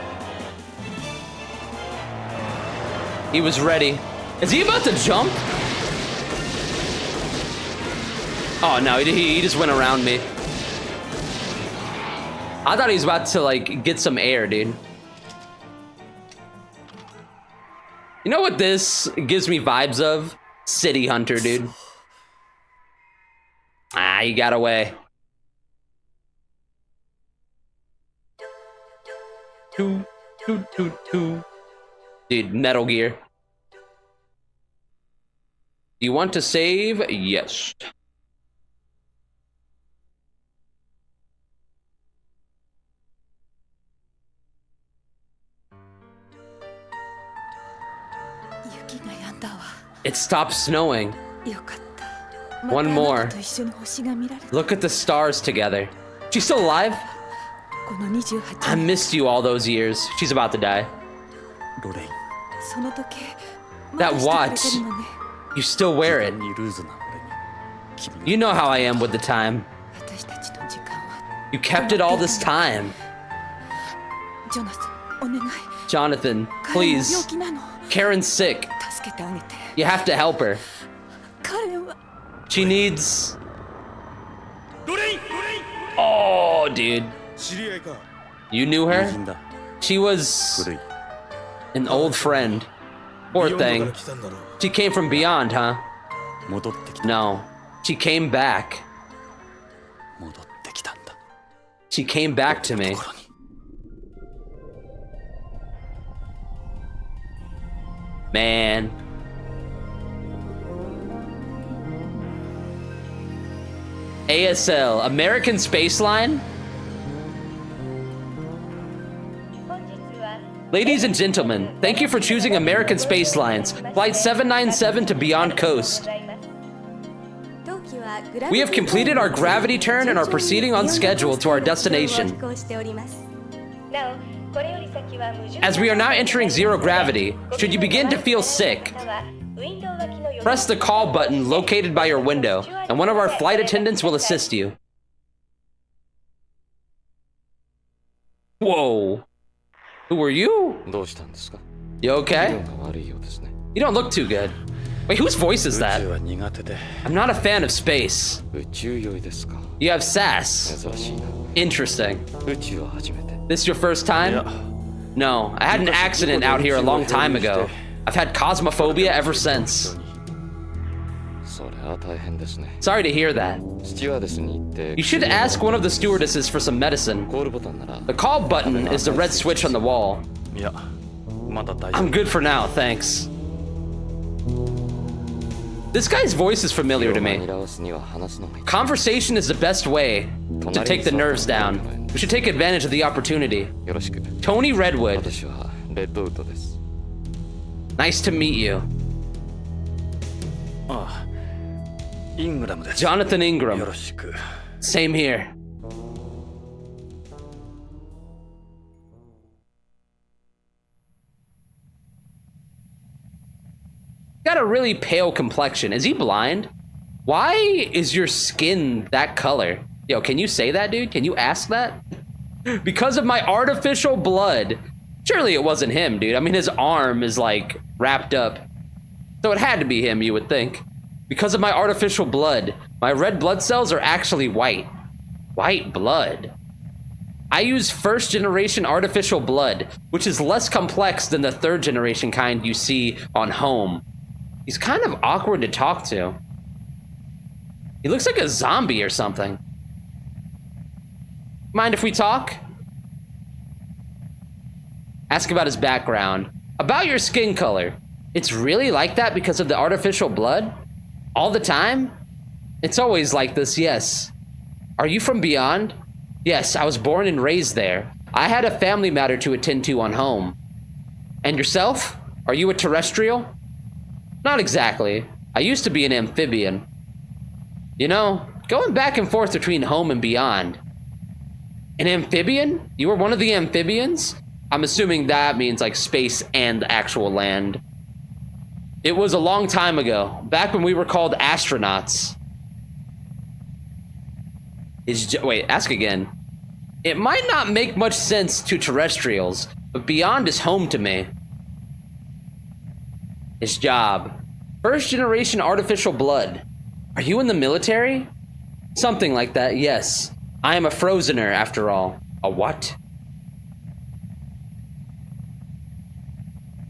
He was ready. Is he about to jump? Oh, no, he just went around me. I thought he was about to, like, get some air, dude. You know what this gives me vibes of? City Hunter, dude. Ah, he got away. Toot, toot, toot, toot. Dude, Metal Gear. Do you want to save? Yes. It stopped snowing. One more. Look at the stars together. She's still alive? I missed you all those years. She's about to die. That watch. You still wear it. You know how I am with the time. You kept it all this time. Jonathan, please. Karen's sick. You have to help her. She needs... Oh, dude. You knew her? She was an old friend. Poor thing. She came from beyond, huh? No. She came back. She came back to me. Man. ASL, American Space Line? Ladies and gentlemen, thank you for choosing American Space Lines, Flight 797 to Beyond Coast. We have completed our gravity turn and are proceeding on schedule to our destination. As we are now entering zero gravity, should you begin to feel sick, press the call button located by your window, and one of our flight attendants will assist you. Whoa. Who are you? どうしたんですか? You okay? 気分が悪いようですね。 You don't look too good. Wait, whose voice is that? 宇宙は苦手で。 I'm not a fan of space. 宇宙酔いですか? You have sass. 珍しいな。 Interesting. 宇宙は初めて。 This your first time? No, I had an accident out here a long time ago. I've had cosmophobia ever since. それは大変ですね。 Sorry to hear that. スチュワーデスに行って。 You should ask one of the stewardesses for some medicine. コールボタンなら。 The call button is the red switch on the wall. いや、まだ大丈夫。 I'm good for now, thanks. This guy's voice is familiar to me. Conversation is the best way to take the nerves down. We should take advantage of the opportunity. Tony Redwood. Nice to meet you. Jonathan Ingram. Same here. Got a really pale complexion. Is he blind? Why is your skin that color? Yo, can you say that, dude? Can you ask that? Because of my artificial blood. Surely it wasn't him, dude. I mean, his arm is like wrapped up. So it had to be him, you would think. Because of my artificial blood, my red blood cells are actually white. White blood. I use first generation artificial blood, which is less complex than the third generation kind you see on Home. He's kind of awkward to talk to. He looks like a zombie or something. Mind if we talk? Ask about his background. About your skin color. It's really like that because of the artificial blood? All the time? It's always like this, yes. Are you from beyond? Yes, I was born and raised there. I had a family matter to attend to on Home. And yourself? Are you a terrestrial? Not exactly. I used to be an amphibian. You know, going back and forth between Home and beyond. An amphibian? You were one of the amphibians? I'm assuming that means like space and the actual land. It was a long time ago, back when we were called astronauts. Wait, ask again. It might not make much sense to terrestrials, but beyond is home to me. His job. First generation artificial blood. Are you in the military? Something like that, yes. I am a frozener, after all. A what?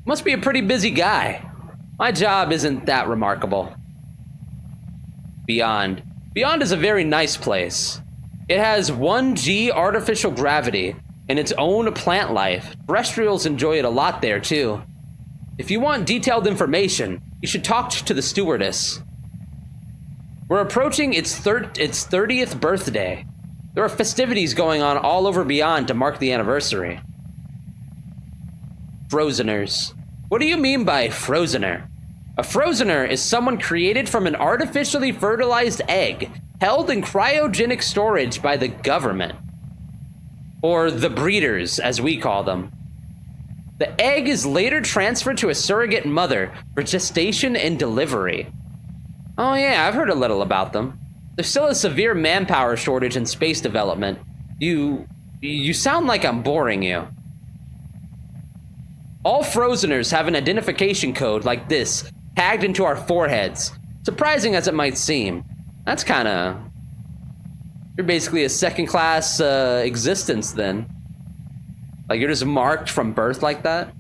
Must be a pretty busy guy. My job isn't that remarkable. Beyond. Beyond is a very nice place. It has 1G artificial gravity and its own plant life. Terrestrials enjoy it a lot there, too. If you want detailed information, you should talk to the stewardess. We're approaching its 30th birthday. There are festivities going on all over Beyond to mark the anniversary. Frozeners. What do you mean by frozener? A frozener is someone created from an artificially fertilized egg held in cryogenic storage by the government. Or the breeders, as we call them. The egg is later transferred to a surrogate mother for gestation and delivery. Oh yeah, I've heard a little about them. There's still a severe manpower shortage in space development. You sound like I'm boring you. All Frozeners have an identification code like this, tagged into our foreheads. Surprising as it might seem. That's kinda... You're basically a second-class existence then. Like you're just marked from birth like that?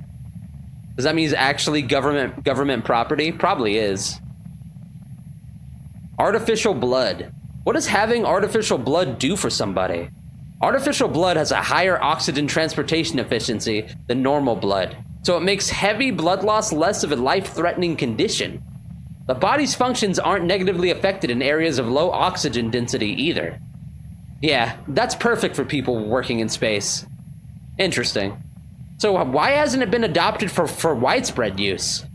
Does that mean it's actually government property? Probably is. Artificial blood. What does having artificial blood do for somebody? Artificial blood has a higher oxygen transportation efficiency than normal blood, so it makes heavy blood loss less of a life-threatening condition. The body's functions aren't negatively affected in areas of low oxygen density either. Yeah, that's perfect for people working in space. Interesting. So why hasn't it been adopted for widespread use?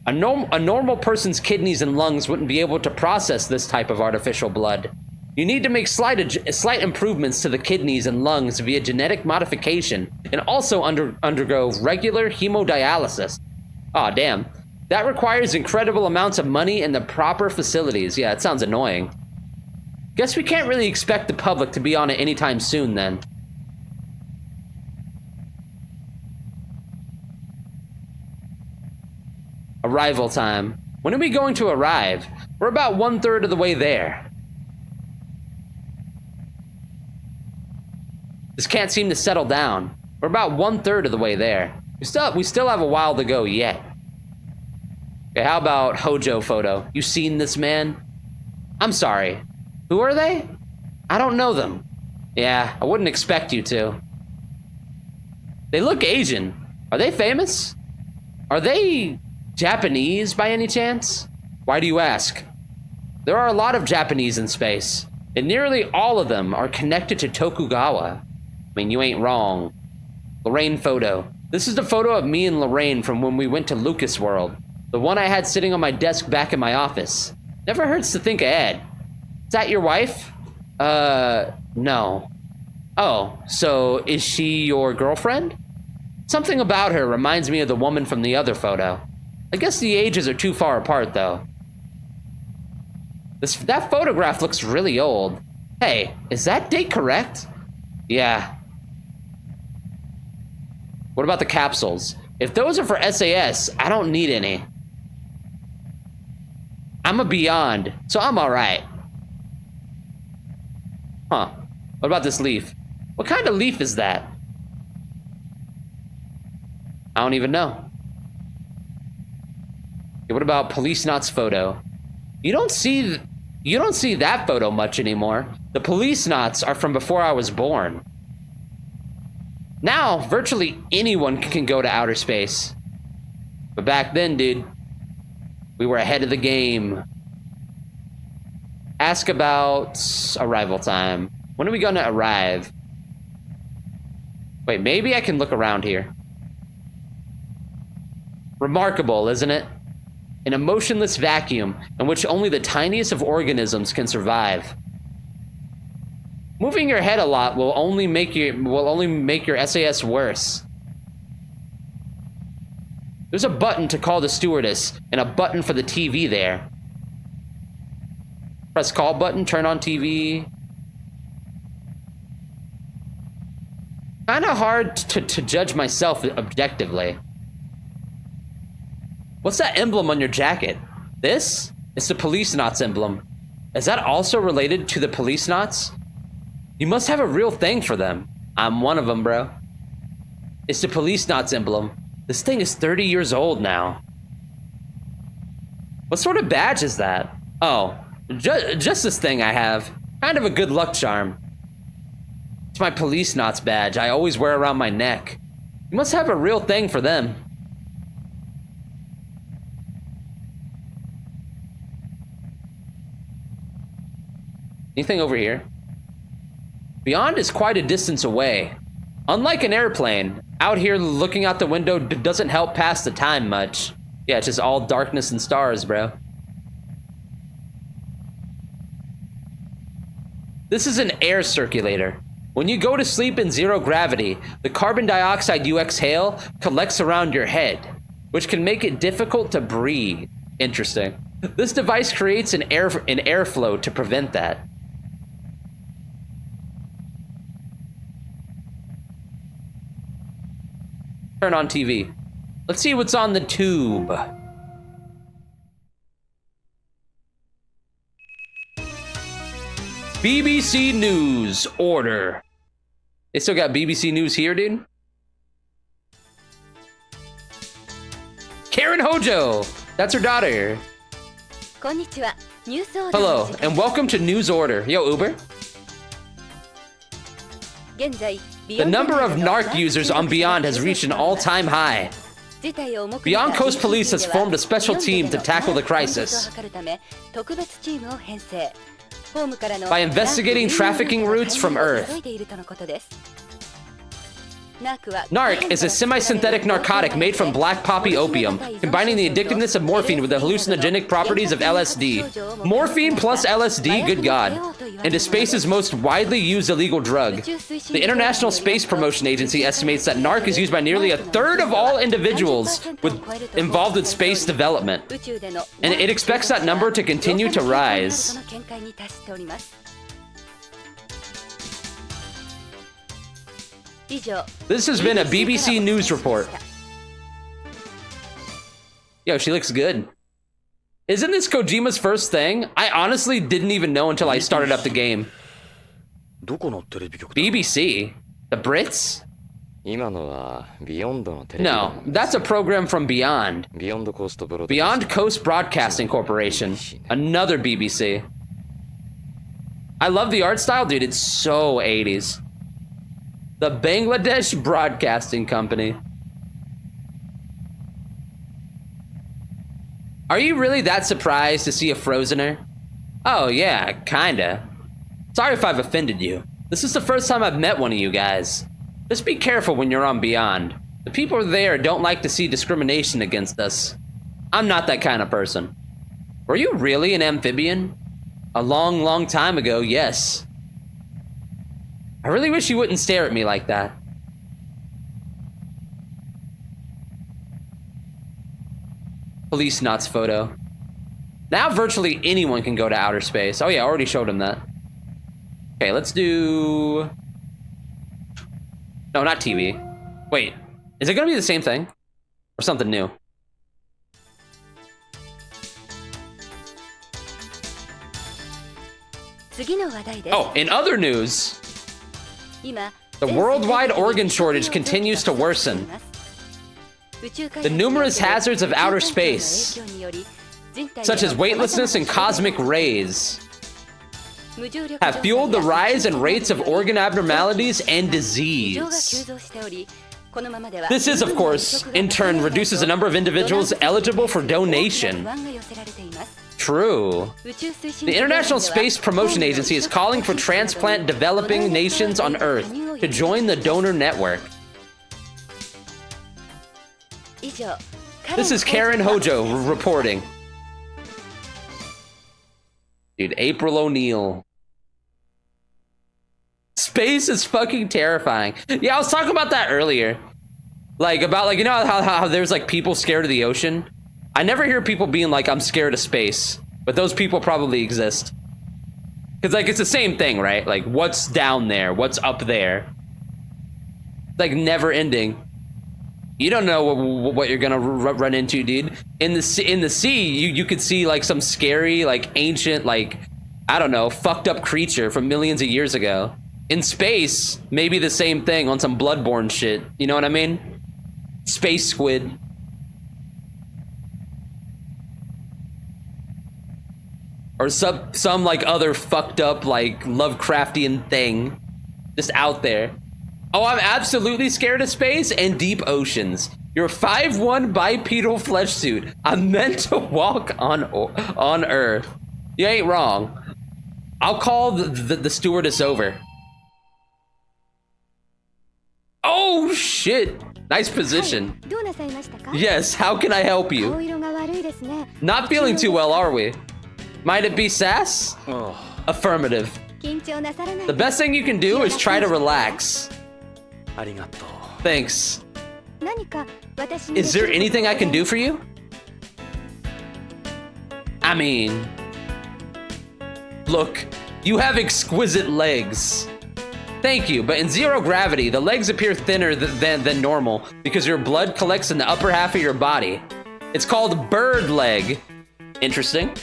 A normal person's kidneys and lungs wouldn't be able to process this type of artificial blood. You need to make slight improvements to the kidneys and lungs via genetic modification, and also undergo regular hemodialysis. Aw, damn. That requires incredible amounts of money and the proper facilities. Yeah, it sounds annoying. Guess we can't really expect the public to be on it anytime soon, then. Arrival time. When are we going to arrive? We're about 1/3 of the way there. This can't seem to settle down. We're about 1/3 of the way there. We still have a while to go yet. Okay, how about Hojo photo? You seen this man? I'm sorry. Who are they? I don't know them. Yeah, I wouldn't expect you to. They look Asian. Are they famous? Are they Japanese by any chance? Why do you ask? There are a lot of Japanese in space, and nearly all of them are connected to Tokugawa. I mean, you ain't wrong. Lorraine photo. This is the photo of me and Lorraine from when we went to Lucas World. The one I had sitting on my desk back in my office. Never hurts to think ahead. Is that your wife? No. Oh, so is she your girlfriend? Something about her reminds me of the woman from the other photo. I guess the ages are too far apart, though. That photograph looks really old. Hey, is that date correct? Yeah. What about the capsules? If those are for SAS, I don't need any. I'm a Beyond, so I'm alright. Huh. What about this leaf? What kind of leaf is that? I don't even know. Okay, what about Policenauts photo? You don't see that photo much anymore. The Policenauts are from before I was born. Now, virtually anyone can go to outer space. But back then, dude, we were ahead of the game. Ask about arrival time. When are we gonna arrive? Wait, maybe I can look around here. Remarkable, isn't it? An emotionless vacuum in which only the tiniest of organisms can survive. Moving your head a lot will only make your SAS worse. There's a button to call the stewardess and a button for the TV there. Press call button, turn on TV. Kinda hard to judge myself objectively. What's that emblem on your jacket? This? It's the Policenauts emblem. Is that also related to the Policenauts? You must have a real thing for them. I'm one of them, bro. It's the Policenauts emblem. This thing is 30 years old now. What sort of badge is that? Oh, just this thing I have. Kind of a good luck charm. It's my Policenauts badge I always wear around my neck. You must have a real thing for them. Anything over here? Beyond is quite a distance away. Unlike an airplane, out here looking out the window doesn't help pass the time much. Yeah, it's just all darkness and stars, bro. This is an air circulator. When you go to sleep in zero gravity, the carbon dioxide you exhale collects around your head, which can make it difficult to breathe. Interesting. This device creates an airflow to prevent that. Turn on TV. Let's see what's on the tube. BBC News order. They still got BBC News here, dude? Karen Hojo. That's her daughter. Hello, and welcome to News Order. Yo, Uber. The number of NARC users on Beyond has reached an all-time high. Beyond Coast Police has formed a special team to tackle the crisis. By investigating trafficking routes from Earth. NARC is a semi-synthetic narcotic made from black poppy opium, combining the addictiveness of morphine with the hallucinogenic properties of LSD. Morphine plus LSD, good God. And is space's most widely used illegal drug. The International Space Promotion Agency estimates that NARC is used by nearly 1/3 of all individuals involved with space development. And it expects that number to continue to rise. This has been a BBC News report. Yo, she looks good. Isn't this Kojima's first thing? I honestly didn't even know until I started up the game. BBC? The Brits? No, that's a program from Beyond. Beyond Coast Broadcasting Corporation. Another BBC. I love the art style, dude. It's so 80s. The Bangladesh Broadcasting Company. Are you really that surprised to see a Frozener? Oh yeah, kinda. Sorry if I've offended you. This is the first time I've met one of you guys. Just be careful when you're on Beyond. The people there don't like to see discrimination against us. I'm not that kind of person. Were you really an amphibian? A long, long time ago, yes. I really wish you wouldn't stare at me like that. Policenauts photo. Now virtually anyone can go to outer space. Oh yeah, I already showed him that. Okay, let's do... No, not TV. Wait, is it gonna be the same thing? Or something new? Oh, in other news, the worldwide organ shortage continues to worsen. The numerous hazards of outer space, such as weightlessness and cosmic rays, have fueled the rise in rates of organ abnormalities and disease. This is, of course, in turn reduces the number of individuals eligible for donation. True. The International Space Promotion Agency is calling for transplant developing nations on Earth to join the donor network. This is Karen Hojo reporting. Dude, April O'Neil. Space is fucking terrifying. Yeah, I was talking about that earlier. Like, you know how there's like people scared of the ocean? I never hear people being like, I'm scared of space. But those people probably exist. Because like, it's the same thing, right? Like, what's down there? What's up there? It's like never ending. You don't know what you're gonna run into, dude. In the sea, you could see like some scary, like ancient, like, I don't know, fucked up creature from millions of years ago. In space, maybe the same thing on some Bloodborne shit. You know what I mean? Space squid. Or some like other fucked up like Lovecraftian thing just out there. Oh, I'm absolutely scared of space and deep oceans. Your 5'1" bipedal flesh suit. I'm meant to walk on Earth. You ain't wrong. I'll call the stewardess over. Oh shit! Nice position. Yes, how can I help you? Not feeling too well, are we? Might it be sass? Affirmative. The best thing you can do is try to relax. Thanks. Is there anything I can do for you? I mean... Look, you have exquisite legs. Thank you, but in zero gravity, the legs appear thinner than normal because your blood collects in the upper half of your body. It's called bird leg. Interesting.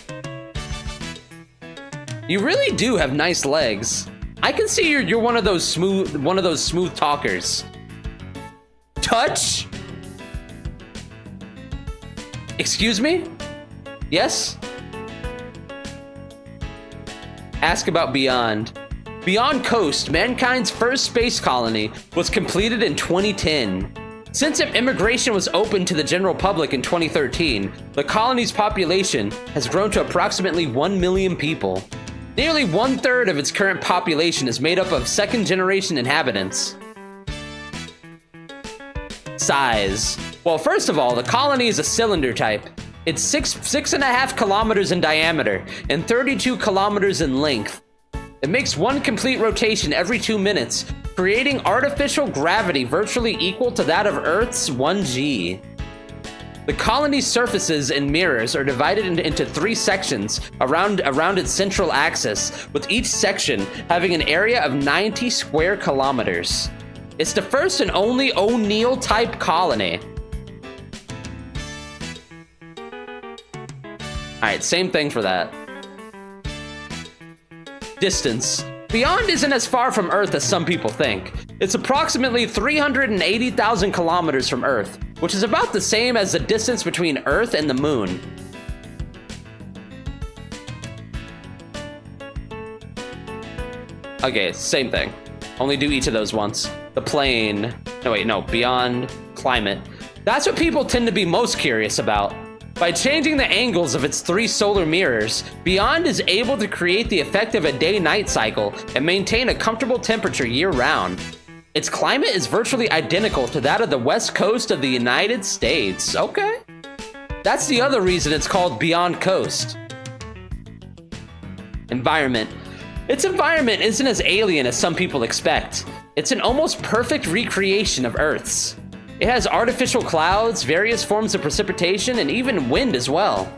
You really do have nice legs. I can see you're one of those smooth talkers. Touch? Excuse me? Yes? Ask about Beyond. Beyond Coast, mankind's first space colony, was completed in 2010. Since immigration was open to the general public in 2013, the colony's population has grown to approximately 1 million people. Nearly 1/3 of its current population is made up of second-generation inhabitants. Size. Well, first of all, the colony is a cylinder type. It's 6.5 kilometers in diameter and 32 kilometers in length. It makes one complete rotation every 2 minutes, creating artificial gravity virtually equal to that of Earth's 1G. The colony's surfaces and mirrors are divided into 3 sections around its central axis, with each section having an area of 90 square kilometers. It's the first and only O'Neill-type colony. Alright, same thing for that. Distance. Beyond isn't as far from Earth as some people think. It's approximately 380,000 kilometers from Earth, which is about the same as the distance between Earth and the Moon. Okay, same thing. Only do each of those once. The plane. No, wait, no. Beyond. Climate. That's what people tend to be most curious about. By changing the angles of its 3 solar mirrors, Beyond is able to create the effect of a day-night cycle and maintain a comfortable temperature year-round. Its climate is virtually identical to that of the west coast of the United States. Okay. That's the other reason it's called Beyond Coast. Environment. Its environment isn't as alien as some people expect. It's an almost perfect recreation of Earth's. It has artificial clouds, various forms of precipitation, and even wind as well.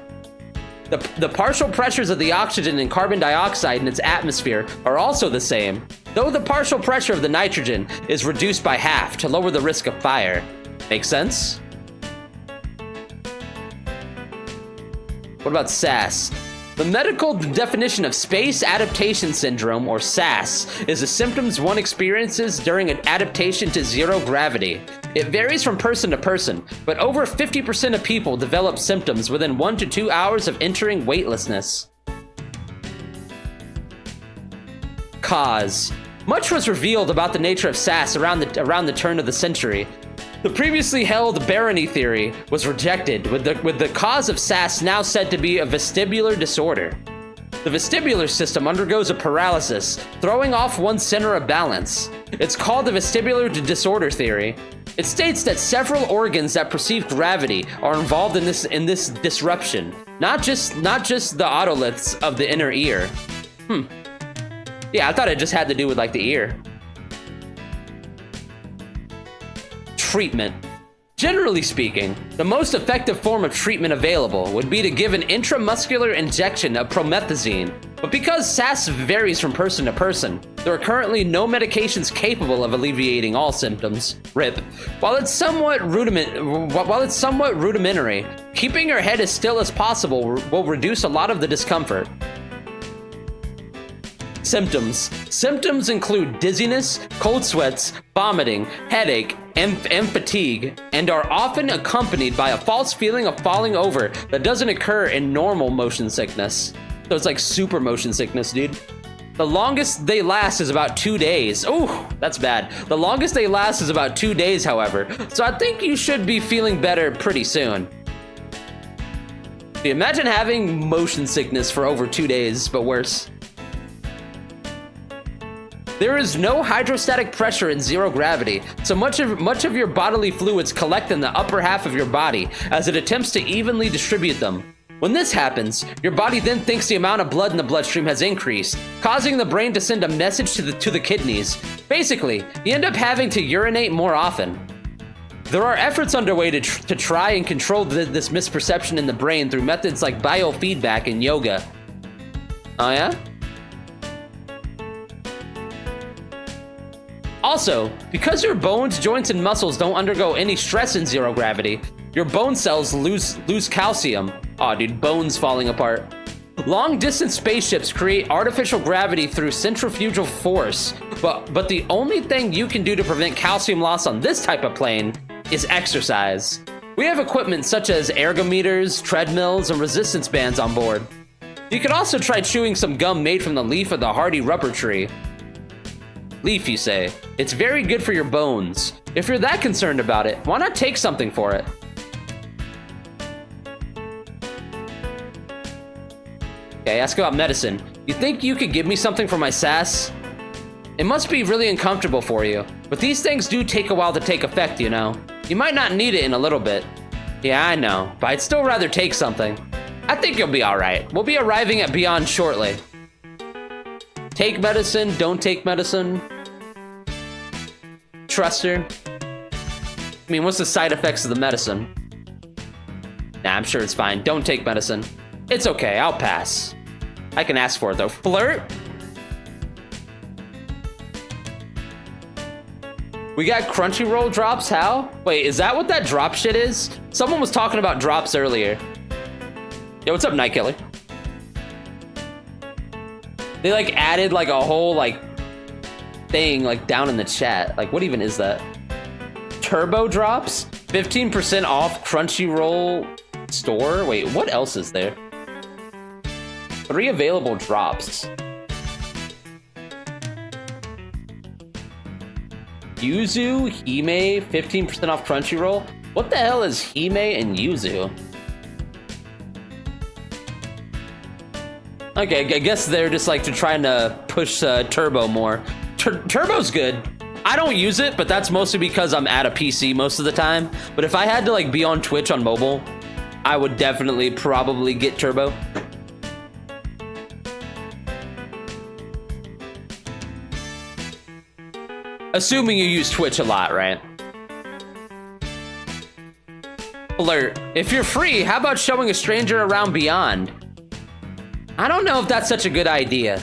The partial pressures of the oxygen and carbon dioxide in its atmosphere are also the same, though the partial pressure of the nitrogen is reduced by half to lower the risk of fire. Make sense? What about SAS? The medical definition of Space Adaptation Syndrome, or SAS, is the symptoms one experiences during an adaptation to zero gravity. It varies from person to person, but over 50% of people develop symptoms within 1 to 2 hours of entering weightlessness. Cause. Much was revealed about the nature of SAS around the turn of the century. The previously held barony theory was rejected, with the cause of SAS now said to be a vestibular disorder. The vestibular system undergoes a paralysis, throwing off one's center of balance. It's called the vestibular disorder theory. It states that several organs that perceive gravity are involved in this disruption, not just the otoliths of the inner ear. Yeah, I thought it just had to do with like the ear. Treatment. Generally speaking, the most effective form of treatment available would be to give an intramuscular injection of promethazine, but because SAS varies from person to person, there are currently no medications capable of alleviating all symptoms. RIP. While it's somewhat rudimentary, keeping your head as still as possible will reduce a lot of the discomfort. Symptoms. Symptoms include dizziness, cold sweats, vomiting, headache, and fatigue, and are often accompanied by a false feeling of falling over that doesn't occur in normal motion sickness. So it's like super motion sickness, dude. The longest they last is about 2 days. Ooh, that's bad. The longest they last is about 2 days, however, so I think you should be feeling better pretty soon. Imagine having motion sickness for over 2 days, but worse. There is no hydrostatic pressure in zero gravity, so much of your bodily fluids collect in the upper half of your body as it attempts to evenly distribute them. When this happens, your body then thinks the amount of blood in the bloodstream has increased, causing the brain to send a message to the kidneys. Basically, you end up having to urinate more often. There are efforts underway to try and control this misperception in the brain through methods like biofeedback and yoga. Oh yeah? Also, because your bones, joints, and muscles don't undergo any stress in zero gravity, your bone cells lose calcium. Aw, dude, bones falling apart. Long-distance spaceships create artificial gravity through centrifugal force, but the only thing you can do to prevent calcium loss on this type of plane is exercise. We have equipment such as ergometers, treadmills, and resistance bands on board. You could also try chewing some gum made from the leaf of the hardy rubber tree. Leaf, you say? It's very good for your bones. If you're that concerned about it, why not take something for it? Okay, ask about medicine. You think you could give me something for my SAS? It must be really uncomfortable for you, but these things do take a while to take effect, you know. You might not need it in a little bit. Yeah, I know, but I'd still rather take something. I think you'll be alright. We'll be arriving at Beyond shortly. Take medicine, don't take medicine. Trust her. I mean, what's the side effects of the medicine? Nah, I'm sure it's fine. Don't take medicine. It's okay, I'll pass. I can ask for it though. Flirt? We got Crunchyroll drops, how? Wait, is that what that drop shit is? Someone was talking about drops earlier. Yo, what's up, Night Killer? They like added like a whole like thing like down in the chat. Like, what even is that? Turbo drops? 15% off Crunchyroll store? Wait, what else is there? 3 available drops. Yuzu, Hime, 15% off Crunchyroll. What the hell is Hime and Yuzu? Okay, I guess they're just like trying to push Turbo more. Turbo's good. I don't use it, but that's mostly because I'm at a PC most of the time. But if I had to like be on Twitch on mobile, I would definitely probably get Turbo. Assuming you use Twitch a lot, right? Alert. If you're free, how about showing a stranger around Beyond? I don't know if that's such a good idea.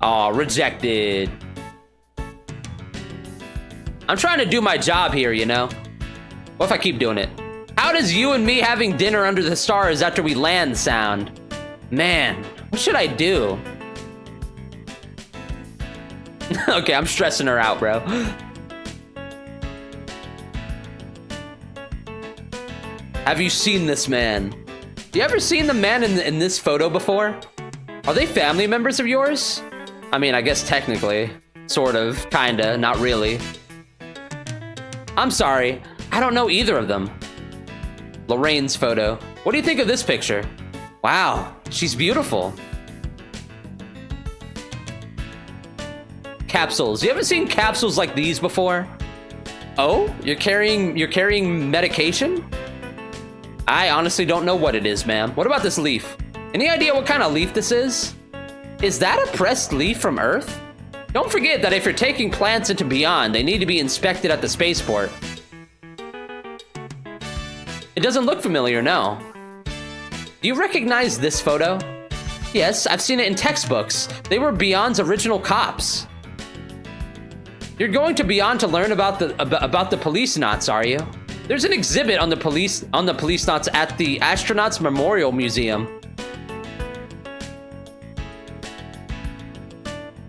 Aw, rejected. I'm trying to do my job here, you know? What if I keep doing it? How does you and me having dinner under the stars after we land sound? Man, what should I do? Okay, I'm stressing her out, bro. Have you seen this man? You ever seen the man in this photo before? Are they family members of yours? I mean, I guess technically. Sort of, kinda, not really. I'm sorry, I don't know either of them. Lorraine's photo. What do you think of this picture? Wow, she's beautiful. Capsules. You ever seen capsules like these before? Oh, you're carrying medication? I honestly don't know what it is, ma'am. What about this leaf? Any idea what kind of leaf this is? Is that a pressed leaf from Earth? Don't forget that if you're taking plants into Beyond, they need to be inspected at the spaceport. It doesn't look familiar, no. Do you recognize this photo? Yes, I've seen it in textbooks. They were Beyond's original cops. You're going to Beyond to learn about the Policenauts, are you? There's an exhibit on the Policenauts at the Astronauts Memorial Museum.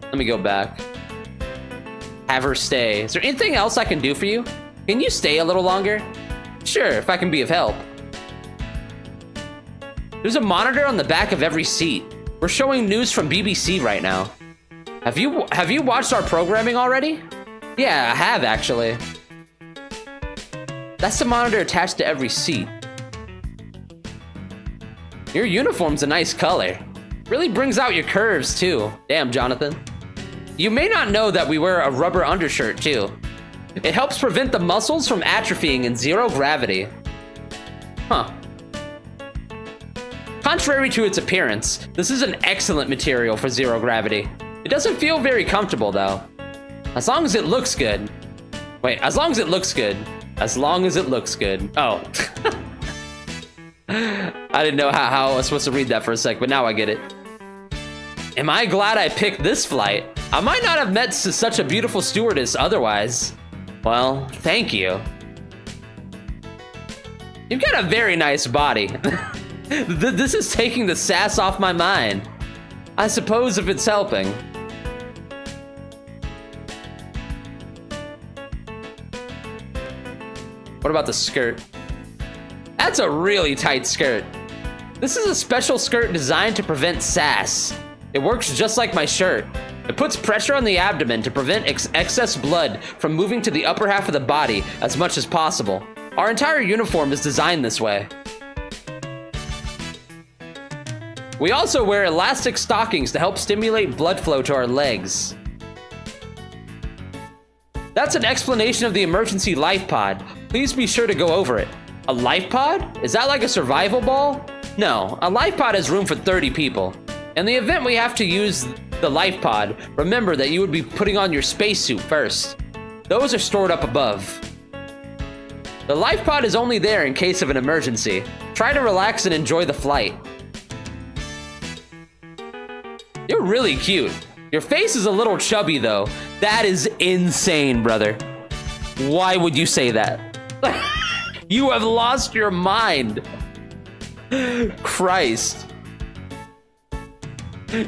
Let me go back. Have her stay. Is there anything else I can do for you? Can you stay a little longer? Sure, if I can be of help. There's a monitor on the back of every seat. We're showing news from BBC right now. Have you watched our programming already? Yeah, I have actually. That's the monitor attached to every seat. Your uniform's a nice color. Really brings out your curves too. Damn, Jonathan. You may not know that we wear a rubber undershirt too. It helps prevent the muscles from atrophying in zero gravity. Huh. Contrary to its appearance, this is an excellent material for zero gravity. It doesn't feel very comfortable though. As long as it looks good. Wait, as long as it looks good. As long as it looks good. Oh. I didn't know how I was supposed to read that for a sec, but now I get it. Am I glad I picked this flight? I might not have met such a beautiful stewardess otherwise. Well, thank you. You've got a very nice body. This is taking the sass off my mind. I suppose if it's helping. What about the skirt? That's a really tight skirt. This is a special skirt designed to prevent sass. It works just like my shirt. It puts pressure on the abdomen to prevent excess blood from moving to the upper half of the body as much as possible. Our entire uniform is designed this way. We also wear elastic stockings to help stimulate blood flow to our legs. That's an explanation of the emergency life pod. Please be sure to go over it. A life pod? Is that like a survival ball? No, a life pod has room for 30 people. In the event we have to use the life pod, remember that you would be putting on your spacesuit first. Those are stored up above. The life pod is only there in case of an emergency. Try to relax and enjoy the flight. You're really cute. Your face is a little chubby though. That is insane, brother. Why would you say that? You have lost your mind. Christ.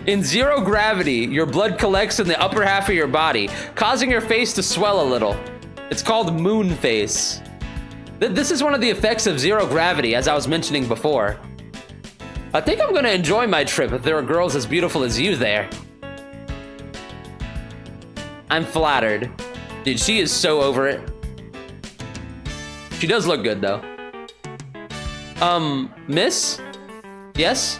In zero gravity, your blood collects in the upper half of your body, causing your face to swell a little. It's called moon face. This is one of the effects of zero gravity, as I was mentioning before. I think I'm gonna enjoy my trip if there are girls as beautiful as you there. I'm flattered. Dude, she is so over it. She does look good, though. Miss? Yes?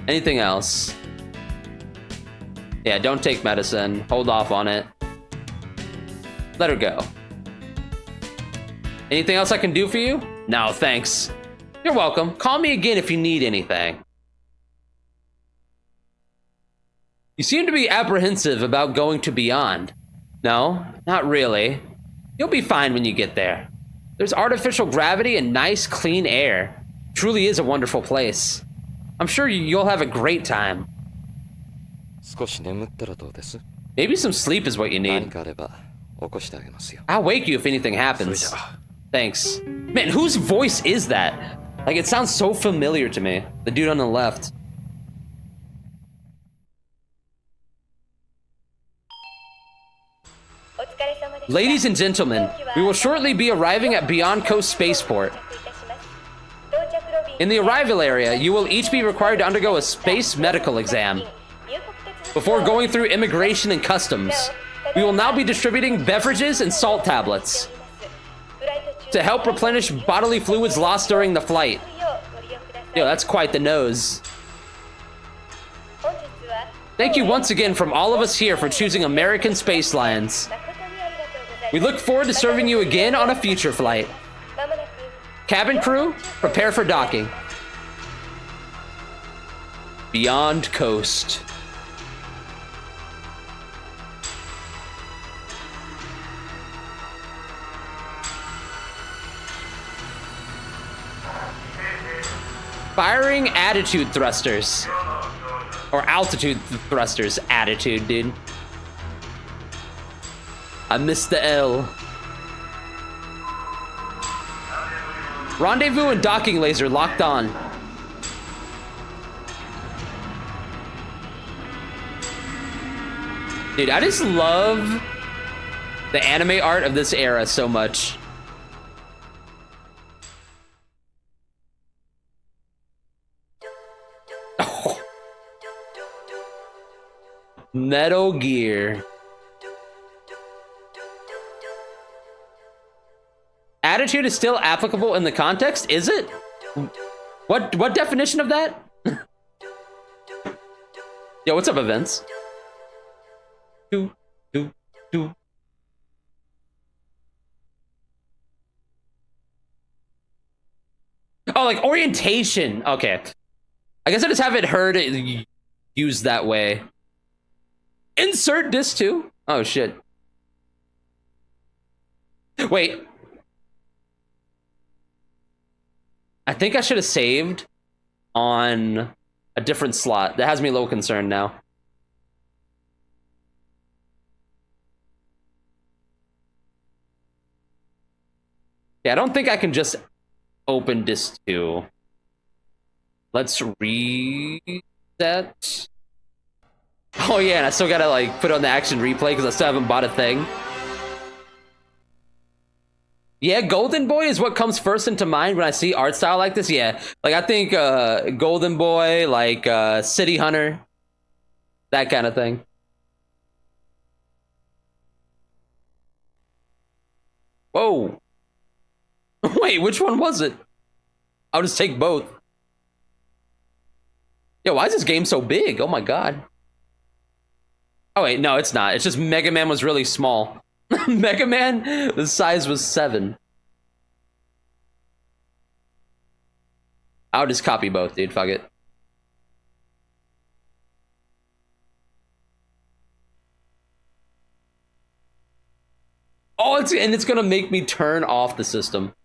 Anything else? Yeah, don't take medicine. Hold off on it. Let her go. Anything else I can do for you? No, thanks. You're welcome. Call me again if you need anything. You seem to be apprehensive about going to Beyond. No, not really. You'll be fine when you get there. There's artificial gravity and nice, clean air. It truly is a wonderful place. I'm sure you'll have a great time. Maybe some sleep is what you need. I'll wake you if anything happens. Thanks. Man, whose voice is that? Like, it sounds so familiar to me. The dude on the left. Ladies and gentlemen, we will shortly be arriving at Beyond Coast Spaceport. In the arrival area, you will each be required to undergo a space medical exam before going through immigration and customs. We will now be distributing beverages and salt tablets to help replenish bodily fluids lost during the flight. Yo, that's quite the nose. Thank you once again from all of us here for choosing American Space Lines. We look forward to serving you again on a future flight. Cabin crew, prepare for docking. Beyond Coast. Firing attitude thrusters. Or altitude thrusters. Attitude, dude. I missed the L. Rendezvous and docking laser locked on. Dude, I just love the anime art of this era so much. Oh. Metal Gear. Attitude is still applicable in the context, is it? What definition of that? Yo, what's up, events? Do. Oh, like orientation. Okay. I guess I just haven't heard it used that way. Insert disc 2. Oh, shit. Wait. I think I should have saved on a different slot. That has me a little concerned now. Yeah, I don't think I can just open disc 2. Let's reset. Oh yeah, and I still gotta like put on the action replay because I still haven't bought a thing. Yeah, Golden Boy is what comes first into mind when I see art style like this. Yeah, like I think Golden Boy, like City Hunter, that kind of thing. Whoa. Wait, which one was it? I'll just take both. Yo, why is this game so big? Oh my god. Oh wait, no, it's not. It's just Mega Man was really small. Mega Man, the size was 7. I'll just copy both, dude. Fuck it. Oh, it's gonna make me turn off the system.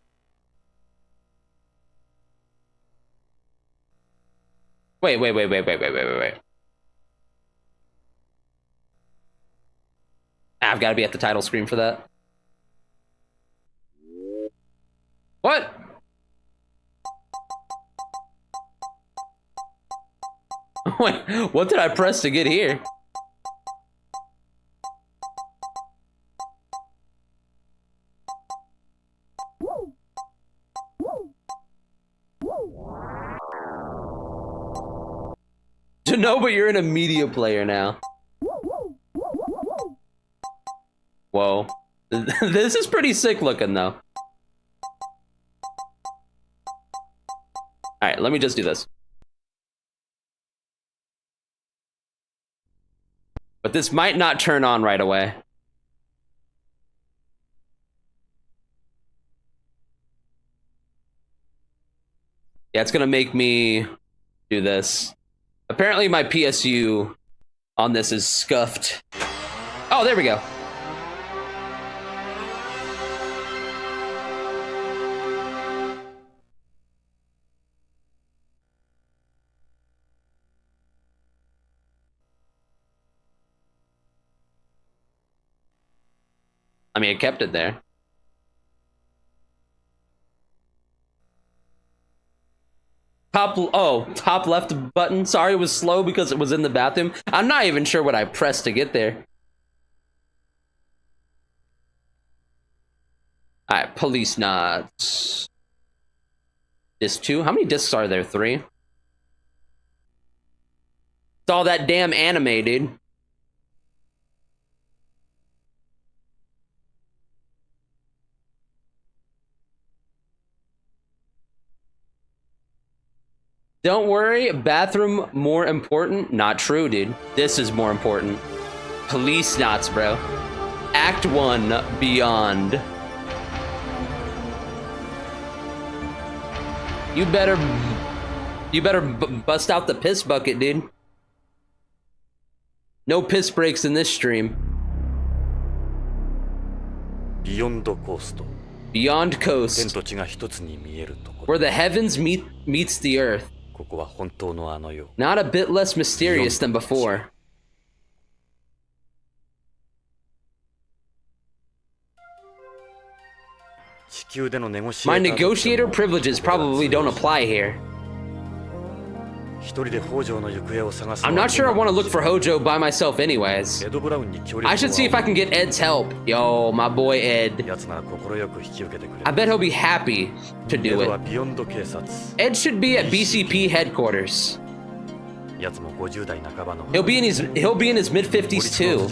Wait. I've got to be at the title screen for that. What? Wait, what did I press to get here? No, but you're in a media player now. Whoa. This is pretty sick looking, though. Alright, let me just do this. But this might not turn on right away. Yeah, it's gonna make me do this. Apparently my PSU on this is scuffed. Oh, there we go. I mean, it kept it there. Top left button. Sorry, it was slow because it was in the bathroom. I'm not even sure what I pressed to get there. All right, Policenauts. Disc 2. How many discs are there? 3. It's all that damn anime, dude. Don't worry, bathroom more important? Not true, dude. This is more important. Policenauts, bro. Act 1, Beyond. You better bust out the piss bucket, dude. No piss breaks in this stream. Beyond Coast. Beyond Coast. Where the heavens meets the earth. Not a bit less mysterious than before. My negotiator privileges probably don't apply here. I'm not sure I want to look for Hojo by myself anyways. I should see if I can get Ed's help. Yo, my boy Ed. I bet he'll be happy to do it. Ed should be at BCP headquarters. He'll be in his mid-50s too.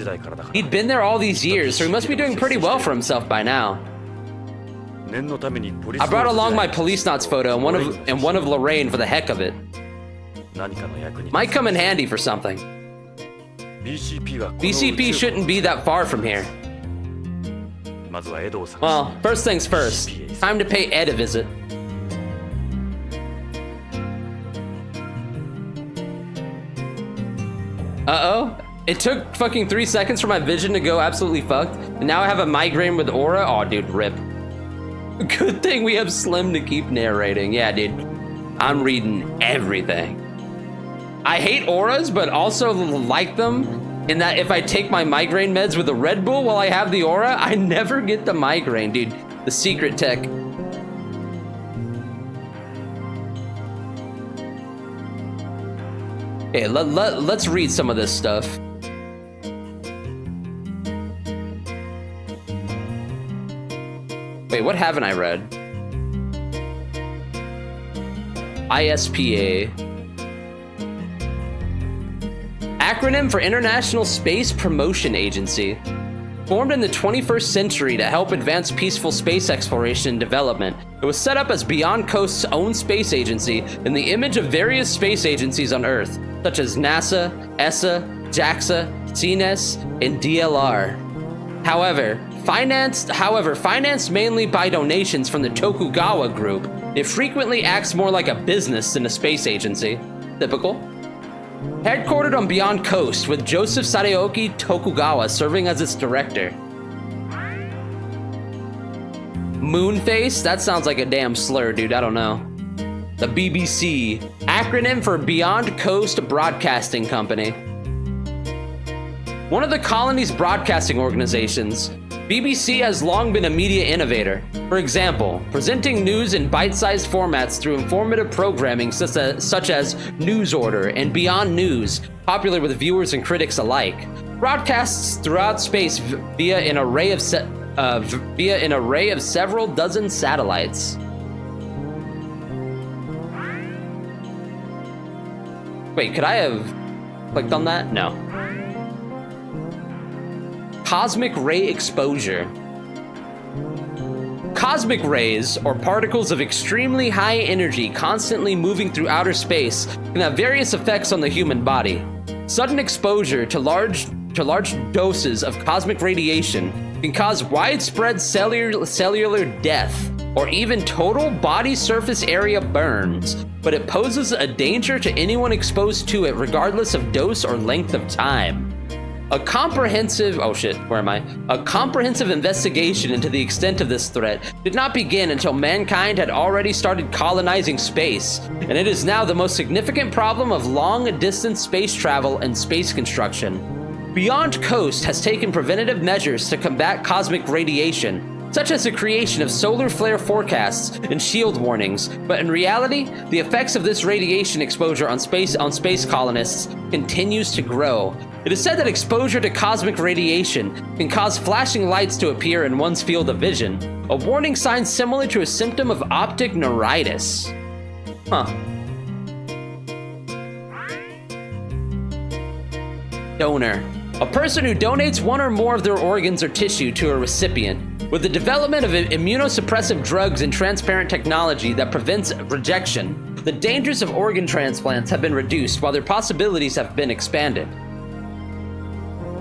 He'd been there all these years, so he must be doing pretty well for himself by now. I brought along my Policenauts photo and one of Lorraine for the heck of it. Might come in handy for something. BCP shouldn't be that far from here. Well, first things first. Time to pay Ed a visit. Uh-oh. It took fucking 3 seconds for my vision to go absolutely fucked, and now I have a migraine with aura? Aw, dude, rip. Good thing we have Slim to keep narrating. Yeah, dude. I'm reading everything. I hate auras, but also like them in that if I take my migraine meds with a Red Bull while I have the aura, I never get the migraine, dude. The secret tech. Okay, let's read some of this stuff. Wait, what haven't I read? ISPA. Acronym for International Space Promotion Agency. Formed in the 21st century to help advance peaceful space exploration and development, it was set up as Beyond Coast's own space agency in the image of various space agencies on Earth, such as NASA, ESA, JAXA, CNES, and DLR. However, financed mainly by donations from the Tokugawa Group, it frequently acts more like a business than a space agency. Typical. Headquartered on Beyond Coast, with Joseph Sadaoki Tokugawa serving as its director. Moonface? That sounds like a damn slur, dude. I don't know. The BBC. Acronym for Beyond Coast Broadcasting Company. One of the colony's broadcasting organizations. BBC has long been a media innovator. For example, presenting news in bite-sized formats through informative programming such as News Order and Beyond News, popular with viewers and critics alike. Broadcasts throughout space via an array of several dozen satellites. Wait, could I have clicked on that? No. Cosmic ray exposure. Cosmic rays, or particles of extremely high energy constantly moving through outer space, can have various effects on the human body. Sudden exposure to large doses of cosmic radiation can cause widespread cellular death, or even total body surface area burns, but it poses a danger to anyone exposed to it regardless of dose or length of time. A comprehensive investigation into the extent of this threat did not begin until mankind had already started colonizing space, and it is now the most significant problem of long-distance space travel and space construction. Beyond Coast has taken preventative measures to combat cosmic radiation, such as the creation of solar flare forecasts and shield warnings, but in reality, the effects of this radiation exposure on space colonists continues to grow. It is said that exposure to cosmic radiation can cause flashing lights to appear in one's field of vision, a warning sign similar to a symptom of optic neuritis. Huh. Donor. A person who donates one or more of their organs or tissue to a recipient. With the development of immunosuppressive drugs and transparent technology that prevents rejection, the dangers of organ transplants have been reduced while their possibilities have been expanded.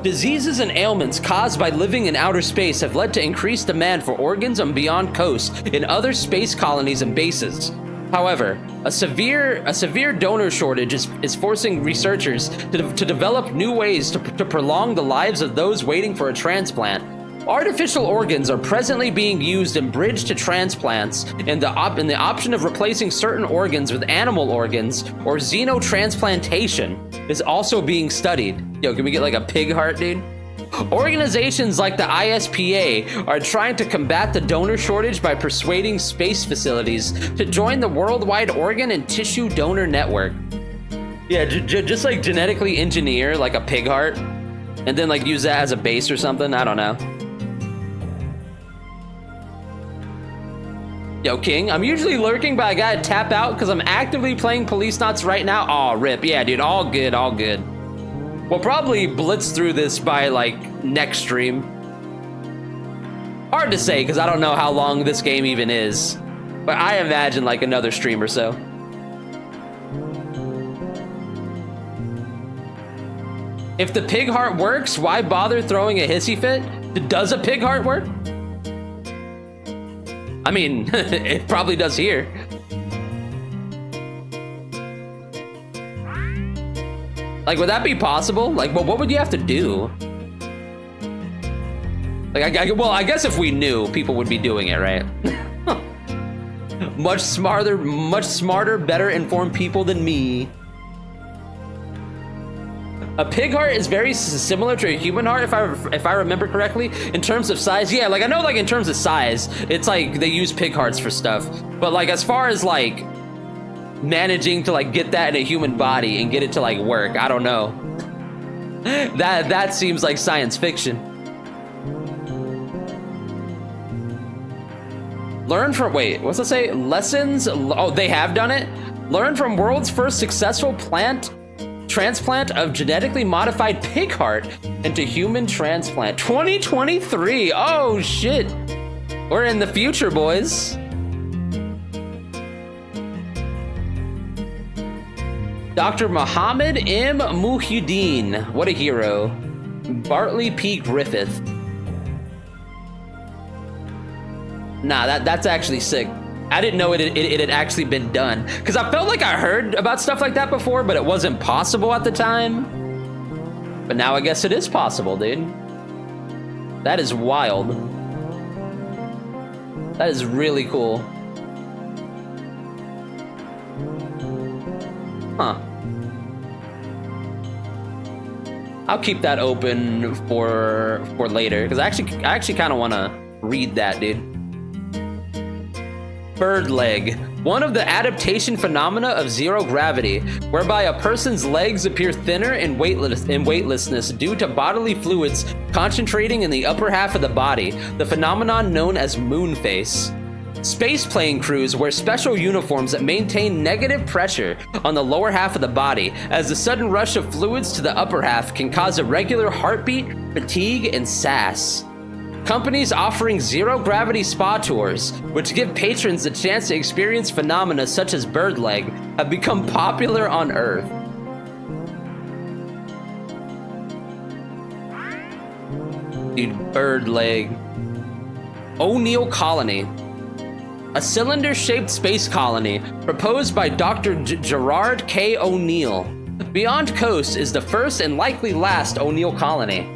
Diseases and ailments caused by living in outer space have led to increased demand for organs on Beyond Coast in other space colonies and bases. However, a severe donor shortage is forcing researchers to develop new ways to prolong the lives of those waiting for a transplant. Artificial organs are presently being used in bridge to transplants, and the option of replacing certain organs with animal organs or xenotransplantation is also being studied. Yo, can we get like a pig heart, dude? Organizations like the ISPA are trying to combat the donor shortage by persuading space facilities to join the worldwide organ and tissue donor network. Yeah, just like genetically engineer like a pig heart and then like use that as a base or something. I don't know. Yo, King, I'm usually lurking, but I gotta tap out because I'm actively playing Policenauts right now. Aw, rip. Yeah, dude, all good, all good. We'll probably blitz through this by, like, next stream. Hard to say, because I don't know how long this game even is. But I imagine, like, another stream or so. If the pig heart works, why bother throwing a hissy fit? Does a pig heart work? I mean, it probably does here. Like, would that be possible? Like, well, what would you have to do? Like, well, I guess if we knew, people would be doing it, right? Much smarter, better informed people than me. A pig heart is very similar to a human heart, if I remember correctly, in terms of size. Yeah, like I know, like in terms of size, it's like they use pig hearts for stuff. But like as far as like managing to like get that in a human body and get it to like work, I don't know. That seems like science fiction. Learn from, wait, what's it say? Lessons, oh, they have done it? Learn from world's first successful transplant of genetically modified pig heart into human transplant. 2023, oh shit. We're in the future, boys. Dr. Muhammad M. Muhyiddin, what a hero. Bartley P. Griffith. Nah, that's actually sick. I didn't know it had actually been done. Because I felt like I heard about stuff like that before, but it wasn't possible at the time. But now I guess it is possible, dude. That is wild. That is really cool. Huh. I'll keep that open for later, because I actually kind of want to read that, dude. Bird leg. One of the adaptation phenomena of zero gravity, whereby a person's legs appear thinner and weightlessness due to bodily fluids concentrating in the upper half of the body, the phenomenon known as moon face. Spaceplane crews wear special uniforms that maintain negative pressure on the lower half of the body, as the sudden rush of fluids to the upper half can cause irregular heartbeat, fatigue, and SAS. Companies offering zero-gravity spa tours, which give patrons the chance to experience phenomena such as bird leg, have become popular on Earth. Dude, bird leg. O'Neill Colony. A cylinder-shaped space colony proposed by Dr. Gerard K. O'Neill. Beyond Coast is the first and likely last O'Neill colony.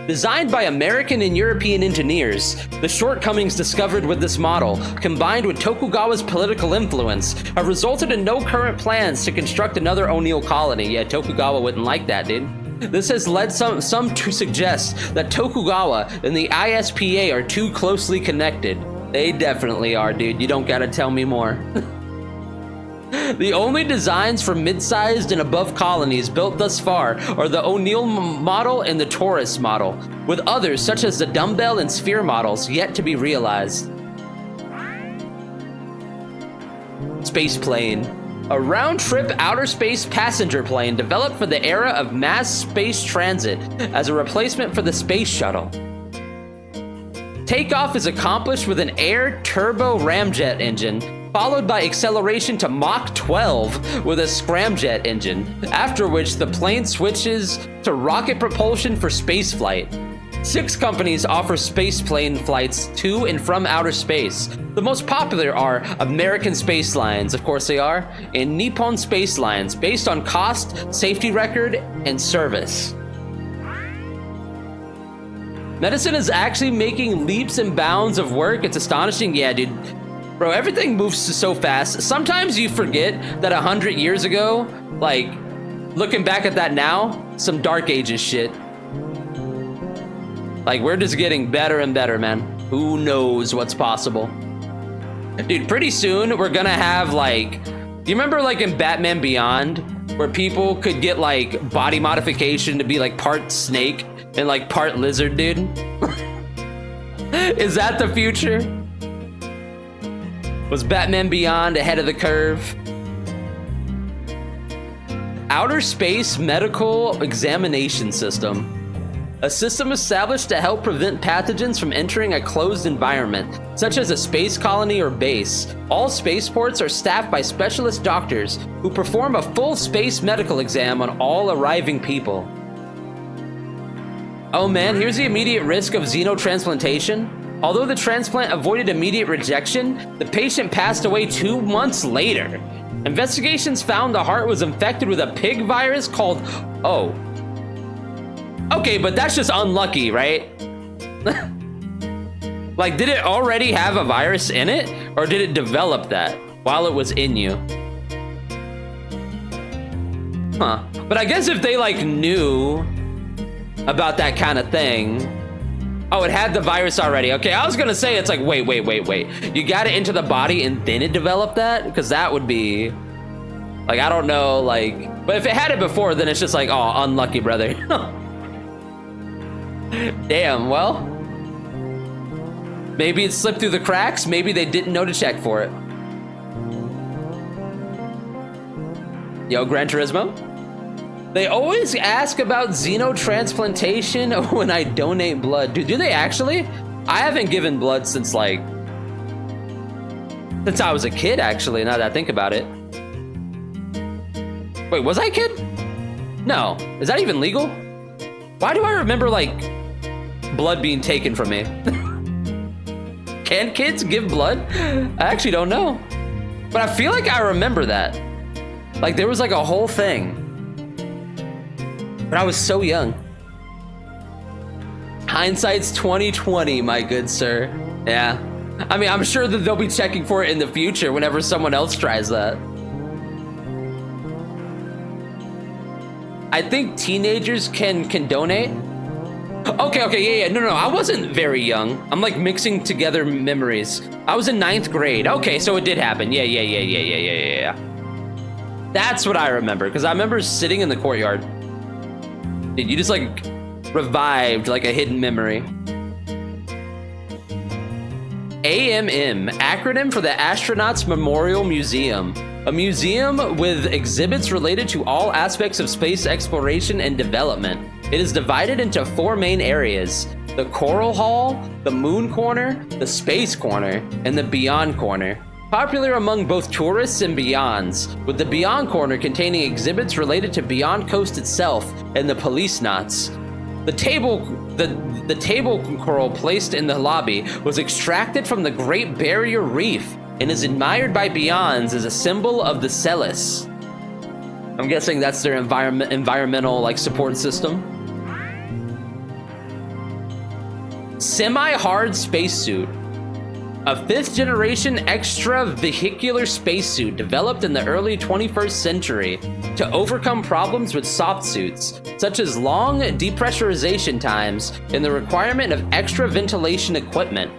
Designed by American and European engineers, the shortcomings discovered with this model, combined with Tokugawa's political influence, have resulted in no current plans to construct another O'Neill colony. Yeah, Tokugawa wouldn't like that, dude. This has led some to suggest that Tokugawa and the ISPA are too closely connected. They definitely are, dude. You don't gotta tell me more. The only designs for mid-sized and above colonies built thus far are the O'Neill model and the Taurus model, with others such as the dumbbell and sphere models yet to be realized. Space plane. A round-trip outer space passenger plane developed for the era of mass space transit as a replacement for the space shuttle. Takeoff is accomplished with an air turbo ramjet engine, followed by acceleration to Mach 12 with a scramjet engine, after which the plane switches to rocket propulsion for spaceflight. 6 companies offer spaceplane flights to and from outer space. The most popular are American Space Lines, of course they are, and Nippon Space Lines, based on cost, safety record, and service. Medicine is actually making leaps and bounds of work. It's astonishing. Yeah, dude. Bro, everything moves so fast. Sometimes you forget that 100 years ago, like, looking back at that now, some Dark Ages shit. Like, we're just getting better and better, man. Who knows what's possible? Dude, pretty soon, we're gonna have, like... Do you remember, like, in Batman Beyond, where people could get, like, body modification to be, like, part snake and, like, part lizard, dude? Is that the future? Was Batman Beyond ahead of the curve? Outer Space Medical Examination System. A system established to help prevent pathogens from entering a closed environment, such as a space colony or base. All spaceports are staffed by specialist doctors who perform a full space medical exam on all arriving people. Oh man, here's the immediate risk of xenotransplantation. Although the transplant avoided immediate rejection, the patient passed away 2 months later. Investigations found the heart was infected with a pig virus called... Oh. Okay, but that's just unlucky, right? Like, did it already have a virus in it? Or did it develop that while it was in you? Huh. But I guess if they, like, knew about that kind of thing... Oh, it had the virus already. Okay, I was gonna say, it's like, wait. You got it into the body and then it developed that? Because that would be... Like, I don't know, like... But if it had it before, then it's just like, oh, unlucky, brother. Damn, well... Maybe it slipped through the cracks. Maybe they didn't know to check for it. Yo, Gran Turismo? They always ask about xenotransplantation when I donate blood. Dude, do they actually? I haven't given blood since, like... Since I was a kid, actually, now that I think about it. Wait, was I a kid? No. Is that even legal? Why do I remember, like, blood being taken from me? Can kids give blood? I actually don't know. But I feel like I remember that. Like, there was, like, a whole thing. But I was so young. Hindsight's 20/20, my good sir. Yeah. I mean, I'm sure that they'll be checking for it in the future whenever someone else tries that. I think teenagers can donate. Okay, yeah, no, I wasn't very young. I'm like mixing together memories. I was in 9th grade. Okay, so it did happen. Yeah. That's what I remember, because I remember sitting in the courtyard. Dude, you just like revived like a hidden memory. AMM, acronym for the Astronauts Memorial Museum. A museum with exhibits related to all aspects of space exploration and development. It is divided into 4 main areas: the Coral Hall, the Moon Corner, the Space Corner, and the Beyond Corner. Popular among both tourists and Beyonds, with the Beyond Corner containing exhibits related to Beyond Coast itself and the Policenauts. The table coral placed in the lobby was extracted from the Great Barrier Reef and is admired by Beyonds as a symbol of the Celis. I'm guessing that's their environmental like support system. Semi-hard spacesuit. A 5th generation extravehicular spacesuit developed in the early 21st century to overcome problems with soft suits, such as long depressurization times and the requirement of extra ventilation equipment.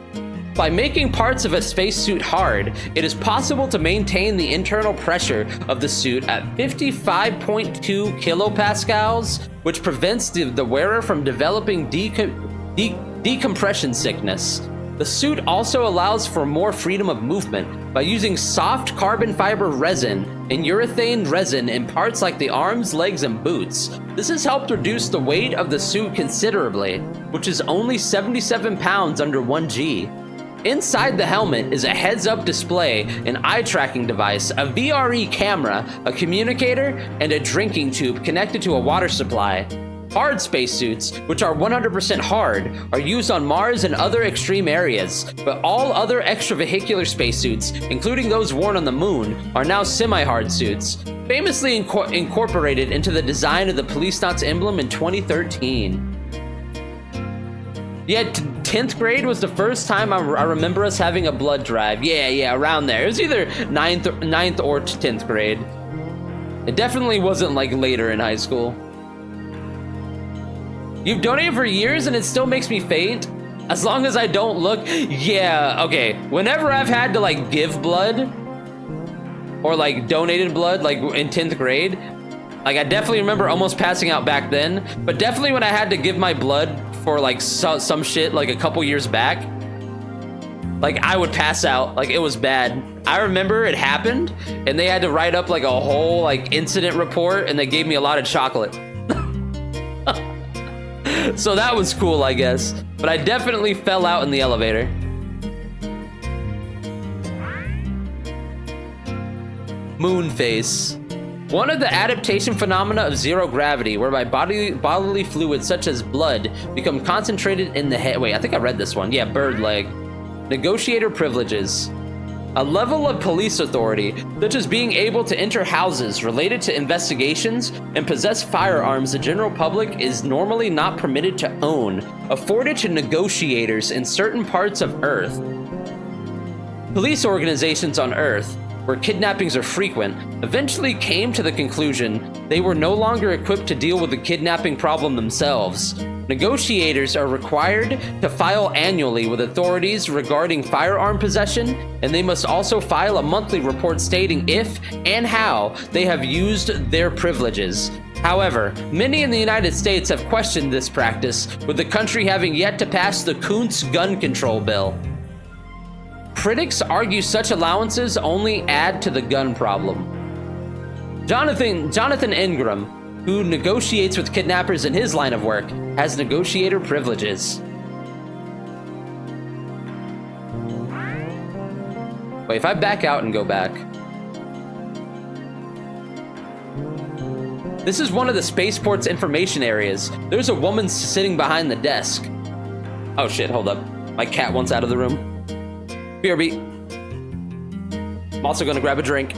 By making parts of a spacesuit hard, it is possible to maintain the internal pressure of the suit at 55.2 kilopascals, which prevents the wearer from developing decompression sickness. The suit also allows for more freedom of movement by using soft carbon fiber resin and urethane resin in parts like the arms, legs, and boots. This has helped reduce the weight of the suit considerably, which is only 77 pounds under 1G. Inside the helmet is a heads-up display, an eye-tracking device, a VRE camera, a communicator, and a drinking tube connected to a water supply. Hard spacesuits, which are 100% hard, are used on Mars and other extreme areas, but all other extravehicular spacesuits, including those worn on the moon, are now semi-hard suits, famously incorporated into the design of the Policenauts emblem in 2013. Yeah, 10th grade was the first time I remember us having a blood drive. Yeah, around there. It was either 9th or 10th grade. It definitely wasn't like later in high school. You've donated for years and it still makes me faint? As long as I don't look? Yeah, okay. Whenever I've had to like give blood or like donated blood, like in 10th grade, like I definitely remember almost passing out back then, but definitely when I had to give my blood for like some shit like a couple years back, like I would pass out, like it was bad. I remember it happened and they had to write up like a whole like incident report and they gave me a lot of chocolate. So that was cool, I guess. But I definitely fell out in the elevator. Moon face. One of the adaptation phenomena of zero gravity, whereby bodily fluids such as blood become concentrated in the head. Wait, I think I read this one. Yeah, bird leg. Negotiator privileges. A level of police authority, such as being able to enter houses related to investigations and possess firearms the general public is normally not permitted to own, afforded to negotiators in certain parts of Earth. Police organizations on Earth, where kidnappings are frequent, eventually came to the conclusion they were no longer equipped to deal with the kidnapping problem themselves. Negotiators are required to file annually with authorities regarding firearm possession, and they must also file a monthly report stating if and how they have used their privileges. However, many in the United States have questioned this practice, with the country having yet to pass the Kuntz gun control bill. Critics argue such allowances only add to the gun problem. Jonathan Ingram, who negotiates with kidnappers in his line of work, has negotiator privileges. Wait, if I back out and go back. This is one of the spaceport's information areas. There's a woman sitting behind the desk. Oh shit, hold up. My cat wants out of the room. BRB. I'm also gonna grab a drink.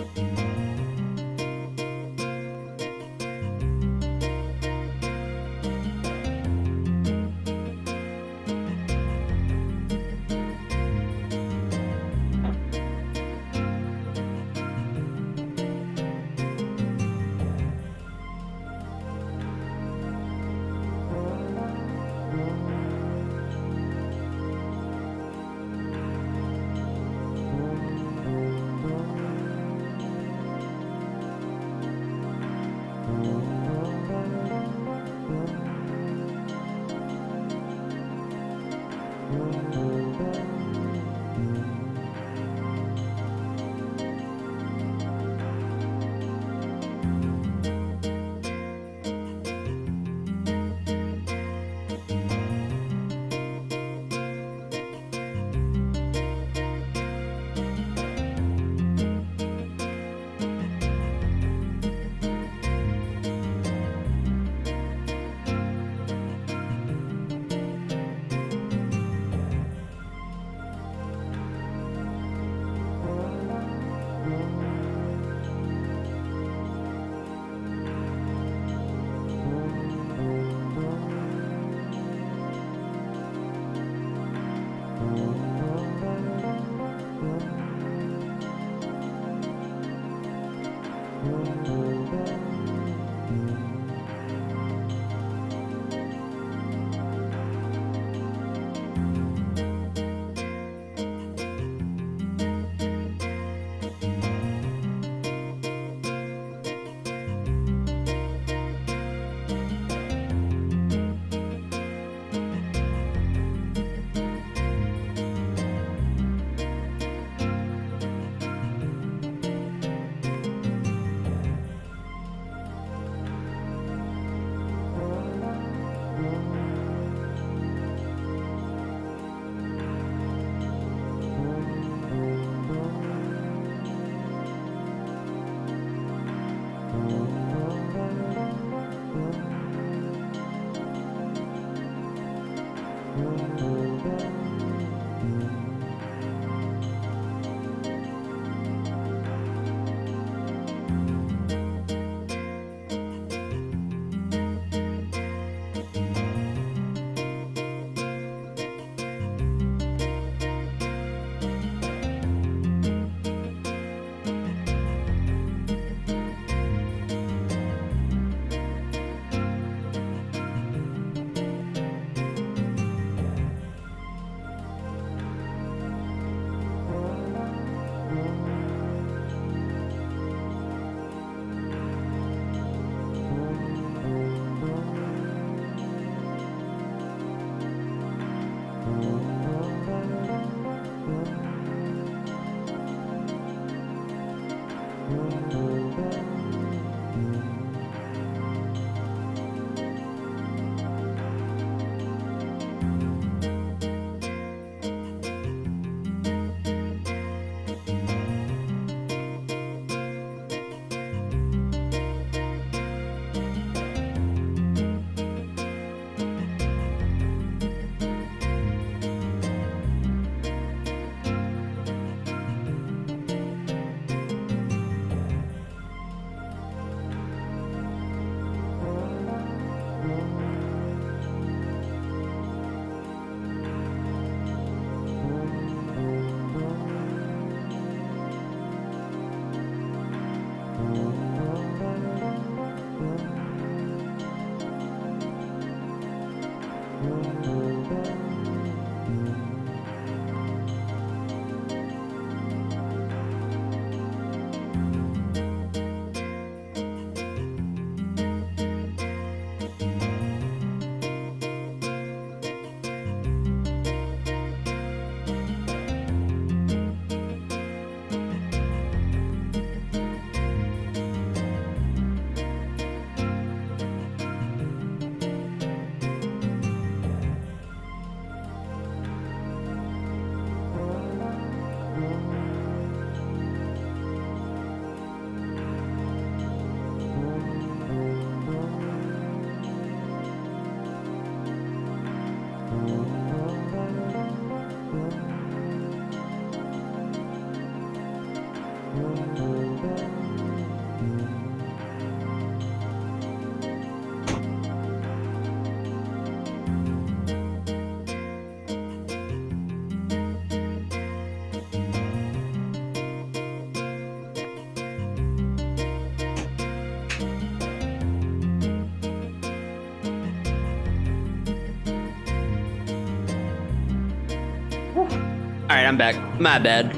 Alright, I'm back. My bad.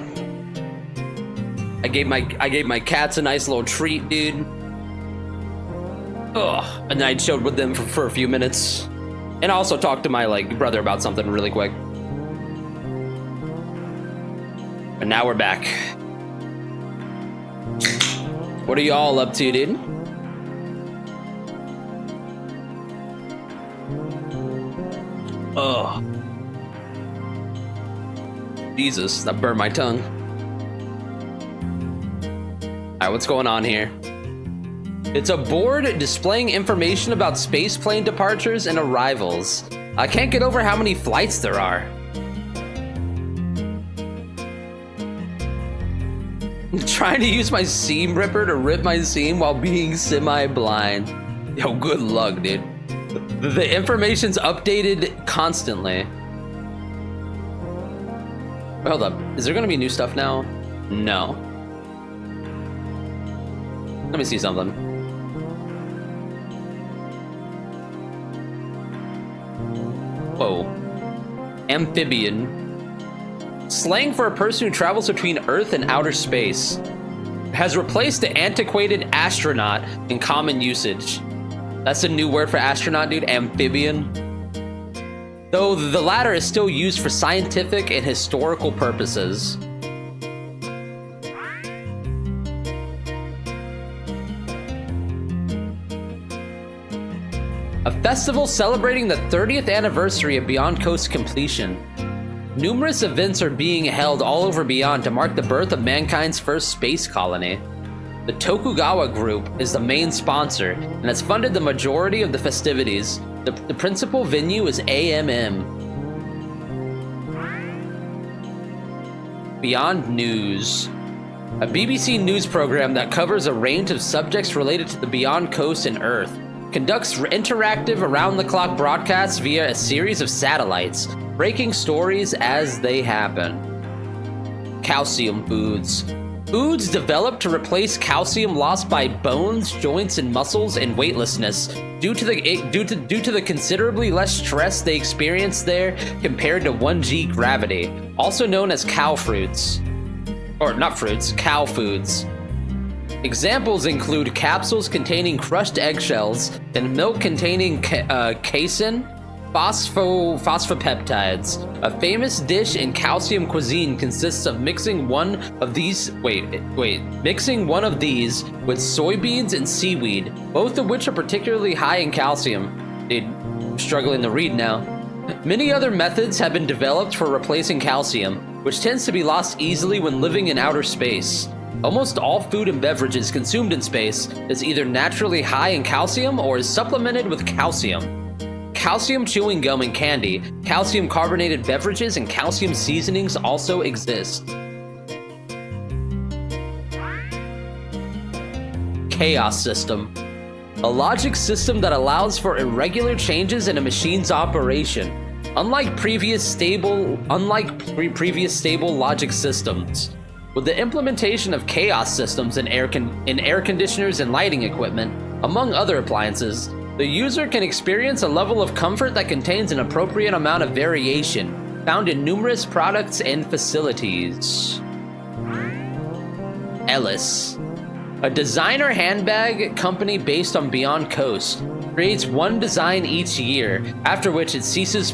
I gave my cats a nice little treat, dude. Ugh. And then I chilled with them for a few minutes. And I also talked to my brother about something really quick. But now we're back. What are y'all up to, dude? Oh. Jesus, that burned my tongue. Alright, what's going on here? It's a board displaying information about spaceplane departures and arrivals. I can't get over how many flights there are. I'm trying to use my seam ripper to rip my seam while being semi-blind. Yo, good luck, dude. The information's updated constantly. Wait, hold up. Is there gonna be new stuff now? No. Let me see something. Whoa. Amphibian. Slang for a person who travels between Earth and outer space. Has replaced the antiquated astronaut in common usage. That's a new word for astronaut, dude. Amphibian. Though the latter is still used for scientific and historical purposes. A festival celebrating the 30th anniversary of Beyond Coast's completion. Numerous events are being held all over Beyond to mark the birth of mankind's first space colony. The Tokugawa Group is the main sponsor and has funded the majority of the festivities. The principal venue is AMM. Beyond News. A BBC news program that covers a range of subjects related to the Beyond Coast and Earth. Conducts interactive around-the-clock broadcasts via a series of satellites, breaking stories as they happen. Calcium foods. Foods developed to replace calcium lost by bones, joints, and muscles and weightlessness due to the considerably less stress they experience there compared to 1G gravity, also known as cow fruits. Or not fruits, cow foods. Examples include capsules containing crushed eggshells and milk containing casein, phosphopeptides. A famous dish in calcium cuisine consists of mixing one of these with soybeans and seaweed, both of which are particularly high in calcium. Dude, I'm struggling to read now. Many other methods have been developed for replacing calcium, which tends to be lost easily when living in outer space. Almost all food and beverages consumed in space is either naturally high in calcium or is supplemented with calcium. Calcium chewing gum and candy, calcium carbonated beverages, and calcium seasonings also exist. Chaos system. A logic system that allows for irregular changes in a machine's operation. Unlike previous stable logic systems. With the implementation of chaos systems in air conditioners and lighting equipment, among other appliances, the user can experience a level of comfort that contains an appropriate amount of variation, found in numerous products and facilities. Ellis. A designer handbag company based on Beyond Coast creates one design each year, after which it ceases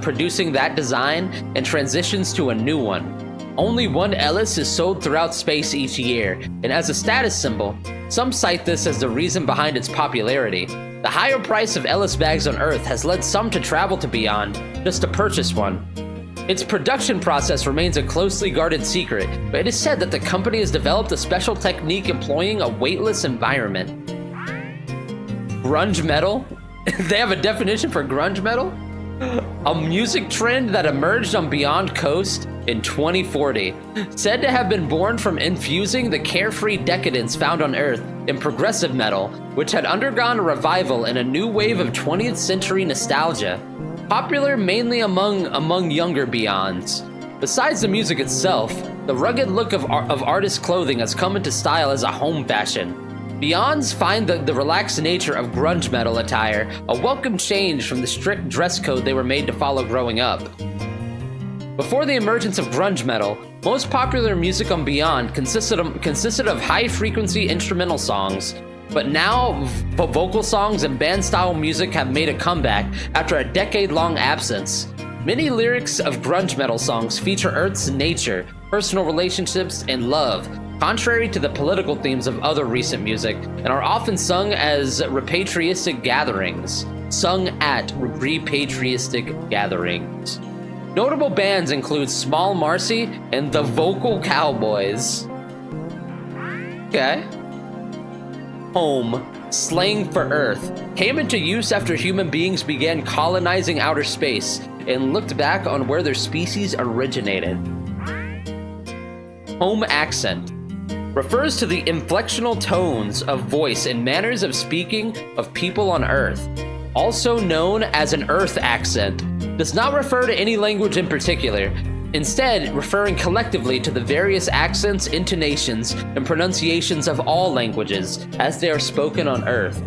producing that design and transitions to a new one. Only one Ellis is sold throughout space each year, and as a status symbol, some cite this as the reason behind its popularity. The higher price of Ellis bags on Earth has led some to travel to Beyond just to purchase one. Its production process remains a closely guarded secret, but it is said that the company has developed a special technique employing a weightless environment. Grunge metal? They have a definition for grunge metal? A music trend that emerged on Beyond Coast in 2040, said to have been born from infusing the carefree decadence found on Earth in progressive metal, which had undergone a revival in a new wave of 20th century nostalgia, popular mainly among younger Beyonds. Besides the music itself, the rugged look of artist clothing has come into style as a home fashion. Beyonds find the relaxed nature of grunge metal attire a welcome change from the strict dress code they were made to follow growing up. Before the emergence of grunge metal, most popular music on Beyond consisted of high-frequency instrumental songs, but now vocal songs and band-style music have made a comeback after a decade-long absence. Many lyrics of grunge metal songs feature Earth's nature, personal relationships, and love, contrary to the political themes of other recent music, and are often sung as repatriistic gatherings. Sung at repatriistic gatherings. Notable bands include Small Marcy and the Vocal Cowboys. Okay. Home, slang for Earth, came into use after human beings began colonizing outer space and looked back on where their species originated. Home accent refers to the inflectional tones of voice and manners of speaking of people on Earth. Also known as an Earth accent, does not refer to any language in particular, instead referring collectively to the various accents, intonations, and pronunciations of all languages as they are spoken on Earth.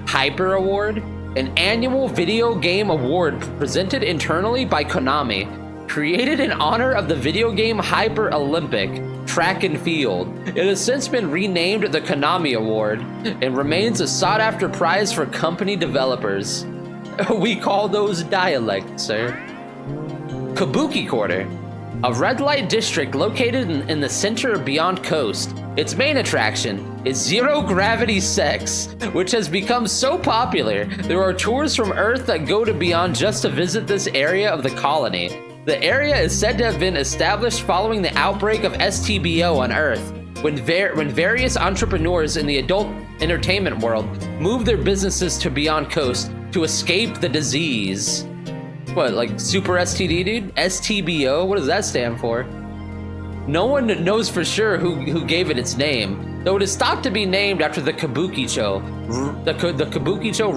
Hyper Award, an annual video game award presented internally by Konami, created in honor of the video game Hyper Olympic track and field. It has since been renamed the Konami Award and remains a sought-after prize for company developers. We call those dialects, sir. Kabuki Quarter, a red light district located in the center of Beyond Coast. Its main attraction is Zero Gravity Sex, which has become so popular, there are tours from Earth that go to Beyond just to visit this area of the colony. The area is said to have been established following the outbreak of STBO on Earth, when various entrepreneurs in the adult entertainment world moved their businesses to Beyond Coast to escape the disease. What, like Super STD, dude? STBO? What does that stand for? No one knows for sure who gave it its name, though it is thought to be named after the Kabukicho, the Kabukicho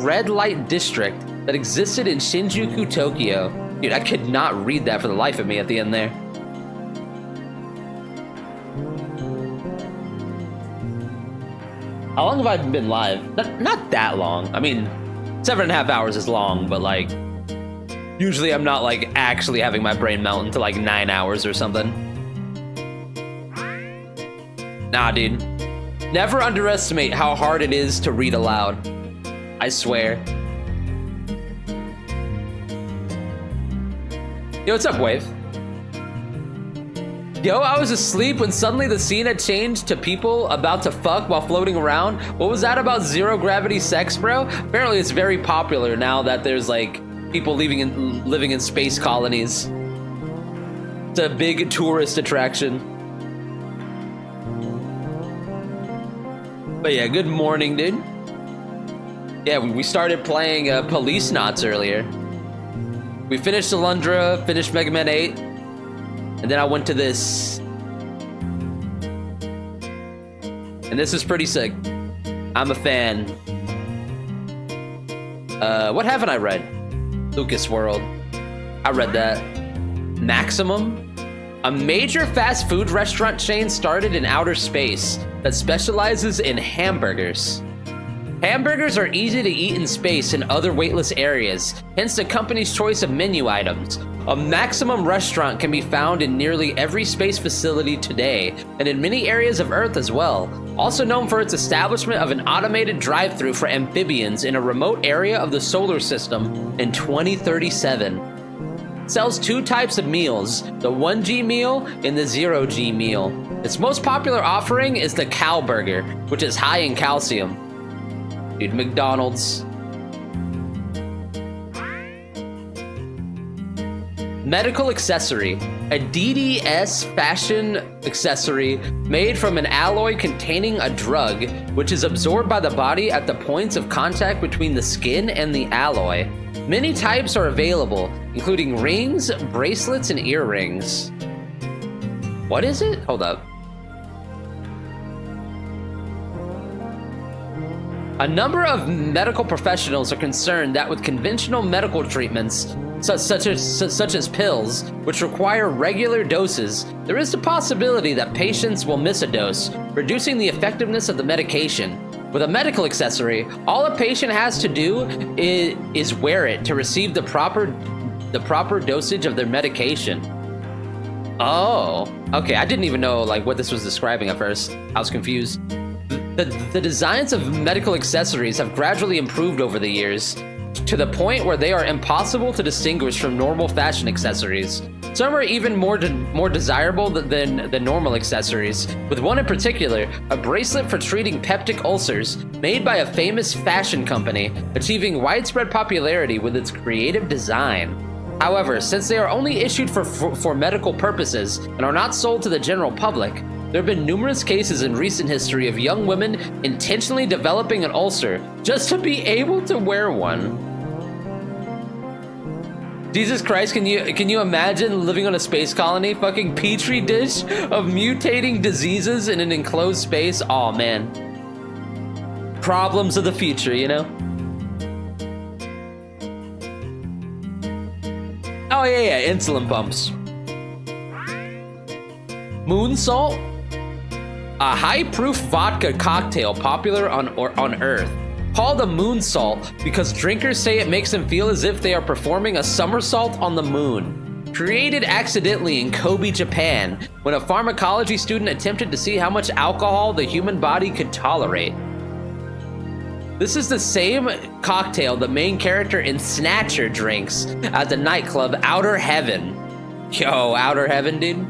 Red Light District that existed in Shinjuku, Tokyo. Dude, I could not read that for the life of me at the end there. How long have I been live? Not that long. I mean, 7.5 hours is long, but like, usually I'm not like actually having my brain melt into like 9 hours or something. Nah, dude. Never underestimate how hard it is to read aloud. I swear. Yo, what's up, Wave? Yo, I was asleep when suddenly the scene had changed to people about to fuck while floating around. What was that about zero gravity sex, bro? Apparently it's very popular now that there's like people living in space colonies. It's a big tourist attraction. But yeah, good morning, dude. Yeah, we started playing Policenauts earlier. We finished Alundra, finished Mega Man 8, and then I went to this. And this is pretty sick. I'm a fan. What haven't I read? Lucas World. I read that. Maximum? A major fast food restaurant chain started in outer space that specializes in hamburgers. Hamburgers are easy to eat in space and other weightless areas, hence the company's choice of menu items. A Maximum restaurant can be found in nearly every space facility today, and in many areas of Earth as well. Also known for its establishment of an automated drive-thru for amphibians in a remote area of the solar system in 2037. Sells two types of meals, the 1G meal and the 0G meal. Its most popular offering is the cow burger, which is high in calcium. Dude, McDonald's. Medical accessory. A DDS fashion accessory made from an alloy containing a drug, which is absorbed by the body at the points of contact between the skin and the alloy. Many types are available, including rings, bracelets, and earrings. What is it? Hold up. A number of medical professionals are concerned that with conventional medical treatments, such as pills, which require regular doses, there is the possibility that patients will miss a dose, reducing the effectiveness of the medication. With a medical accessory, all a patient has to do is wear it to receive the proper dosage of their medication. Oh, okay. I didn't even know like what this was describing at first. I was confused. The designs of medical accessories have gradually improved over the years, to the point where they are impossible to distinguish from normal fashion accessories. Some are even more desirable than normal accessories, with one in particular, a bracelet for treating peptic ulcers, made by a famous fashion company, achieving widespread popularity with its creative design. However, since they are only issued for medical purposes and are not sold to the general public, there have been numerous cases in recent history of young women intentionally developing an ulcer just to be able to wear one. Jesus Christ, can you imagine living on a space colony? Fucking petri dish of mutating diseases in an enclosed space? Aw, man. Problems of the future, you know? Oh yeah, insulin pumps. Moon salt? A high-proof vodka cocktail popular on Earth. Called a moon salt because drinkers say it makes them feel as if they are performing a somersault on the moon. Created accidentally in Kobe, Japan, when a pharmacology student attempted to see how much alcohol the human body could tolerate. This is the same cocktail the main character in Snatcher drinks at the nightclub Outer Heaven. Yo, Outer Heaven, dude.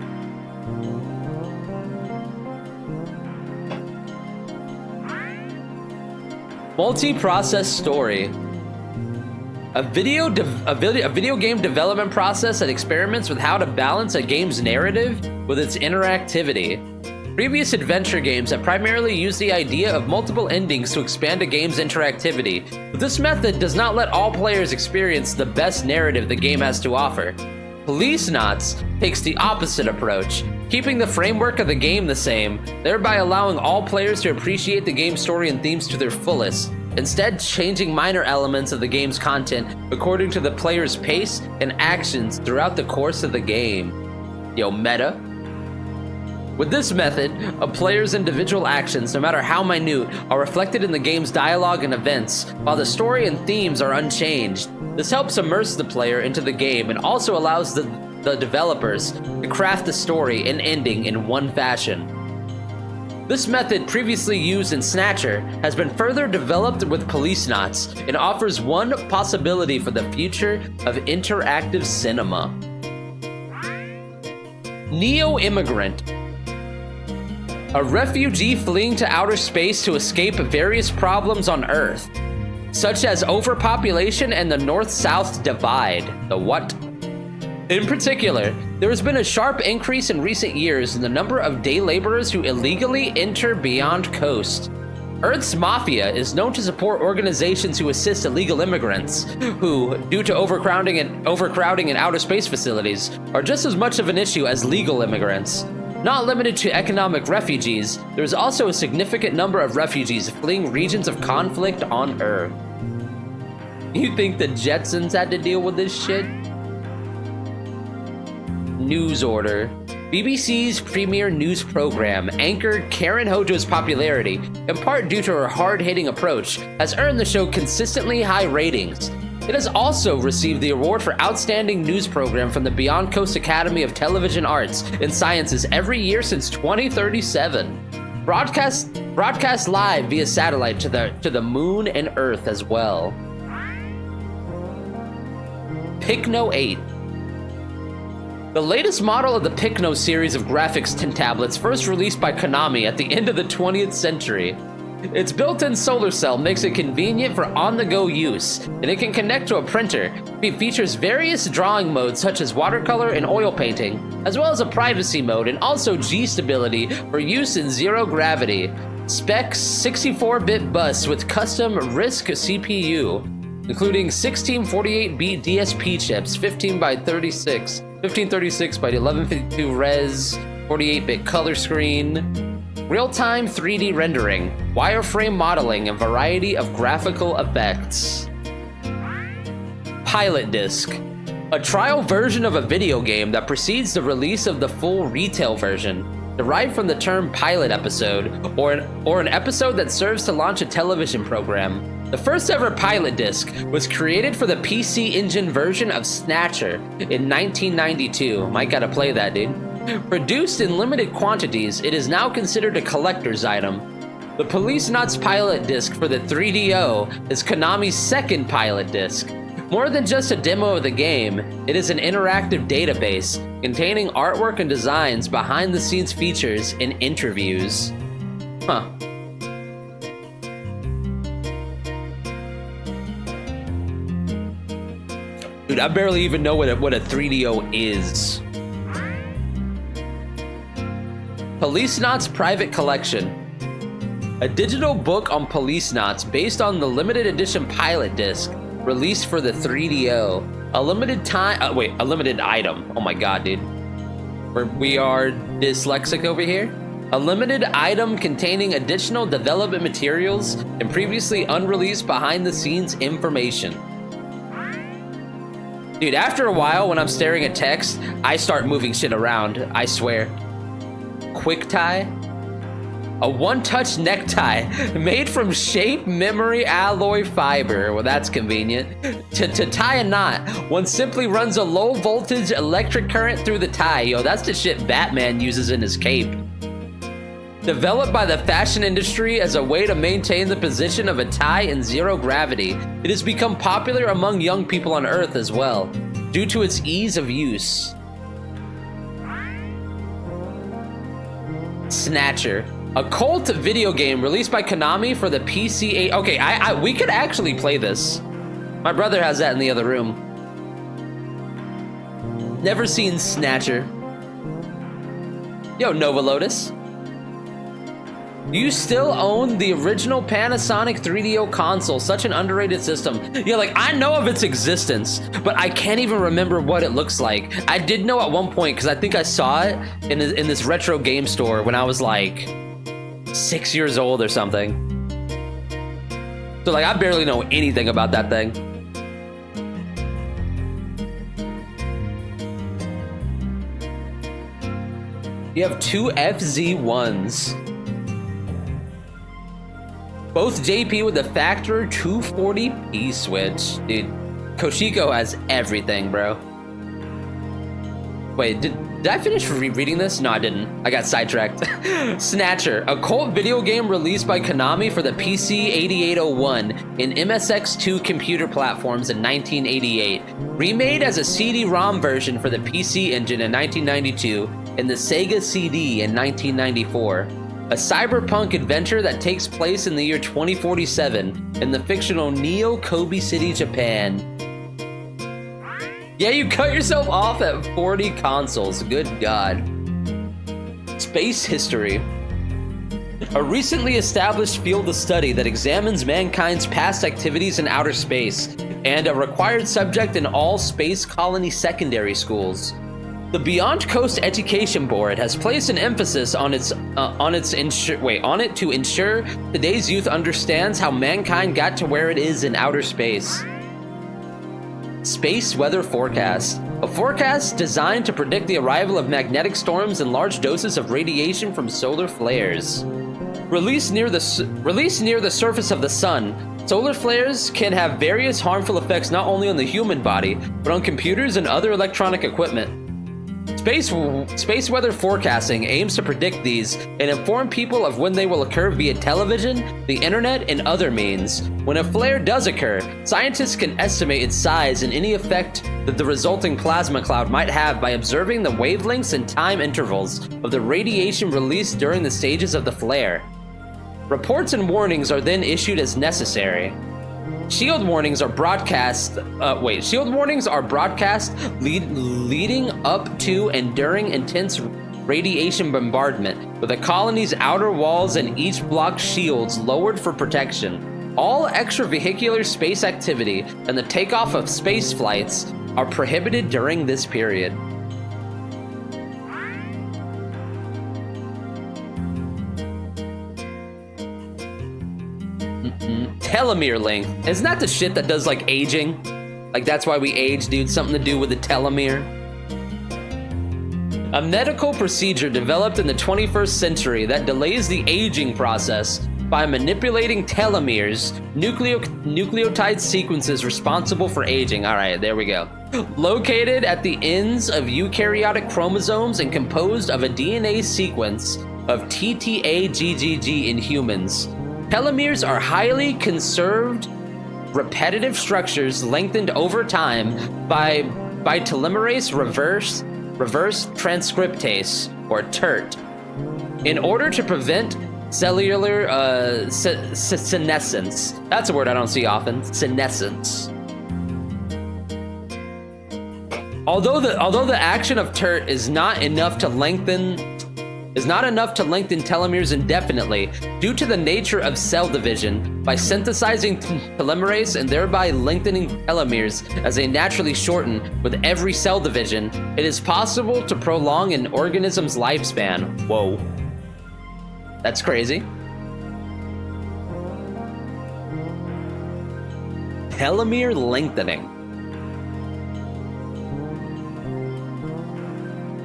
Multi-process story. A video game development process that experiments with how to balance a game's narrative with its interactivity. Previous adventure games have primarily used the idea of multiple endings to expand a game's interactivity, but this method does not let all players experience the best narrative the game has to offer. Policenauts takes the opposite approach, keeping the framework of the game the same, thereby allowing all players to appreciate the game's story and themes to their fullest, instead changing minor elements of the game's content according to the player's pace and actions throughout the course of the game. Yo, meta. With this method, a player's individual actions, no matter how minute, are reflected in the game's dialogue and events, while the story and themes are unchanged. This helps immerse the player into the game and also allows the developers to craft the story and ending in one fashion. This method, previously used in Snatcher, has been further developed with Policenauts and offers one possibility for the future of interactive cinema. Neo-immigrant. A refugee fleeing to outer space to escape various problems on Earth, such as overpopulation and the North-South divide. The what? In particular, there has been a sharp increase in recent years in the number of day laborers who illegally enter beyond coast. Earth's mafia is known to support organizations who assist illegal immigrants, who, due to overcrowding in outer space facilities, are just as much of an issue as legal immigrants. Not limited to economic refugees, there is also a significant number of refugees fleeing regions of conflict on Earth. You think the Jetsons had to deal with this shit? News order. BBC's premier news program, anchor Karen Hojo's popularity, in part due to her hard-hitting approach, has earned the show consistently high ratings. It has also received the award for Outstanding News Program from the Beyond Coast Academy of Television Arts and Sciences every year since 2037. Broadcast live via satellite to the moon and Earth as well. Picno 8. The latest model of the Picno series of graphics tablets, first released by Konami at the end of the 20th century. Its built-in solar cell makes it convenient for on-the-go use, and it can connect to a printer. It features various drawing modes such as watercolor and oil painting, as well as a privacy mode and also G-stability for use in zero gravity. Specs 64-bit bus with custom RISC CPU, including 1648-bit DSP chips, 1536 by 1152 res, 48-bit color screen, real-time 3D rendering, wireframe modeling, and variety of graphical effects. Pilot Disc. A trial version of a video game that precedes the release of the full retail version, derived from the term pilot episode, or an episode that serves to launch a television program. The first ever pilot disc was created for the PC Engine version of Snatcher in 1992. Might gotta play that, dude. Produced in limited quantities, it is now considered a collector's item. The Policenauts pilot disc for the 3DO is Konami's second pilot disc. More than just a demo of the game, it is an interactive database containing artwork and designs, behind-the-scenes features, and interviews. Huh. Dude, I barely even know what a 3DO is. Policenauts Private Collection. A digital book on Policenauts based on the limited edition pilot disc released for the 3DO. A limited item. Oh my god, dude. We are dyslexic over here. A limited item containing additional development materials and previously unreleased behind-the-scenes information. Dude, after a while, when I'm staring at text, I start moving shit around, I swear. Quick tie? A one-touch necktie made from shape memory alloy fiber. Well, that's convenient. To tie a knot, one simply runs a low-voltage electric current through the tie. Yo, that's the shit Batman uses in his cape. Developed by the fashion industry as a way to maintain the position of a tie in zero gravity, it has become popular among young people on Earth as well, due to its ease of use. Snatcher. A cult video game released by Konami for the PC. Okay, we could actually play this. My brother has that in the other room. Never seen Snatcher. Yo, Nova Lotus. Do you still own the original Panasonic 3DO console? Such an underrated system. Yeah, like, I know of its existence, but I can't even remember what it looks like. I did know at one point, because I think I saw it in this retro game store when I was like 6 years old or something. So like, I barely know anything about that thing. You have two FZ1s. Both JP with the Factor 240p switch. Dude, Koshiko has everything, bro. Wait, did I finish reading this? No, I didn't. I got sidetracked. Snatcher, a cult video game released by Konami for the PC 8801 and MSX2 computer platforms in 1988. Remade as a CD-ROM version for the PC Engine in 1992 and the Sega CD in 1994. A cyberpunk adventure that takes place in the year 2047 in the fictional Neo-Kobe City, Japan. Yeah, you cut yourself off at 40 consoles. Good God. Space history. A recently established field of study that examines mankind's past activities in outer space and a required subject in all space colony secondary schools. The Beyond Coast Education Board has placed an emphasis on it to ensure today's youth understands how mankind got to where it is in outer space. Space weather forecast. A forecast designed to predict the arrival of magnetic storms and large doses of radiation from solar flares. Released near the surface of the sun, solar flares can have various harmful effects not only on the human body, but on computers and other electronic equipment. Space weather forecasting aims to predict these and inform people of when they will occur via television, the internet, and other means. When a flare does occur, scientists can estimate its size and any effect that the resulting plasma cloud might have by observing the wavelengths and time intervals of the radiation released during the stages of the flare. Reports and warnings are then issued as necessary. Shield warnings are broadcast leading up to and during intense radiation bombardment, with the colony's outer walls and each block's shields lowered for protection. All extravehicular space activity and the takeoff of space flights are prohibited during this period. Telomere length. Isn't that the shit that does like aging? Like that's why we age, dude. Something to do with the telomere. A medical procedure developed in the 21st century that delays the aging process by manipulating telomeres, nucleotide sequences responsible for aging. All right, there we go. Located at the ends of eukaryotic chromosomes and composed of a DNA sequence of TTAGGG in humans. Telomeres are highly conserved, repetitive structures lengthened over time by telomerase reverse transcriptase, or TERT, in order to prevent cellular senescence. That's a word I don't see often. Senescence. Although the action of TERT is not enough to lengthen telomeres indefinitely, due to the nature of cell division, by synthesizing telomerase and thereby lengthening telomeres as they naturally shorten with every cell division, it is possible to prolong an organism's lifespan. Whoa. That's crazy. Telomere lengthening.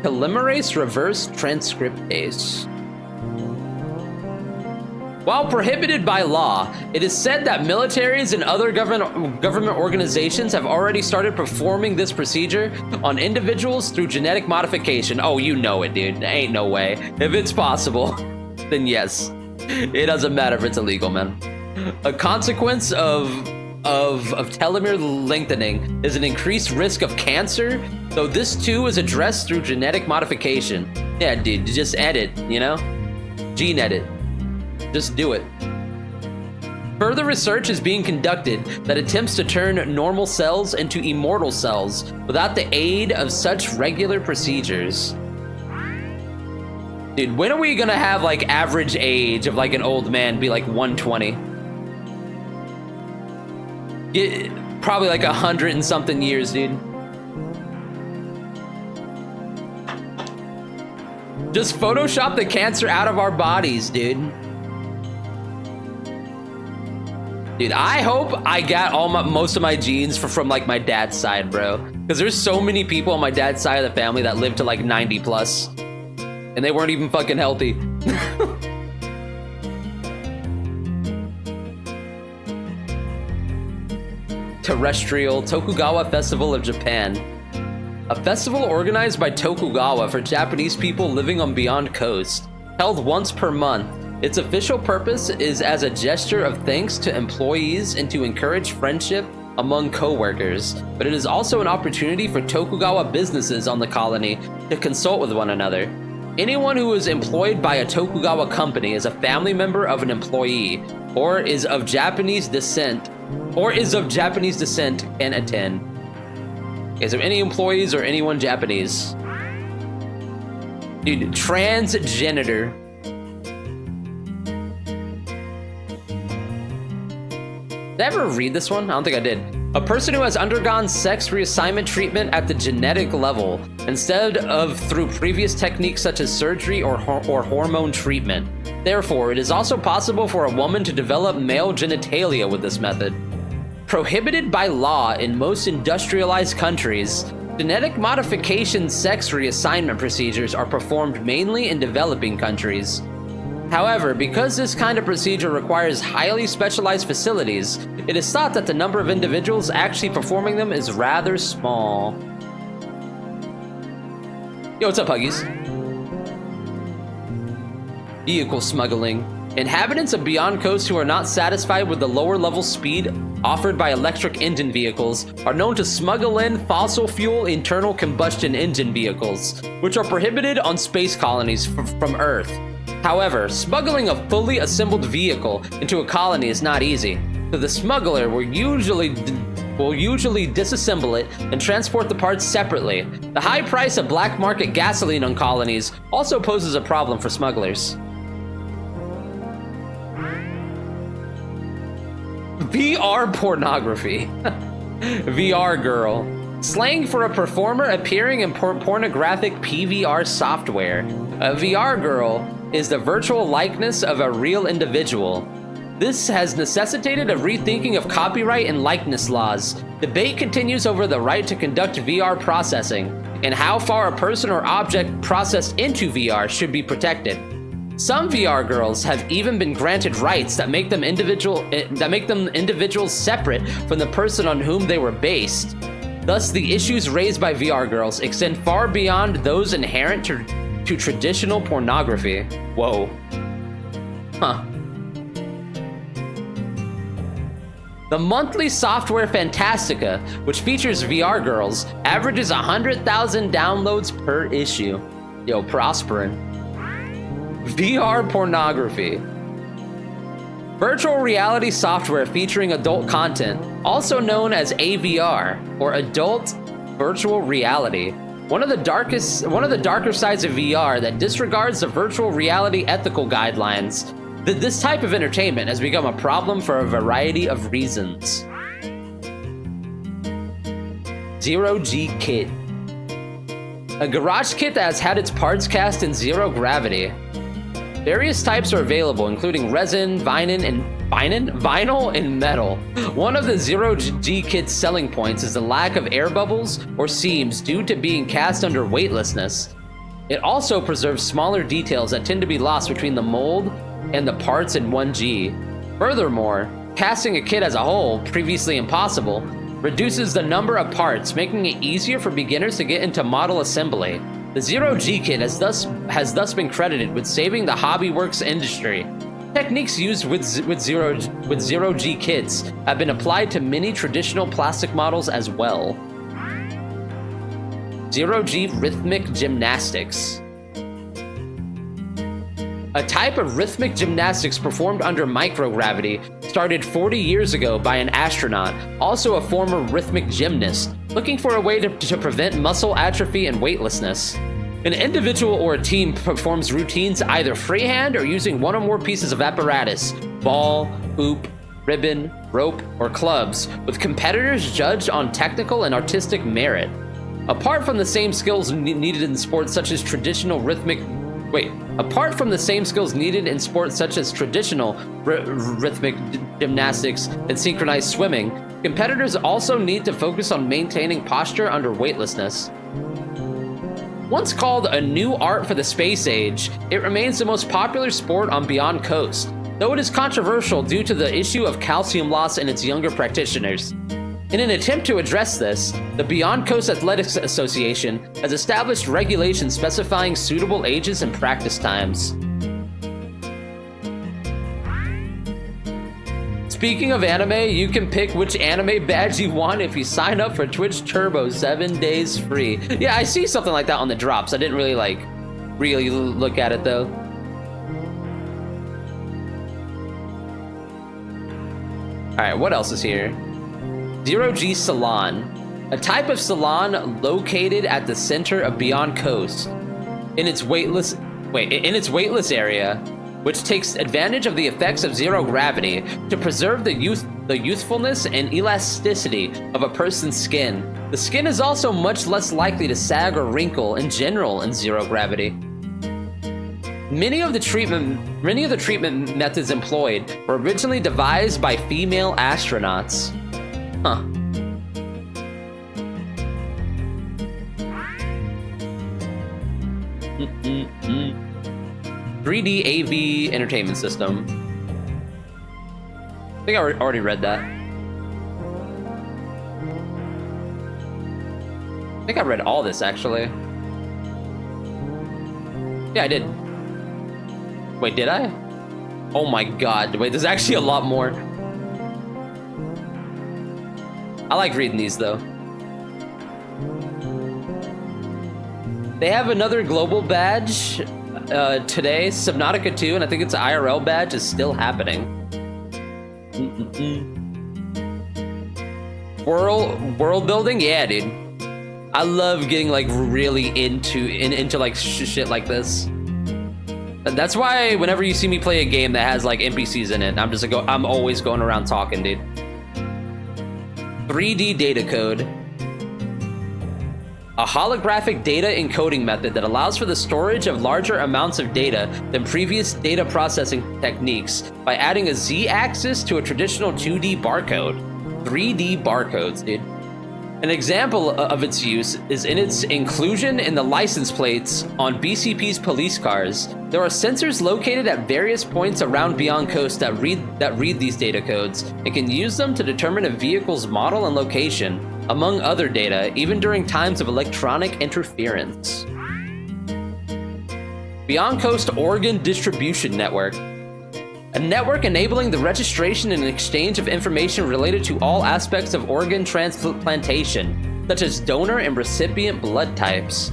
Telomerase reverse transcriptase. While prohibited by law, it is said that militaries and other government organizations have already started performing this procedure on individuals through genetic modification. Oh, you know it, dude. Ain't no way. If it's possible, then yes. It doesn't matter if it's illegal, man. A consequence of telomere lengthening is an increased risk of cancer, though this too is addressed through genetic modification. Yeah, dude, just edit, you know? Gene edit. Just do it. Further research is being conducted that attempts to turn normal cells into immortal cells without the aid of such regular procedures. Dude, when are we gonna have like average age of like an old man be like 120? Probably like 100 and something years, dude. Just Photoshop the cancer out of our bodies, dude. Dude, I hope I got most of my genes from like my dad's side, bro. Because there's so many people on my dad's side of the family that lived to like 90 plus. And they weren't even fucking healthy. Terrestrial Tokugawa Festival of Japan. A festival organized by Tokugawa for Japanese people living on Beyond Coast. Held once per month. Its official purpose is as a gesture of thanks to employees and to encourage friendship among co-workers, but it is also an opportunity for Tokugawa businesses on the colony to consult with one another. Anyone who is employed by a Tokugawa company is a family member of an employee, or is of Japanese descent can attend. Is there any employees or anyone Japanese? Dude, transgender. Did I ever read this one? I don't think I did. A person who has undergone sex reassignment treatment at the genetic level instead of through previous techniques such as surgery or hormone treatment. Therefore, it is also possible for a woman to develop male genitalia with this method. Prohibited by law in most industrialized countries, genetic modification sex reassignment procedures are performed mainly in developing countries. However, because this kind of procedure requires highly specialized facilities, it is thought that the number of individuals actually performing them is rather small. Yo, what's up, Huggies? Vehicle smuggling. Inhabitants of Beyond Coast who are not satisfied with the lower level speed offered by electric engine vehicles are known to smuggle in fossil fuel internal combustion engine vehicles, which are prohibited on space colonies from Earth. However, smuggling a fully assembled vehicle into a colony is not easy, so the smuggler will usually disassemble it and transport the parts separately. The high price of black market gasoline on colonies also poses a problem for smugglers. VR pornography. VR girl. Slang for a performer appearing in pornographic PVR software. A VR girl is the virtual likeness of a real individual. This has necessitated a rethinking of copyright and likeness laws. Debate continues over the right to conduct VR processing and how far a person or object processed into VR should be protected. Some VR girls have even been granted rights that make them individuals separate from the person on whom they were based. Thus, the issues raised by VR girls extend far beyond those inherent to to traditional pornography. Whoa. Huh. The monthly software Fantastica, which features VR girls, averages 100,000 downloads per issue. Yo, prospering. VR pornography. Virtual reality software featuring adult content, also known as AVR, or adult virtual reality. One of the darker sides of VR that disregards the virtual reality ethical guidelines. This type of entertainment has become a problem for a variety of reasons. Zero-G kit. A garage kit that has had its parts cast in zero gravity. Various types are available, including resin, vinyl, and metal. One of the Zero-G kit's selling points is the lack of air bubbles or seams due to being cast under weightlessness. It also preserves smaller details that tend to be lost between the mold and the parts in 1G. Furthermore, casting a kit as a whole, previously impossible, reduces the number of parts, making it easier for beginners to get into model assembly. The Zero-G kit has thus been credited with saving the hobbyworks industry. Techniques used with Zero-G kits have been applied to many traditional plastic models as well. Zero-G rhythmic gymnastics. A type of rhythmic gymnastics performed under microgravity started 40 years ago by an astronaut, also a former rhythmic gymnast, looking for a way to prevent muscle atrophy and weightlessness. An individual or a team performs routines either freehand or using one or more pieces of apparatus, ball, hoop, ribbon, rope, or clubs, with competitors judged on technical and artistic merit. Apart from the same skills needed in sports such as traditional rhythmic gymnastics and synchronized swimming, competitors also need to focus on maintaining posture under weightlessness. Once called a new art for the space age, it remains the most popular sport on Beyond Coast, though it is controversial due to the issue of calcium loss in its younger practitioners. In an attempt to address this, the Beyond Coast Athletics Association has established regulations specifying suitable ages and practice times. Speaking of anime, you can pick which anime badge you want if you sign up for Twitch Turbo 7 days free. Yeah, I see something like that on the drops. I didn't really look at it though. Alright, what else is here? Zero-G Salon, a type of salon located at the center of Beyond Coast. In its weightless area, which takes advantage of the effects of zero gravity to preserve the youthfulness and elasticity of a person's skin. The skin is also much less likely to sag or wrinkle in general in zero gravity. Many of the treatment methods employed were originally devised by female astronauts. Huh. Mm-mm-mm. 3D AV entertainment system. I think I already read that. I think I read all this actually. Yeah, I did. Wait, did I? Oh my god, wait, there's actually a lot more. I like reading these though. They have another global badge today, Subnautica 2, and I think it's an IRL badge is still happening. World building? Yeah, dude. I love getting like really into like shit like this. And that's why whenever you see me play a game that has like NPCs in it, I'm always going around talking, dude. 3D data code. A holographic data encoding method that allows for the storage of larger amounts of data than previous data processing techniques by adding a Z-axis to a traditional 2D barcode. 3D barcodes, dude. An example of its use is in its inclusion in the license plates on BCP's police cars. There are sensors located at various points around Beyond Coast that read these data codes and can use them to determine a vehicle's model and location, among other data, even during times of electronic interference. Beyond Coast Organ Distribution Network. A network enabling the registration and exchange of information related to all aspects of organ transplantation, such as donor and recipient blood types.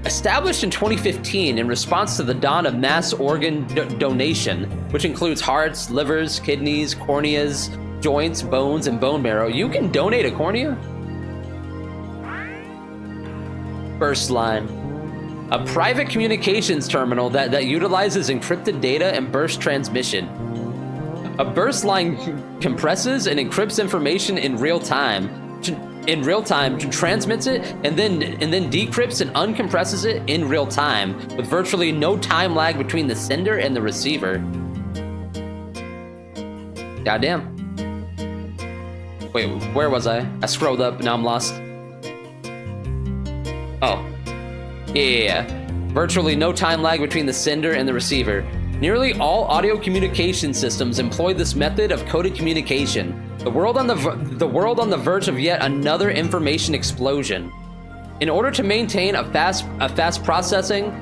Established in 2015 in response to the dawn of mass organ donation, which includes hearts, livers, kidneys, corneas, joints, bones, and bone marrow, you can donate a cornea? Burst line. A private communications terminal that utilizes encrypted data and burst transmission. A burst line compresses and encrypts information in real time, transmits it, and then decrypts and uncompresses it in real time, with virtually no time lag between the sender and the receiver. Goddamn. Wait, where was I? I scrolled up, now I'm lost. Oh. Yeah. Virtually no time lag between the sender and the receiver. Nearly all audio communication systems employ this method of coded communication. The world on the verge of yet another information explosion. In order to maintain a fast processing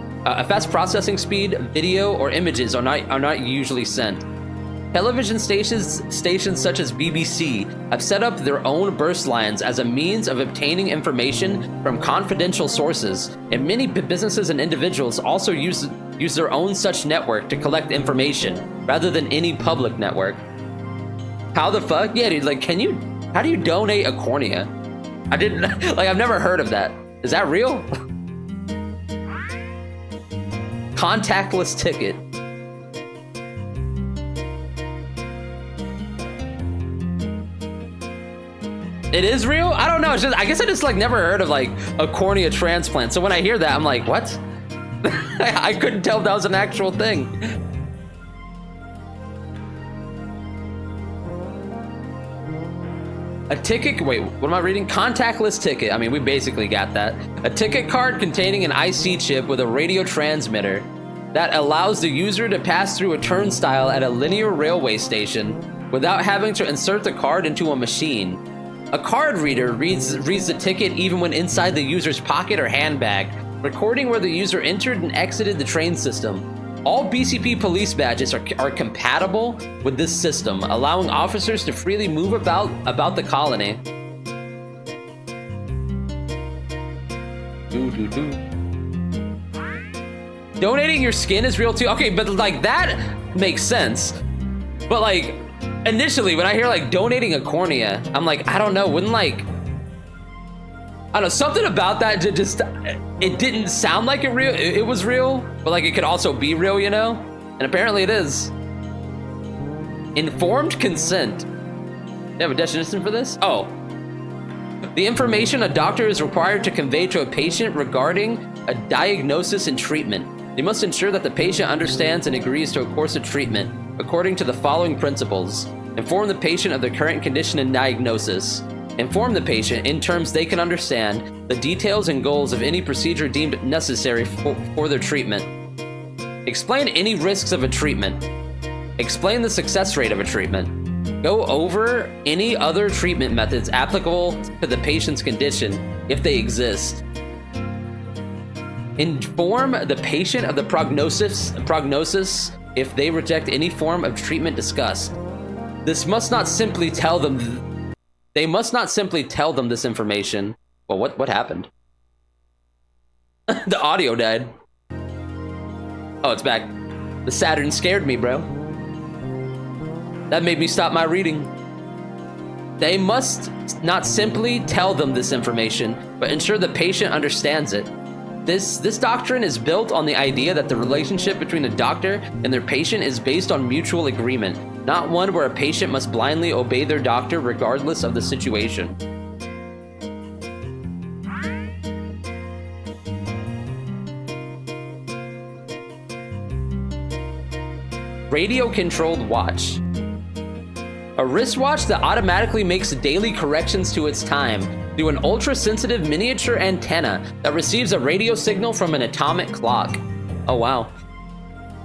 speed, video or images are not usually sent. Television stations such as BBC have set up their own burst lines as a means of obtaining information from confidential sources, and many businesses and individuals also use their own such network to collect information rather than any public network. How the fuck? Yeah, dude, like, how do you donate a cornea? I've never heard of that. Is that real? Contactless ticket. It is real? I don't know. I guess I just never heard of a cornea transplant. So when I hear that, I'm like, what? I couldn't tell if that was an actual thing. A ticket, wait, what am I reading? Contactless ticket. I mean, we basically got that. A ticket card containing an IC chip with a radio transmitter that allows the user to pass through a turnstile at a linear railway station without having to insert the card into a machine. A card reader reads the ticket even when inside the user's pocket or handbag, recording where the user entered and exited the train system. All BCP police badges are compatible with this system, allowing officers to freely move about the colony. Donating your skin is real too. Okay, but that makes sense. But initially, when I hear donating a cornea, I'm like, I don't know, wouldn't I don't know, something about that it didn't sound like it was real, but it could also be real, you know? And apparently it is. Informed consent. You have a definition for this? Oh. The information a doctor is required to convey to a patient regarding a diagnosis and treatment. They must ensure that the patient understands and agrees to a course of treatment according to the following principles. Inform the patient of their current condition and diagnosis. Inform the patient in terms they can understand the details and goals of any procedure deemed necessary for their treatment. Explain any risks of a treatment. Explain the success rate of a treatment. Go over any other treatment methods applicable to the patient's condition, if they exist. Inform the patient of the prognosis if they reject any form of treatment discussed. They must not simply tell them this information. Well, what happened? The audio died. Oh, it's back. The Saturn scared me, bro. That made me stop my reading. They must not simply tell them this information, but ensure the patient understands it. This doctrine is built on the idea that the relationship between a doctor and their patient is based on mutual agreement, not one where a patient must blindly obey their doctor regardless of the situation. Radio-controlled watch. A wristwatch that automatically makes daily corrections to its time through an ultra-sensitive miniature antenna that receives a radio signal from an atomic clock. Oh wow.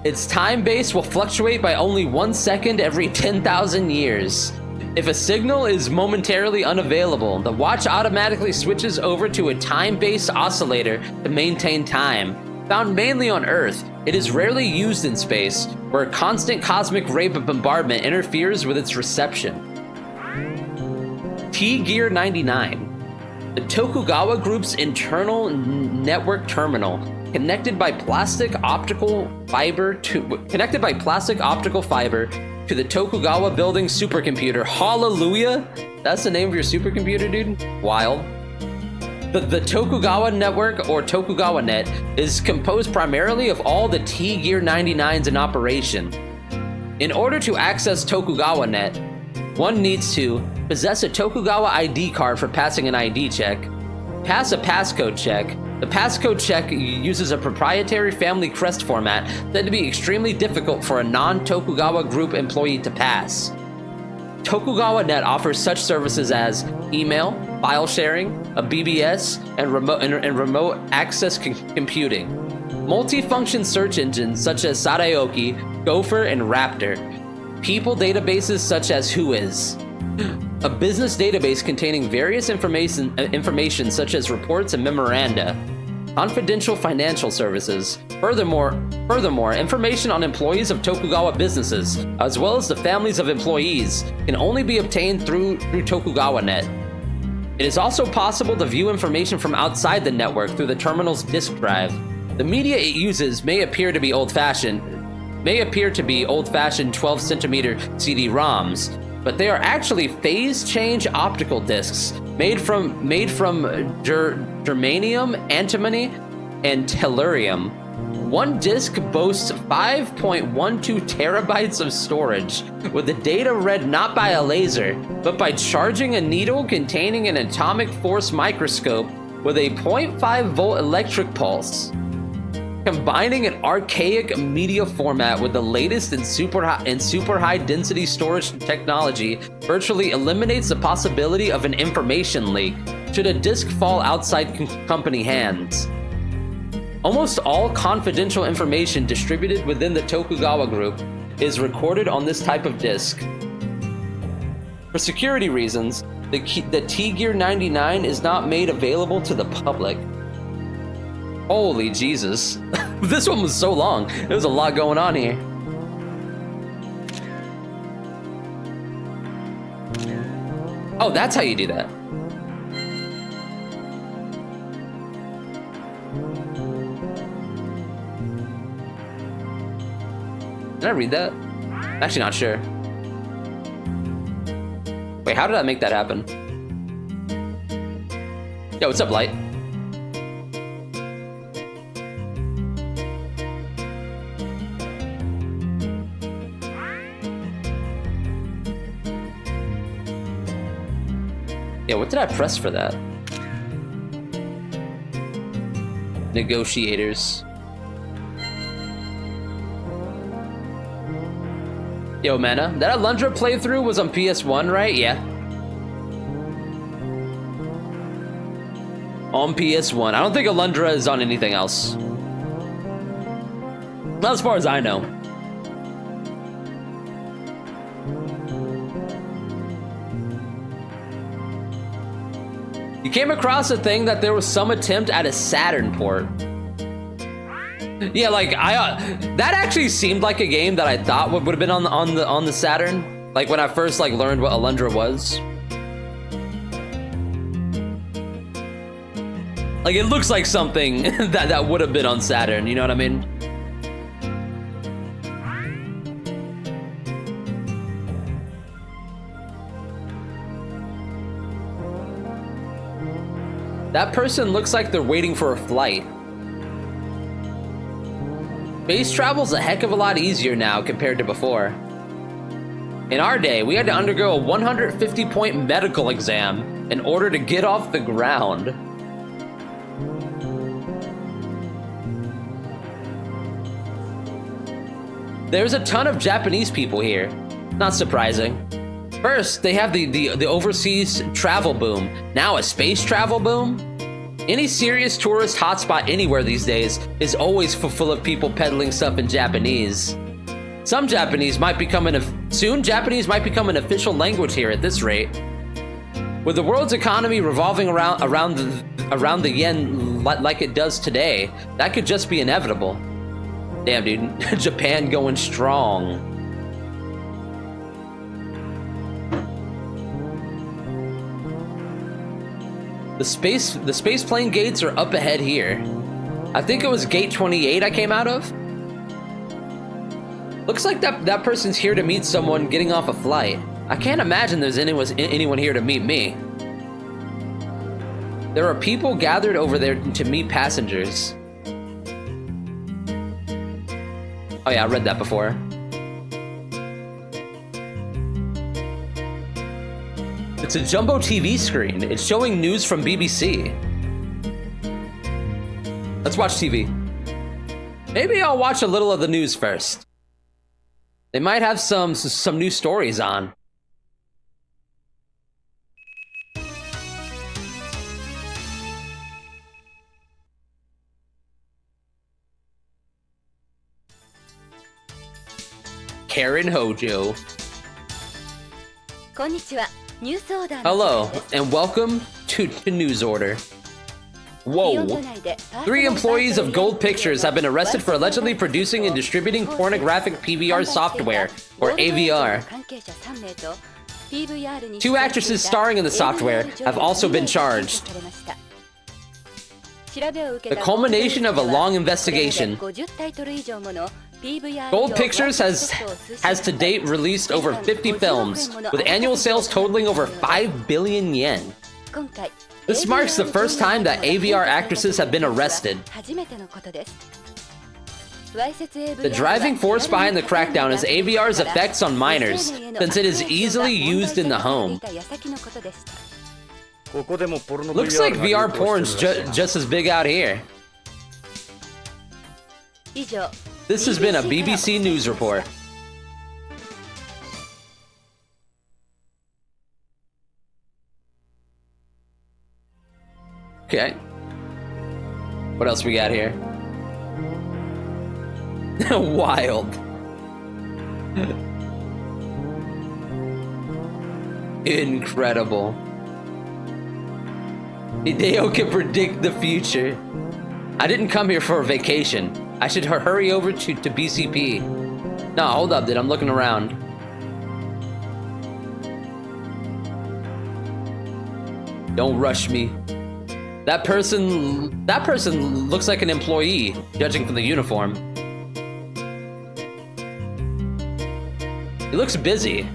Its time base will fluctuate by only 1 second every 10,000 years. If a signal is momentarily unavailable, the watch automatically switches over to a time-based oscillator to maintain time. Found mainly on Earth, It is rarely used in space, where a constant cosmic ray bombardment interferes with its reception. T-Gear 99. The Tokugawa Group's internal network terminal, connected by plastic optical fiber to the Tokugawa building supercomputer. Hallelujah! That's the name of your supercomputer, dude? Wild. The Tokugawa network, or Tokugawa net, is composed primarily of all the T-Gear 99s in operation. In order to access Tokugawa net, one needs to possess a Tokugawa ID card for passing an ID check, pass a passcode check. The passcode check uses a proprietary family crest format that would be extremely difficult for a non-Tokugawa group employee to pass. Tokugawa Net offers such services as email, file sharing, a BBS, and remote access computing. Multifunction search engines such as Saraoki, Gopher, and Raptor. People databases such as Whois. A business database containing various information such as reports and memoranda. Confidential financial services. Furthermore, information on employees of Tokugawa businesses, as well as the families of employees, can only be obtained through Tokugawa Net. It is also possible to view information from outside the network through the terminal's disk drive. The media it uses may appear to be old-fashioned 12-centimeter CD-ROMs, but they are actually phase-change optical discs made from germanium, antimony, and tellurium. One disc boasts 5.12 terabytes of storage, with the data read not by a laser, but by charging a needle containing an atomic force microscope with a 0.5 volt electric pulse. Combining an archaic media format with the latest in super high density storage technology virtually eliminates the possibility of an information leak should a disk fall outside company hands. Almost all confidential information distributed within the Tokugawa Group is recorded on this type of disk. For security reasons, the T-Gear 99 is not made available to the public. Holy Jesus. This one was so long. There was a lot going on here. Oh, that's how you do that. Did I read that? I'm actually not sure. Wait, how did I make that happen? Yo, what's up, Light? Yeah, what did I press for that? Negotiators. Yo, Mana, that Alundra playthrough was on PS1, right? Yeah. On PS1. I don't think Alundra is on anything else. Not as far as I know. You came across a thing that there was some attempt at a Saturn port. Yeah, like that actually seemed like a game that I thought would have been on the Saturn. Like when I first learned what Alundra was. Like it looks like something that would have been on Saturn. You know what I mean? That person looks like they're waiting for a flight. Space travel's a heck of a lot easier now compared to before. In our day, we had to undergo a 150-point medical exam in order to get off the ground. There's a ton of Japanese people here. Not surprising. First, they have the overseas travel boom. Now a space travel boom? Any serious tourist hotspot anywhere these days is always full of people peddling stuff in Japanese. Soon Japanese might become an official language here at this rate. With the world's economy revolving around the yen like it does today, that could just be inevitable. Damn, dude. Japan going strong. The space plane gates are up ahead here. I think it was gate 28 I came out of. Looks like that person's here to meet someone getting off a flight. I can't imagine there's anyone here to meet me. There are people gathered over there to meet passengers. Oh yeah, I read that before. It's a jumbo TV screen. It's showing news from BBC. Let's watch TV. Maybe I'll watch a little of the news first. They might have some new stories on. Karen Hojo. Hello, and welcome to News Order. Whoa. 3 employees of Gold Pictures have been arrested for allegedly producing and distributing pornographic PVR software, or AVR. 2 actresses starring in the software have also been charged. The culmination of a long investigation. Gold Pictures has to date released over 50 films, with annual sales totaling over 5 billion yen. This marks the first time that AVR actresses have been arrested. The driving force behind the crackdown is AVR's effects on minors, since it is easily used in the home. Looks like VR porn's just as big out here. This has been a BBC News report. Okay. What else we got here? Wild. Incredible. Hideo can predict the future. I didn't come here for a vacation. I should hurry over to BCP. No, hold up, dude. I'm looking around. Don't rush me. That person looks like an employee, judging from the uniform. He looks busy.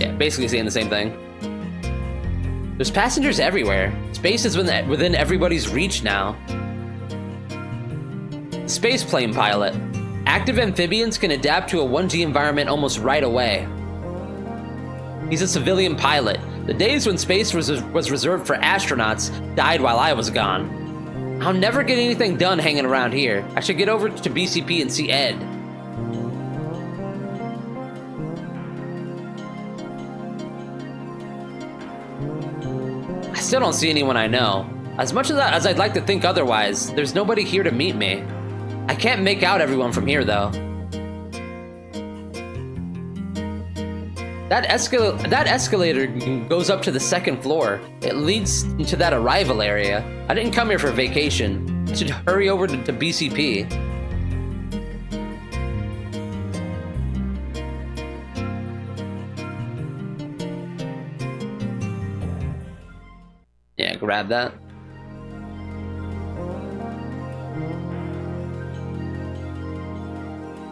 Yeah, basically saying the same thing. There's passengers everywhere. Space is within everybody's reach now. Spaceplane pilot. Active amphibians can adapt to a 1G environment almost right away. He's a civilian pilot. The days when space was reserved for astronauts died while I was gone. I'll never get anything done hanging around here. I should get over to BCP and see Ed. I still don't see anyone I know. As much as I'd like to think otherwise, there's nobody here to meet me. I can't make out everyone from here, though. That escalator goes up to the 2nd floor. It leads to that arrival area. I didn't come here for vacation. I should hurry over to BCP. Yeah, grab that.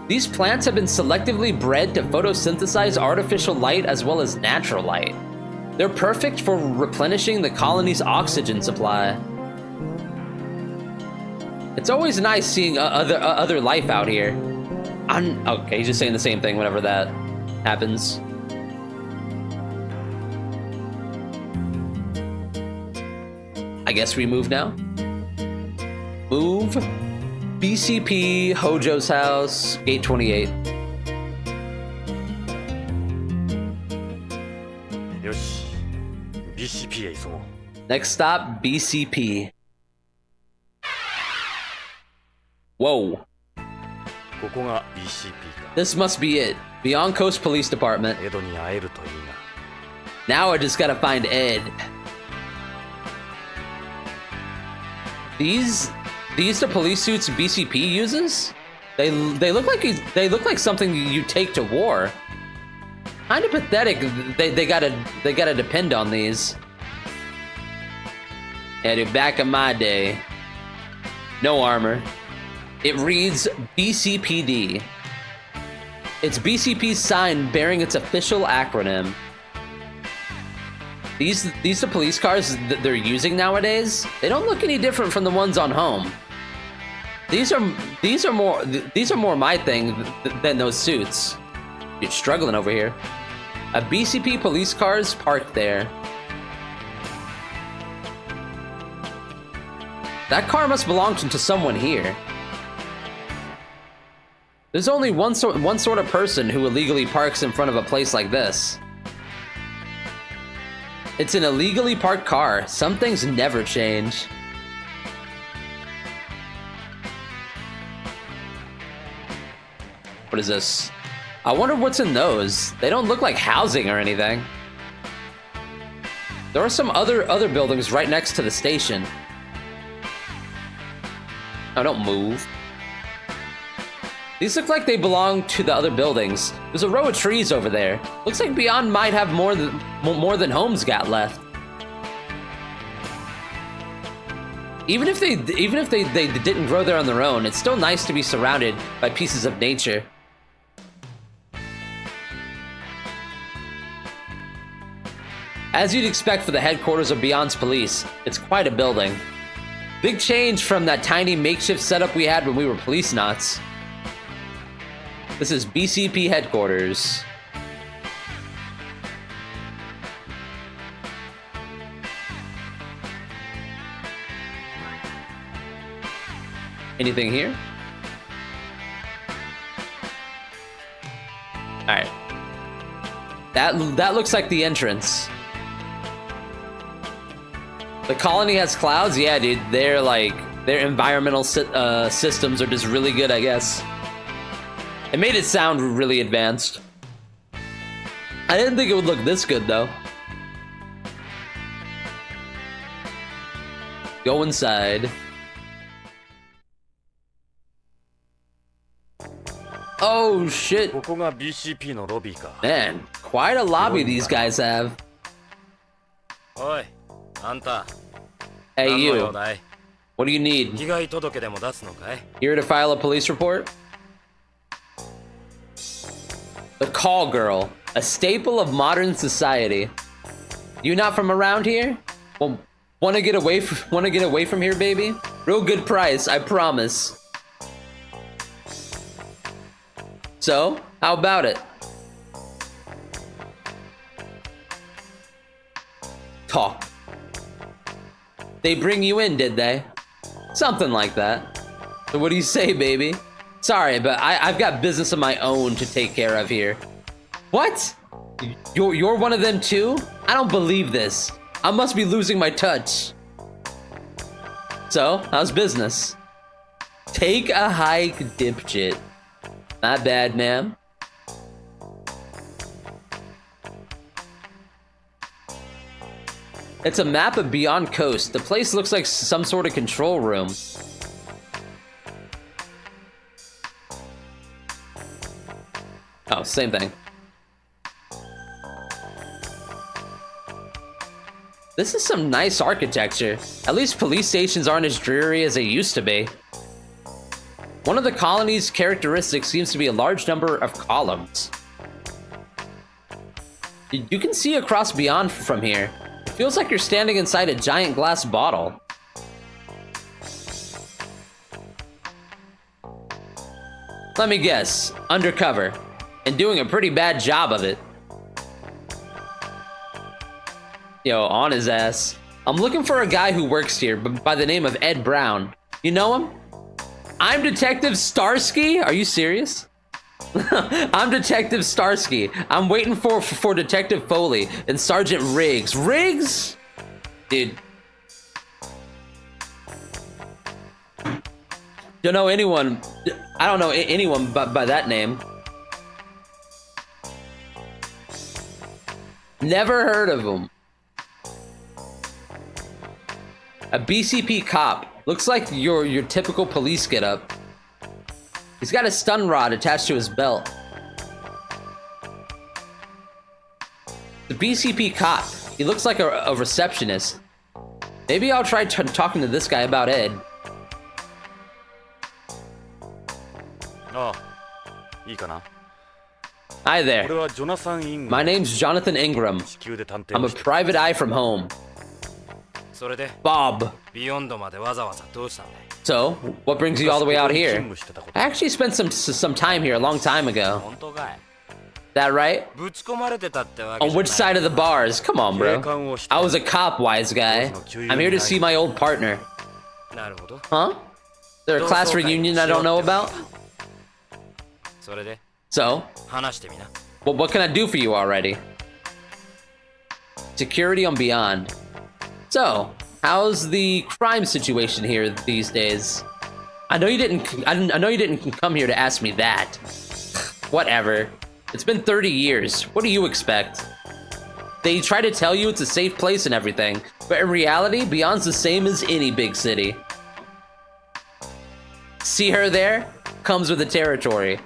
These plants have been selectively bred to photosynthesize artificial light as well as natural light. They're perfect for replenishing the colony's oxygen supply. It's always nice seeing other life out here. Okay, he's just saying the same thing whenever that happens. I guess we move now. Move. BCP, Hojo's house, gate 28. Next stop, BCP. Whoa. This must be it. Beyond Coast Police Department. Now I just gotta find Ed. These the police suits BCP uses? They look like something you take to war. Kind of pathetic. They gotta depend on these. Yeah, dude, back in my day, no armor. It reads BCPD. It's BCP's sign bearing its official acronym. These the police cars that they're using nowadays. They don't look any different from the ones on home. These are more my thing than those suits. You're struggling over here. A BCP police car's parked there. That car must belong to someone here. There's only one sort of person who illegally parks in front of a place like this. It's an illegally parked car. Some things never change. What is this? I wonder what's in those. They don't look like housing or anything. There are some other buildings right next to the station. Oh, don't move. These look like they belong to the other buildings. There's a row of trees over there. Looks like Beyond might have more than homes got left. Even if they didn't grow there on their own, it's still nice to be surrounded by pieces of nature. As you'd expect for the headquarters of Beyond's police, it's quite a building. Big change from that tiny makeshift setup we had when we were Policenauts. This is BCP headquarters. Anything here? Alright. That looks like the entrance. The colony has clouds? Yeah, dude. Their environmental systems are just really good, I guess. It made it sound really advanced. I didn't think it would look this good, though. Go inside. Oh, shit. Man, quite a lobby these guys have. Hey, you. What do you need? Here to file a police report? The call girl, a staple of modern society. You not from around here? Well, wanna get away from here, baby? Real good price, I promise. So, how about it? Talk. They bring you in, did they? Something like that. So what do you say, baby? Sorry, but I've got business of my own to take care of here. What? You're one of them too? I don't believe this. I must be losing my touch. So, how's business? Take a hike, dipshit. Not bad, ma'am. It's a map of Beyond Coast. The place looks like some sort of control room. Oh, same thing. This is some nice architecture. At least police stations aren't as dreary as they used to be. One of the colony's characteristics seems to be a large number of columns. You can see across Beyond from here. It feels like you're standing inside a giant glass bottle. Let me guess, undercover, and doing a pretty bad job of it. Yo, on his ass. I'm looking for a guy who works here by the name of Ed Brown. You know him? I'm Detective Starsky? Are you serious? I'm Detective Starsky. I'm waiting for Detective Foley and Sergeant Riggs. Riggs? Dude. Don't know anyone. I don't know anyone by that name. Never heard of him. A BCP cop. Looks like your typical police getup. He's got a stun rod attached to his belt. The BCP cop. He looks like a receptionist. Maybe I'll try talking to this guy about Ed. Oh, いいかな? Hi there. My name's Jonathan Ingram. I'm a private eye from home. Bob. So, what brings you all the way out here? I actually spent some time here a long time ago. That right? On which side of the bars? Come on, bro. I was a cop, wise guy. I'm here to see my old partner. Huh? Is there a class reunion I don't know about? So? Well, what can I do for you already? Security on Beyond. So, how's the crime situation here these days? I know you didn't come here to ask me that. Whatever. It's been 30 years. What do you expect? They try to tell you it's a safe place and everything, but in reality, Beyond's the same as any big city. See her there? Comes with the territory.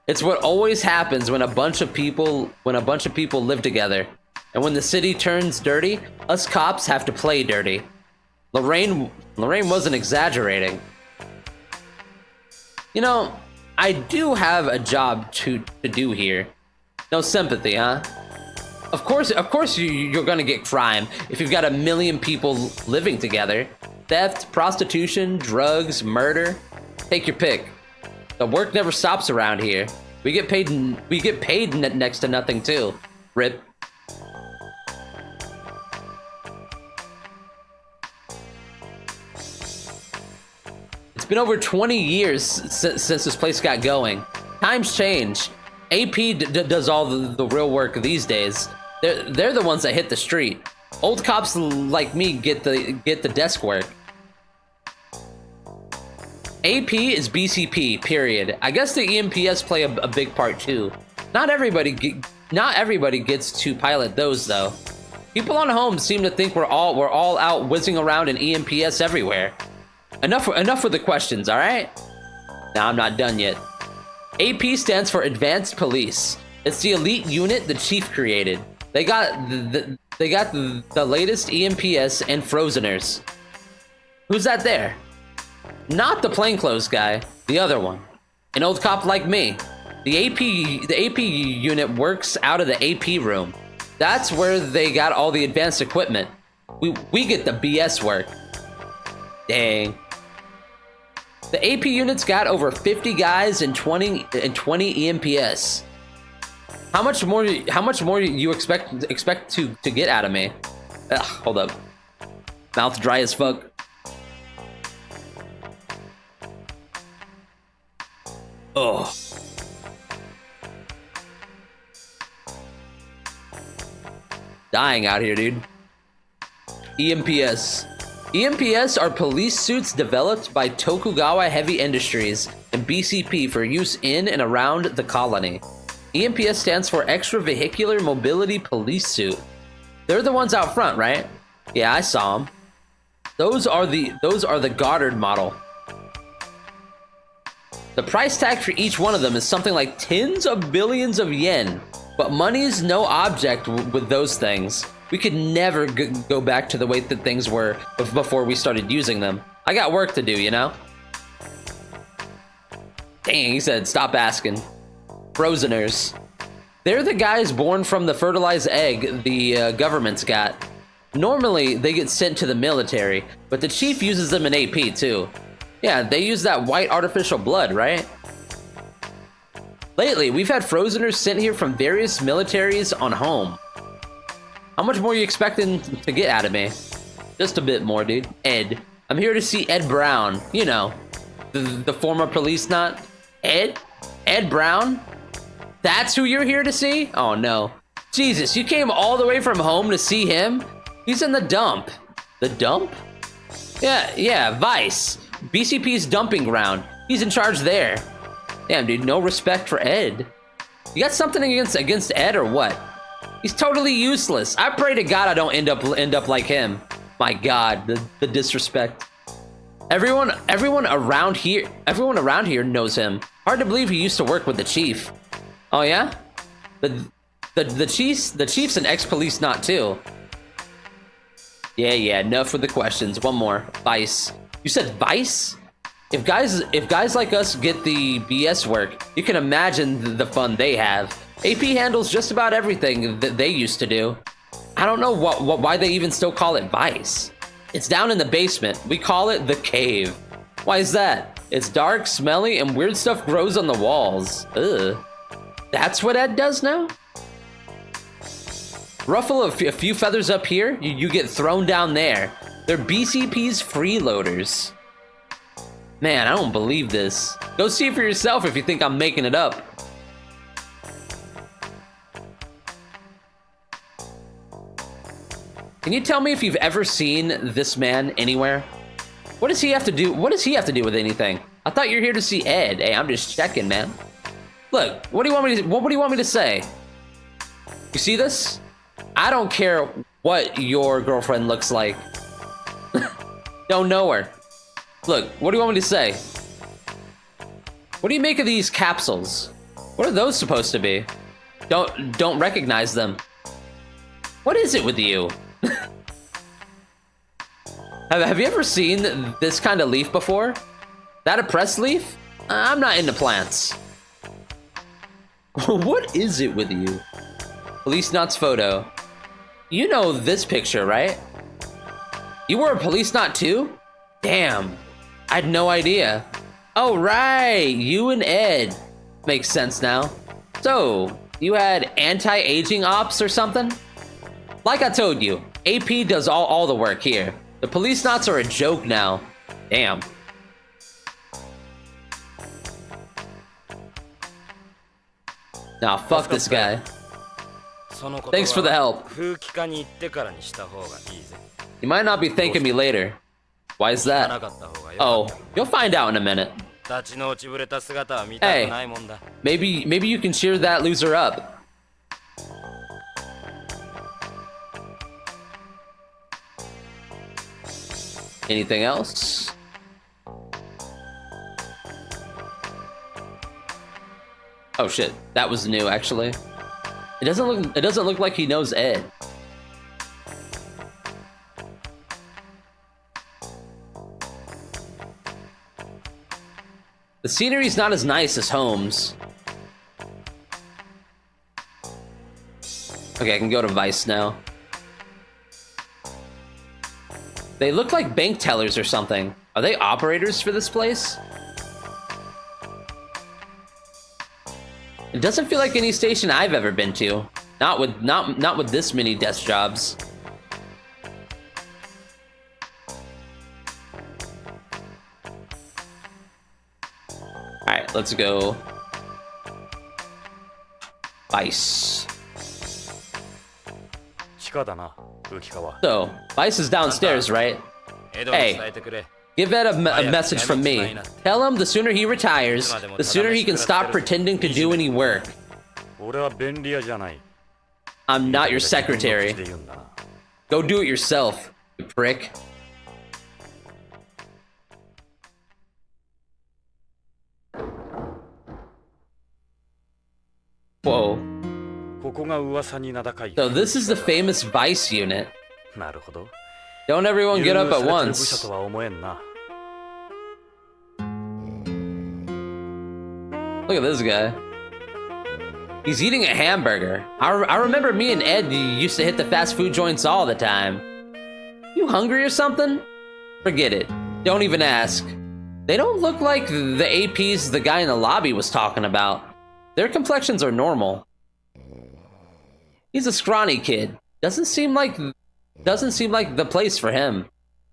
It's what always happens when a bunch of people live together. And when the city turns dirty, us cops have to play dirty. Lorraine wasn't exaggerating. You know, I do have a job to do here. No sympathy, huh? Of course you're gonna get crime if you've got 1 million people living together. Theft, prostitution, drugs, murder. Take your pick. The work never stops around here. We get paid next to nothing too. Rip. It's been over 20 years since this place got going. Times change. AP does all the real work these days. They're the ones that hit the street. Old cops like me get the desk work. AP is BCP, period. I guess the EMPS play a big part too. Not everybody gets to pilot those though. People on home seem to think we're all out whizzing around in EMPS everywhere. Enough with the questions, all right? Nah, I'm not done yet. AP stands for Advanced Police. It's the elite unit the chief created. They got the latest EMPS and Frozeners. Who's that there? Not the plainclothes guy, the other one. An old cop like me. The AP unit works out of the AP room. That's where they got all the advanced equipment. We get the BS work. Dang. The AP unit's got over 50 guys and 20 EMPS. How much more you expect to get out of me? Ugh, hold up. Mouth dry as fuck. Oh. Dying out here, dude. EMPS. EMPS are police suits developed by Tokugawa Heavy Industries and BCP for use in and around the colony. EMPS stands for Extravehicular Mobility Police Suit. They're the ones out front, right? Yeah, I saw them. Those are the Goddard model. The price tag for each one of them is something like tens of billions of yen. But money's no object with those things. We could never go back to the way that things were before we started using them. I got work to do, you know? Dang, he said, stop asking. Frozeners. They're the guys born from the fertilized egg the government's got. Normally, they get sent to the military, but the chief uses them in AP too. Yeah, they use that white artificial blood, right? Lately, we've had Frozeners sent here from various militaries on home. How much more are you expecting to get out of me? Just a bit more, dude. Ed. I'm here to see Ed Brown. You know, the former policenaut. Ed? Ed Brown? That's who you're here to see? Oh, no. Jesus, you came all the way from home to see him? He's in the dump. The dump? Yeah, Vice. BCP's dumping ground. He's in charge there. Damn, dude, no respect for Ed. You got something against Ed or what? He's totally useless. I pray to God I don't end up like him. My God, the disrespect. Everyone around here knows him. Hard to believe he used to work with the chief. Oh yeah? The chief's an ex-policenaut too. Yeah, enough with the questions. One more. Vice. You said Vice? If guys like us get the BS work, you can imagine the fun they have. AP handles just about everything that they used to do. I don't know why they even still call it Vice. It's down in the basement. We call it the cave. Why is that? It's dark, smelly, and weird stuff grows on the walls. Ugh. That's what Ed does now? Ruffle a few feathers up here, you get thrown down there. They're BCP's freeloaders. Man, I don't believe this. Go see for yourself if you think I'm making it up. Can you tell me if you've ever seen this man anywhere? What does he have to do? What does he have to do with anything? I thought you're here to see Ed. Hey, I'm just checking, man. Look, what do you want me to say? You see this? I don't care what your girlfriend looks like. Don't know her. Look, what do you want me to say? What do you make of these capsules? What are those supposed to be? Don't recognize them. What is it with you? Have you ever seen this kind of leaf before? That a pressed leaf? I'm not into plants. What is it with you? Policenauts photo. You know this picture, right? You were a Policenaut too? Damn, I had no idea. Oh right, you and Ed. Makes sense now. So, you had anti-aging ops or something? Like I told you, AP does all the work here. The Policenauts are a joke now. Damn. Nah, fuck this guy. Thanks for the help. You might not be thanking me later. Why is that? Oh, you'll find out in a minute. Hey, maybe you can cheer that loser up. Anything else? Oh shit, that was new actually. It doesn't look like he knows Ed. The scenery's not as nice as Holmes. Okay, I can go to Vice now. They look like bank tellers or something. Are they operators for this place? It doesn't feel like any station I've ever been to. Not with this many desk jobs. Alright, let's go. Vice. So, Vice is downstairs, right? Hey, give Ed a message from me. Tell him the sooner he retires, the sooner he can stop pretending to do any work. I'm not your secretary. Go do it yourself, you prick. Whoa. So this is the famous Vice unit. Don't everyone get up at once. Look at this guy. He's eating a hamburger. I remember me and Ed used to hit the fast food joints all the time. You hungry or something? Forget it. Don't even ask. They don't look like the APs the guy in the lobby was talking about. Their complexions are normal. He's a scrawny kid. Doesn't seem like the place for him.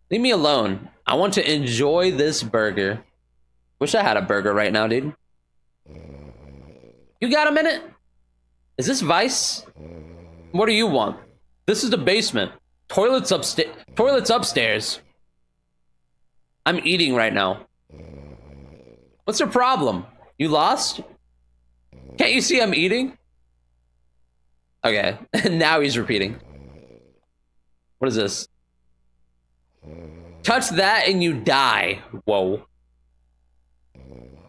Leave me alone. I want to enjoy this burger. Wish I had a burger right now, dude. You got a minute? Is this Vice? What do you want? This is the basement. Toilets upstairs. I'm eating right now. What's your problem? You lost? Can't you see I'm eating? Okay, now he's repeating. What is this? Touch that and you die. Whoa.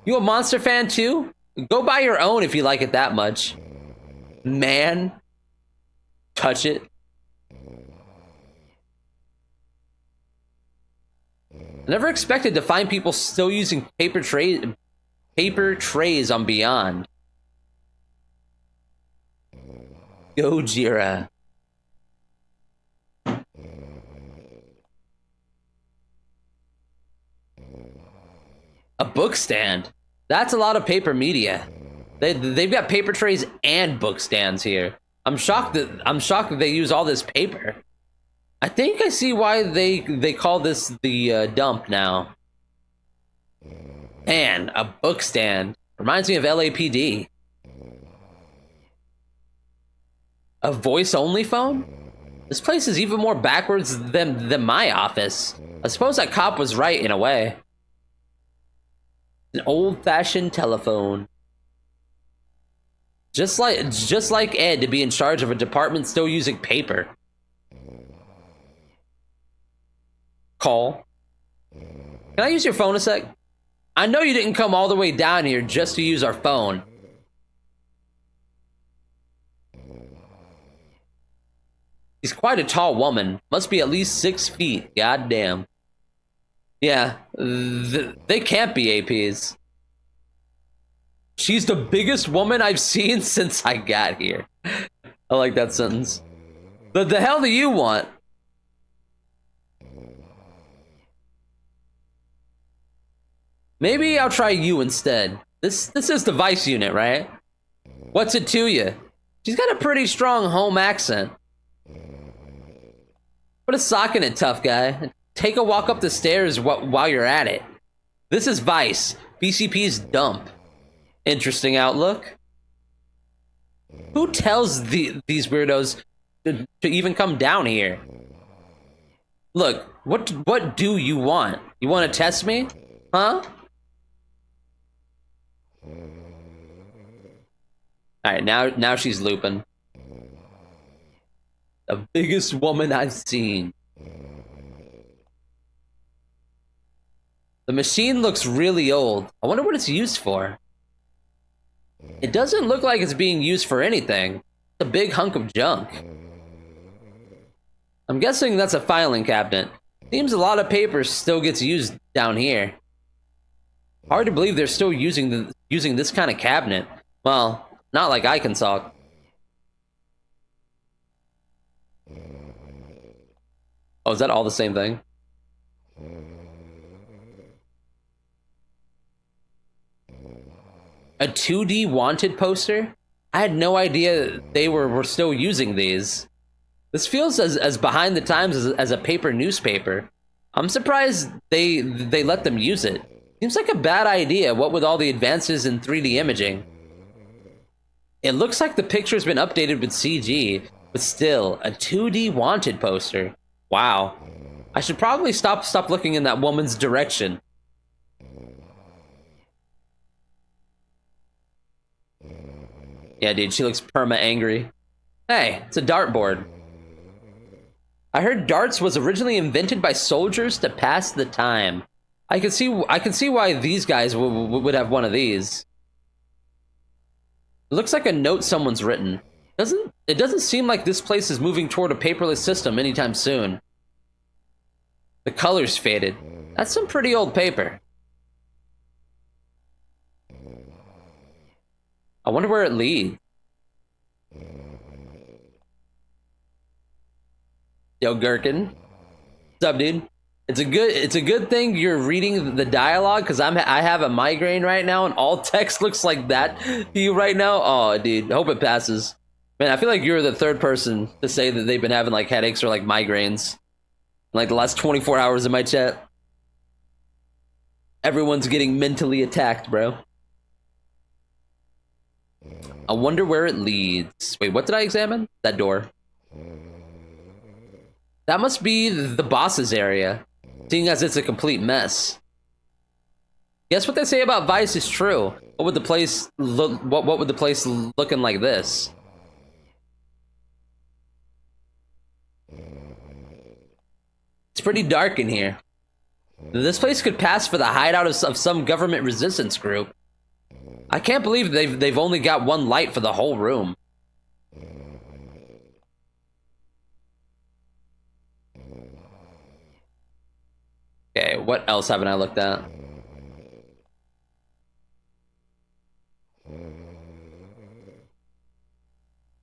You a Monster fan too? Go buy your own if you like it that much. Man. Touch it. I never expected to find people still using paper trays on Beyond. Gojira. A book stand. That's a lot of paper media. They've got paper trays and book stands here. I'm shocked that they use all this paper. I think I see why they call this the dump now. Man, a book stand. Reminds me of LAPD. A voice-only phone? This place is even more backwards than my office. I suppose that cop was right in a way. An old-fashioned telephone. Just like Ed to be in charge of a department still using paper. Call. Can I use your phone a sec? I know you didn't come all the way down here just to use our phone. She's quite a tall woman. Must be at least 6 feet. Goddamn. Yeah, they can't be APs. She's the biggest woman I've seen since I got here. I like that sentence. The hell do you want? Maybe I'll try you instead. This is the Vice unit, right? What's it to you? She's got a pretty strong home accent. Put a sock in it, tough guy. Take a walk up the stairs while you're at it. This is Vice, BCP's dump. Interesting outlook. Who tells these weirdos to even come down here? Look, what do you want? You want to test me? Huh? Alright, now she's looping. The biggest woman I've seen. The machine looks really old. I wonder what it's used for. It doesn't look like it's being used for anything. It's a big hunk of junk. I'm guessing that's a filing cabinet. Seems a lot of paper still gets used down here. Hard to believe they're still using this kind of cabinet. Well, not like I can talk. Oh, is that all the same thing? A 2D wanted poster? I had no idea they were still using these. This feels as behind the times as a paper newspaper. I'm surprised they let them use it. Seems like a bad idea, what with all the advances in 3D imaging. It looks like the picture's been updated with CG, but still, a 2D wanted poster. Wow. I should probably stop looking in that woman's direction. Yeah, dude, she looks perma-angry. Hey, it's a dartboard. I heard darts was originally invented by soldiers to pass the time. I can see why these guys would have one of these. It looks like a note someone's written. It doesn't seem like this place is moving toward a paperless system anytime soon. The color's faded. That's some pretty old paper. I wonder where it leads. Yo, Gherkin. What's up, dude? It's a good thing you're reading the dialogue, because I have a migraine right now and all text looks like that to you right now. Oh, dude, I hope it passes. Man, I feel like you're the third person to say that they've been having like headaches or like migraines in like the last 24 hours in my chat. Everyone's getting mentally attacked, bro. I wonder where it leads. Wait, what did I examine? That door. That must be the boss's area, seeing as it's a complete mess. Guess what they say about Vice is true. What would the place look? What would the place looking like this? It's pretty dark in here. This place could pass for the hideout of some government resistance group. I can't believe they've only got one light for the whole room. Okay, what else haven't I looked at?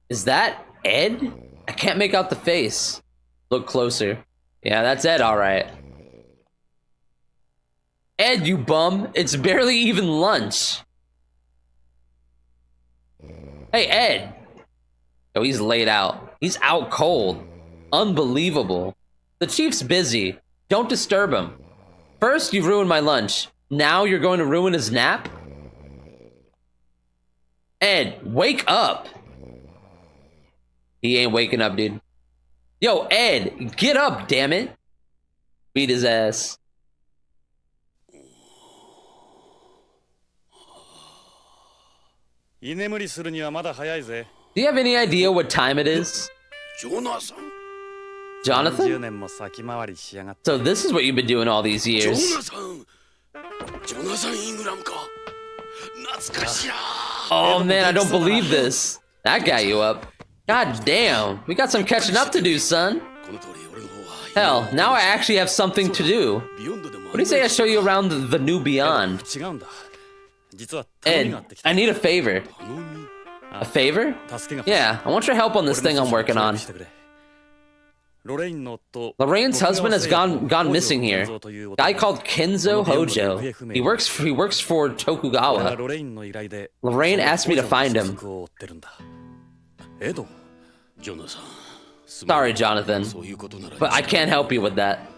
Is that Ed? I can't make out the face. Look closer. Yeah, that's Ed, alright. Ed, you bum. It's barely even lunch. Hey, Ed. Oh, he's laid out. He's out cold. Unbelievable. The chief's busy. Don't disturb him. First, you've ruined my lunch. Now you're going to ruin his nap? Ed, wake up. He ain't waking up, dude. Yo, Ed, get up, damn it. Beat his ass. Do you have any idea what time it is? Jonathan? So this is what you've been doing all these years. Oh man, I don't believe this. That got you up. God damn, we got some catching up to do, son. Hell, now I actually have something to do. What do you say I show you around the new beyond? Ed, I need a favor. A favor? Yeah, I want your help on this thing I'm working on. Lorraine's husband has gone missing here. Guy called Kenzo Hojo. He works for Tokugawa. Lorraine asked me to find him. Sorry, Jonathan, but I can't help you with that.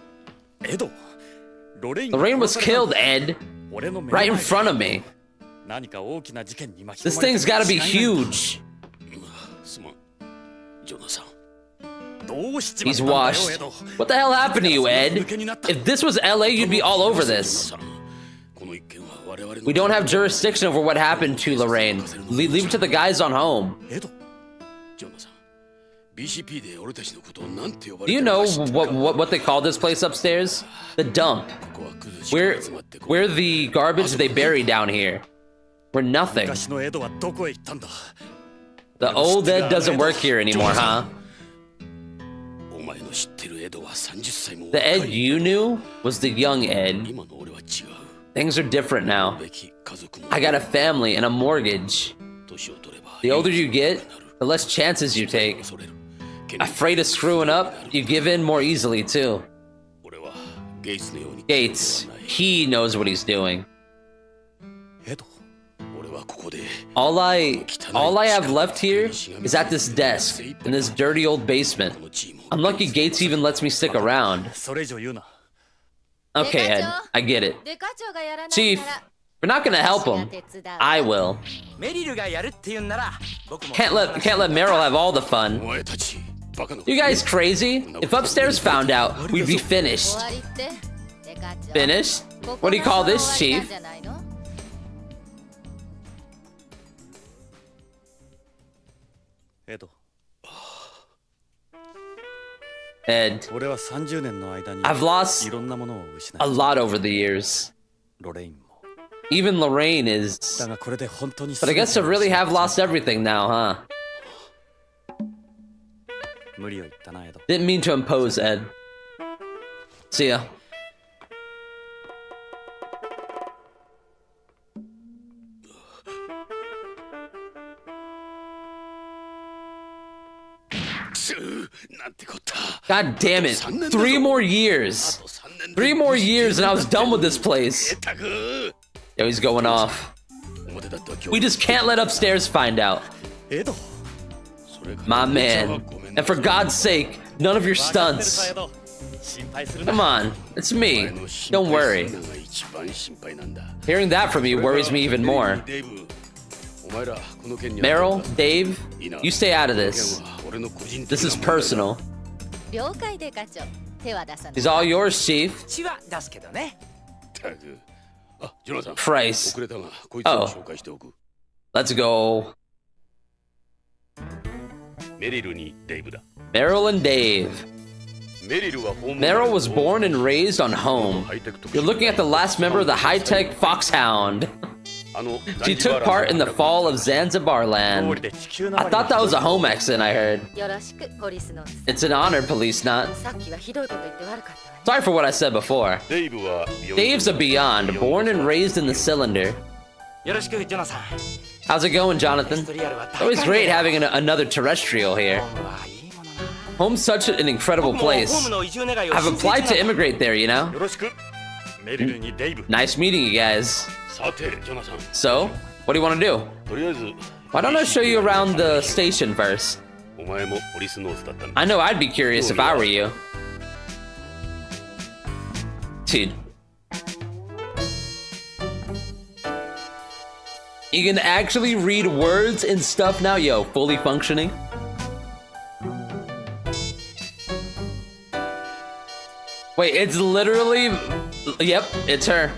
Lorraine was killed, Ed, right in front of me. This thing's gotta be huge. He's washed. What the hell happened to you, Ed? If this was LA, you'd be all over this. We don't have jurisdiction over what happened to Lorraine. Leave it to the guys on home. Do you know what they call this place upstairs? The dump. We're the garbage they bury down here. We're nothing. The old Ed doesn't work here anymore, huh? The Ed you knew was the young Ed. Things are different now. I got a family and a mortgage. The older you get, the less chances you take. Afraid of screwing up, you give in more easily too. Gates, he knows what he's doing. All I have left here is at this desk, in this dirty old basement. I'm lucky Gates even lets me stick around. Okay, Ed, I get it. Chief, we're not gonna help him. I will. Can't let Meryl have all the fun. You guys crazy? If upstairs found out, we'd be finished. Finished? What do you call this, Chief? Ed, I've lost a lot over the years. Even Lorraine is... But I guess I really have lost everything now, huh? Didn't mean to impose, Ed. See ya. God damn it. 3 more years. 3 more years and I was done with this place. Yo, he's going off. We just can't let upstairs find out. My man. And for God's sake, none of your stunts. Come on, it's me. Don't worry. Hearing that from you worries me even more. Meryl, Dave, you stay out of this. This is personal. He's all yours, Chief. Christ. Oh. Let's go. Meryl and Dave. Meryl was born and raised on home. You're looking at the last member of the high-tech Foxhound. She took part in the fall of Zanzibar land. I thought that was a home accent I heard. It's an honor, Policenauts. Sorry for what I said before. Dave's a Beyond, born and raised in the cylinder. How's it going, Jonathan? It's always great having another terrestrial here. Home's such an incredible place. I've applied to immigrate there, you know? Nice meeting you guys. So, what do you want to do? Why don't I show you around the station first? I know I'd be curious if I were you. Dude. You can actually read words and stuff now? Yo, fully functioning? Wait, it's literally... Yep, it's her.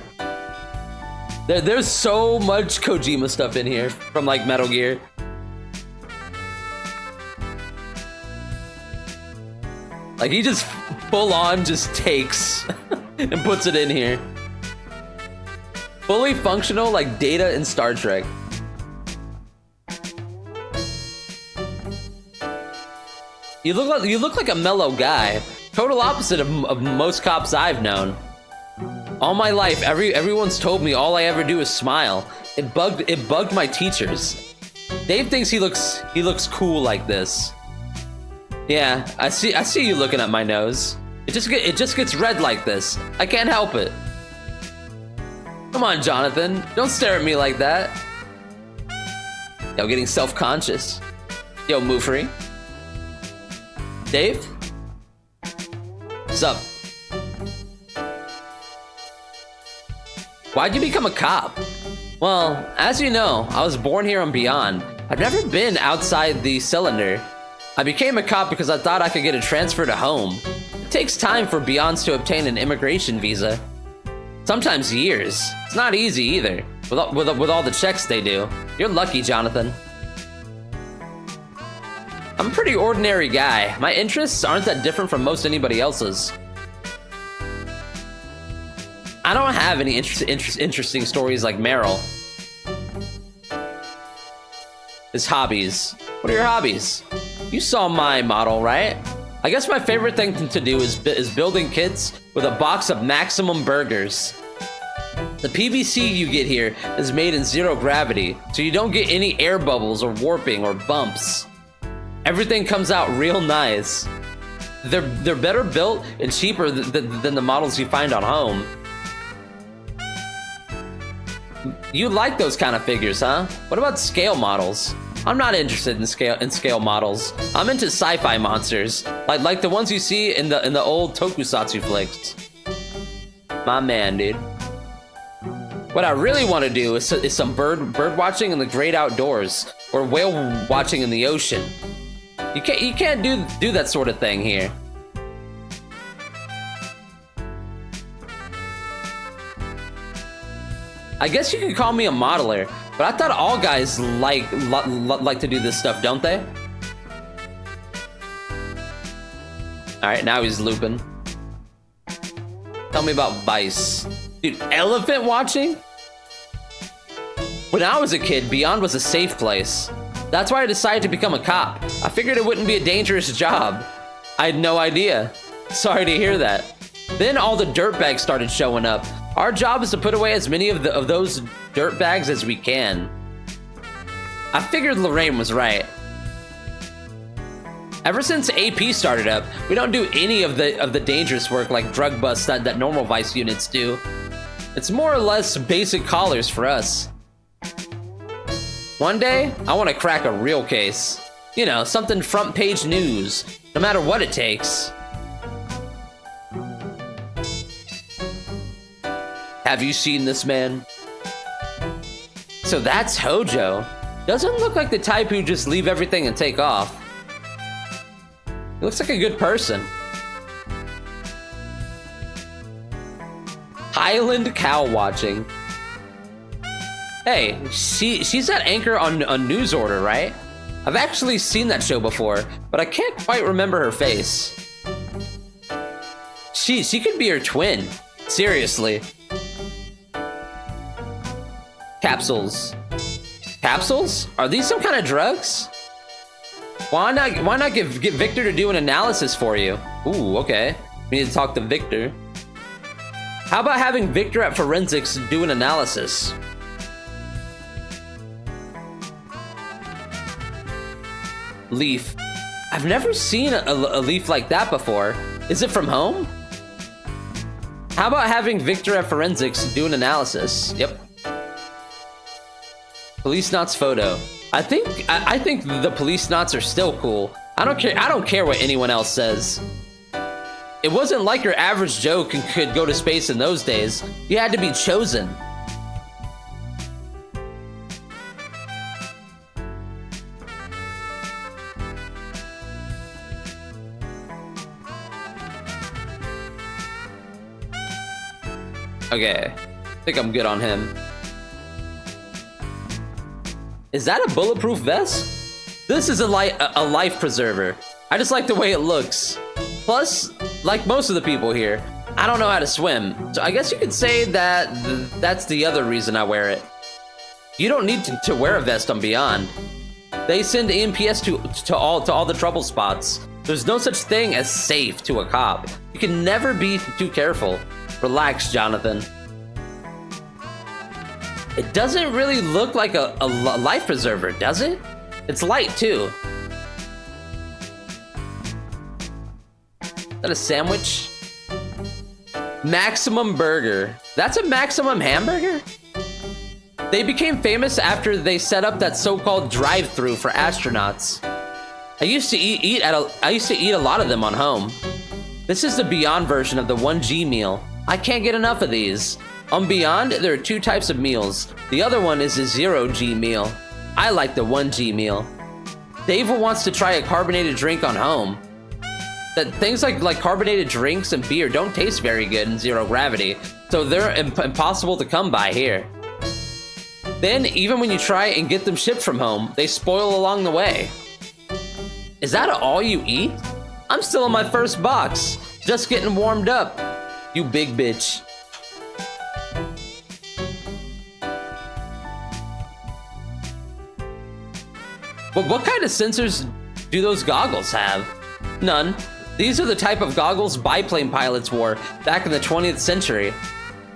There's so much Kojima stuff in here from like Metal Gear. Like he just full on just takes and puts it in here. Fully functional like Data in Star Trek. You look like a mellow guy. Total opposite of most cops I've known. All my life, everyone's told me all I ever do is smile. It bugged my teachers. Dave thinks he looks cool like this. Yeah, I see you looking at my nose. It just gets red like this. I can't help it. Come on, Jonathan. Don't stare at me like that. Yo, getting self-conscious. Yo, Moofrey. Dave? What's up? Why'd you become a cop? Well, as you know, I was born here on Beyond. I've never been outside the cylinder. I became a cop because I thought I could get a transfer to home. It takes time for Beyonds to obtain an immigration visa. Sometimes years. It's not easy either, with all the checks they do. You're lucky, Jonathan. I'm a pretty ordinary guy. My interests aren't that different from most anybody else's. I don't have any interesting stories like Meryl. His hobbies. What are your hobbies? You saw my model, right? I guess my favorite thing to do is building kits with a box of Maximum burgers. The PVC you get here is made in zero gravity, so you don't get any air bubbles or warping or bumps. Everything comes out real nice. They're better built and cheaper than the models you find on home. You like those kind of figures, huh? What about scale models? I'm not interested in scale models. I'm into sci-fi monsters, like the ones you see in the old tokusatsu flicks. My man, dude. What I really want to do is some bird watching in the great outdoors, or whale watching in the ocean. You can't do that sort of thing here. I guess you could call me a modeler, but I thought all guys like to do this stuff, don't they? All right, now he's looping. Tell me about Vice. Dude, elephant watching? When I was a kid, Beyond was a safe place. That's why I decided to become a cop. I figured it wouldn't be a dangerous job. I had no idea. Sorry to hear that. Then all the dirtbags started showing up. Our job is to put away as many of those dirtbags as we can. I figured Lorraine was right. Ever since AP started up, we don't do any of the dangerous work like drug busts that normal Vice units do. It's more or less basic collars for us. One day, I want to crack a real case. You know, something front page news, no matter what it takes. Have you seen this man? So that's Hojo. Doesn't look like the type who just leave everything and take off. He looks like a good person. Highland cow watching. Hey, she's that anchor on News Order, right? I've actually seen that show before, but I can't quite remember her face. She could be her twin. Seriously. Capsules. Capsules? Are these some kind of drugs? Why not get Victor to do an analysis for you? Ooh, okay. We need to talk to Victor. How about having Victor at forensics do an analysis? Leaf. I've never seen a leaf like that before. Is it from home? How about having Victor at forensics do an analysis? Yep. Policenauts photo. I think the Policenauts are still cool. I don't care what anyone else says. It wasn't like your average Joe could go to space in those days. You had to be chosen. Okay, I think I'm good on him. Is that a bulletproof vest? This is a life preserver. I just like the way it looks. Plus, like most of the people here, I don't know how to swim. So I guess you could say that that's the other reason I wear it. You don't need to wear a vest on Beyond. They send EMPs to all the trouble spots. There's no such thing as safe to a cop. You can never be too careful. Relax, Jonathan. It doesn't really look like a life preserver, does it? It's light, too. Is that a sandwich? Maximum Burger. That's a Maximum hamburger? They became famous after they set up that so-called drive-thru for astronauts. I used to eat a lot of them on home. This is the Beyond version of the 1G meal. I can't get enough of these. On Beyond, there are 2 types of meals. The other one is a 0G meal. I like the 1G meal. Dave wants to try a carbonated drink on home. That things like carbonated drinks and beer don't taste very good in zero gravity, so they're impossible to come by here. Then, even when you try and get them shipped from home, they spoil along the way. Is that all you eat? I'm still in my first box, just getting warmed up. You big bitch. But what kind of sensors do those goggles have? None. These are the type of goggles biplane pilots wore back in the 20th century.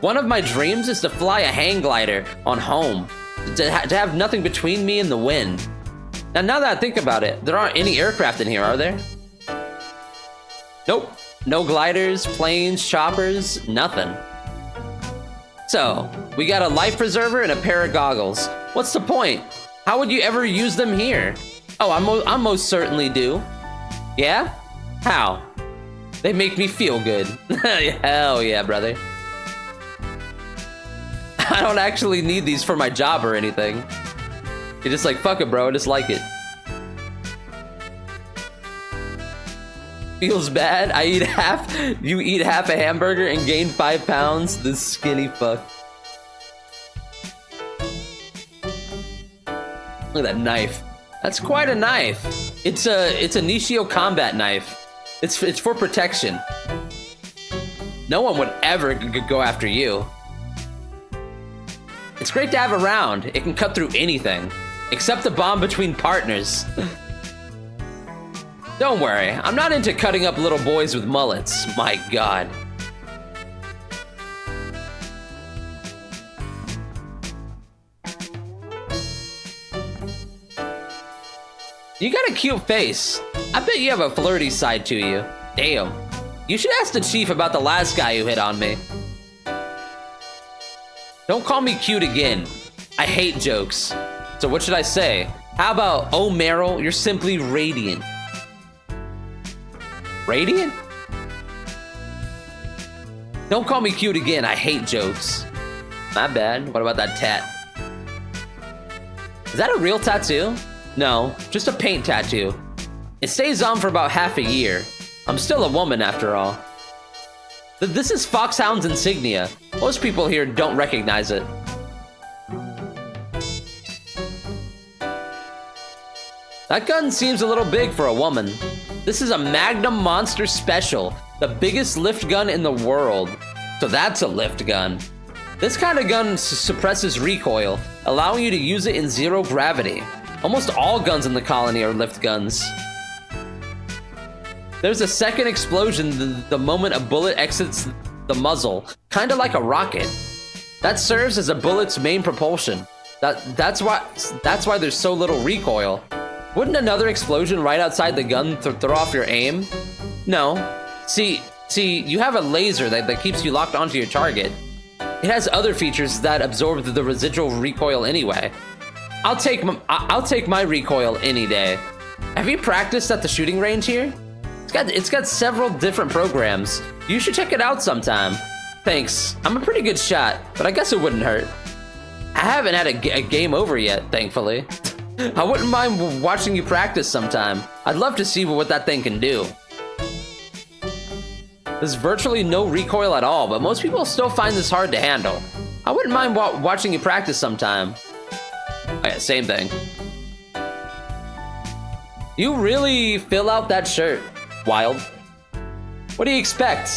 One of my dreams is to fly a hang glider on home, to have nothing between me and the wind. Now that I think about it, there aren't any aircraft in here, are there? Nope. No gliders, planes, choppers, nothing. So, we got a life preserver and a pair of goggles. What's the point? How would you ever use them here? Oh, I most certainly do. Yeah? How? They make me feel good. Hell yeah, brother. I don't actually need these for my job or anything. You're just like, fuck it, bro, I just like it. Feels bad. You eat half a hamburger and gain 5 pounds. This skinny fuck. Look at that knife. That's quite a knife. It's a Nishio combat knife. It's for protection. No one would ever go after you. It's great to have around. It can cut through anything, except the bond between partners. Don't worry, I'm not into cutting up little boys with mullets. My God. You got a cute face. I bet you have a flirty side to you. Damn. You should ask the chief about the last guy who hit on me. Don't call me cute again. I hate jokes. So what should I say? How about, oh Meryl, you're simply radiant. Radiant? Don't call me cute again, I hate jokes. My bad, what about that tat? Is that a real tattoo? No, just a paint tattoo. It stays on for about half a year. I'm still a woman after all. This is Foxhound's insignia. Most people here don't recognize it. That gun seems a little big for a woman. This is a Magnum Monster Special, the biggest lift gun in the world. So that's a lift gun. This kind of gun suppresses recoil, allowing you to use it in zero gravity. Almost all guns in the colony are lift guns. There's a second explosion the moment a bullet exits the muzzle, kind of like a rocket. That serves as a bullet's main propulsion. That's why there's so little recoil. Wouldn't another explosion right outside the gun throw off your aim? No. See, you have a laser that keeps you locked onto your target. It has other features that absorb the residual recoil anyway. I'll take my recoil any day. Have you practiced at the shooting range here? It's got several different programs. You should check it out sometime. Thanks. I'm a pretty good shot, but I guess it wouldn't hurt. I haven't had a game over yet, thankfully. I wouldn't mind watching you practice sometime. I'd love to see what that thing can do. There's virtually no recoil at all, but most people still find this hard to handle. I wouldn't mind watching you practice sometime. Oh yeah, same thing. You really fill out that shirt, Wild. What do you expect?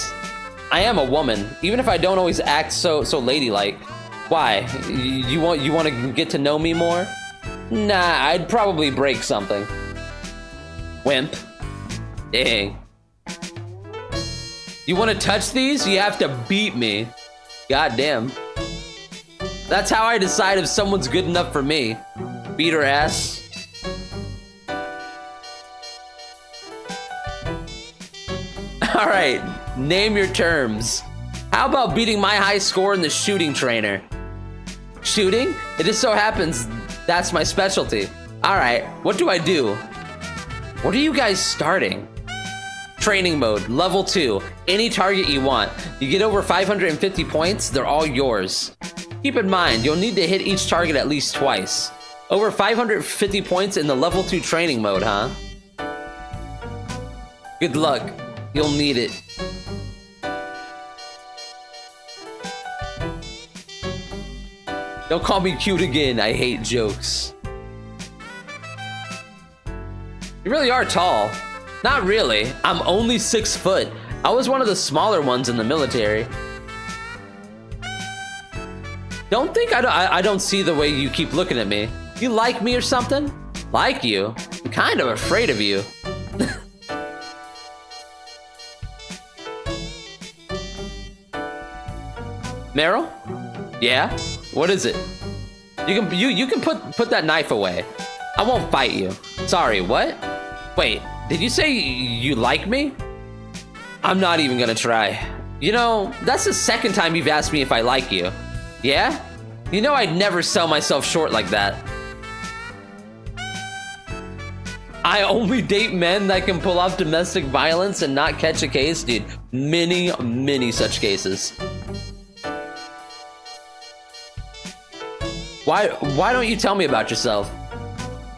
I am a woman, even if I don't always act so ladylike. Why? You want to get to know me more? Nah, I'd probably break something. Wimp. Dang. You want to touch these? You have to beat me. Goddamn. That's how I decide if someone's good enough for me. Beat her ass. Alright, name your terms. How about beating my high score in the shooting trainer? Shooting? It just so happens that's my specialty. Alright, what do I do? What are you guys starting? Training mode, level 2. Any target you want. You get over 550 points, they're all yours. Keep in mind, you'll need to hit each target at least twice. Over 550 points in the level 2 training mode, huh? Good luck. You'll need it. Don't call me cute again, I hate jokes. You really are tall. Not really, I'm only 6 foot. I was one of the smaller ones in the military. Don't think I don't see the way you keep looking at me. You like me or something? Like you? I'm kind of afraid of you. Meryl? Yeah? What is it? You can put that knife away. I won't fight you. Sorry, what? Wait, did you say you like me? I'm not even gonna try. You know, that's the second time you've asked me if I like you. Yeah? You know I'd never sell myself short like that. I only date men that can pull off domestic violence and not catch a case, dude. Many such cases. Why don't you tell me about yourself?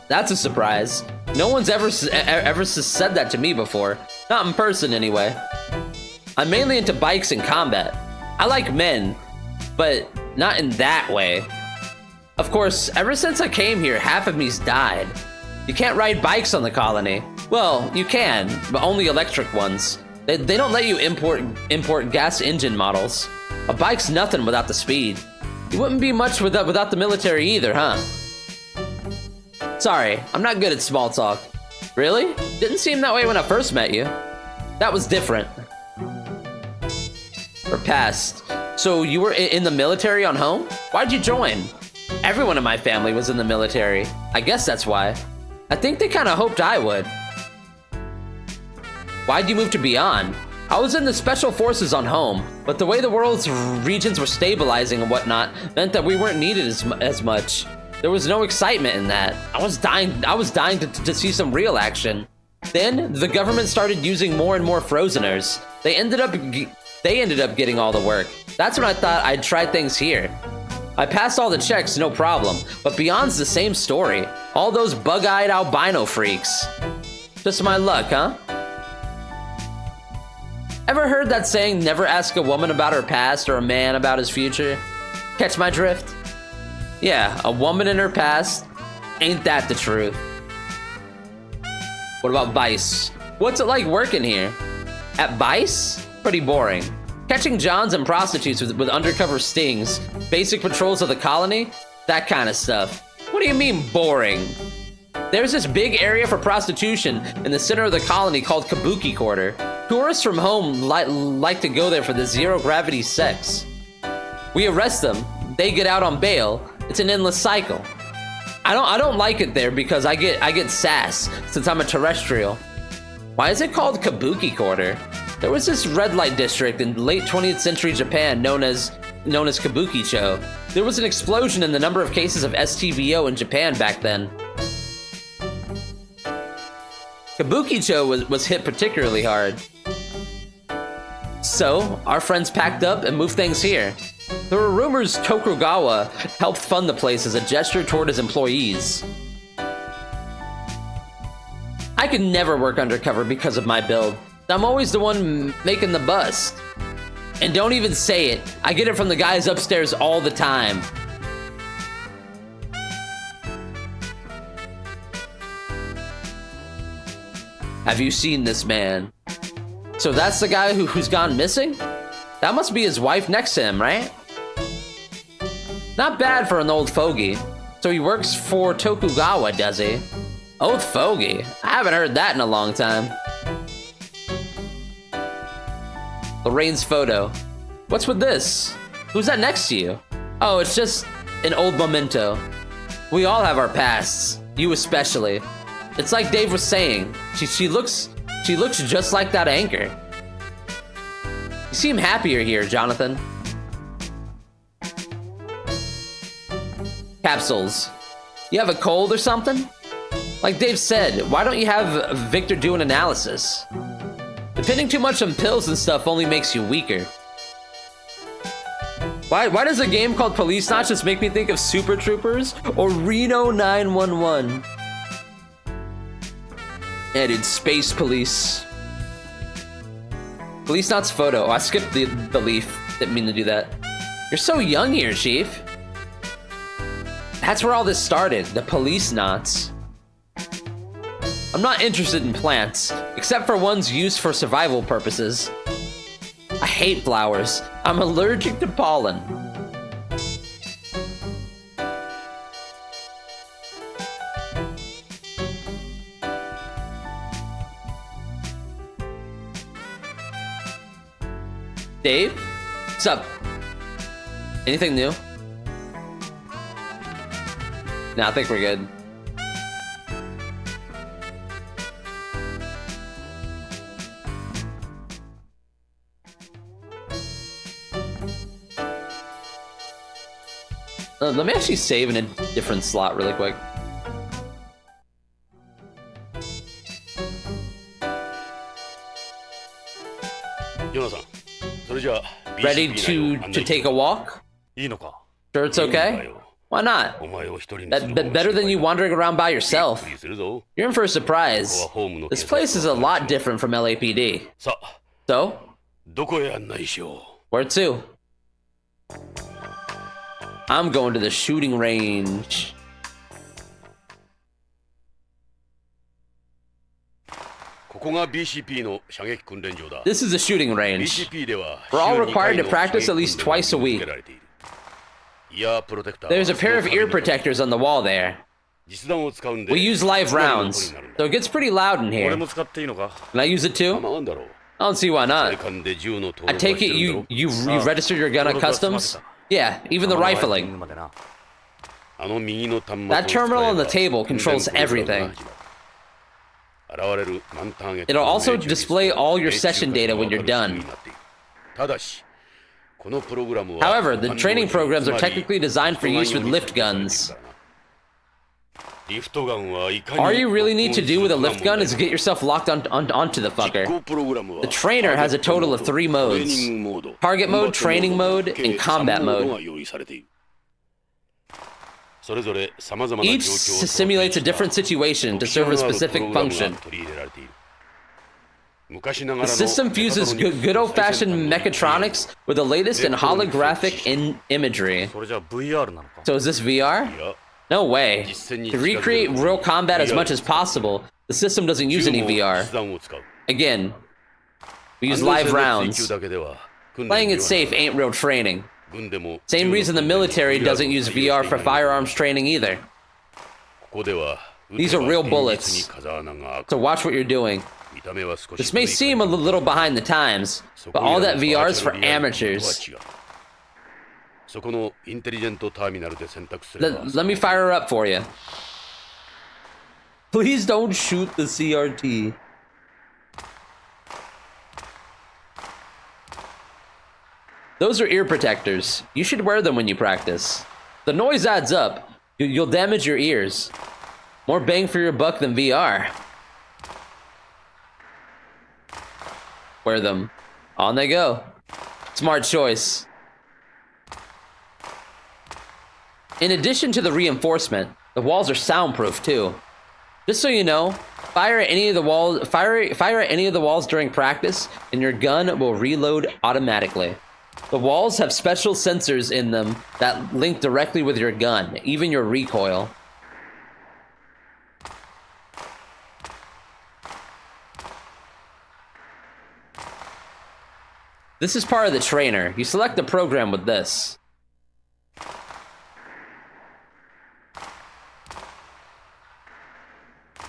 That's a surprise. No one's ever said that to me before. Not in person, anyway. I'm mainly into bikes and combat. I like men, but not in that way. Of course, ever since I came here, half of me's died. You can't ride bikes on the colony. Well, you can, but only electric ones. They don't let you import gas engine models. A bike's nothing without the speed. You wouldn't be much without the military either, huh? Sorry, I'm not good at small talk. Really? Didn't seem that way when I first met you. That was different. Or past. So you were in the military on home? Why'd you join? Everyone in my family was in the military. I guess that's why. I think they kind of hoped I would. Why'd you move to Beyond? I was in the special forces on home, but the way the world's regions were stabilizing and whatnot meant that we weren't needed as much. There was no excitement in that. I was dying to see some real action. Then the government started using more and more frozeners. They ended up getting all the work. That's when I thought I'd try things here. I passed all the checks, no problem, but Beyond's the same story. All those bug-eyed albino freaks. Just my luck, huh? Ever heard that saying, never ask a woman about her past or a man about his future? Catch my drift? Yeah, a woman in her past, ain't that the truth? What about Vice? What's it like working here? At Vice? Pretty boring. Catching Johns and prostitutes with undercover stings, basic patrols of the colony, that kind of stuff. What do you mean, boring? There's this big area for prostitution in the center of the colony called Kabuki Quarter. Tourists from home like to go there for the zero-gravity sex. We arrest them, they get out on bail, it's an endless cycle. I don't like it there because I get sass since I'm a terrestrial. Why is it called Kabuki Quarter? There was this red light district in late 20th century Japan known as Kabukicho. There was an explosion in the number of cases of STVO in Japan back then. Kabukicho was hit particularly hard. So, our friends packed up and moved things here. There were rumors Tokugawa helped fund the place as a gesture toward his employees. I could never work undercover because of my build. I'm always the one making the bust. And don't even say it, I get it from the guys upstairs all the time. Have you seen this man? So that's the guy who's gone missing? That must be his wife next to him, right? Not bad for an old fogey. So he works for Tokugawa, does he? Old fogey? I haven't heard that in a long time. Lorraine's photo. What's with this? Who's that next to you? Oh, it's just an old memento. We all have our pasts. You especially. It's like Dave was saying. She looks just like that anchor. You seem happier here, Jonathan. Capsules. You have a cold or something? Like Dave said, why don't you have Victor do an analysis? Depending too much on pills and stuff only makes you weaker. Why does a game called Policenauts just make me think of Super Troopers or Reno 911? Yeah, dude, Space Police. Policenauts photo. Oh, I skipped the leaf. Didn't mean to do that. You're so young here, Chief. That's where all this started, the Policenauts. I'm not interested in plants, except for ones used for survival purposes. I hate flowers. I'm allergic to pollen. Dave? What's up? Anything new? Nah, I think we're good. Let me actually save in a different slot really quick. Ready to take a walk? Sure it's okay? Why not? Better than you wandering around by yourself. You're in for a surprise. This place is a lot different from LAPD. So? Where to? I'm going to the shooting range. This is a shooting range. We're all required to practice at least twice a week. There's a pair of ear protectors on the wall there. We use live rounds, so it gets pretty loud in here. Can I use it too? I don't see why not. I take it you registered your gun at customs? Yeah, even the rifling. That terminal on the table controls everything. It'll also display all your session data when you're done. However, the training programs are technically designed for use with lift guns. All you really need to do with a lift gun is get yourself locked onto the fucker. The trainer has a total of 3 modes: target mode, training mode, and combat mode. Each simulates a different situation to serve a specific function. The system fuses good old-fashioned mechatronics with the latest in holographic imagery. So is this VR? No way. To recreate real combat as much as possible, the system doesn't use any VR. Again, we use live rounds. Playing it safe ain't real training. Same reason the military doesn't use VR for firearms training either. These are real bullets, so watch what you're doing. This may seem a little behind the times, but all that VR is for amateurs. Let me fire her up for you. Please don't shoot the CRT. Those are ear protectors. You should wear them when you practice. The noise adds up. You'll damage your ears. More bang for your buck than VR. Wear them. On they go. Smart choice. In addition to the reinforcement, the walls are soundproof too. Just so you know, fire at any of the walls during practice, and your gun will reload automatically. The walls have special sensors in them that link directly with your gun, even your recoil. This is part of the trainer. You select the program with this.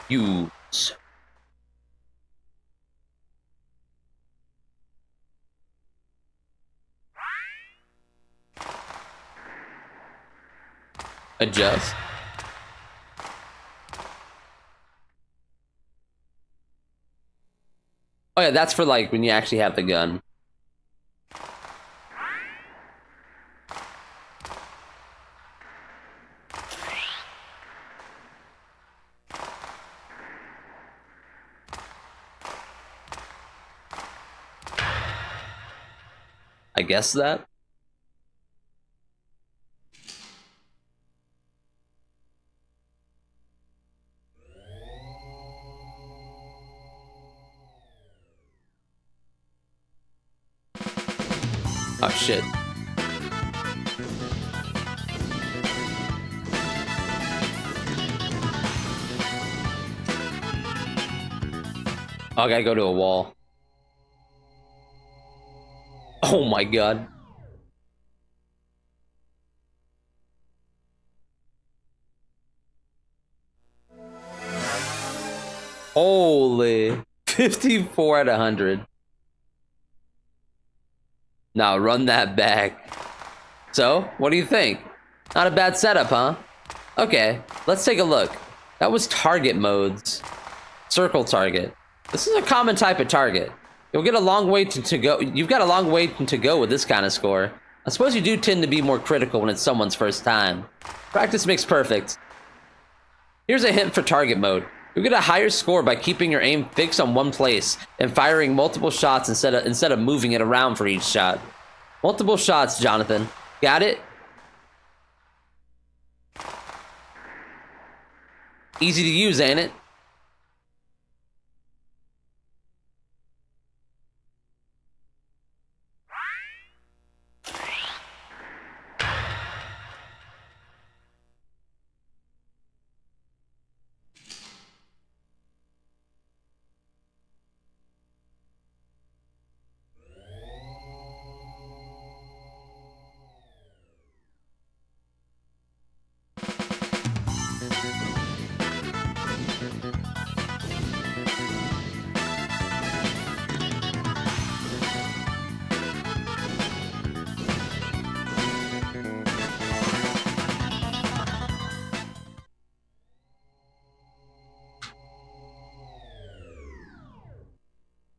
Use. Adjust. Oh yeah, that's for like when you actually have the gun. I guess that. Oh shit. Oh, I gotta go to a wall. Oh my god. Holy. 54 out of 100. Now run that back. So, what do you think? Not a bad setup, huh? Okay, let's take a look. That was target modes. Circle target. This is a common type of target. You'll get a long way to go. You've got a long way to go with this kind of score. I suppose you do tend to be more critical when it's someone's first time. Practice makes perfect. Here's a hint for target mode. You'll get a higher score by keeping your aim fixed on one place and firing multiple shots instead of moving it around for each shot. Multiple shots, Jonathan. Got it? Easy to use, ain't it?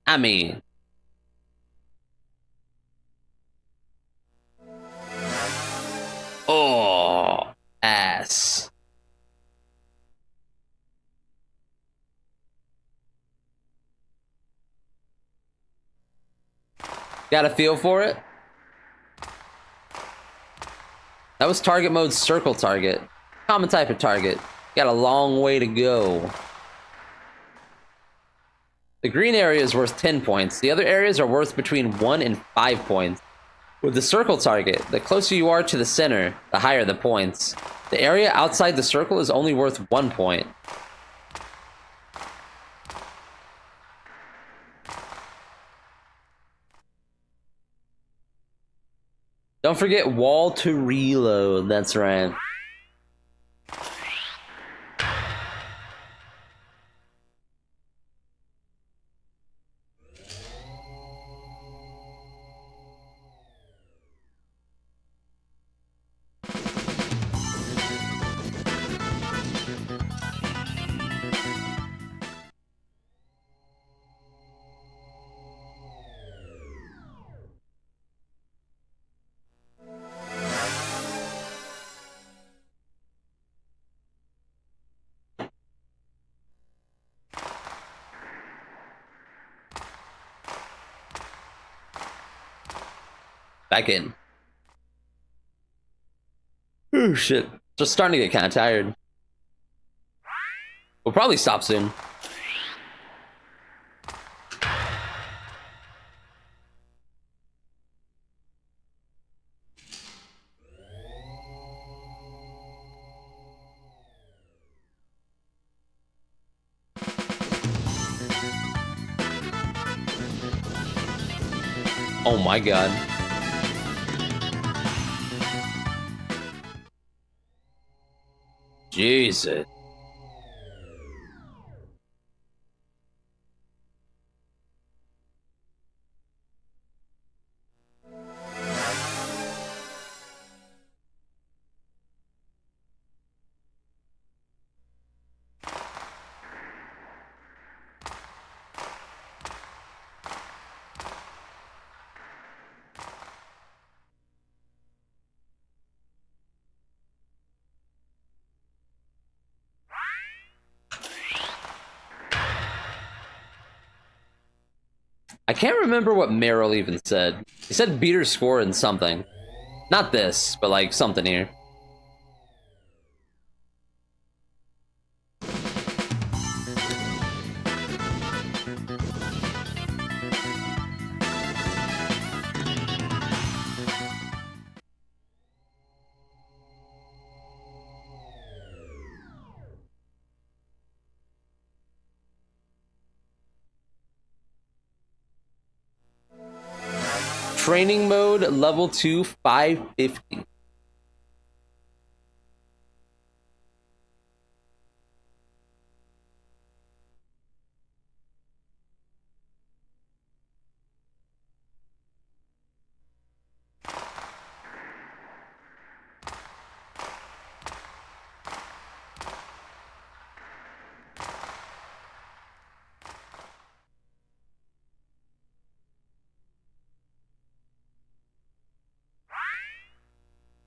I mean, oh, ass. Got a feel for it? That was target mode circle target. Common type of target. Got a long way to go. The green area is worth 10 points. The other areas are worth between 1 and 5 points. With the circle target, the closer you are to the center, the higher the points. The area outside the circle is only worth 1 point. Don't forget wall to reload. That's right. Back in. Oh shit. Just starting to get kind of tired. We'll probably stop soon. Oh my god. Jesus. I can't remember what Meryl even said. He said beat her score in something. Not this, but like something here. Training mode, level 2, 550.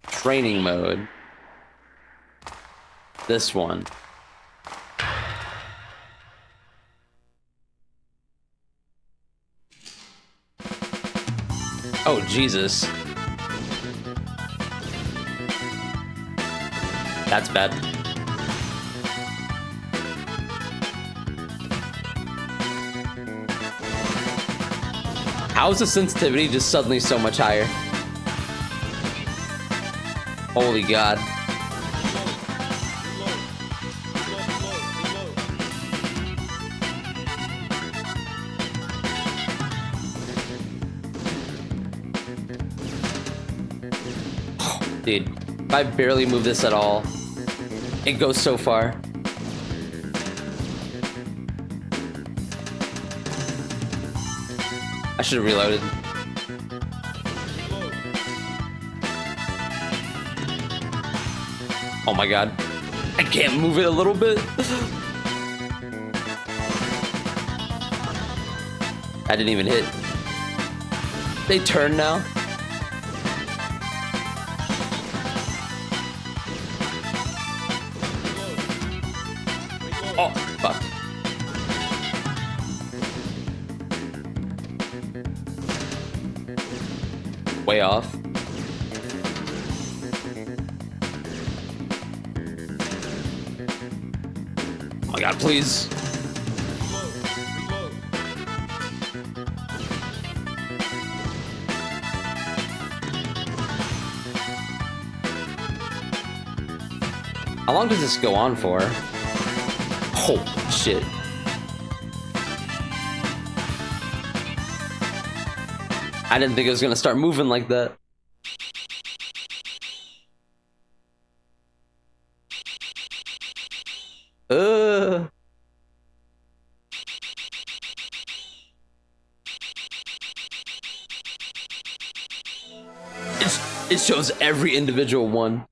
Training mode. This one. Oh, Jesus. That's bad. How is the sensitivity just suddenly so much higher? Holy God. Dude, if I barely move this at all, it goes so far. I should have reloaded. Oh my god. I can't move it a little bit. I didn't even hit. They turn now. Oh, fuck. Way off. Oh my god, please. How long does this go on for? Oh, shit. I didn't think it was gonna start moving like that. It shows every individual one.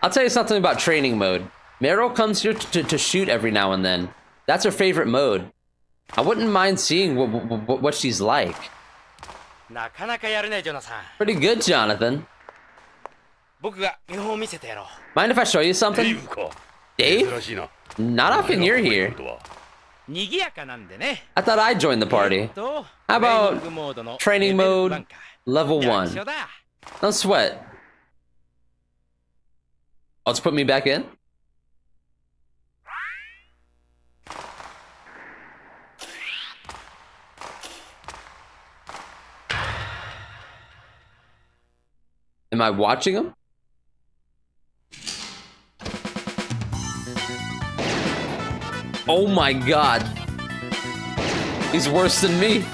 I'll tell you something about training mode. Meryl comes here to shoot every now and then. That's her favorite mode. I wouldn't mind seeing what she's like. Pretty good, Jonathan. Mind if I show you something? Dave? Not often you're here. I thought I'd join the party. How about training mode, level 1? Don't sweat. Oh, let's put me back in? Am I watching him? Oh my god. He's worse than me.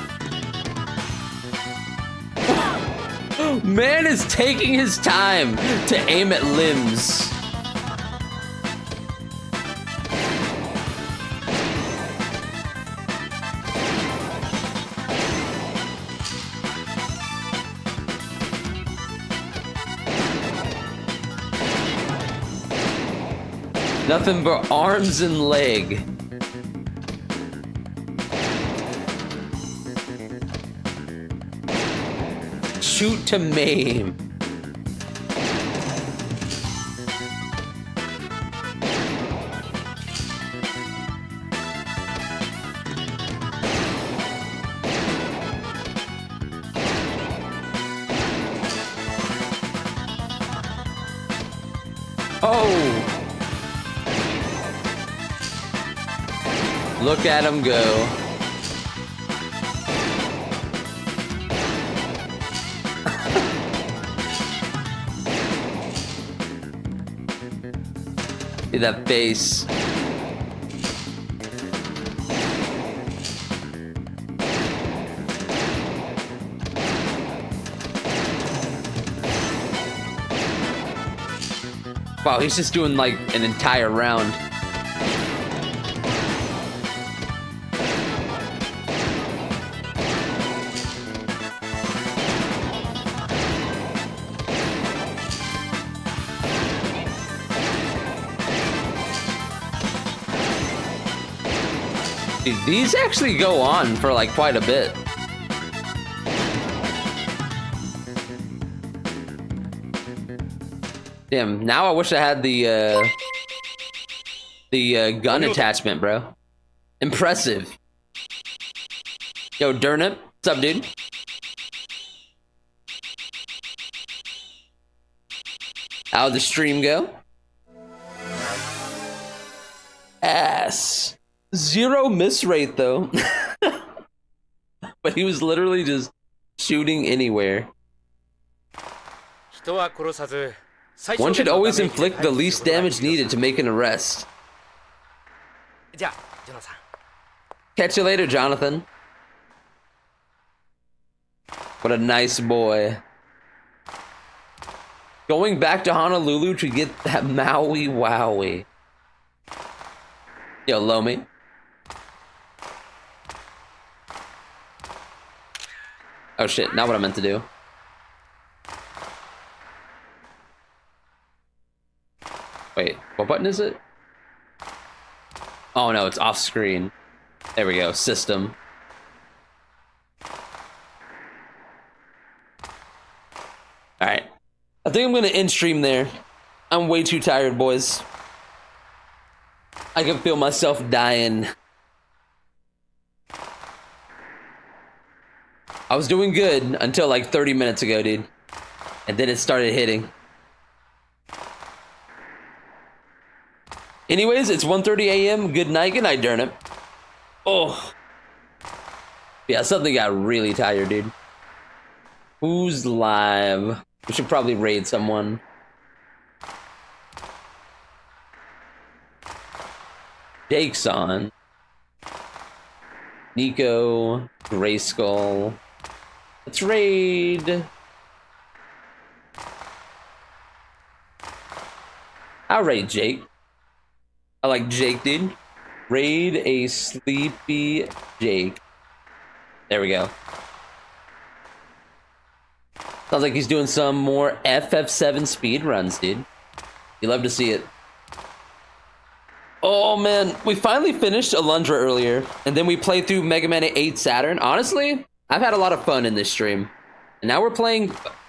Man is taking his time to aim at limbs. Nothing but arms and leg. Shoot to maim. Oh! Look at him go. See that face. Wow, he's just doing like an entire round. These actually go on for like quite a bit. Damn, now I wish I had the gun attachment, bro. Impressive. Yo, Durnip, what's up, dude? How'd the stream go? Ass. 0 miss rate though. But he was literally just shooting anywhere. One should always inflict the least damage needed to make an arrest. Catch you later, Jonathan. What a nice boy. Going back to Honolulu to get that Maui Wowie. Yo, Lomi. Oh shit, not what I meant to do. Wait, what button is it? Oh no, it's off screen. There we go, system. Alright. I think I'm gonna end stream there. I'm way too tired, boys. I can feel myself dying. I was doing good until like 30 minutes ago, dude. And then it started hitting. Anyways, it's 1:30 a.m. Good night, Durnip. Oh. Yeah, something got really tired, dude. Who's live? We should probably raid someone. Jake's on. Nico, Grayskull. Let's raid. I'll raid Jake. I like Jake, dude. Raid a sleepy Jake. There we go. Sounds like he's doing some more FF7 speed runs, dude. You love to see it. Oh man, we finally finished Alundra earlier, and then we played through Mega Man 8 Saturn. Honestly, I've had a lot of fun in this stream. And now we're playing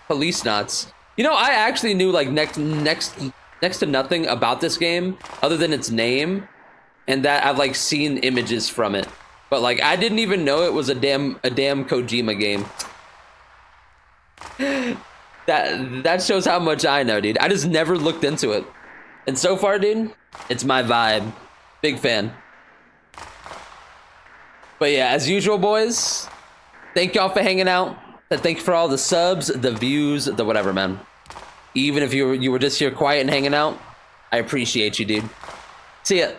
Policenauts. You know, I actually knew like next to nothing about this game other than its name, and that I've like seen images from it. But like I didn't even know it was a damn Kojima game. That shows how much I know, dude. I just never looked into it. And so far, dude, it's my vibe. Big fan. But yeah, as usual, boys, thank y'all for hanging out. Thank you for all the subs, the views, the whatever, man. Even if you were just here quiet and hanging out, I appreciate you, dude. See ya.